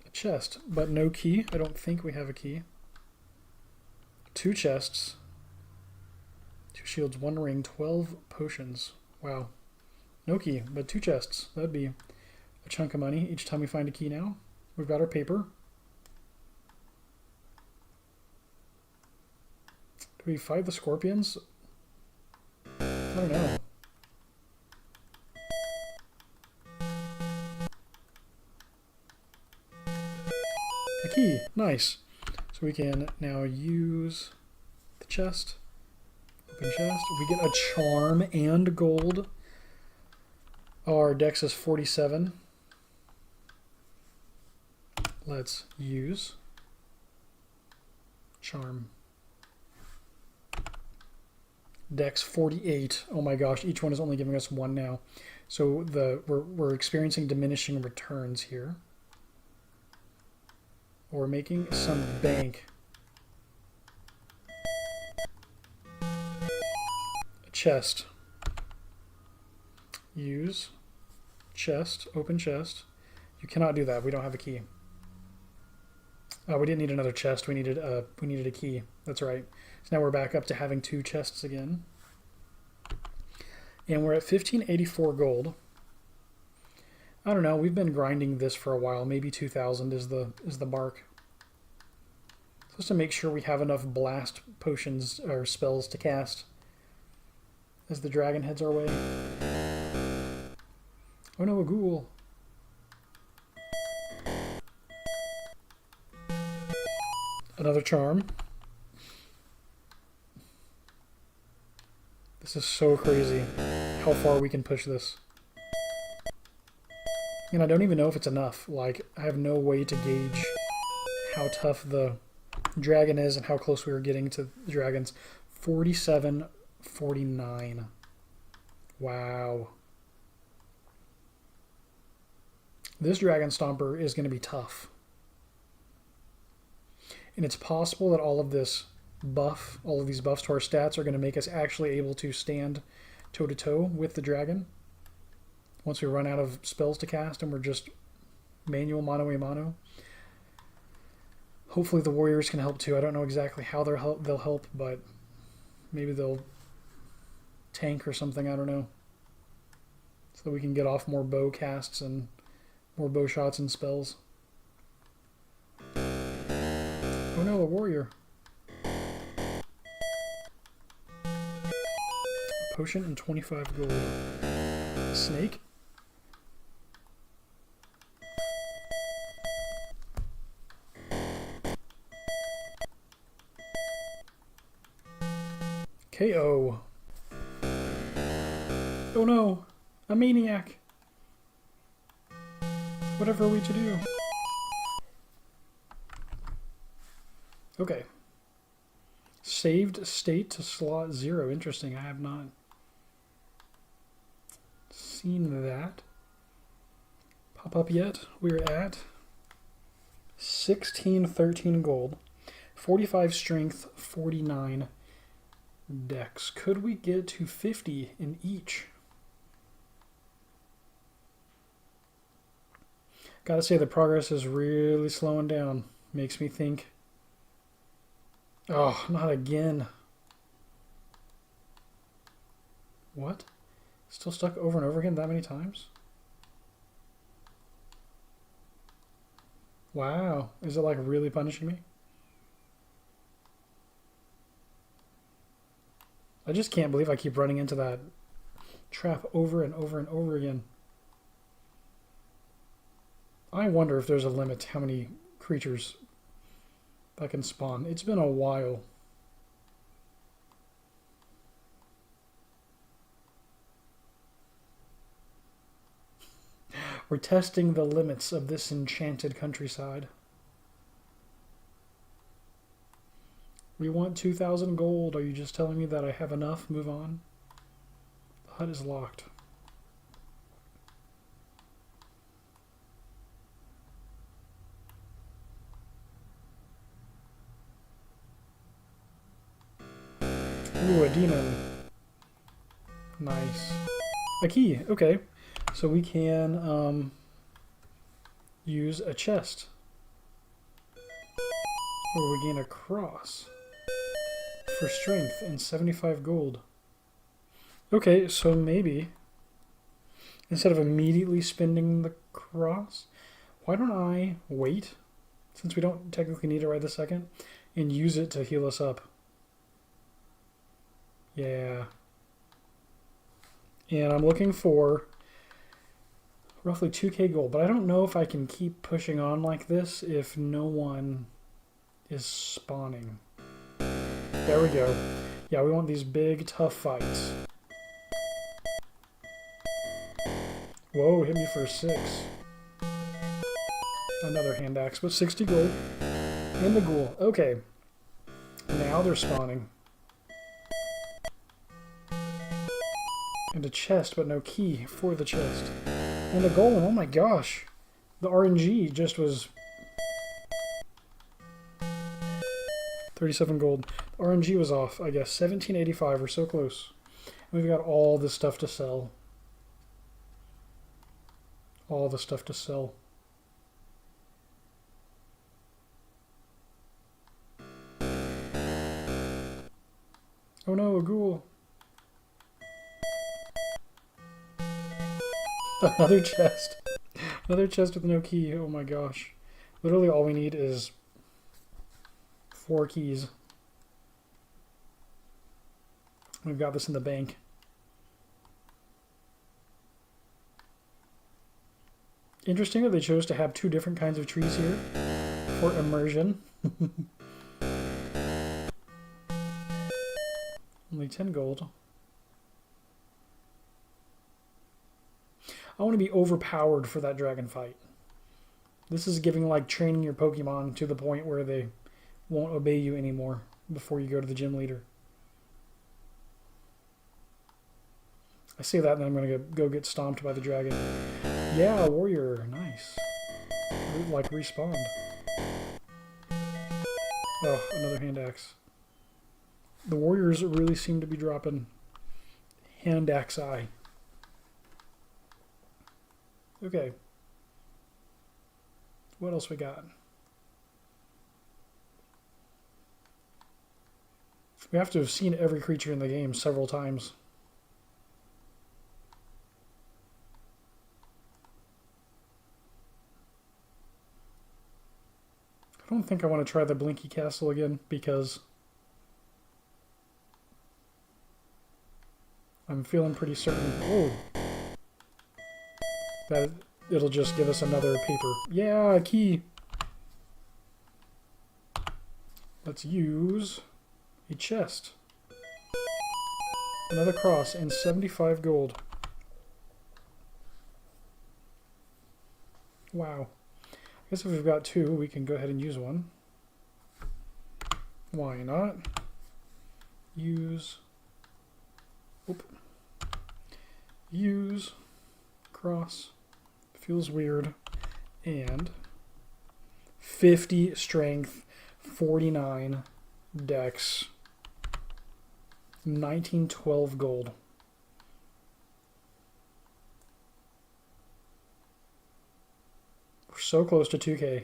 A: A chest, but no key. I don't think we have a key. 2 chests. 2 shields, 1 ring, 12 potions. Wow. No key, but 2 chests. That'd be a chunk of money each time we find a key now. We've got our paper. Do we fight the scorpions? I don't know. A key. Nice. So we can now use the chest. Open chest. We get a charm and gold. Our dex is 47. Let's use charm. Dex 48. Oh my gosh, each one is only giving us 1 now. So we're experiencing diminishing returns here. We're making some bank. A chest. Use chest, open chest. You cannot do that. We don't have a key. We didn't need another chest. We needed a key. That's right. So now we're back up to having 2 chests again. And we're at 1584 gold. I don't know. We've been grinding this for a while. Maybe 2,000 is the mark. So Just to make sure we have enough blast potions or spells to cast as the dragon heads our way. Oh no, a ghoul. Another charm. This is so crazy how far we can push this. And I don't even know if it's enough. Like, I have no way to gauge how tough the dragon is and how close we are getting to the dragons. 47, 49. Wow. This Dragonstomper is going to be tough. And it's possible that all of these buffs to our stats are going to make us actually able to stand toe-to-toe with the dragon once we run out of spells to cast and we're just manual mano-a-mano. Hopefully the warriors can help too. I don't know exactly how they'll help, but maybe they'll tank or something, I don't know. So that we can get off more bow casts and more bow shots and spells. Oh no, a warrior. A potion and 25 gold. A snake. KO. Oh no, a maniac. Whatever are we to do? Okay. Saved state to slot 0. Interesting. I have not seen that pop up yet. We're at 13 gold, 45 strength, 49 dex. Could we get to 50 in each? Gotta say the progress is really slowing down. Makes me think, oh, not again. What? Still stuck over and over again that many times? Wow. Is it like really punishing me? I just can't believe I keep running into that trap over and over and over again. I wonder if there's a limit to how many creatures that can spawn. It's been a while. We're testing the limits of this enchanted countryside. We want 2,000 gold. Are you just telling me that I have enough? Move on. The hut is locked. Ooh, a demon. Nice. A key. Okay. So we can use a chest. Or we gain a cross for strength and 75 gold. Okay, so maybe instead of immediately spending the cross, why don't I wait, since we don't technically need it right this second, and use it to heal us up. Yeah. And I'm looking for roughly 2k gold, but I don't know if I can keep pushing on like this if no one is spawning. There we go. Yeah, we want these big, tough fights. Whoa, hit me for 6. Another hand axe, but 60 gold. And the ghoul. Okay. Now they're spawning. And a chest, but no key for the chest. And a golem, oh my gosh. The RNG just was 37 gold. The RNG was off, I guess. 1785, we're so close. And we've got all this stuff to sell. All the stuff to sell. Oh no, a ghoul. Another chest. Another chest with no key. Oh my gosh. Literally all we need is 4 keys. We've got this in the bank. Interesting that they chose to have 2 different kinds of trees here for immersion. Only 10 gold. I want to be overpowered for that dragon fight. This is giving like training your Pokemon to the point where they won't obey you anymore before you go to the gym leader. I say that and then I'm going to go get stomped by the dragon. Yeah, warrior. Nice. Like respawned. Oh, another hand axe. The warriors really seem to be dropping hand axe eye. Okay. What else we got? We have to have seen every creature in the game several times. I don't think I want to try the Blinky Castle again because I'm feeling pretty certain. Oh, that it'll just give us another paper. Yeah, a key. Let's use a chest. Another cross and 75 gold. Wow. I guess if we've got 2, we can go ahead and use one. Why not? Use. Oop. Use. Cross. Feels weird. And 50 strength, 49 dex, 1912 gold. We're so close to 2K.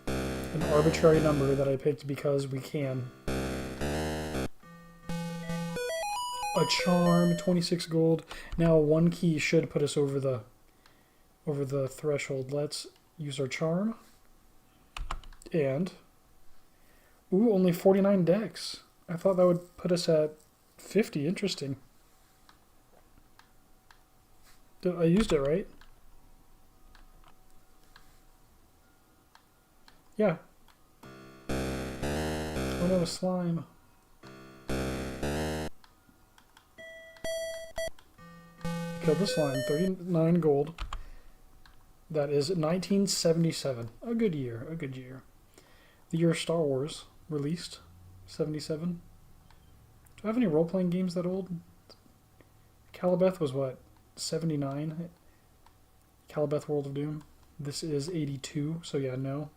A: An arbitrary number that I picked because we can. A charm, 26 gold. Now 1 key should put us over the threshold. Let's use our charm. And ooh, only 49 dex. I thought that would put us at 50. Interesting. I used it right? Yeah. Oh no, a slime. Killed the slime. 39 gold. That is 1977. A good year. A good year. The year Star Wars released. 77. Do I have any role-playing games that old? Calibeth was what? 79? Calibeth World of Doom. This is 82, so yeah, no.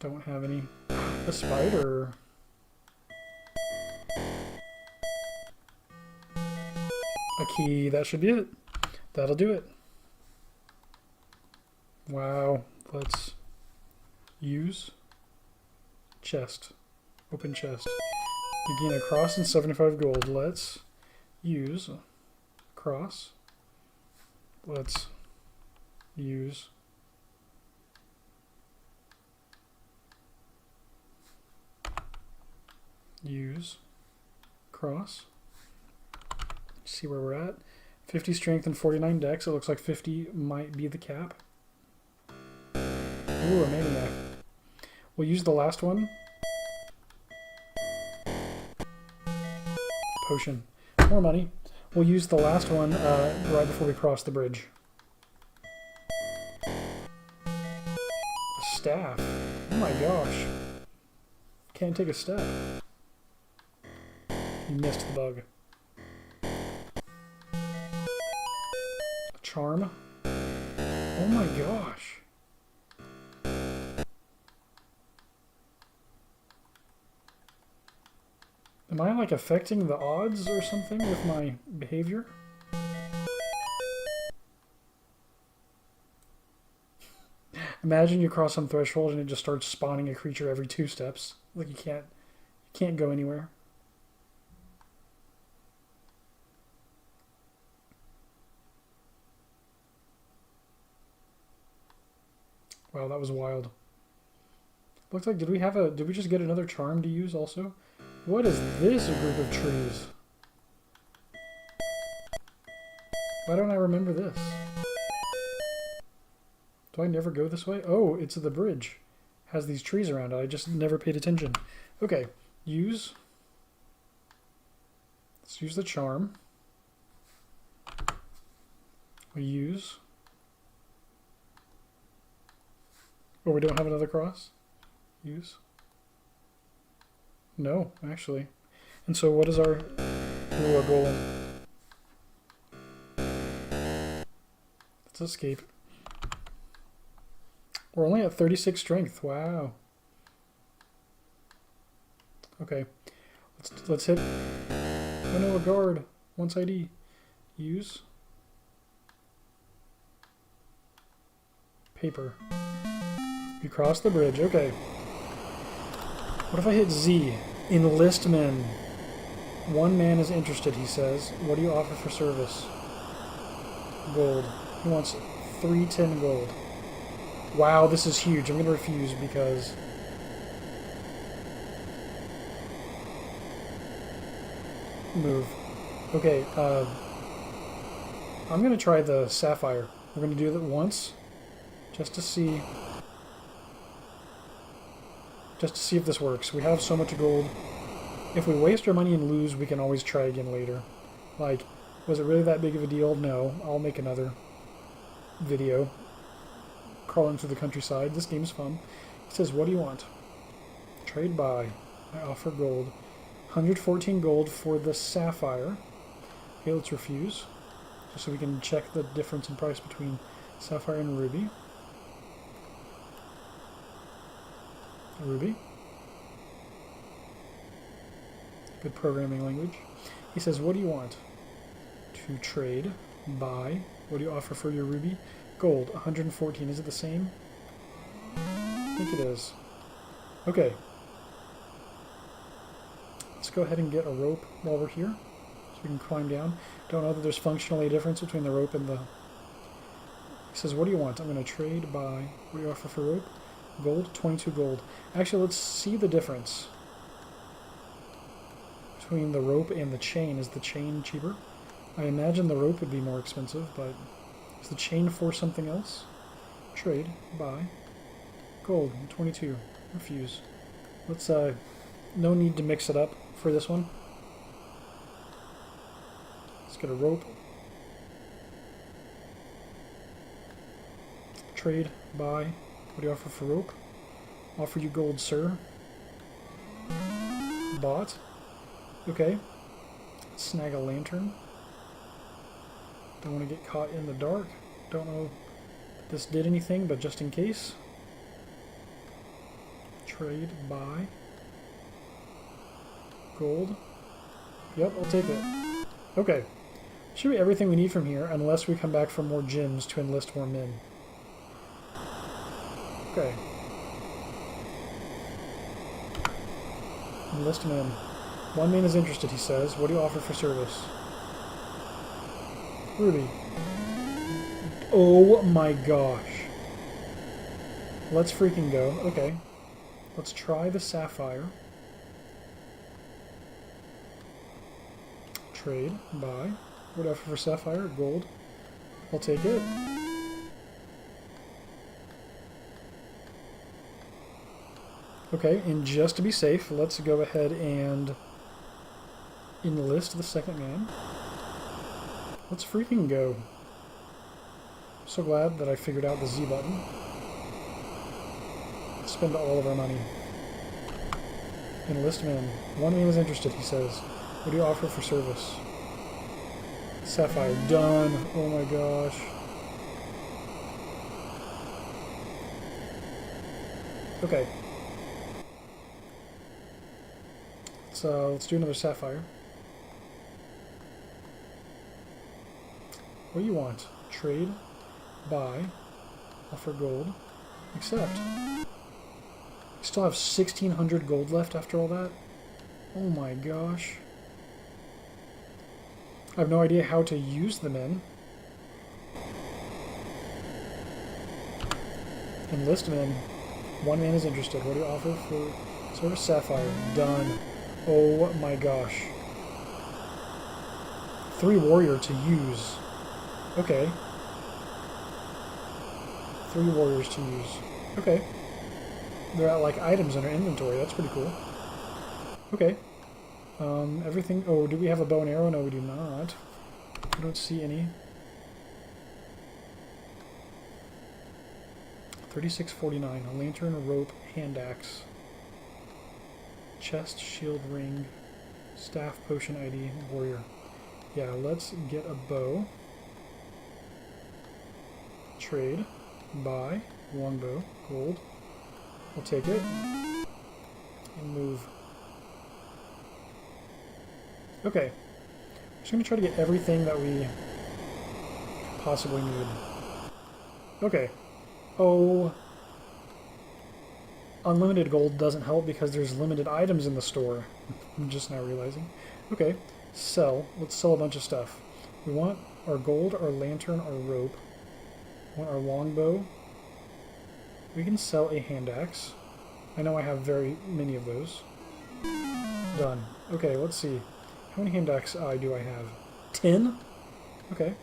A: Don't have any. A spider. A key. That should be it. That'll do it. Wow. Let's use chest. Open chest. You gain a cross and 75 gold. Let's use cross. Let's use cross. See where we're at. 50 strength and 49 dex. It looks like 50 might be the cap. Ooh, a maniac. We'll use the last one. Potion. More money. We'll use the last one right before we cross the bridge. A staff. Oh my gosh. Can't take a step. You missed the bug. A charm. Oh my gosh. Am I like affecting the odds or something with my behavior? Imagine you cross some threshold and it just starts spawning a creature every 2 steps. Like you can't go anywhere. Wow, that was wild. Looks like, did we just get another charm to use also? What is this group of trees? Why don't I remember this? Do I never go this way? Oh, it's the bridge. Has these trees around it. I just never paid attention. Okay, use. Let's use the charm. We use. Oh, we don't have another cross? Use. No, actually. And so what is our golem? Let's escape. We're only at 36 strength. Wow. Okay. Let's hit. Oh no, a guard. Once ID. Use. Paper. You cross the bridge. Okay. What if I hit Z? Enlist men. One man is interested, he says. What do you offer for service? Gold. He wants 310 gold. Wow, this is huge. I'm going to refuse because... Move. Okay, I'm going to try the sapphire. We're going to do that once, just to see if this works. We have so much gold. If we waste our money and lose, we can always try again later. Like, was it really that big of a deal? No. I'll make another video. Crawling through the countryside. This game's fun. It says, what do you want? Trade buy. I offer gold. 114 gold for the sapphire. Okay, let's refuse. Just so we can check the difference in price between sapphire and ruby. Ruby. Good programming language. He says, what do you want? To trade, buy. What do you offer for your ruby? Gold, 114. Is it the same? I think it is. Okay. Let's go ahead and get a rope while we're here, so we can climb down. Don't know that there's functionally a difference between the rope and the... He says, what do you want? I'm going to trade, buy. What do you offer for rope? Gold, 22 gold. Actually, let's see the difference between the rope and the chain. Is the chain cheaper? I imagine the rope would be more expensive, but is the chain for something else? Trade, buy. Gold, 22. Refuse. Let's, no need to mix it up for this one. Let's get a rope. Trade, buy. What do you offer for rope? Offer you gold, sir. Bought. Okay. Snag a lantern. Don't want to get caught in the dark. Don't know if this did anything, but just in case. Trade, buy. Gold. Yep, I'll take it. Okay. Should be everything we need from here, unless we come back for more gems to enlist more men. Okay. Enlist men. One man is interested, he says. What do you offer for service? Ruby. Oh my gosh. Let's freaking go. Okay. Let's try the sapphire. Trade. Buy. What do I offer for sapphire? Gold. I'll take it. Okay, and just to be safe, let's go ahead and enlist the second man. Let's freaking go. So glad that I figured out the Z button. Let's spend all of our money. Enlist man. One man is interested, he says. What do you offer for service? Sapphire. Done. Oh my gosh. Okay. Let's do another sapphire. What do you want? Trade, buy, offer gold, accept. I still have 1,600 gold left after all that? Oh my gosh. I have no idea how to use the men. Enlist men. One man is interested. What do you offer for Sword of Sapphire? Done. Oh my gosh. 3 warrior to use. Okay. 3 warriors to use. Okay. They're at like items in our inventory. That's pretty cool. Okay. Everything. Oh, do we have a bow and arrow? No, we do not. I don't see any. 3649. A lantern, a rope, hand axe. Chest, shield, ring, staff, potion, ID, warrior. Yeah, let's get a bow. Trade. Buy. Longbow. Gold. We'll take it. And move. Okay. I'm just going to try to get everything that we possibly need. Okay. Oh. Unlimited gold doesn't help because there's limited items in the store. I'm just now realizing. Okay. Sell. Let's sell a bunch of stuff. We want our gold, our lantern, our rope. We want our longbow. We can sell a hand axe. I know I have very many of those. Done. Okay, let's see. How many hand axe do I have? 10? Okay.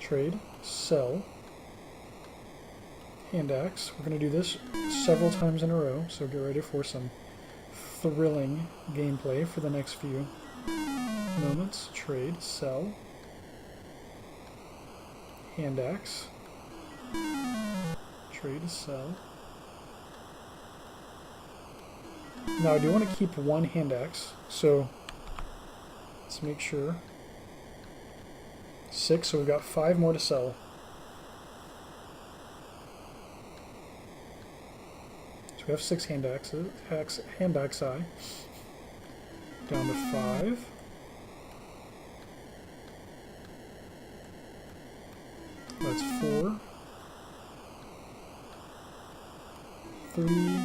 A: Trade. Sell. Hand axe. We're going to do this several times in a row, so get ready for some thrilling gameplay for the next few moments. Trade. Sell. Hand axe. Trade. Sell. Now I do want to keep one hand axe, so let's make sure. 6, so we've got 5 more to sell. So we have 6 hand axes, hand axe eye. Down to 5. That's 4. 3.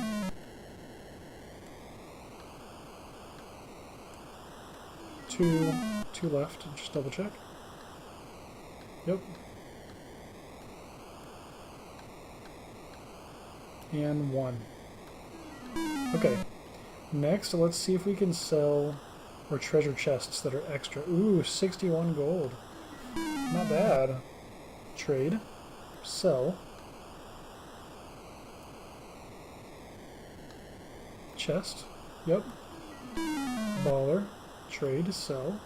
A: 2 left. Just double check. Yep. And 1. Okay. Next, let's see if we can sell our treasure chests that are extra. Ooh, 61 gold. Not bad. Trade. Sell. Chest. Yep. Baller. Trade. Sell.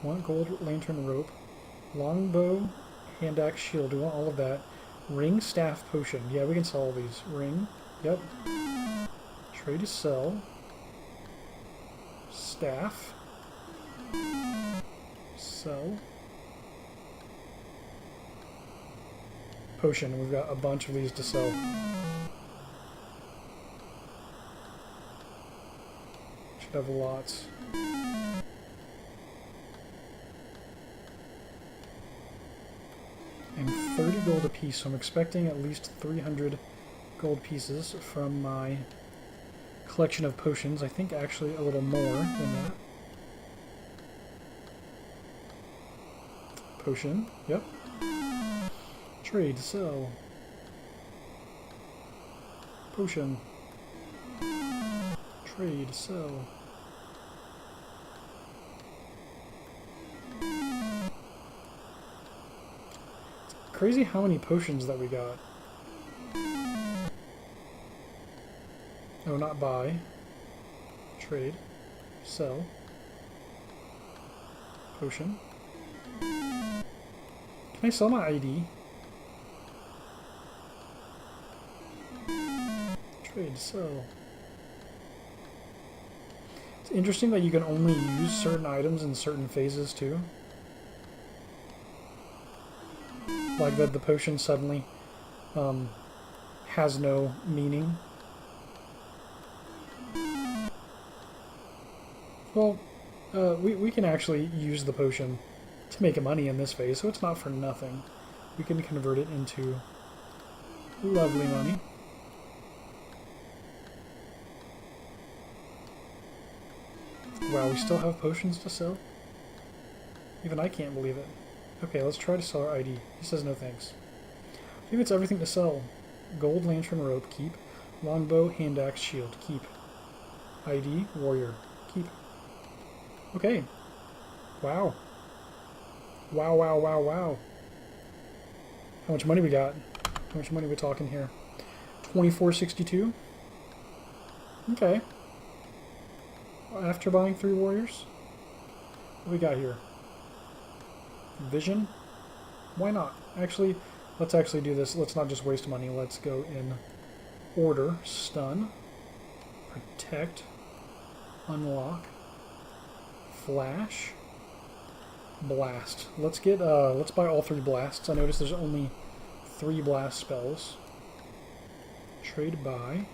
A: Want gold, lantern, rope. Longbow, hand axe, shield. We want all of that. Ring, staff, potion. Yeah, we can sell all these. Ring. Yep. Trade. Sell. Staff. Sell. Potion. We've got a bunch of these to sell. Should have lots. And 30 gold apiece, so I'm expecting at least 300 gold pieces from my collection of potions. I think actually a little more than that. Potion, yep. Trade, sell. Potion. Trade, sell. Crazy how many potions that we got. Oh, not buy. Trade. Sell. Potion. Can I sell my ID? Trade. Sell. It's interesting that you can only use certain items in certain phases too. Like that the potion suddenly has no meaning. Well, we can actually use the potion to make money in this phase, so it's not for nothing. We can convert it into lovely money. Wow, we still have potions to sell? Even I can't believe it. Okay, let's try to sell our ID. He says no thanks. Maybe it's everything to sell. Gold, lantern, rope, keep. Longbow, hand axe, shield, keep. ID, warrior, keep. Okay. Wow. Wow, wow, wow, wow. How much money we got? How much money we talking here? 2462. Okay. After buying 3 warriors? What do we got here? Vision? Why not? Actually, let's actually do this. Let's not just waste money. Let's go in order. Stun. Protect. Unlock. Flash. Blast. Let's buy all 3 blasts. I noticed there's only 3 blast spells. Trade buy.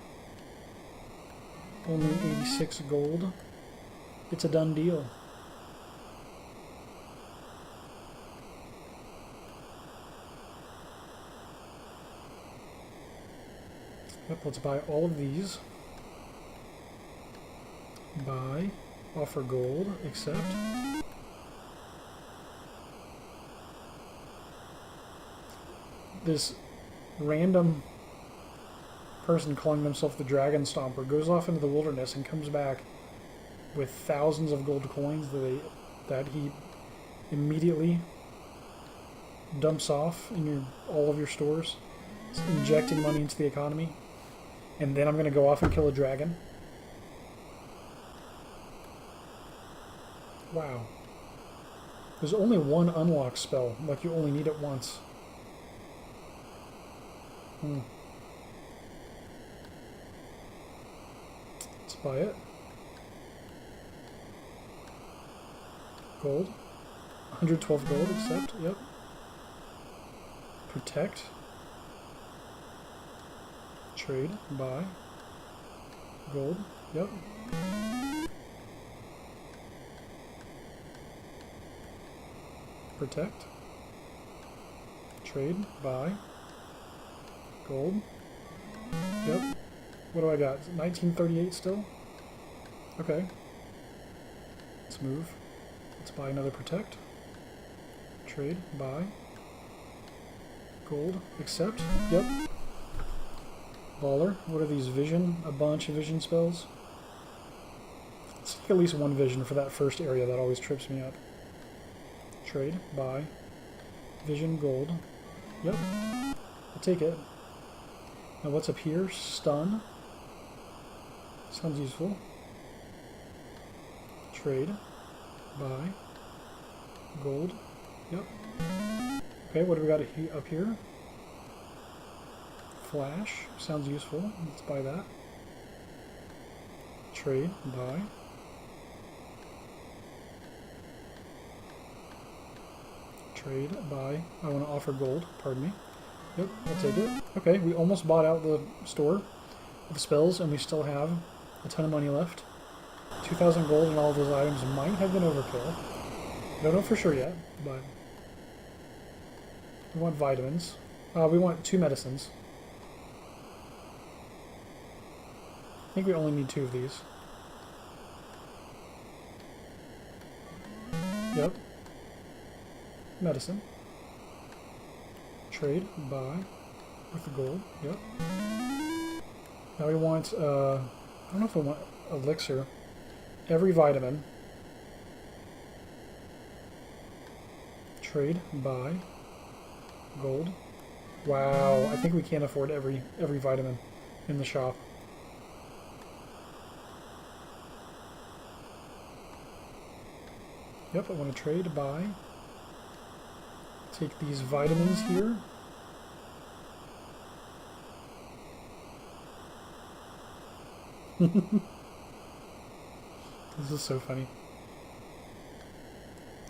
A: Only 86 gold. It's a done deal. Yep, let's buy all of these. Buy. Offer gold. Accept. This random person calling themselves the Dragonstomper goes off into the wilderness and comes back with thousands of gold coins that he immediately dumps off in all of your stores, injecting money into the economy. And then I'm going to go off and kill a dragon. Wow. There's only one unlock spell, like you only need it once. Let's buy it. Gold. 112 gold, accept, yep. Protect. Trade, buy. Gold, yep. Protect. Trade, buy. Gold. Yep. What do I got? 1938 still? Okay. Let's move. Let's buy another protect. Trade, buy. Gold, accept. Yep. Baller. What are these? Vision? A bunch of vision spells? Let's take at least one vision for that first area. That always trips me up. Trade, buy. Vision, gold. Yep. I'll take it. Now what's up here? Stun. Sounds useful. Trade. Buy. Gold. Yep. Okay, what do we got up here? Flash. Sounds useful. Let's buy that. Trade. Buy. Trade. Buy. I want to offer gold. Pardon me. Yep, I'll take it. Okay, we almost bought out the store of spells, and we still have a ton of money left. 2,000 gold and all of those items might have been overkill. Don't know for sure yet, but we want vitamins. We want 2 medicines. I think we only need 2 of these. Yep. Medicine. Trade, buy, with the gold, yep. Now we want, I don't know if we want elixir. Every vitamin. Trade, buy, gold. Wow, I think we can't afford every vitamin in the shop. Yep, I want to trade, buy. Take these vitamins here. This is so funny.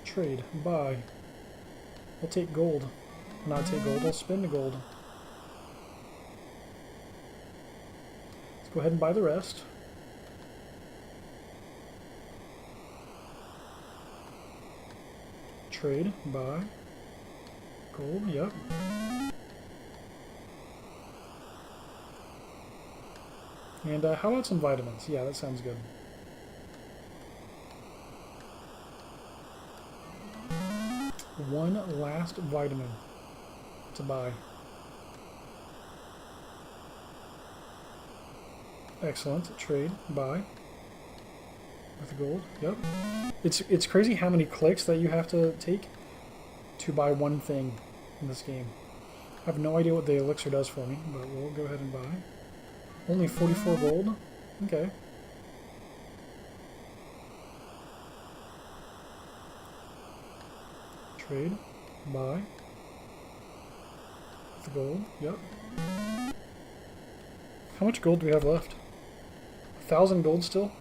A: Trade, buy. I'll take gold. Not take gold, I'll spend the gold. Let's go ahead and buy the rest. Trade, buy. Gold, yep. And how about some vitamins? Yeah, that sounds good. One last vitamin to buy. Excellent. Trade. Buy. With the gold. Yep. It's crazy how many clicks that you have to take to buy one thing in this game. I have no idea what the elixir does for me, but we'll go ahead and buy. Only 44 gold? Okay. Trade. Buy. With the gold. Yep. How much gold do we have left? 1,000 gold still?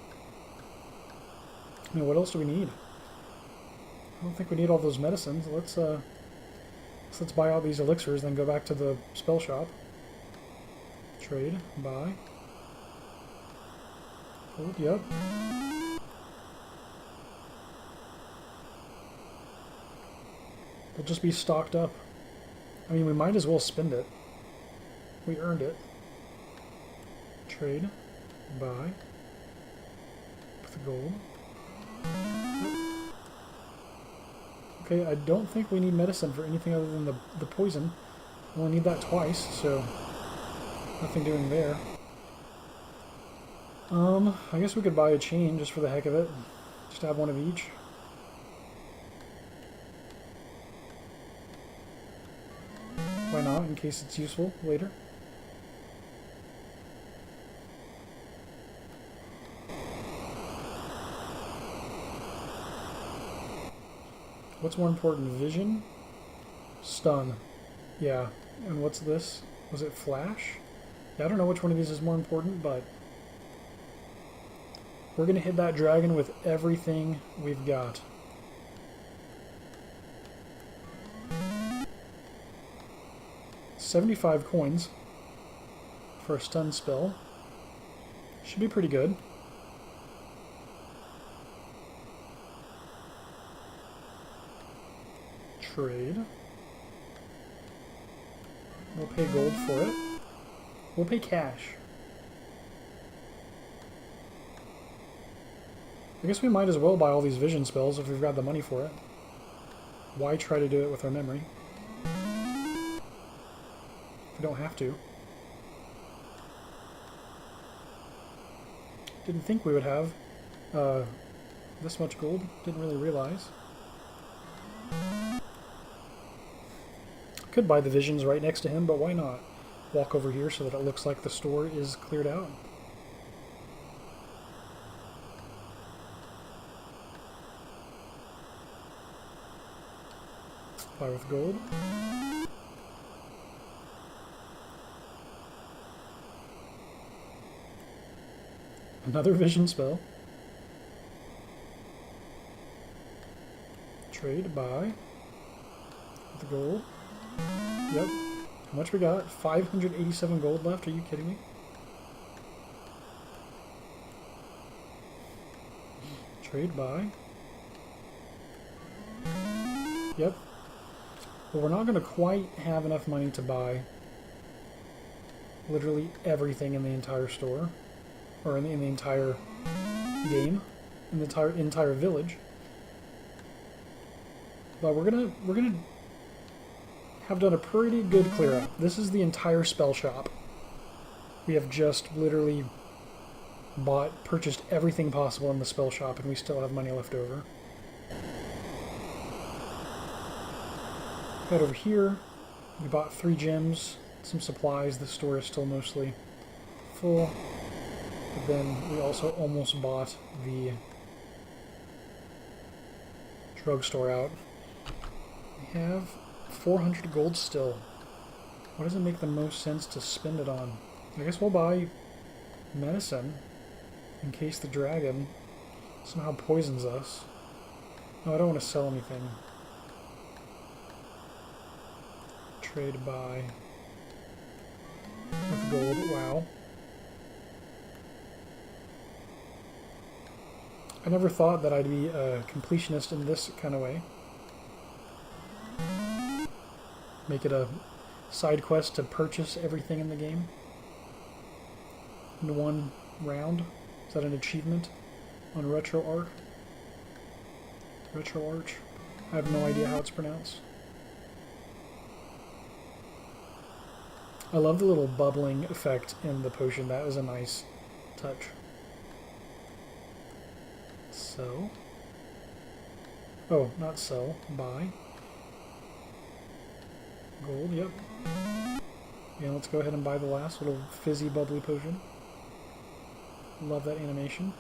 A: I mean, what else do we need? I don't think we need all those medicines. Let's buy all these elixirs, then go back to the spell shop. Trade, buy. Gold, yep. We'll just be stocked up. I mean, we might as well spend it. We earned it. Trade, buy. With the gold. Okay, I don't think we need medicine for anything other than the poison. We only need that twice, so nothing doing there. I guess we could buy a chain just for the heck of it. Just have one of each. Why not, in case it's useful later? What's more important, vision? Stun. Yeah. And what's this? Was it flash? Yeah, I don't know which one of these is more important, but we're going to hit that dragon with everything we've got. $75 coins for a stun spell. Should be pretty good. Trade. We'll pay gold for it. We'll pay cash. I guess we might as well buy all these vision spells if we've got the money for it. Why try to do it with our memory? We don't have to. Didn't think we would have this much gold. Didn't really realize. Could buy the visions right next to him, but why not? Walk over here so that it looks like the store is cleared out. Buy with gold. Another vision spell. Trade, buy. With the gold. Yep. How much we got? 587 gold left? Are you kidding me? Trade, buy. Yep. Well, we're not going to quite have enough money to buy literally everything in the entire store. Or in the entire game. In the entire village. But we're gonna have done a pretty good clear out. This is the entire spell shop. We have just literally purchased everything possible in the spell shop, and we still have money left over. Head over here. We bought 3 gems, some supplies. The store is still mostly full. But then we also almost bought the drugstore out. We have 400 gold still. What does it make the most sense to spend it on? I guess we'll buy medicine in case the dragon somehow poisons us. No, I don't want to sell anything. Trade buy with gold. Wow. I never thought that I'd be a completionist in this kind of way. Make it a side quest to purchase everything in the game in one round. Is that an achievement on RetroArch? RetroArch? I have no idea how it's pronounced. I love the little bubbling effect in the potion. That is a nice touch. Sell. Oh, not sell. Buy. Gold, yep. Yeah, let's go ahead and buy the last little fizzy bubbly potion. Love that animation.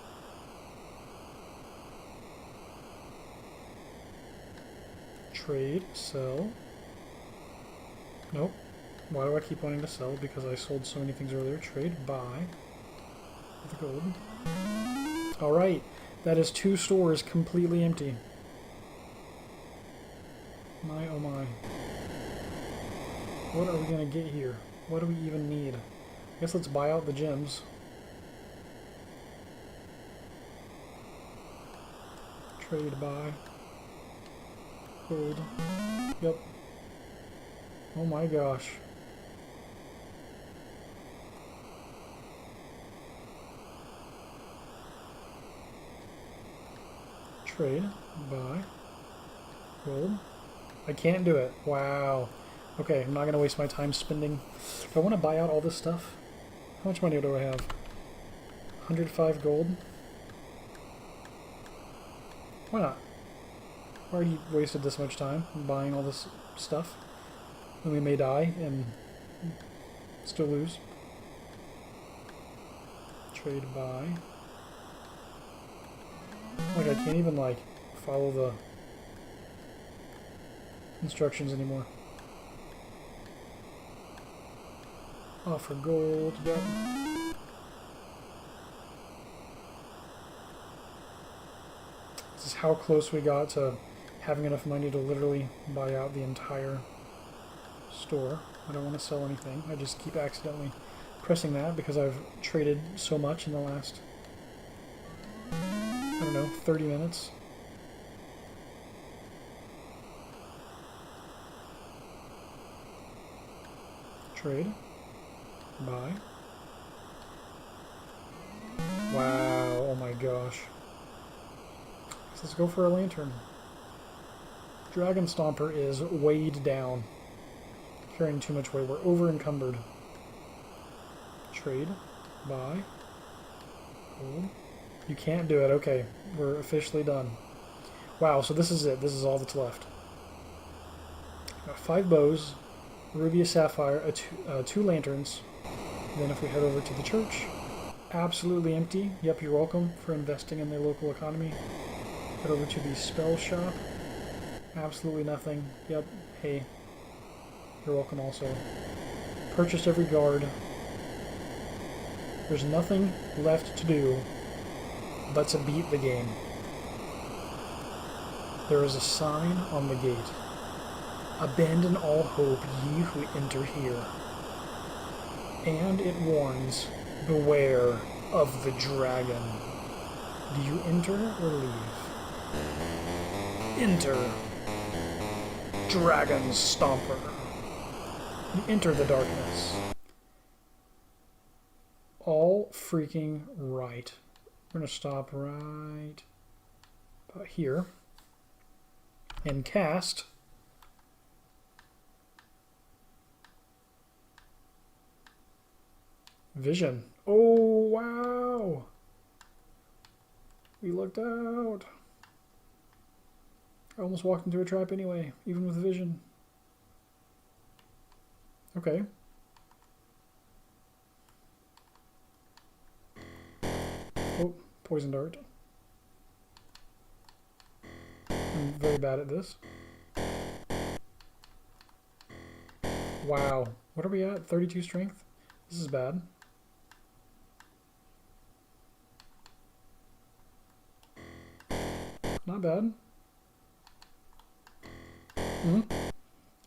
A: Trade, sell. Nope. Why do I keep wanting to sell? Because I sold so many things earlier. Trade, buy. With gold. Alright. That is 2 stores completely empty. My oh my. What are we going to get here? What do we even need? I guess let's buy out the gems. Trade, buy. Gold. Yep. Oh my gosh. Trade, buy. Gold. I can't do it. Wow. Okay, I'm not going to waste my time spending. If I want to buy out all this stuff, how much money do I have? 105 gold? Why not? I already wasted this much time buying all this stuff. And we may die and still lose. Trade, buy. Like, I can't even, like, follow the instructions anymore. Offer gold, yep. This is how close we got to having enough money to literally buy out the entire store. I don't want to sell anything. I just keep accidentally pressing that because I've traded so much in the last, I don't know, 30 minutes. Trade. Buy. Wow, oh my gosh. Let's go for a lantern. Dragonstomper is weighed down. Carrying too much weight. We're over encumbered. Trade. Buy. Gold. You can't do it. Okay, we're officially done. Wow, so this is it. This is all that's left. Got 5 bows, ruby, a sapphire, 2 lanterns. Then if we head over to the church, absolutely empty. Yep, you're welcome for investing in the local economy. Head over to the spell shop. Absolutely nothing. Yep, hey. You're welcome also. Purchased every guard. There's nothing left to do but to beat the game. There is a sign on the gate. Abandon all hope, ye who enter here. And it warns, beware of the dragon. Do you enter or leave? Enter. Dragonstomper. You enter the darkness. All freaking right. We're going to stop right about here and cast Vision. Oh, wow. We lucked out. I almost walked into a trap anyway, even with Vision. Okay. Oh, poison dart. I'm very bad at this. Wow. What are we at? 32 strength? This is bad. Not bad.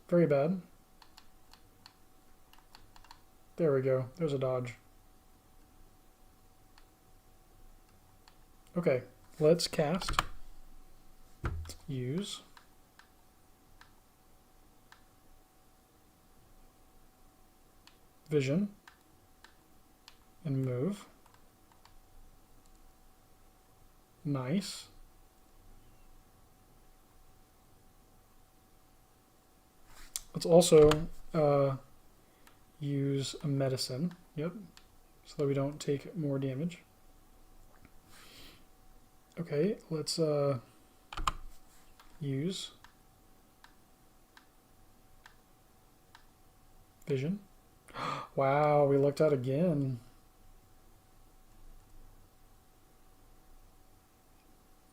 A: Very bad. There we go. There's a dodge. Okay, let's cast. Use. Vision. And move. Nice. Let's also use a medicine. Yep. So that we don't take more damage. Okay, let's use vision. Wow, we looked out again.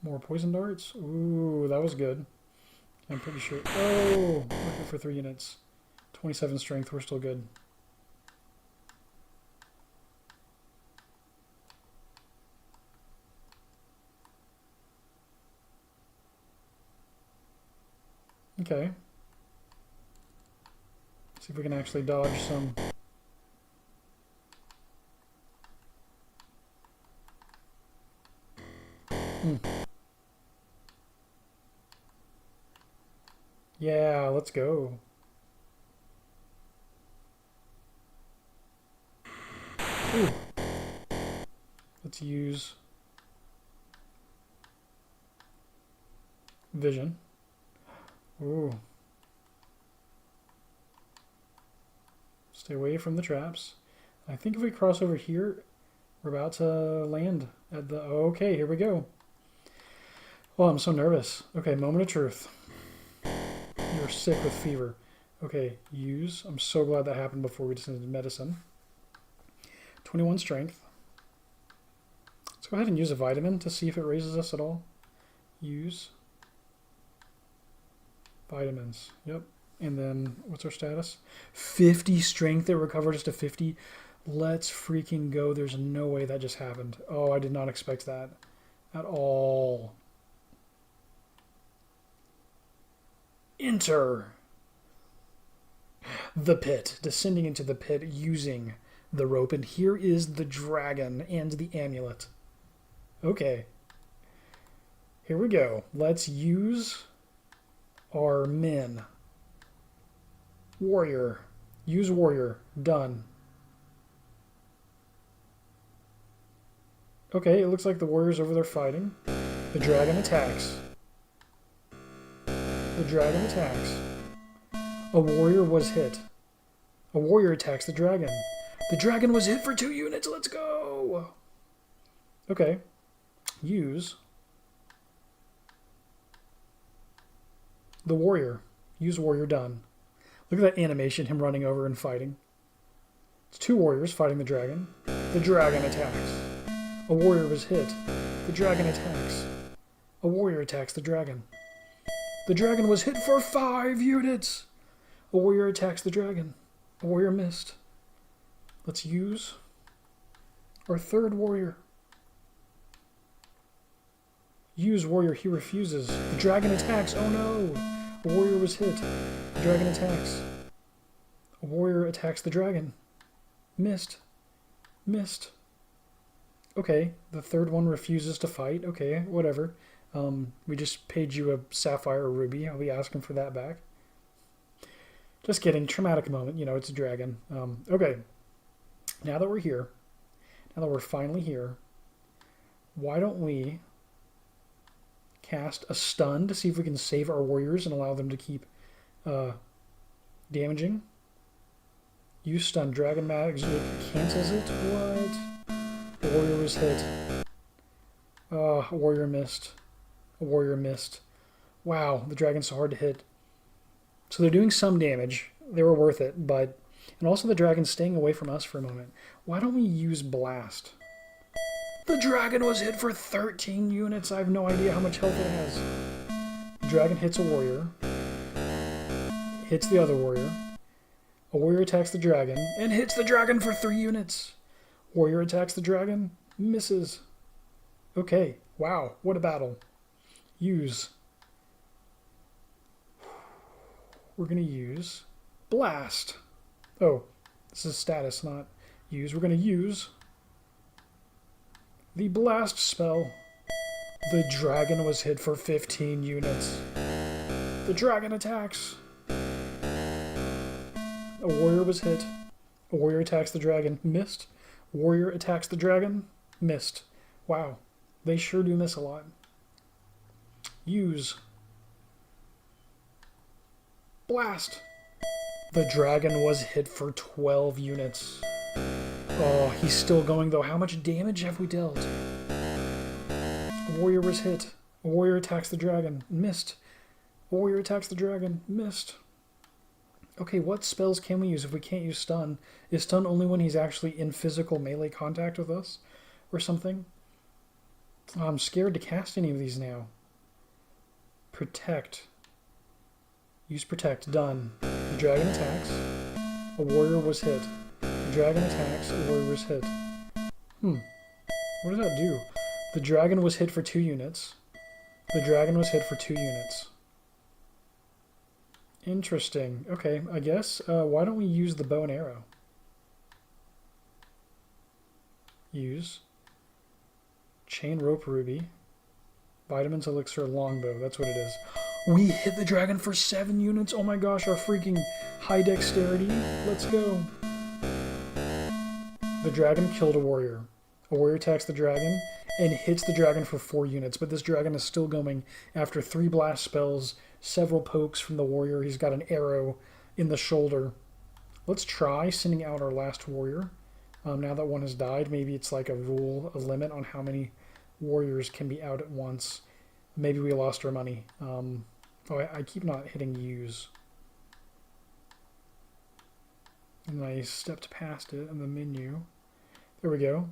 A: More poison darts. Ooh, that was good. I'm pretty sure. Oh, looking for 3 units. 27 strength, we're still good. Okay. See if we can actually dodge some. Yeah, let's go. Ooh. Let's use vision. Ooh. Stay away from the traps. I think if we cross over here, we're about to land at the... Okay, here we go. Oh, I'm so nervous. Okay, moment of truth. You're sick with fever. Okay, use. I'm so glad that happened before we descended medicine. 21 strength. Let's go ahead and use a vitamin to see if it raises us at all. Use. Vitamins. Yep. And then, what's our status? 50 strength. It recovered us to 50. Let's freaking go. There's no way that just happened. Oh, I did not expect that at all. Enter the pit. Descending into the pit using the rope. And here is the dragon and the amulet. Okay. Here we go. Let's use our men. Warrior. Use warrior. Done. Okay, it looks like the warrior's over there fighting. The dragon attacks. The dragon attacks. A warrior was hit. A warrior attacks the dragon. The dragon was hit for 2 units. Let's go! Okay. Use the warrior. Use warrior. Done. Look at that animation, him running over and fighting. It's 2 warriors fighting the dragon. The dragon attacks. A warrior was hit. The dragon attacks. A warrior attacks the dragon. The dragon was hit for 5 units. A warrior attacks the dragon. A warrior missed. Let's use our 3rd warrior. Use warrior. He refuses. The dragon attacks. Oh no. A warrior was hit. The dragon attacks. A warrior attacks the dragon. Missed. Missed. Okay, the 3rd one refuses to fight. Okay, whatever. We just paid you a sapphire or ruby. I'll be asking for that back. Just kidding. Traumatic moment. You know, it's a dragon. Okay. Now that we're here, now that we're finally here, why don't we cast a stun to see if we can save our warriors and allow them to keep damaging. Use stun. Dragon Mag cancels it. What? The warrior was hit. A warrior missed. A warrior missed. Wow, the dragon's so hard to hit. So they're doing some damage. They were worth it, but... And also the dragon's staying away from us for a moment. Why don't we use Blast? The dragon was hit for 13 units. I have no idea how much health it has. The dragon hits a warrior. Hits the other warrior. A warrior attacks the dragon and hits the dragon for 3 units. Warrior attacks the dragon. Misses. Okay. Wow. What a battle. Use. We're going to use Blast. Oh, this is status, not use. We're going to use the Blast spell. The dragon was hit for 15 units. The dragon attacks. A warrior was hit. A warrior attacks the dragon. Missed. Warrior attacks the dragon. Missed. Wow. They sure do miss a lot. Use. Blast. The dragon was hit for 12 units. Oh, he's still going though. How much damage have we dealt? warrior was hit. A warrior attacks the dragon. Missed. A warrior attacks the dragon. Missed. Okay, what spells can we use if we can't use stun? Is stun only when he's actually in physical melee contact with us? Or something? Oh, I'm scared to cast any of these now. Protect. Use protect. Done. The dragon attacks. A warrior was hit. The dragon attacks. A warrior was hit. What does that do? The dragon was hit for 2 units. The dragon was hit for 2 units. Interesting. Okay, I guess. Why don't we use the bow and arrow? Use. Chain rope ruby. Vitamins elixir longbow. That's what it is. We hit the dragon for 7 units. Oh my gosh, our freaking high dexterity. Let's go. The dragon killed a warrior. A warrior attacks the dragon and hits the dragon for 4 units, but this dragon is still going after 3 blast spells, several pokes from the warrior. He's got an arrow in the shoulder. Let's try sending out our last warrior. Now that one has died, maybe it's like a rule, a limit on how many warriors can be out at once. Maybe we lost our money. I keep not hitting use. And I stepped past it in the menu. There we go.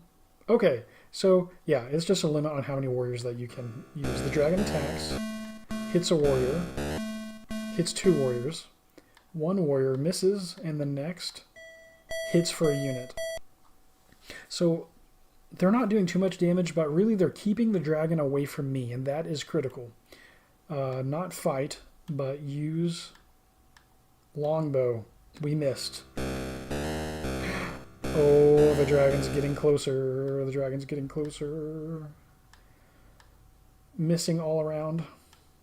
A: Okay, so yeah, it's just a limit on how many warriors that you can use. The dragon attacks, hits a warrior, hits 2 warriors, 1 warrior misses, and the next hits for a unit. So they're not doing too much damage, but really they're keeping the dragon away from me, and that is critical. Not fight, but use longbow. We missed. Oh, the dragon's getting closer. The dragon's getting closer. Missing all around.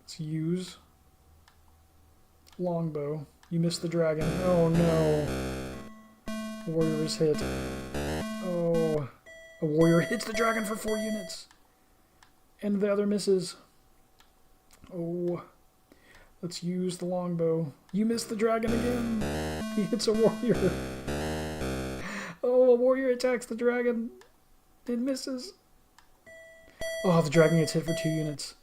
A: Let's use longbow. You missed the dragon. Oh no. Warrior is hit. Oh. A warrior hits the dragon for 4 units. And the other misses. Oh. Let's use the longbow. You missed the dragon again. He hits a warrior. Oh, a warrior attacks the dragon. It misses. Oh, the dragon gets hit for 2 units.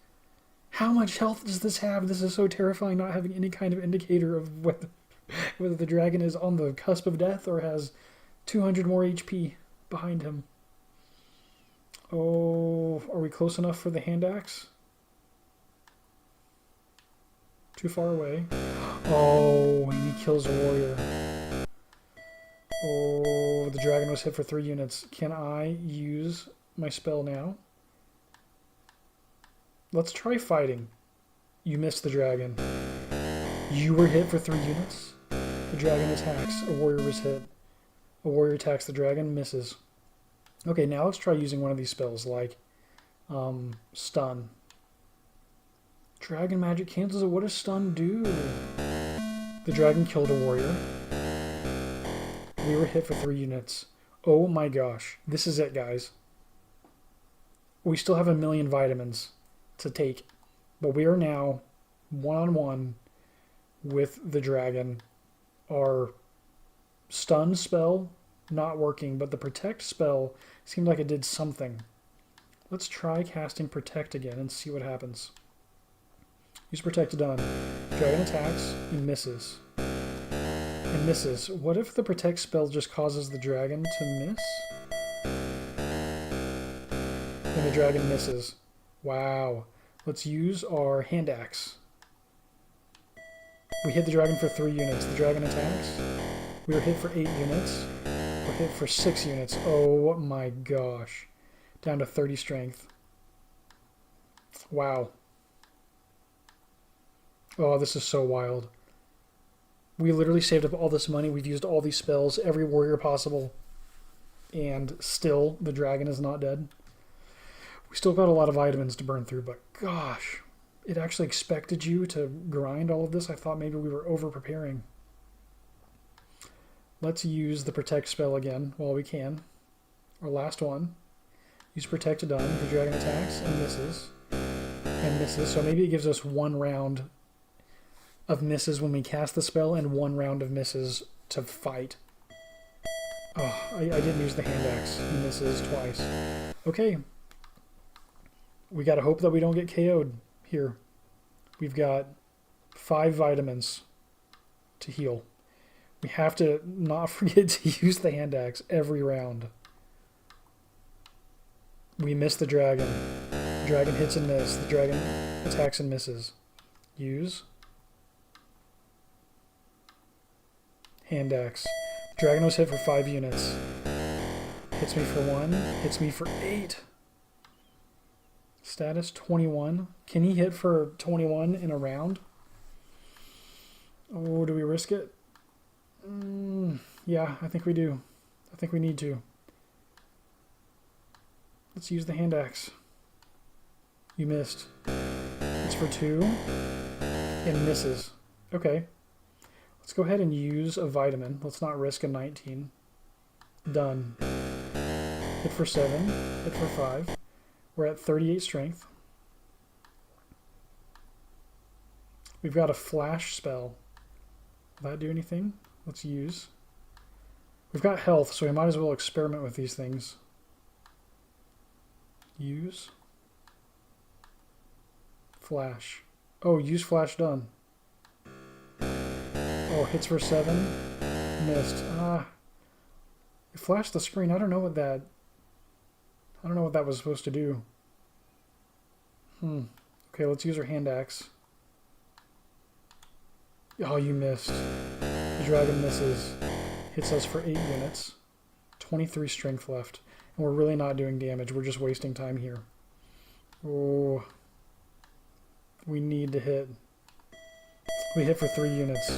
A: How much health does this have? This is so terrifying, not having any kind of indicator of whether the dragon is on the cusp of death or has 200 more HP behind him. Oh, are we close enough for the hand axe? Too far away. Oh, he kills a warrior. Oh, the dragon was hit for 3 units. Can I use my spell now? Let's try fighting. You missed the dragon. You were hit for 3 units. The dragon attacks. A warrior was hit. A warrior attacks the dragon, misses. Okay, now let's try using one of these spells, like stun. Dragon magic cancels it. What does stun do? The dragon killed a warrior. We were hit for 3 units. Oh my gosh. This is it, guys. We still have 1,000,000 vitamins to take, but we are now one-on-one with the dragon. Our stun spell not working, but the protect spell seemed like it did something. Let's try casting protect again and see what happens. Use protect done. Dragon attacks and misses. And misses. What if the protect spell just causes the dragon to miss? And the dragon misses. Wow. Let's use our hand axe. We hit the dragon for 3 units. The dragon attacks. We were hit for 8 units. We're hit for 6 units. Oh my gosh. Down to 30 strength. Wow. Oh, this is so wild. We literally saved up all this money. We've used all these spells, every warrior possible. And still, the dragon is not dead. We still got a lot of vitamins to burn through, but gosh, it actually expected you to grind all of this. I thought maybe we were over-preparing. Let's use the protect spell again while we can. Our last one. Use protect to done. The dragon attacks and misses. And misses. So maybe it gives us 1 round of misses when we cast the spell and 1 round of misses to fight. Oh, I didn't use the hand axe. He misses twice. Okay. We got to hope that we don't get KO'd here. We've got 5 vitamins to heal. We have to not forget to use the hand axe every round. We miss the dragon. The dragon hits and misses. The dragon attacks and misses. Use. Hand axe. The dragon was hit for 5 units. Hits me for 1. Hits me for 8. Status 21. Can he hit for 21 in a round? Oh, do we risk it? Yeah, I think we do. I think we need to. Let's use the hand axe. You missed. It's for 2. And misses. Okay. Let's go ahead and use a vitamin. Let's not risk a 19. Done. Hit for 7. Hit for 5. We're at 38 strength. We've got a flash spell. Will that do anything? Let's use. We've got health, so we might as well experiment with these things. Use. Flash. Oh, use flash done. Oh, hits for 7. Missed. It flashed the screen. I don't know what that was supposed to do. Okay, let's use our hand axe. Oh, you missed. The dragon misses. Hits us for 8 units. 23 strength left. And we're really not doing damage. We're just wasting time here. Oh. We need to hit. We hit for 3 units.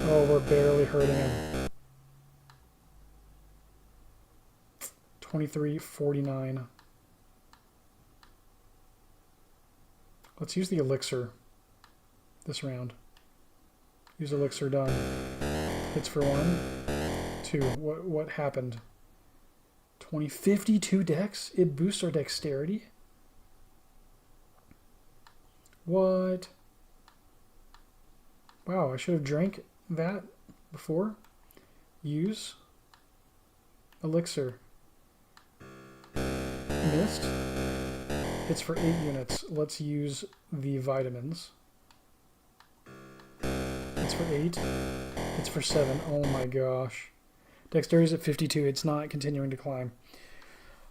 A: Oh, we're barely hurting him. 23:49. Let's use the elixir this round. Use elixir done. Hits for 1. 2. What happened? 52 dex? It boosts our dexterity? What? Wow, I should have drank that before. Use elixir. Missed. Hits for 8 units. Let's use the vitamins. Hits for 8. Hits for 7. Oh my gosh. Dexterity is at 52. It's not continuing to climb.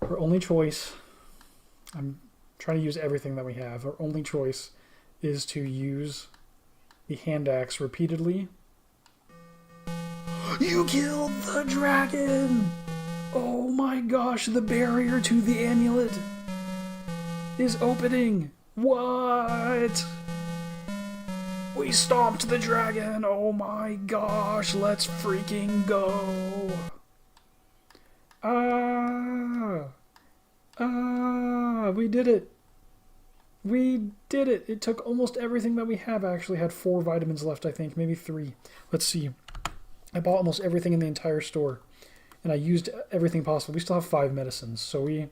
A: Our only choice... I'm trying to use everything that we have. Our only choice is to use the hand axe repeatedly. You killed the dragon! Oh my gosh, the barrier to the amulet is opening! What? We stomped the dragon! Oh my gosh, let's freaking go! We did it! We did it! It took almost everything that we have. I actually had 4 vitamins left, I think. Maybe 3. Let's see. I bought almost everything in the entire store. And I used everything possible. We still have 5 medicines, so we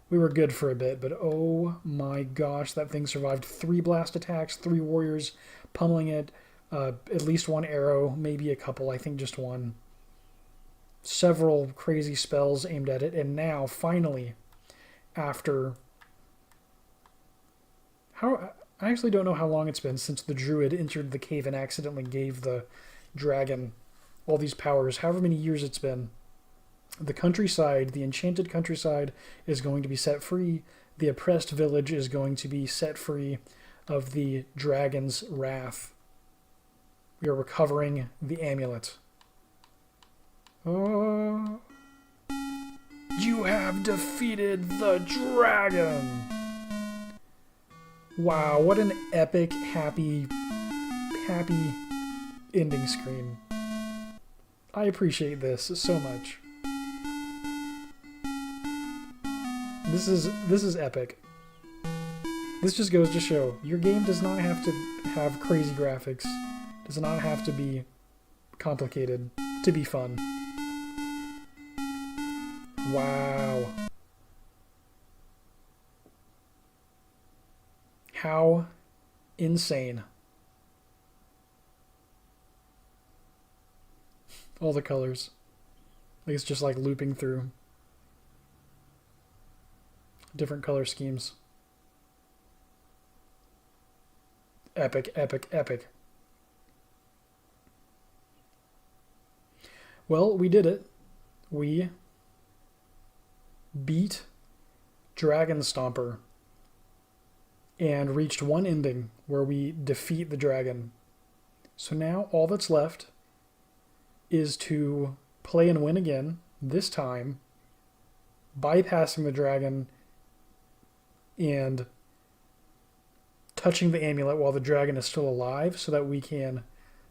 A: were good for a bit. But oh my gosh, that thing survived 3 blast attacks, 3 warriors pummeling it, at least 1 arrow, maybe a couple, I think just 1. Several crazy spells aimed at it, and now, finally, after... I actually don't know how long it's been since the druid entered the cave and accidentally gave the dragon all these powers. However many years it's been. The countryside, the enchanted countryside, is going to be set free. The oppressed village is going to be set free of the dragon's wrath. We are recovering the amulet. Oh. You have defeated the dragon! Wow, what an epic, happy ending screen. I appreciate this so much. This is epic. This just goes to show, your game does not have to have crazy graphics. Does not have to be complicated to be fun. Wow. How insane. All the colors. Like it's just like looping through different color schemes. Epic, epic, epic. Well, we did it. We beat Dragonstomper and reached one ending where we defeat the dragon. So now all that's left is to play and win again, this time bypassing the dragon and touching the amulet while the dragon is still alive so that we can,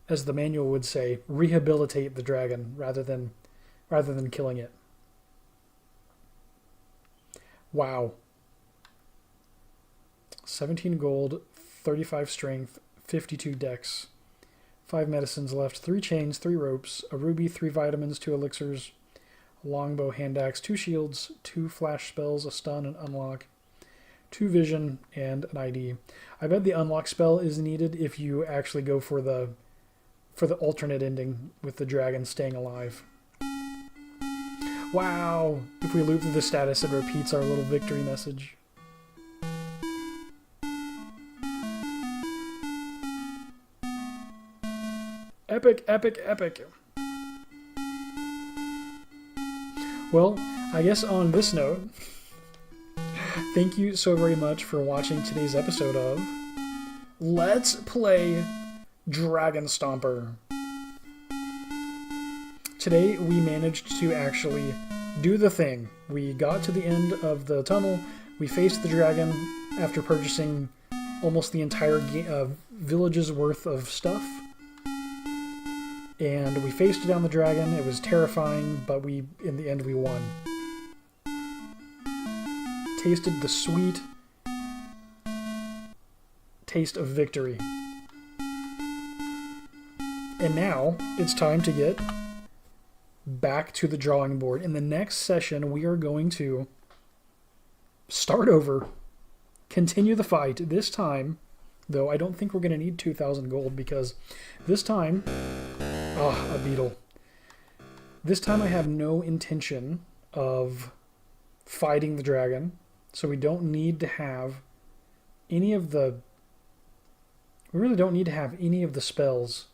A: as the manual would say, rehabilitate the dragon rather than killing it. Wow. 17 gold, 35 strength, 52 dex, 5 medicines left, 3 chains, 3 ropes, a ruby, 3 vitamins, 2 elixirs, a longbow, hand axe, 2 shields, 2 flash spells, a stun, and unlock, 2 vision, and an ID. I bet the unlock spell is needed if you actually go for the alternate ending with the dragon staying alive. Wow! If we loop through the status, it repeats our little victory message. Epic, epic, epic. Well, I guess on this note, thank you so very much for watching today's episode of Let's Play Dragonstomper. Today we managed to actually do the thing. We got to the end of the tunnel, we faced the dragon after purchasing almost the entire village's worth of stuff, and we faced down the dragon. It was terrifying, but in the end we won. Tasted the sweet taste of victory. And now it's time to get back to the drawing board. In the next session, we are going to start over, continue the fight. This time, though, I don't think we're going to need 2,000 gold because this time, a beetle. This time I have no intention of fighting the dragon, so we don't need to have any of the... We really don't need to have any of the spells.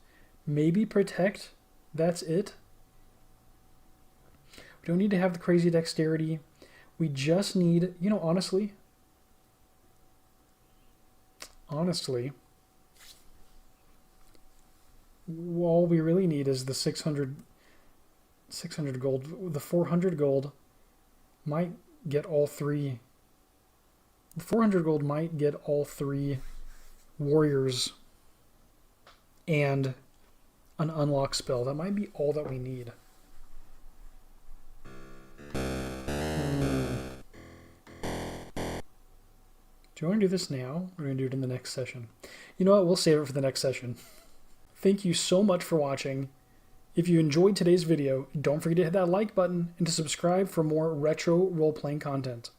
A: Maybe protect, that's it. We don't need to have the crazy dexterity. We just need, honestly, all we really need is the 600 gold. The 400 gold might get all three. The 400 gold might get all 3 warriors and an unlock spell. That might be all that we need. Do you want to do this now? Or are we going to do it in the next session? You know what? We'll save it for the next session. Thank you so much for watching. If you enjoyed today's video, don't forget to hit that like button and to subscribe for more retro role-playing content.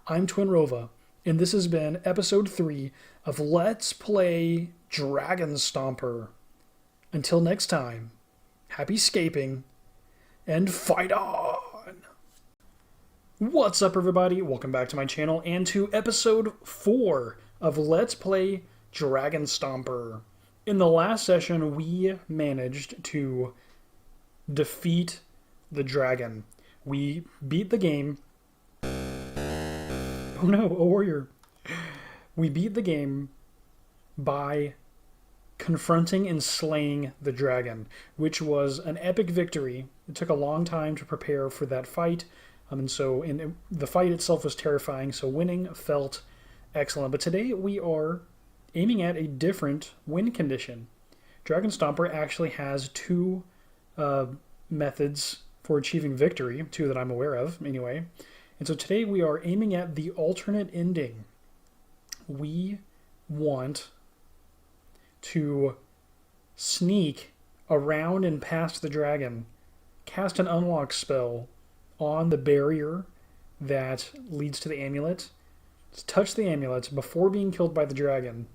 A: I'm Twinrova, and this has been episode 3 of Let's Play Dragonstomper. Until next time, happy scaping, and fight on! What's up, everybody? Welcome back to my channel and to episode 4 of Let's Play Dragonstomper. In the last session, we managed to defeat the dragon. We beat the game. Oh no, a warrior. We beat the game by confronting and slaying the dragon, which was an epic victory. It took a long time to prepare for that fight. The fight itself was terrifying, so winning felt excellent. But today we are aiming at a different win condition. Dragonstomper actually has 2 methods for achieving victory, 2 that I'm aware of, anyway. And so today we are aiming at the alternate ending. We want to sneak around and past the dragon, cast an unlock spell on the barrier that leads to the amulet, touch the amulet before being killed by the dragon,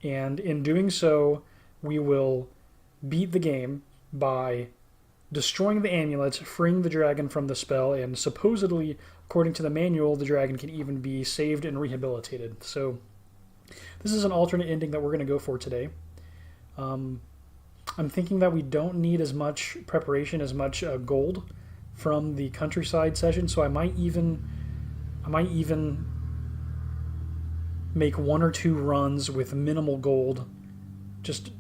A: and in doing so we will beat the game by destroying the amulet, freeing the dragon from the spell, and supposedly, according to the manual, the dragon can even be saved and rehabilitated. So This is an alternate ending that we're going to go for today. I'm thinking that we don't need as much preparation, as much gold from the countryside session, so I might even make 1 or 2 runs with minimal gold, just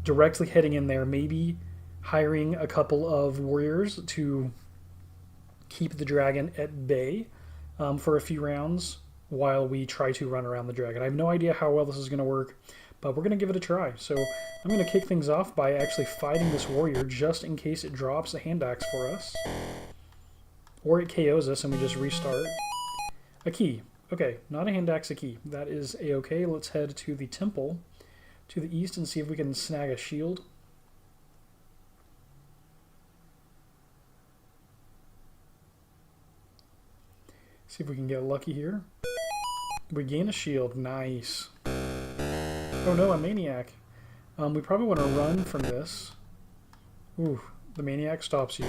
A: directly heading in there, maybe hiring a couple of warriors to keep the dragon at bay for a few rounds while we try to run around the dragon. I have no idea how well this is going to work, but we're going to give it a try. So I'm going to kick things off by actually fighting this warrior just in case it drops a hand axe for us. Or it KOs us and we just restart. A key. Okay, not a hand axe, a key. That is a-okay. Let's head to the temple to the east and see if we can snag a shield. See if we can get lucky here. We gain a shield. Nice. Oh no, a maniac. We probably want to run from this. Ooh, the maniac stops you.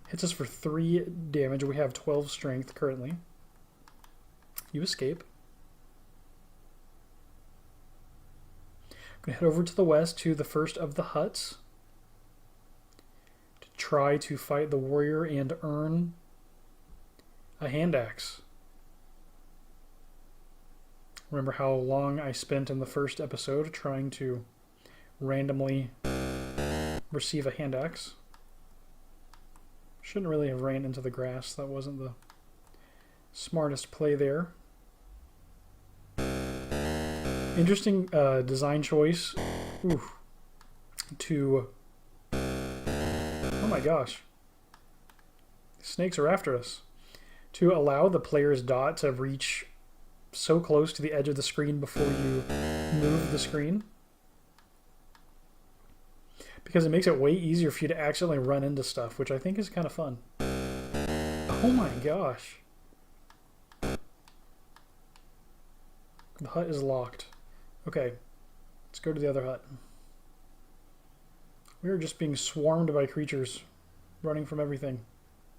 A: Hits us for 3 damage. We have 12 strength currently. You escape. I'm going to head over to the west to the first of the huts to try to fight the warrior and earn a hand axe. Remember how long I spent in the first episode trying to randomly receive a hand axe. Shouldn't really have ran into the grass. That wasn't the smartest play there. Interesting design choice. Oof. To... Oh my gosh. Snakes are after us. To allow the player's dot to reach so close to the edge of the screen before you move the screen. Because it makes it way easier for you to accidentally run into stuff, which I think is kind of fun. Oh my gosh. The hut is locked. Okay, let's go to the other hut. We are just being swarmed by creatures, running from everything.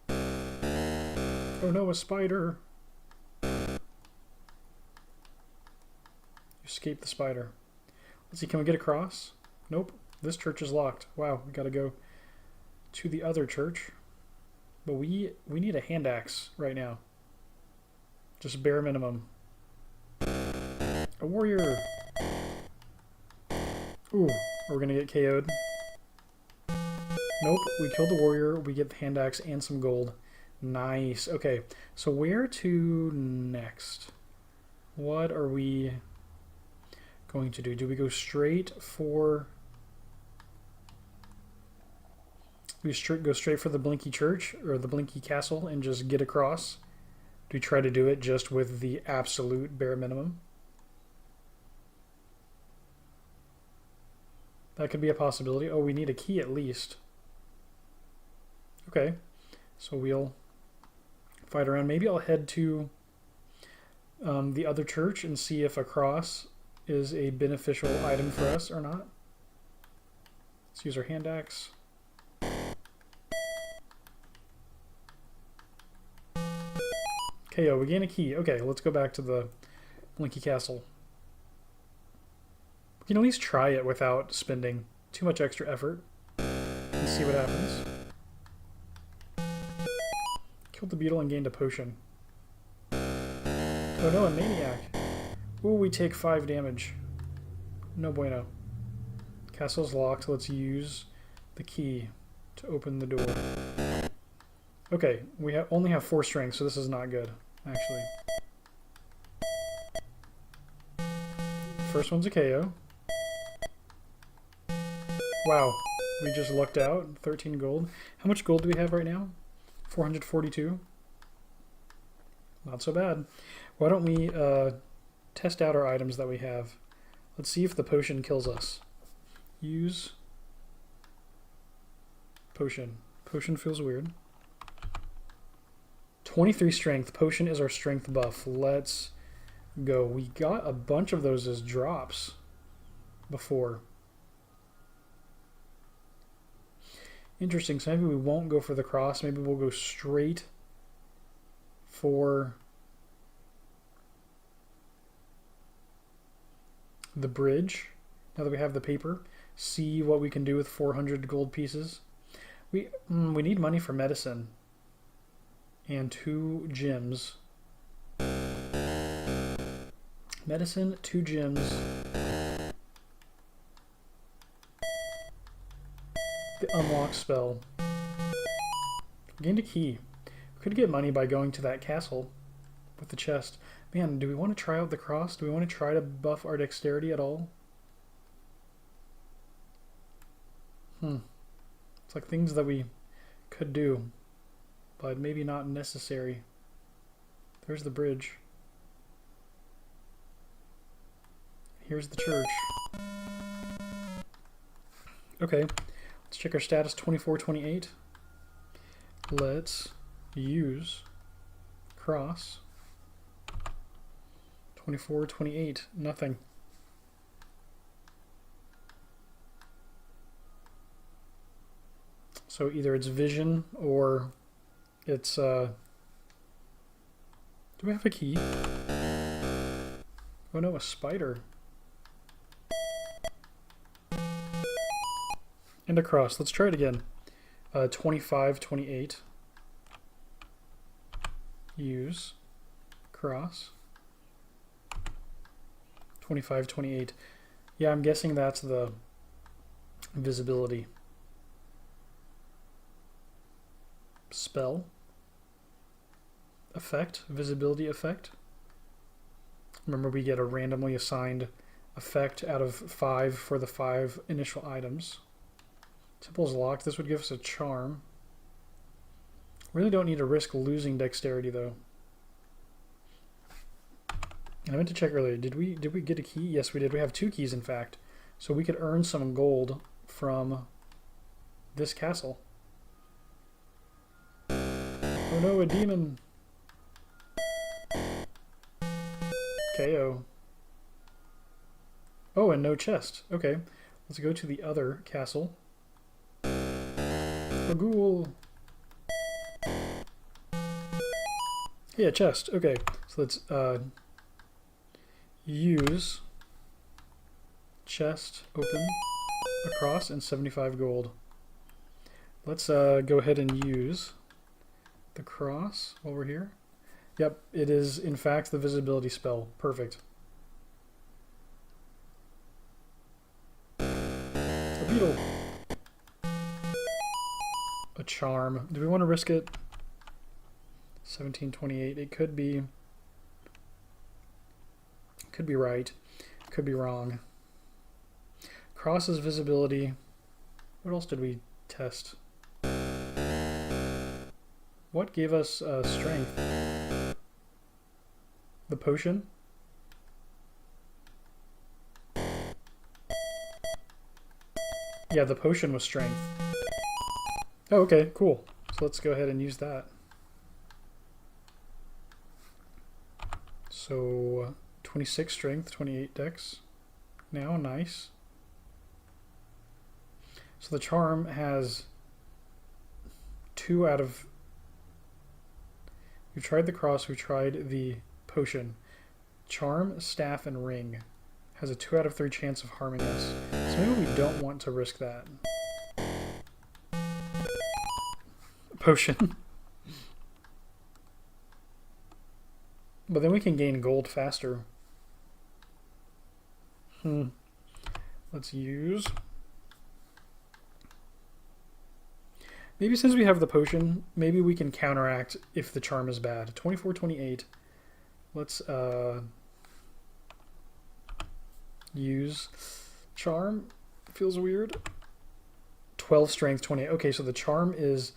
A: Oh no, a spider. Escape the spider. Let's see, can we get across? Nope. This church is locked. Wow, we gotta go to the other church. But we need a hand axe right now. Just bare minimum. A warrior! Ooh, we're gonna get KO'd. Nope, we killed the warrior, we get the hand axe and some gold. Nice. Okay, so where to next? What are we going to do? Do we go straight for... We go straight for the Blinky Church, or the Blinky Castle, and just get across? Do we try to do it just with the absolute bare minimum? That could be a possibility. Oh, we need a key at least. Okay, so we'll fight around. Maybe I'll head to the other church and see if a cross is a beneficial item for us or not. Let's use our hand axe. KO, we gain a key. Okay, let's go back to the Blinky Castle. We can at least try it without spending too much extra effort and see what happens. Killed the beetle and gained a potion. Oh no, a maniac. Ooh, we take 5 damage. No bueno. Castle's locked. Let's use the key to open the door. Okay, we only have 4 strength, so this is not good, actually. First one's a KO. Wow, we just lucked out. 13 gold. How much gold do we have right now? 442. Not so bad. Why don't we test out our items that we have? Let's see if the potion kills us. Use potion. Potion feels weird. 23 strength. Potion is our strength buff. Let's go. We got a bunch of those as drops before. Interesting. So maybe we won't go for the cross. Maybe we'll go straight for the bridge. Now that we have the paper, see what we can do with 400 gold pieces. We need money for medicine and 2 gyms. Medicine, 2 gyms. The unlock spell. Gained a key. We could get money by going to that castle with the chest. Man, do we want to try out the cross? Do we want to try to buff our dexterity at all? It's like things that we could do, but maybe not necessary. There's the bridge. Here's the church. Okay, let's check our status. 2428. Let's use cross. 2428. Nothing. So either it's vision or it's do we have a key? Oh no, a spider. And a cross. Let's try it again. 2528. Use cross. 2528. Yeah, I'm guessing that's the visibility spell effect, visibility effect. Remember, we get a randomly assigned effect out of 5 for the 5 initial items. Temple is locked. This would give us a charm. Really don't need to risk losing dexterity though. And I meant to check earlier. Did we get a key? Yes, we did. We have 2 keys in fact. So we could earn some gold from this castle. Oh no, a demon. KO. Oh, and no chest. Okay. Let's go to the other castle. A ghoul. Yeah, chest. Okay. So let's use chest, open, across, and 75 gold. Let's go ahead and use the cross while we're here. Yep, it is in fact the visibility spell. Perfect. A beetle. A charm. Do we want to risk it? 1728. It could be right. Could be wrong. Cross's visibility. What else did we test? What gave us strength? The potion? Yeah, the potion was strength. Oh, okay, cool. So let's go ahead and use that. So 26 strength, 28 dex. Now, nice. So the charm has 2 out of... We've tried the cross, we've tried the potion. Charm, staff, and ring has a 2 out of 3 chance of harming us. So maybe we don't want to risk that. Potion. But then we can gain gold faster. Let's use... Maybe since we have the potion, maybe we can counteract if the charm is bad. 2428. Let's use charm. Feels weird. 12 strength, 28. Okay, so the charm is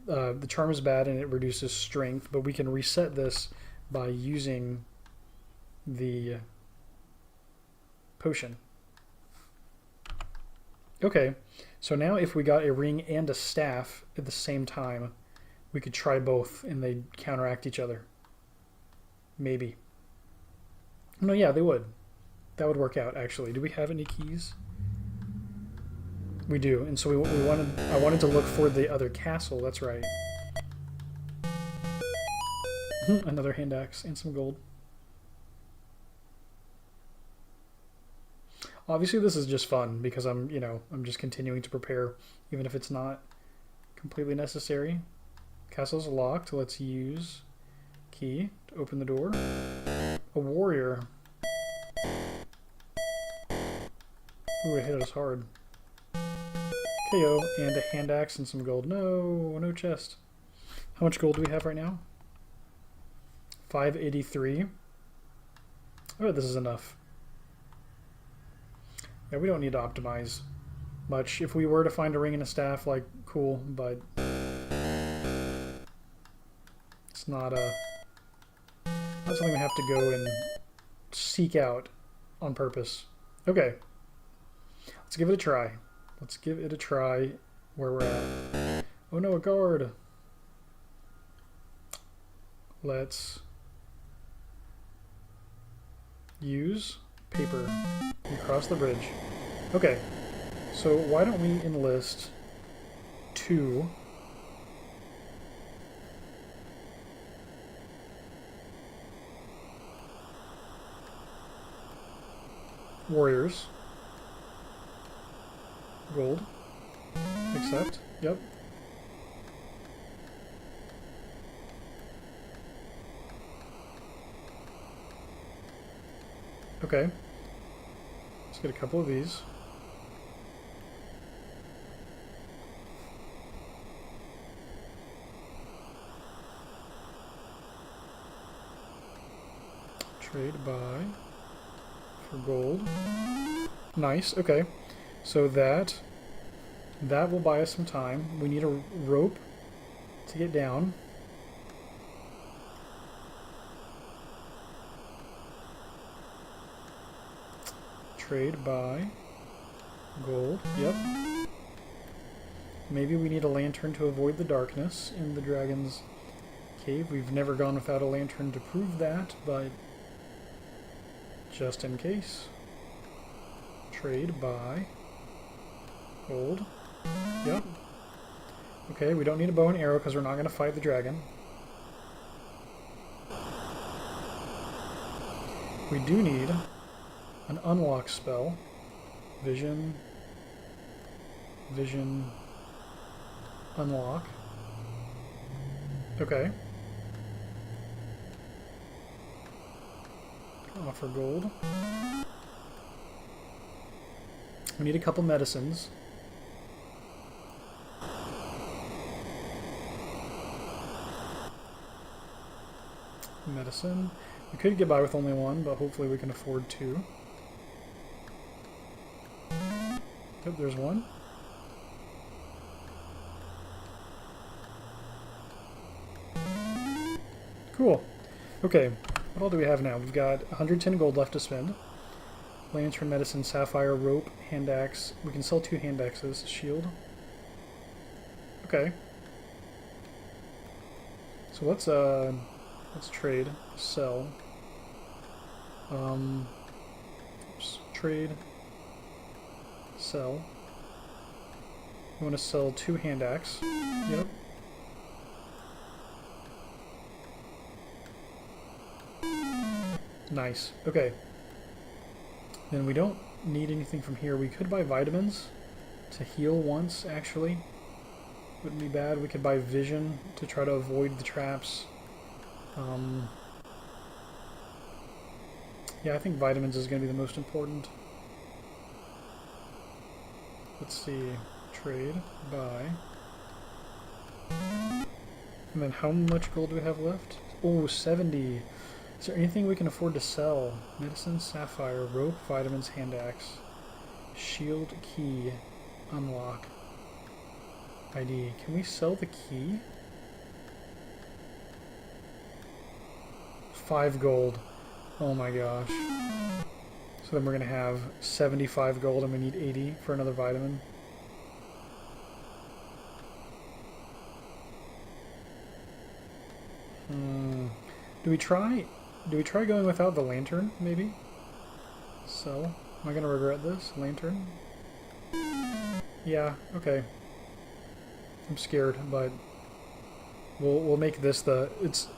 A: bad and it reduces strength, but we can reset this by using the potion. Okay, so now if we got a ring and a staff at the same time, we could try both and they counteract each other. Maybe. No, yeah, they would. That would work out, actually. Do we have any keys? We do, and so I wanted to look for the other castle, that's right. Another hand axe and some gold. Obviously, this is just fun because I'm just continuing to prepare, even if it's not completely necessary. Castle's locked. Let's use key to open the door. A warrior. Ooh, it hit us hard. KO and a hand axe and some gold. No, no chest. How much gold do we have right now? 583. Oh, this is enough. Yeah, we don't need to optimize much. If we were to find a ring and a staff, like, cool, but it's not something we have to go and seek out on purpose. Okay. Let's give it a try. Let's give it a try where we're at. Oh no, a guard. Let's use paper and cross the bridge. Okay, so why don't we enlist 2 warriors. Gold. Accept. Yep. Okay. Let's get a couple of these. Trade buy for gold. Nice. Okay. So that will buy us some time. We need a rope to get down. Trade buy gold. Yep. Maybe we need a lantern to avoid the darkness in the dragon's cave. We've never gone without a lantern to prove that, but just in case. Trade buy gold. Yep. Okay, we don't need a bow and arrow because we're not going to fight the dragon. We do need an unlock spell. Vision. Vision. Unlock. Okay. Offer gold. We need a couple medicines. Medicine. We could get by with only one, but hopefully we can afford 2. Yep, there's one. Cool. Okay, what all do we have now? We've got 110 gold left to spend. Lantern, medicine, sapphire, rope, hand axe. We can sell 2 hand axes. Shield. Okay. So let's trade. Sell. Oops. Trade. Sell. We want to sell 2 hand axe. Yep. Nice. Okay. Then we don't need anything from here. We could buy vitamins to heal once, actually. Wouldn't be bad. We could buy vision to try to avoid the traps. Yeah, I think vitamins is going to be the most important. Let's see. Trade. Buy. And then how much gold do we have left? Oh, 70. Is there anything we can afford to sell? Medicine, sapphire, rope, vitamins, hand axe, shield, key, unlock, ID. Can we sell the key? 5 gold. Oh my gosh. So then we're going to have 75 gold and we need 80 for another vitamin. Do we try going without the lantern, maybe? So, am I going to regret this? Lantern? Yeah, okay. I'm scared, but we'll make this the... It's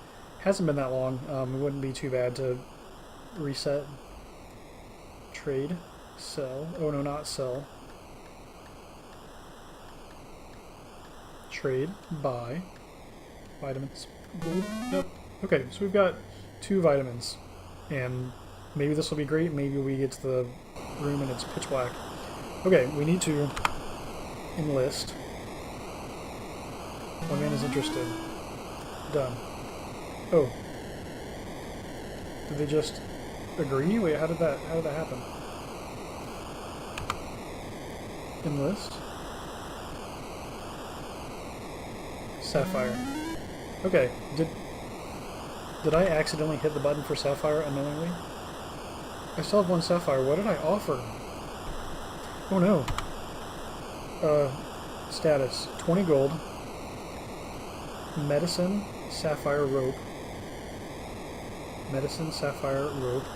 A: hasn't been that long. It wouldn't be too bad to reset. Trade. Sell. Oh no, not sell. Trade. Buy. Vitamins. Gold. Nope. Okay, so we've got 2 vitamins. And maybe this will be great. Maybe we get to the room and it's pitch black. Okay, we need to enlist. One man is interested. Done. Oh. Did they just agree? Wait, how did that happen? Enlist. Sapphire. Okay. Did I accidentally hit the button for Sapphire unknowingly? I still have 1 Sapphire. What did I offer? Oh no. Status. 20 gold. Medicine, Sapphire rope. Medicine, Sapphire rope.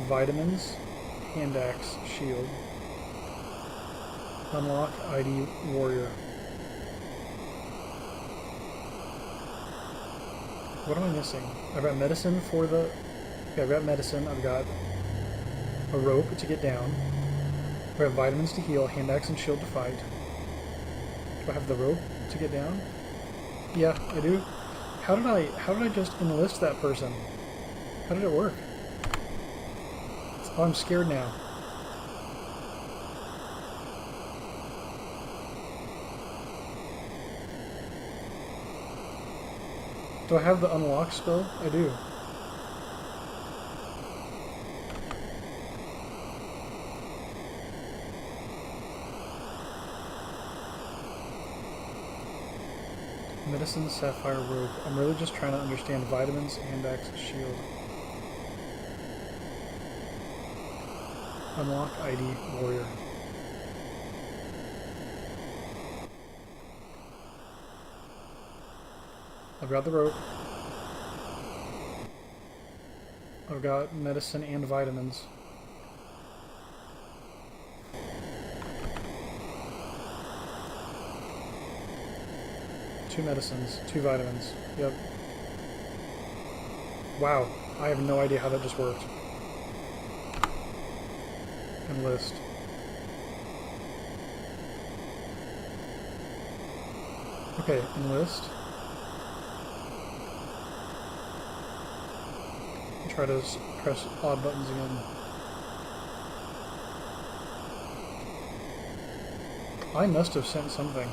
A: Vitamins, hand axe, shield. Unlock ID warrior. What am I missing? I've got medicine for the... Okay, I've got medicine. I've got a rope to get down. I've got vitamins to heal, hand axe and shield to fight. Do I have the rope to get down? Yeah, I do. How did I just enlist that person? How did it work? Oh, I'm scared now. Do I have the unlock spell? I do. Medicine, Sapphire rope. I'm really just trying to understand vitamins, hand axe, shield. Unlock ID warrior. I've got the rope. I've got medicine and vitamins. Two medicines, 2 vitamins. Yep. Wow, I have no idea how that just worked. Enlist. Okay, enlist. Try to press odd buttons again. I must have sent something.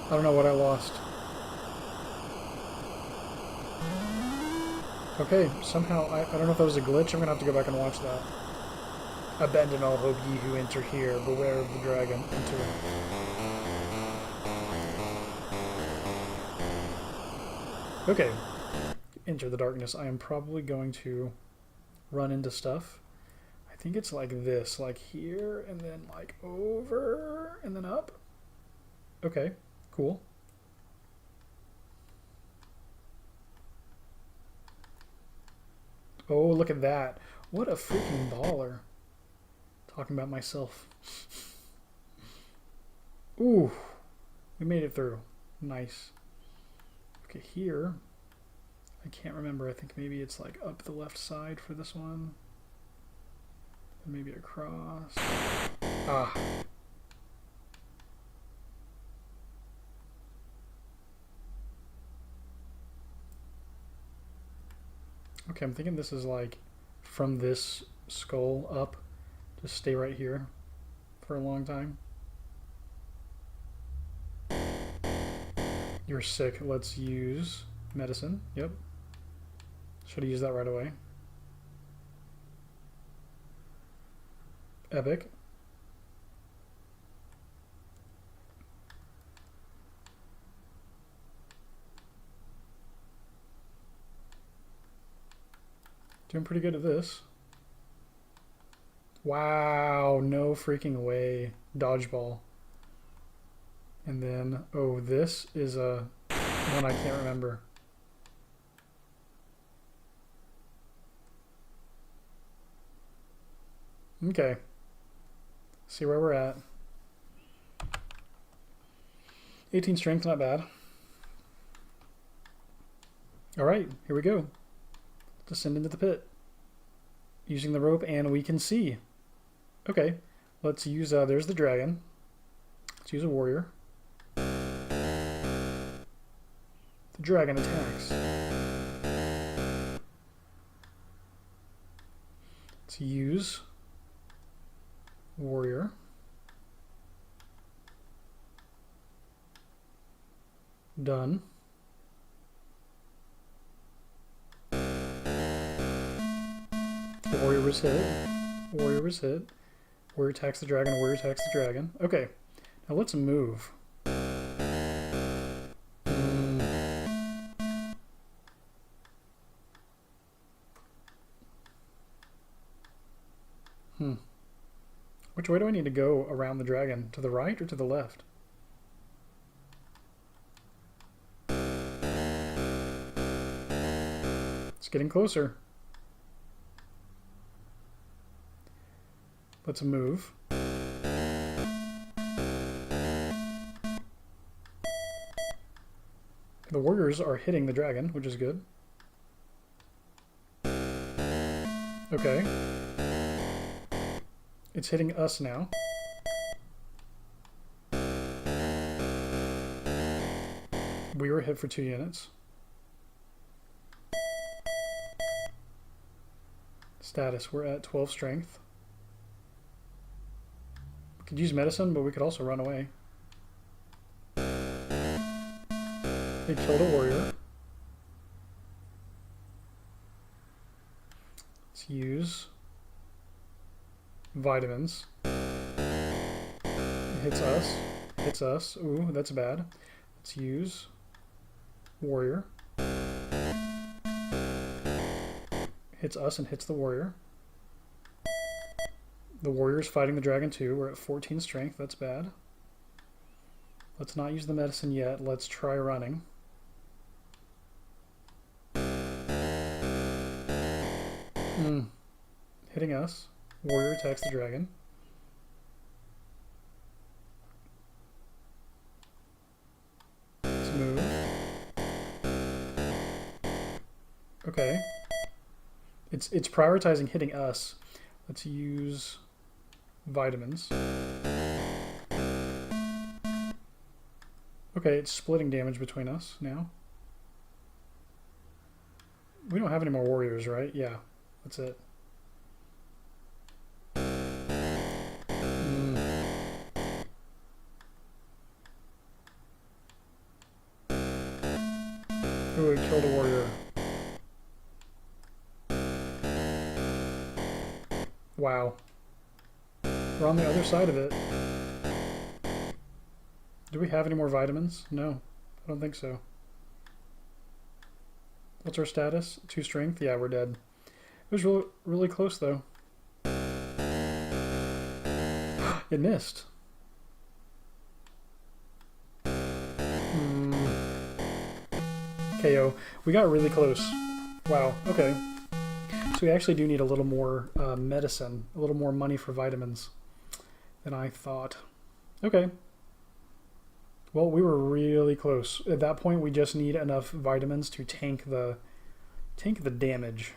A: I don't know what I lost. Okay, somehow, I don't know if that was a glitch. I'm gonna have to go back and watch that. Abandon all hope, ye who enter here. Beware of the dragon. Enter. Okay. Enter the darkness. I am probably going to run into stuff. I think it's like this. Like here, and then like over, and then up. Okay, cool. Oh, look at that. What a freaking baller. Talking about myself. Ooh, we made it through. Nice. Okay, here, I can't remember. I think maybe it's like up the left side for this one. And maybe across. Ah. Okay, I'm thinking this is like from this skull up. Just stay right here for a long time. You're sick. Let's use medicine. Yep. Should have used that right away. Epic. Doing pretty good at this. Wow, no freaking way. Dodgeball. And then, oh, this is a one I can't remember. Okay. See where we're at. 18 strength, not bad. Alright, here we go. Descend into the pit. Using the rope, and we can see. Okay, let's use, there's the dragon. Let's use a warrior. The dragon attacks. Let's use warrior. Done. Warrior was hit. Warrior was hit. Warrior attacks the dragon. Warrior attacks the dragon. Okay. Now let's move. Which way do I need to go around the dragon? To the right or to the left? It's getting closer. Let's move. The warriors are hitting the dragon, which is good. Okay. It's hitting us now. We were hit for 2 units. Status, we're at 12 strength. We could use medicine, but we could also run away. They killed a warrior. Let's use vitamins. It hits us. Hits us. Ooh, that's bad. Let's use warrior. Hits us and hits the warrior. The warrior's fighting the dragon too. We're at 14 strength. That's bad. Let's not use the medicine yet. Let's try running. Hitting us. Warrior attacks the dragon. Let's move. Okay. It's prioritizing hitting us. Let's use vitamins. Okay, it's splitting damage between us now. We don't have any more warriors, right? Yeah, that's it. Ooh, it killed a warrior. Wow. We're on the other side of it. Do we have any more vitamins? No, I don't think so. What's our status? 2 strength? Yeah, we're dead. It was really, really close, though. It missed. KO. We got really close. Wow, okay. So we actually do need a little more medicine, a little more money for vitamins than I thought. Okay. Well, we were really close. At that point, we just need enough vitamins to tank the damage.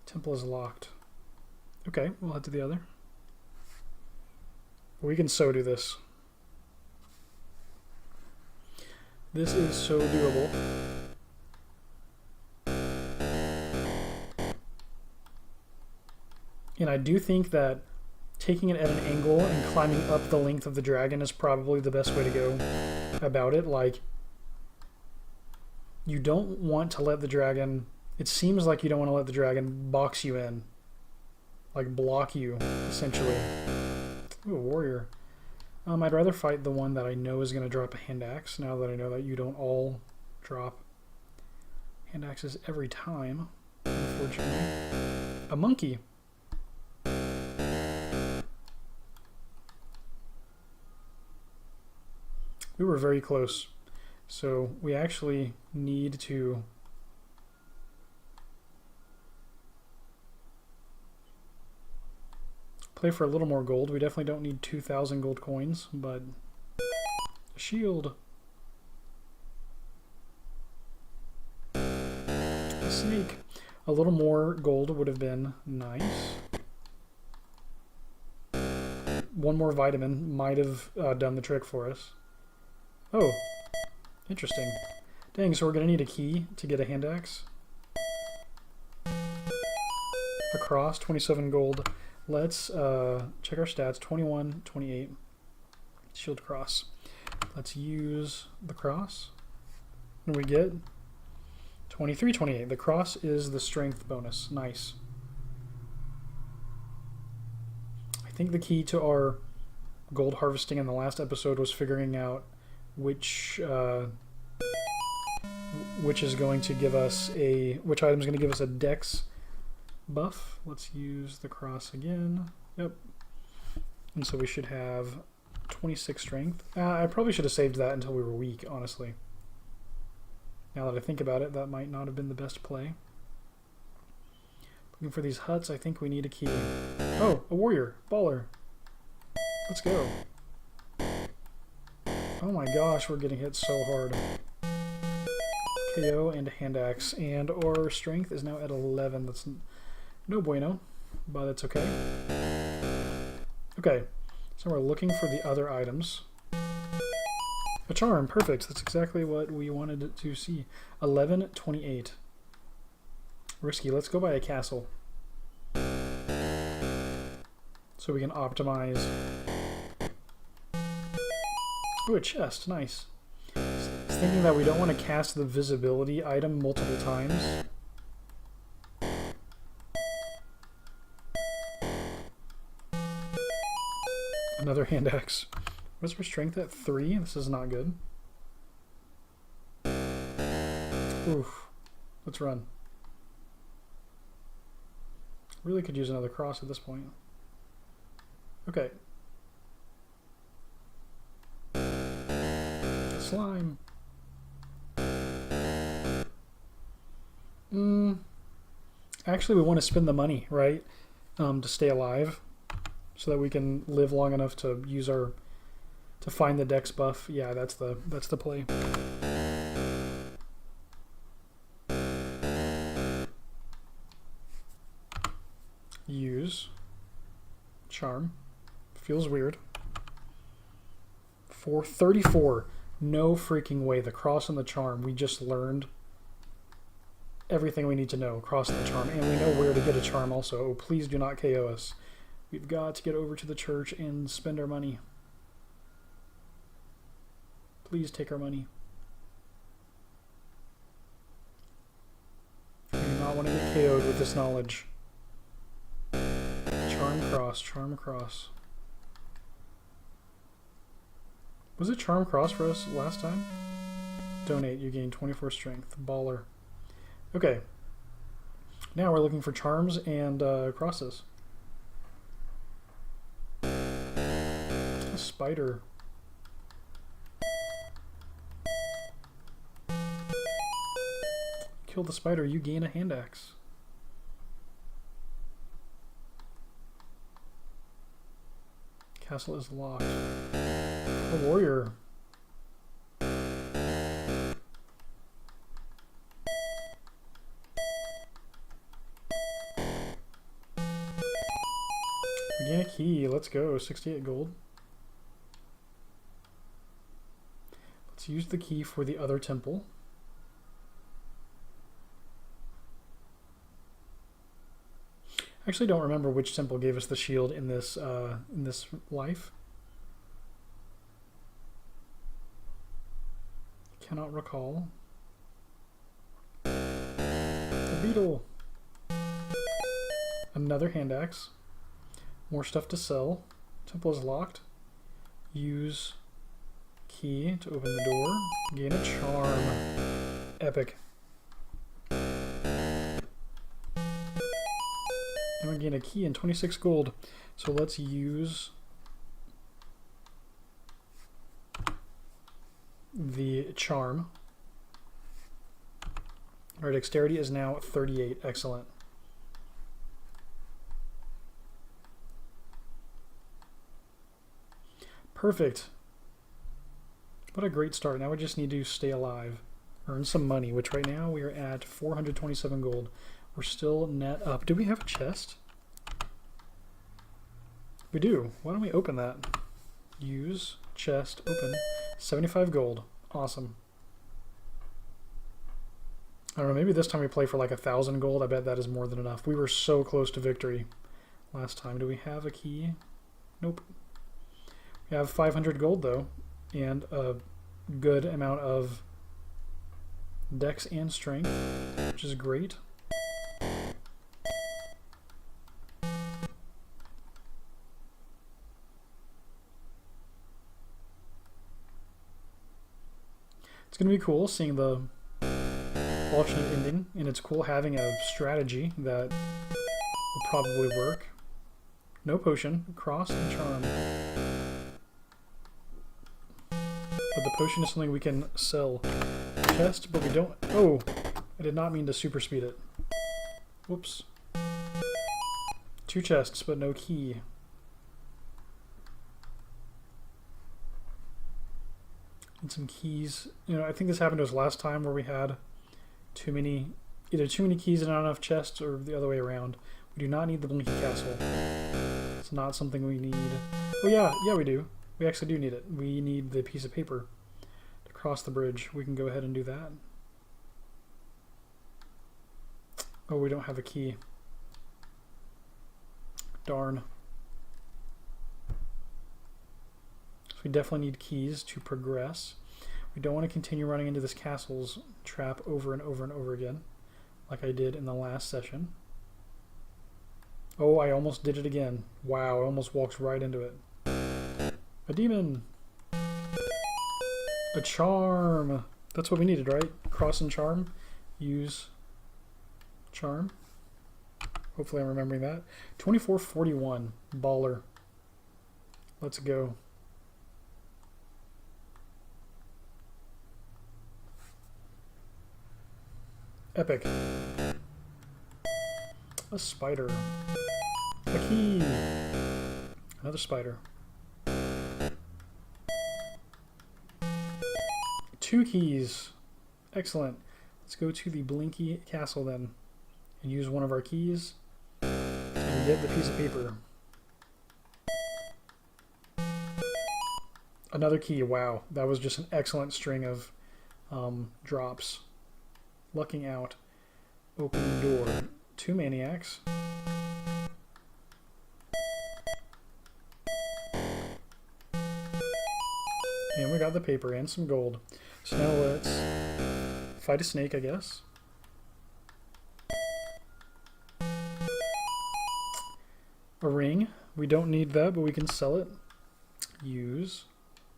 A: Temple is locked. Okay, we'll head to the other. We can so do this. This is so doable. And I do think that taking it at an angle and climbing up the length of the dragon is probably the best way to go about it. Like, you don't want to let the dragon... It seems like you don't want to let the dragon box you in. Like, block you, essentially. Ooh, a warrior. I'd rather fight the one that I know is going to drop a hand axe, now that I know that you don't all drop hand axes every time, unfortunately. A monkey. We were very close, so we actually need to play for a little more gold. We definitely don't need 2,000 gold coins, but shield. A snake. A little more gold would have been nice. One more vitamin might have done the trick for us. Oh, interesting. Dang, so we're going to need a key to get a hand axe. A cross, 27 gold. Let's check our stats. 21, 28. Shield cross. Let's use the cross. What do we get? 23, 28. The cross is the strength bonus. Nice. I think the key to our gold harvesting in the last episode was figuring out which is going to give us which item is going to give us a dex buff. Let's use the cross again. Yep. And so we should have 26 strength. I probably should have saved that until we were weak, honestly. Now that I think about it, that might not have been the best play. Looking for these huts, I think we need a key. Oh, a warrior. Baller. Let's go. Oh my gosh, we're getting hit so hard. KO and a hand axe. And our strength is now at 11. That's no bueno, but it's okay. Okay, so we're looking for the other items. A charm, perfect. That's exactly what we wanted to see. 11, 28. Risky. Let's go by a castle. So we can optimize. Ooh, a chest. Nice. I was thinking that we don't want to cast the visibility item multiple times. Another hand axe. What's our strength at 3? This is not good. Oof. Let's run. Really could use another cross at this point. Okay. Slime. Actually, we want to spend the money, right? To stay alive, so that we can live long enough to use our to find the dex buff. Yeah, that's the play. Use charm. Feels weird. For 34. No freaking way. The cross and the charm. We just learned everything we need to know. Cross and the charm. And we know where to get a charm also. Oh, please do not KO us. We've got to get over to the church and spend our money. Please take our money. I do not want to get KO'd with this knowledge. Charm cross, charm cross. Was it charm cross for us last time? Donate, you gain 24 strength. Baller. Okay. Now we're looking for charms and crosses. A spider. Kill the spider, you gain a hand axe. Castle is locked. A warrior. We gain a key. Let's go. 68 gold. Let's use the key for the other temple. I actually don't remember which temple gave us the shield in this life. Cannot recall. A beetle. Another hand axe. More stuff to sell. Temple is locked. Use key to open the door. Gain a charm. Epic. And we gain a key and 26 gold. So let's use the charm. Our dexterity is now 38. Excellent. Perfect. What a great start. Now we just need to stay alive. Earn some money, which right now we are at 427 gold. We're still net up. Do we have a chest? We do. Why don't we open that? Use, chest, open. 75 gold. Awesome. I don't know, maybe this time we play for like 1,000 gold. I bet that is more than enough. We were so close to victory last time. Do we have a key? Nope. We have 500 gold though, and a good amount of dex and strength, which is great. It's going to be cool seeing the alternate ending, and it's cool having a strategy that will probably work. No potion, cross and charm. But the potion is something we can sell. Chest, but we don't... Oh! I did not mean to super speed it. Whoops. 2 chests, but no key. Need some keys. You know, I think this happened to us last time where we had either too many keys and not enough chests, or the other way around. We do not need the Blinky Castle. It's not something we need. Oh yeah, we do. We actually do need it. We need the piece of paper to cross the bridge. We can go ahead and do that. Oh, we don't have a key. Darn. So we definitely need keys to progress. We don't want to continue running into this castle's trap over and over and over again, like I did in the last session. Oh, I almost did it again. Wow, I almost walked right into it. A demon! A charm! That's what we needed, right? Cross and charm. Use charm. Hopefully I'm remembering that. 2441. Baller. Let's go. Epic. A spider. A key. Another spider. 2 keys. Excellent. Let's go to the Blinky Castle then and use one of our keys and get the piece of paper. Another key. Wow. That was just an excellent string of drops. Lucking out. Open door. 2 maniacs. And we got the paper and some gold. So now let's fight a snake, I guess. A ring. We don't need that, but we can sell it. Use.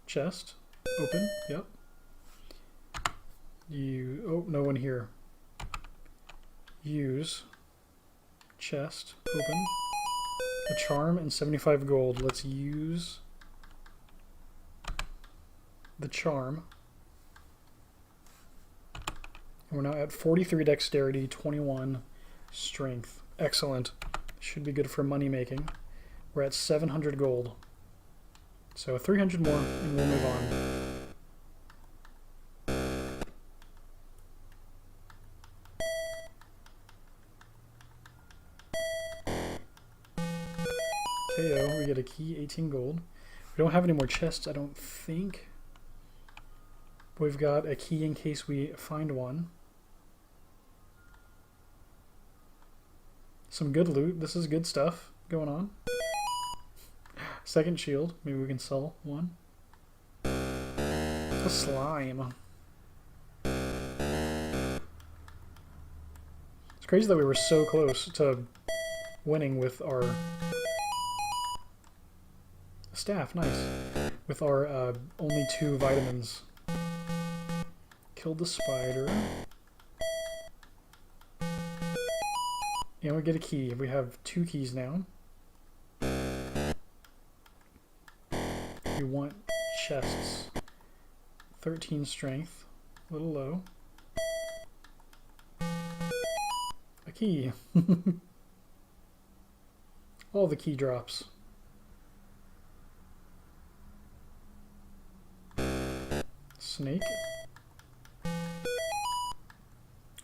A: Chest. Open. Yep. Oh, no one here. Use. Chest. Open. A charm and 75 gold. Let's use the charm. And we're now at 43 dexterity, 21 strength. Excellent. Should be good for money making. We're at 700 gold. So 300 more and we'll move on. KO, we get a key, 18 gold. We don't have any more chests, I don't think. We've got a key in case we find one. Some good loot. This is good stuff going on. Second shield. Maybe we can sell one. A slime. It's crazy that we were so close to winning with our staff. Nice. With our only 2 vitamins. Killed the spider. And we get a key. We have 2 keys now. We want chests. 13 strength. A little low. A key. All the key drops. Snake.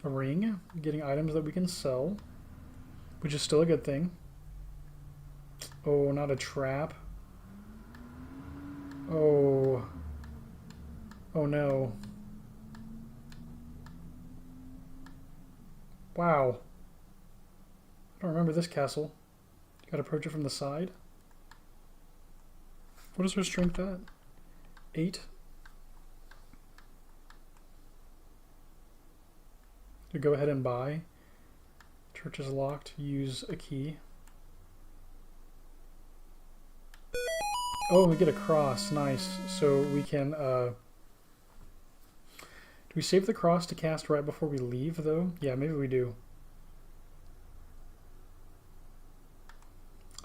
A: A ring. Getting items that we can sell, which is still a good thing. Oh, not a trap. Oh. Oh no. Wow. I don't remember this castle. Gotta approach it from the side. What is her strength at? 8? To go ahead and buy. Church is locked. Use a key. Oh, we get a cross. Nice. So we can... do we save the cross to cast right before we leave, though? Yeah, maybe we do.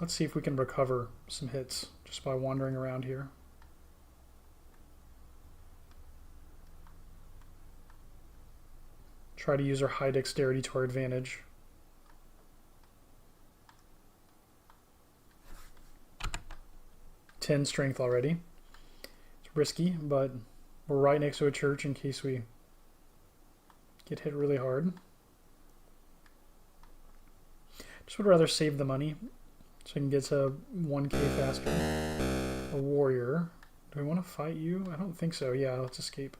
A: Let's see if we can recover some hits just by wandering around here. Try to use our high dexterity to our advantage. $10 strength already. It's risky, but we're right next to a church in case we get hit really hard. Just would rather save the money so I can get to 1k faster. A warrior. Do we want to fight you? I don't think so. Yeah, let's escape.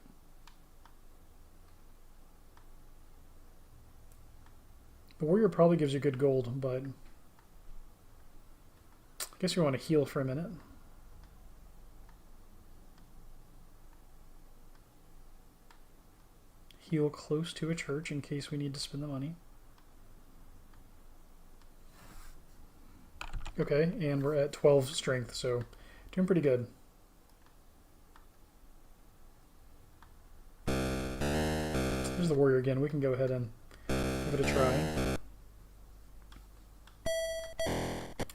A: The warrior probably gives you good gold, but I guess we want to heal for a minute. Heal close to a church in case we need to spend the money. Okay, and we're at 12 strength, so doing pretty good. There's the warrior again. We can go ahead and give it a try.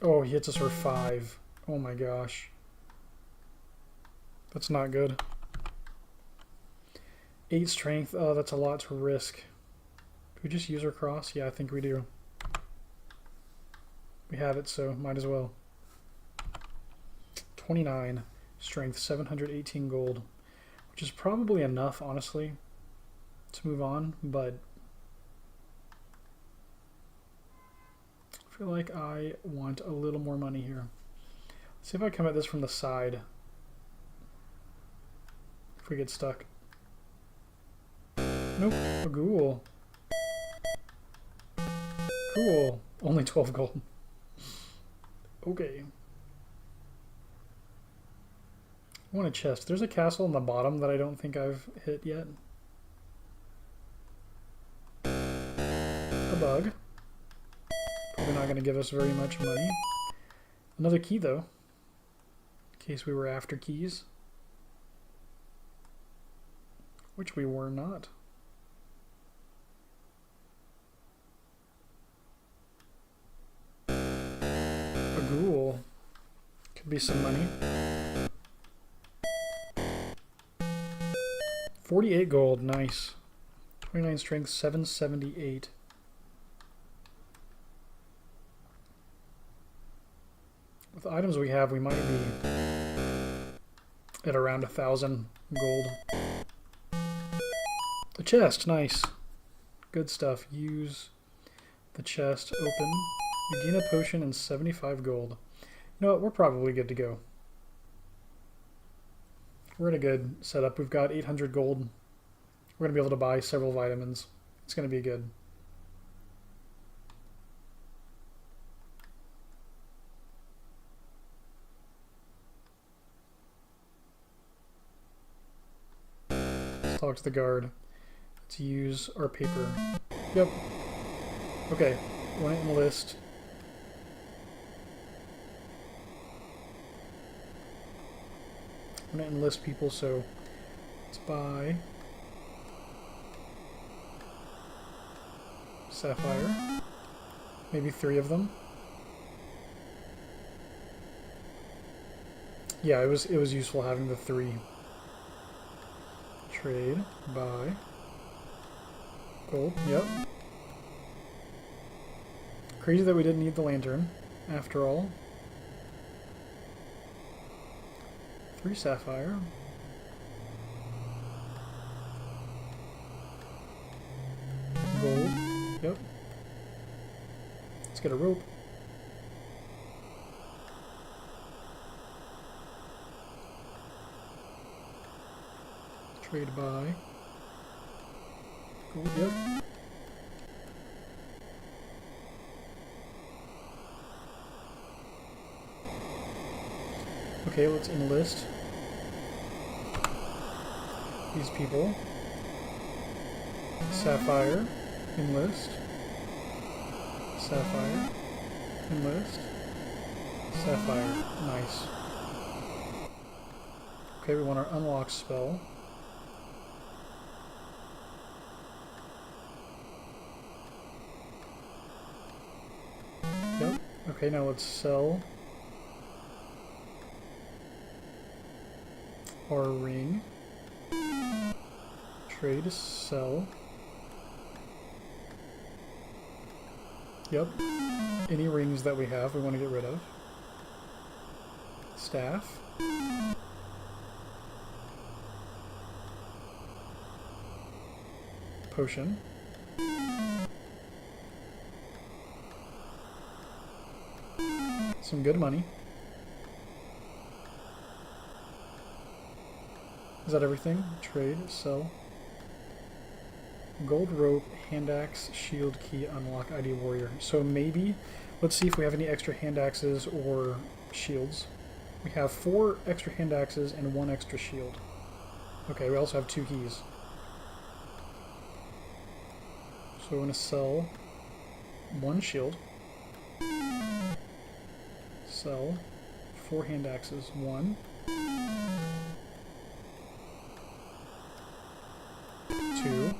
A: Oh, he hits us for 5. Oh my gosh. That's not good. 8 strength. Oh, that's a lot to risk. Do we just use our cross? Yeah, I think we do. We have it, so might as well. 29 strength, 718 gold, which is probably enough, honestly, to move on, but I feel like I want a little more money here. Let's see if I come at this from the side. If we get stuck. Nope, a ghoul. Cool, only 12 gold. Okay. I want a chest. There's a castle on the bottom that I don't think I've hit yet. A bug. Probably not going to give us very much money. Another key, though. In case we were after keys. Which we were not. Ghoul. Could be some money. 48 gold, nice. 29 strength, 778. With the items we have, we might be at around 1,000 gold. The chest, nice. Good stuff. Use the chest, open. You gain a potion and 75 gold. You know what? We're probably good to go. We're in a good setup. We've got 800 gold. We're going to be able to buy several vitamins. It's going to be good. Let's talk to the guard. Let's use our paper. Yep. Okay. Want it in the list. I'm going to enlist people, so let's buy sapphire, maybe 3 of them. Yeah, it was useful having the 3. Trade, buy, gold. Yep. Crazy that we didn't need the lantern, after all. 3 sapphire. Yep. Let's get a rope. Trade by. Gold, yep. Okay, let's enlist these people. Sapphire, enlist. Sapphire, enlist. Sapphire, nice. Okay, we want our unlock spell. Yep. Okay, now let's sell our ring. Trade, sell. Yep. Any rings that we have, we want to get rid of. Staff. Potion. Some good money. Is that everything? Trade, sell. Gold rope, hand axe, shield key, unlock, ID warrior. So maybe, let's see if we have any extra hand axes or shields. We have 4 extra hand axes and 1 extra shield. Okay, we also have 2 keys. So we're going to sell 1 shield. Sell 4 hand axes. 1. 2.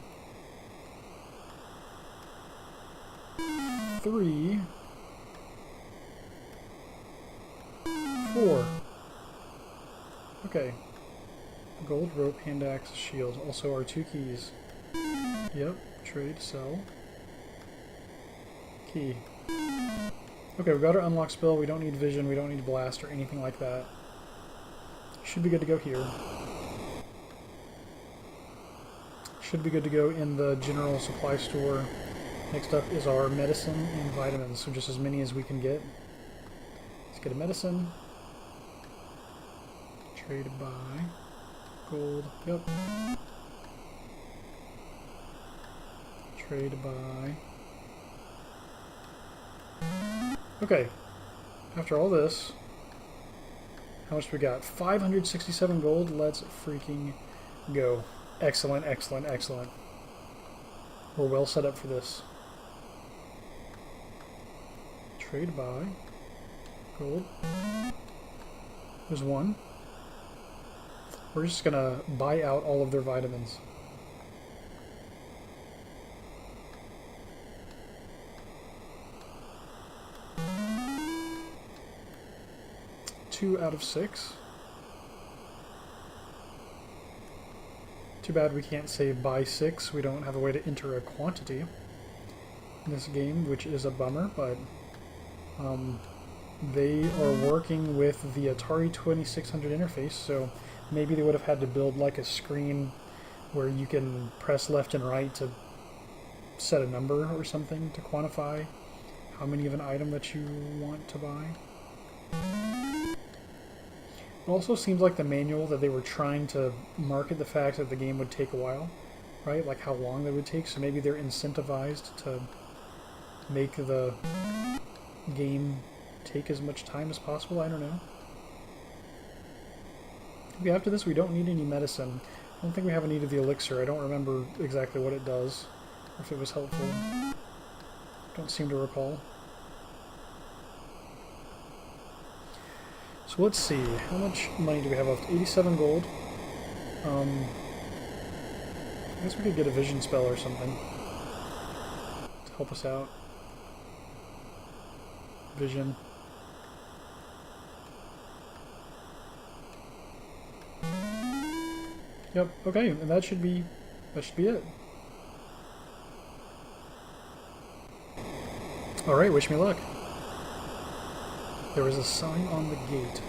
A: 3. 4. Okay. Gold, rope, hand axe, shield. Also our 2 keys. Yep. Trade, sell. Key. Okay, we've got our unlock spell. We don't need vision. We don't need blast or anything like that. Should be good to go here. Should be good to go in the general supply store. Next up is our medicine and vitamins, so just as many as we can get. Let's get a medicine. Trade by gold. Yep. Trade by. Okay. After all this, how much we got? 567 gold. Let's freaking go. Excellent, excellent, excellent. We're well set up for this. Trade by gold. There's 1. We're just gonna buy out all of their vitamins. Two out of 6. Too bad we can't say buy 6. We don't have a way to enter a quantity in this game, which is a bummer, but they are working with the Atari 2600 interface, so maybe they would have had to build like a screen where you can press left and right to set a number or something to quantify how many of an item that you want to buy. It also seems like the manual that they were trying to market the fact that the game would take a while, right? Like how long that would take, so maybe they're incentivized to make the game take as much time as possible, I don't know. Okay, after this we don't need any medicine. I don't think we have a need of the elixir. I don't remember exactly what it does, or if it was helpful. Don't seem to recall. So let's see, how much money do we have left? 87 gold. I guess we could get a vision spell or something to help us out. Vision. Yep, okay, and that should be it. Alright, wish me luck. There is a sign on the gate.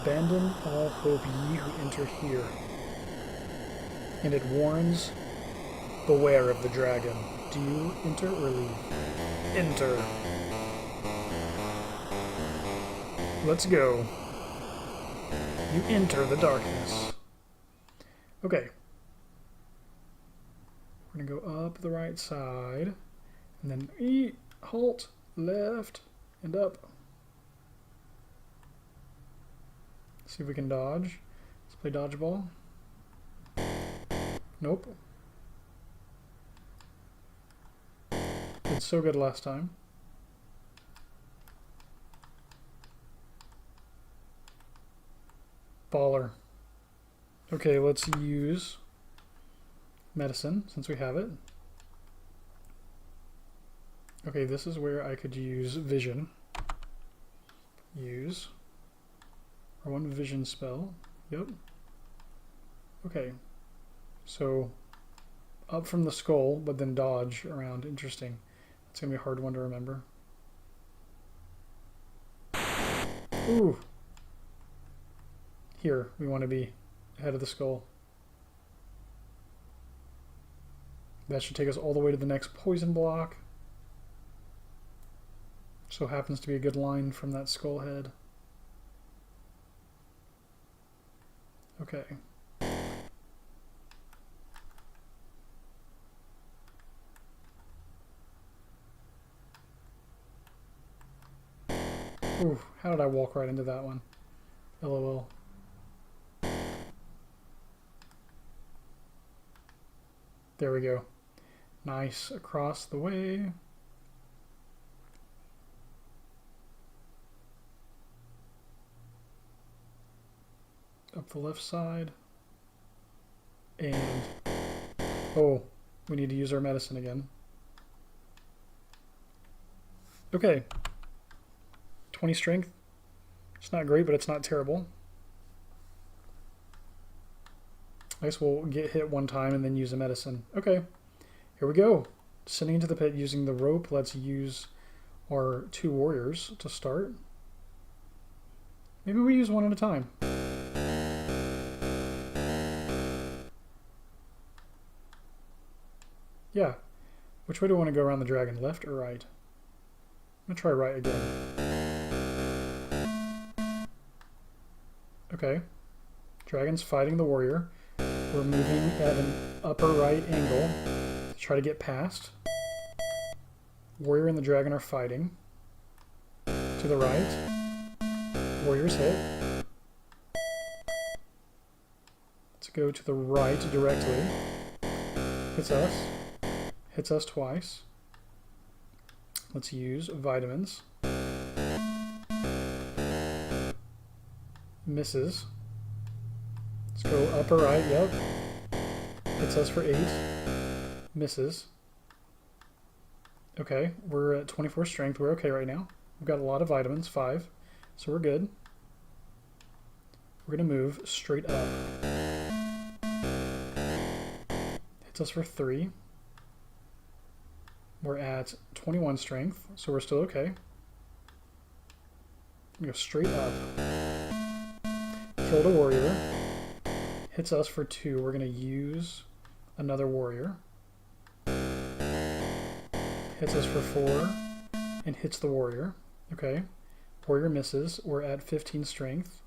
A: Abandon all hope, ye who enter here. And it warns, beware of the dragon. Do you enter or leave? Enter. Let's go. You enter the darkness. Okay. We're going to go up the right side. And then halt, left, and up. See if we can dodge. Let's play dodgeball. Nope. Did so good last time. Baller. Okay, let's use medicine since we have it. Okay, this is where I could use vision. Use our one vision spell. Yep. Okay. So up from the skull, but then dodge around. Interesting. It's gonna be a hard one to remember. Ooh. Here, we want to be ahead of the skull. That should take us all the way to the next poison block. So happens to be a good line from that skull head. Okay. Ooh, how did I walk right into that one? LOL. There we go. Nice, across the way. Up the left side. And, oh, we need to use our medicine again. Okay. 20 strength. It's not great, but it's not terrible. I guess we'll get hit one time and then use a medicine. Okay, here we go. Sending into the pit using the rope. Let's use our 2 warriors to start. Maybe we use one at a time. Yeah. Which way do I want to go around the dragon? Left or right? I'm going to try right again. Okay. Dragon's fighting the warrior. We're moving at an upper right angle to try to get past. Warrior and the dragon are fighting. To the right. Warrior's hit. Let's go to the right directly. Hits us. Hits us twice. Let's use vitamins. Misses. Let's go upper right, yep. Hits us for 8. Misses. Okay, we're at 24 strength. We're okay right now. We've got a lot of vitamins, 5. So we're good. We're going to move straight up. Hits us for 3. We're at 21 strength, so we're still okay. Go straight up. Killed a warrior. Hits us for 2. We're going to use another warrior. Hits us for 4 and hits the warrior. Okay. Warrior misses. We're at 15 strength.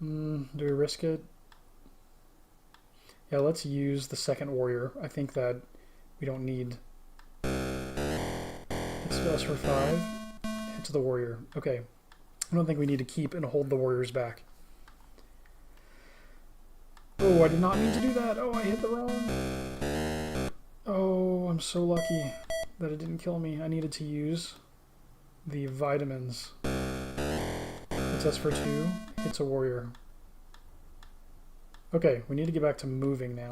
A: Do we risk it? Yeah, let's use the second warrior. I think that we don't need. Hits us for 5. Hits the warrior. Okay. I don't think we need to keep and hold the warriors back. Oh, I did not mean to do that. Oh, I hit the wrong. Oh, I'm so lucky that it didn't kill me. I needed to use the vitamins. Hits us for 2. Hits a warrior. Okay, we need to get back to moving now.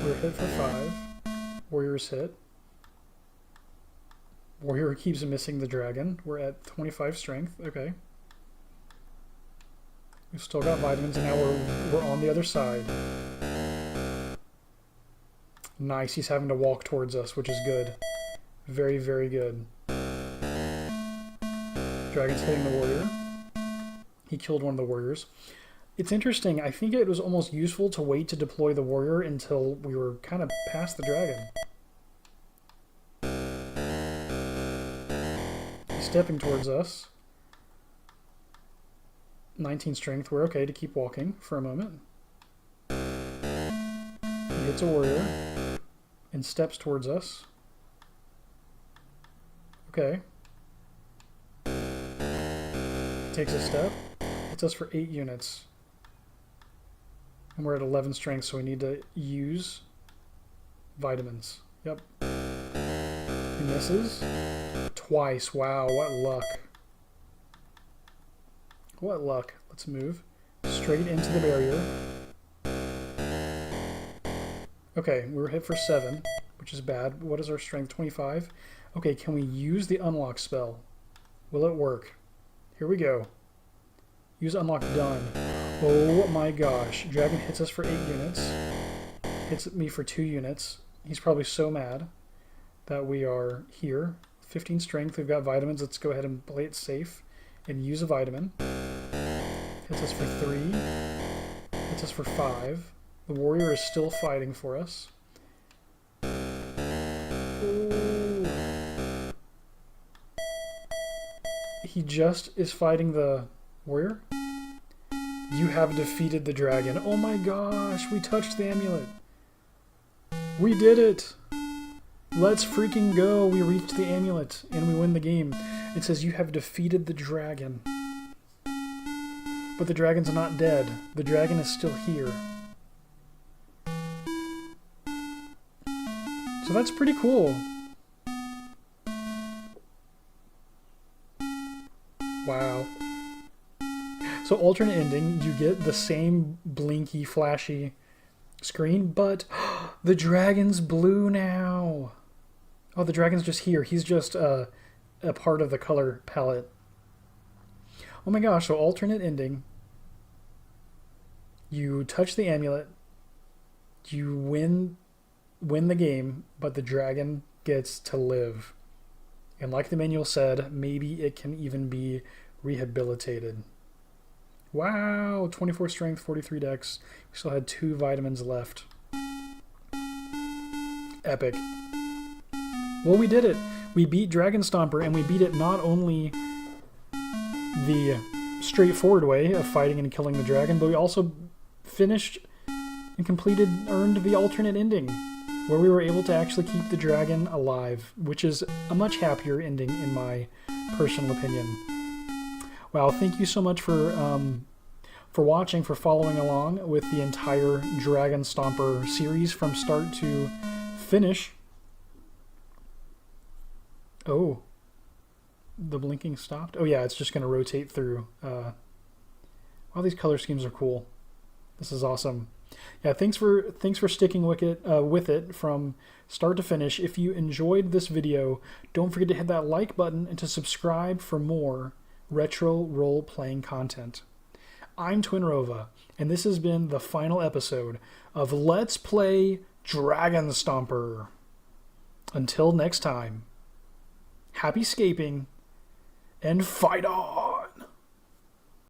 A: We're hit for 5. Warrior's hit. Warrior keeps missing the dragon. We're at 25 strength. Okay. We've still got vitamins, and now we're on the other side. Nice, he's having to walk towards us, which is good. Very, very good. Dragon's hitting the warrior. He killed one of the warriors. It's interesting. I think it was almost useful to wait to deploy the warrior until we were kind of past the dragon. He's stepping towards us. 19 strength. We're okay to keep walking for a moment. He hits a warrior and steps towards us. Okay. Takes a step. Hits us for 8 units. And we're at 11 strength, so we need to use vitamins. Yep. He misses. Twice. Wow, what luck. What luck. Let's move. Straight into the barrier. Okay, we were hit for 7, which is bad. What is our strength? 25. Okay, can we use the unlock spell? Will it work? Here we go. Use unlock done. Oh my gosh. Dragon hits us for 8 units. Hits me for 2 units. He's probably so mad that we are here. 15 strength. We've got vitamins. Let's go ahead and play it safe and use a vitamin. Hits us for 3. Hits us for 5. The warrior is still fighting for us. Ooh. He just is fighting the warrior. You have defeated the dragon. Oh my gosh, we touched the amulet. We did it. Let's freaking go. We reached the amulet and we win the game. It says you have defeated the dragon. But the dragon's not dead. The dragon is still here. So that's pretty cool. Wow. So alternate ending, you get the same blinky, flashy screen, but the dragon's blue now. Oh, the dragon's just here. He's just a part of the color palette. Oh my gosh, so alternate ending. You touch the amulet. You win the game, but the dragon gets to live. And like the manual said, maybe it can even be rehabilitated. Wow, 24 strength, 43 dex. We still had 2 vitamins left. Epic. Well, we did it. We beat Dragonstomper, and we beat it not only the straightforward way of fighting and killing the dragon, but we also finished and earned the alternate ending, where we were able to actually keep the dragon alive, which is a much happier ending in my personal opinion. Wow, thank you so much for watching, for following along with the entire Dragonstomper series from start to finish. Oh, the blinking stopped. Oh yeah, it's just going to rotate through. Wow, these color schemes are cool. This is awesome. Yeah, thanks for sticking with it from start to finish. If you enjoyed this video, don't forget to hit that like button and to subscribe for more retro role-playing content. I'm Twinrova, and this has been the final episode of Let's Play Dragonstomper. Until next time, happy scaping, and fight on!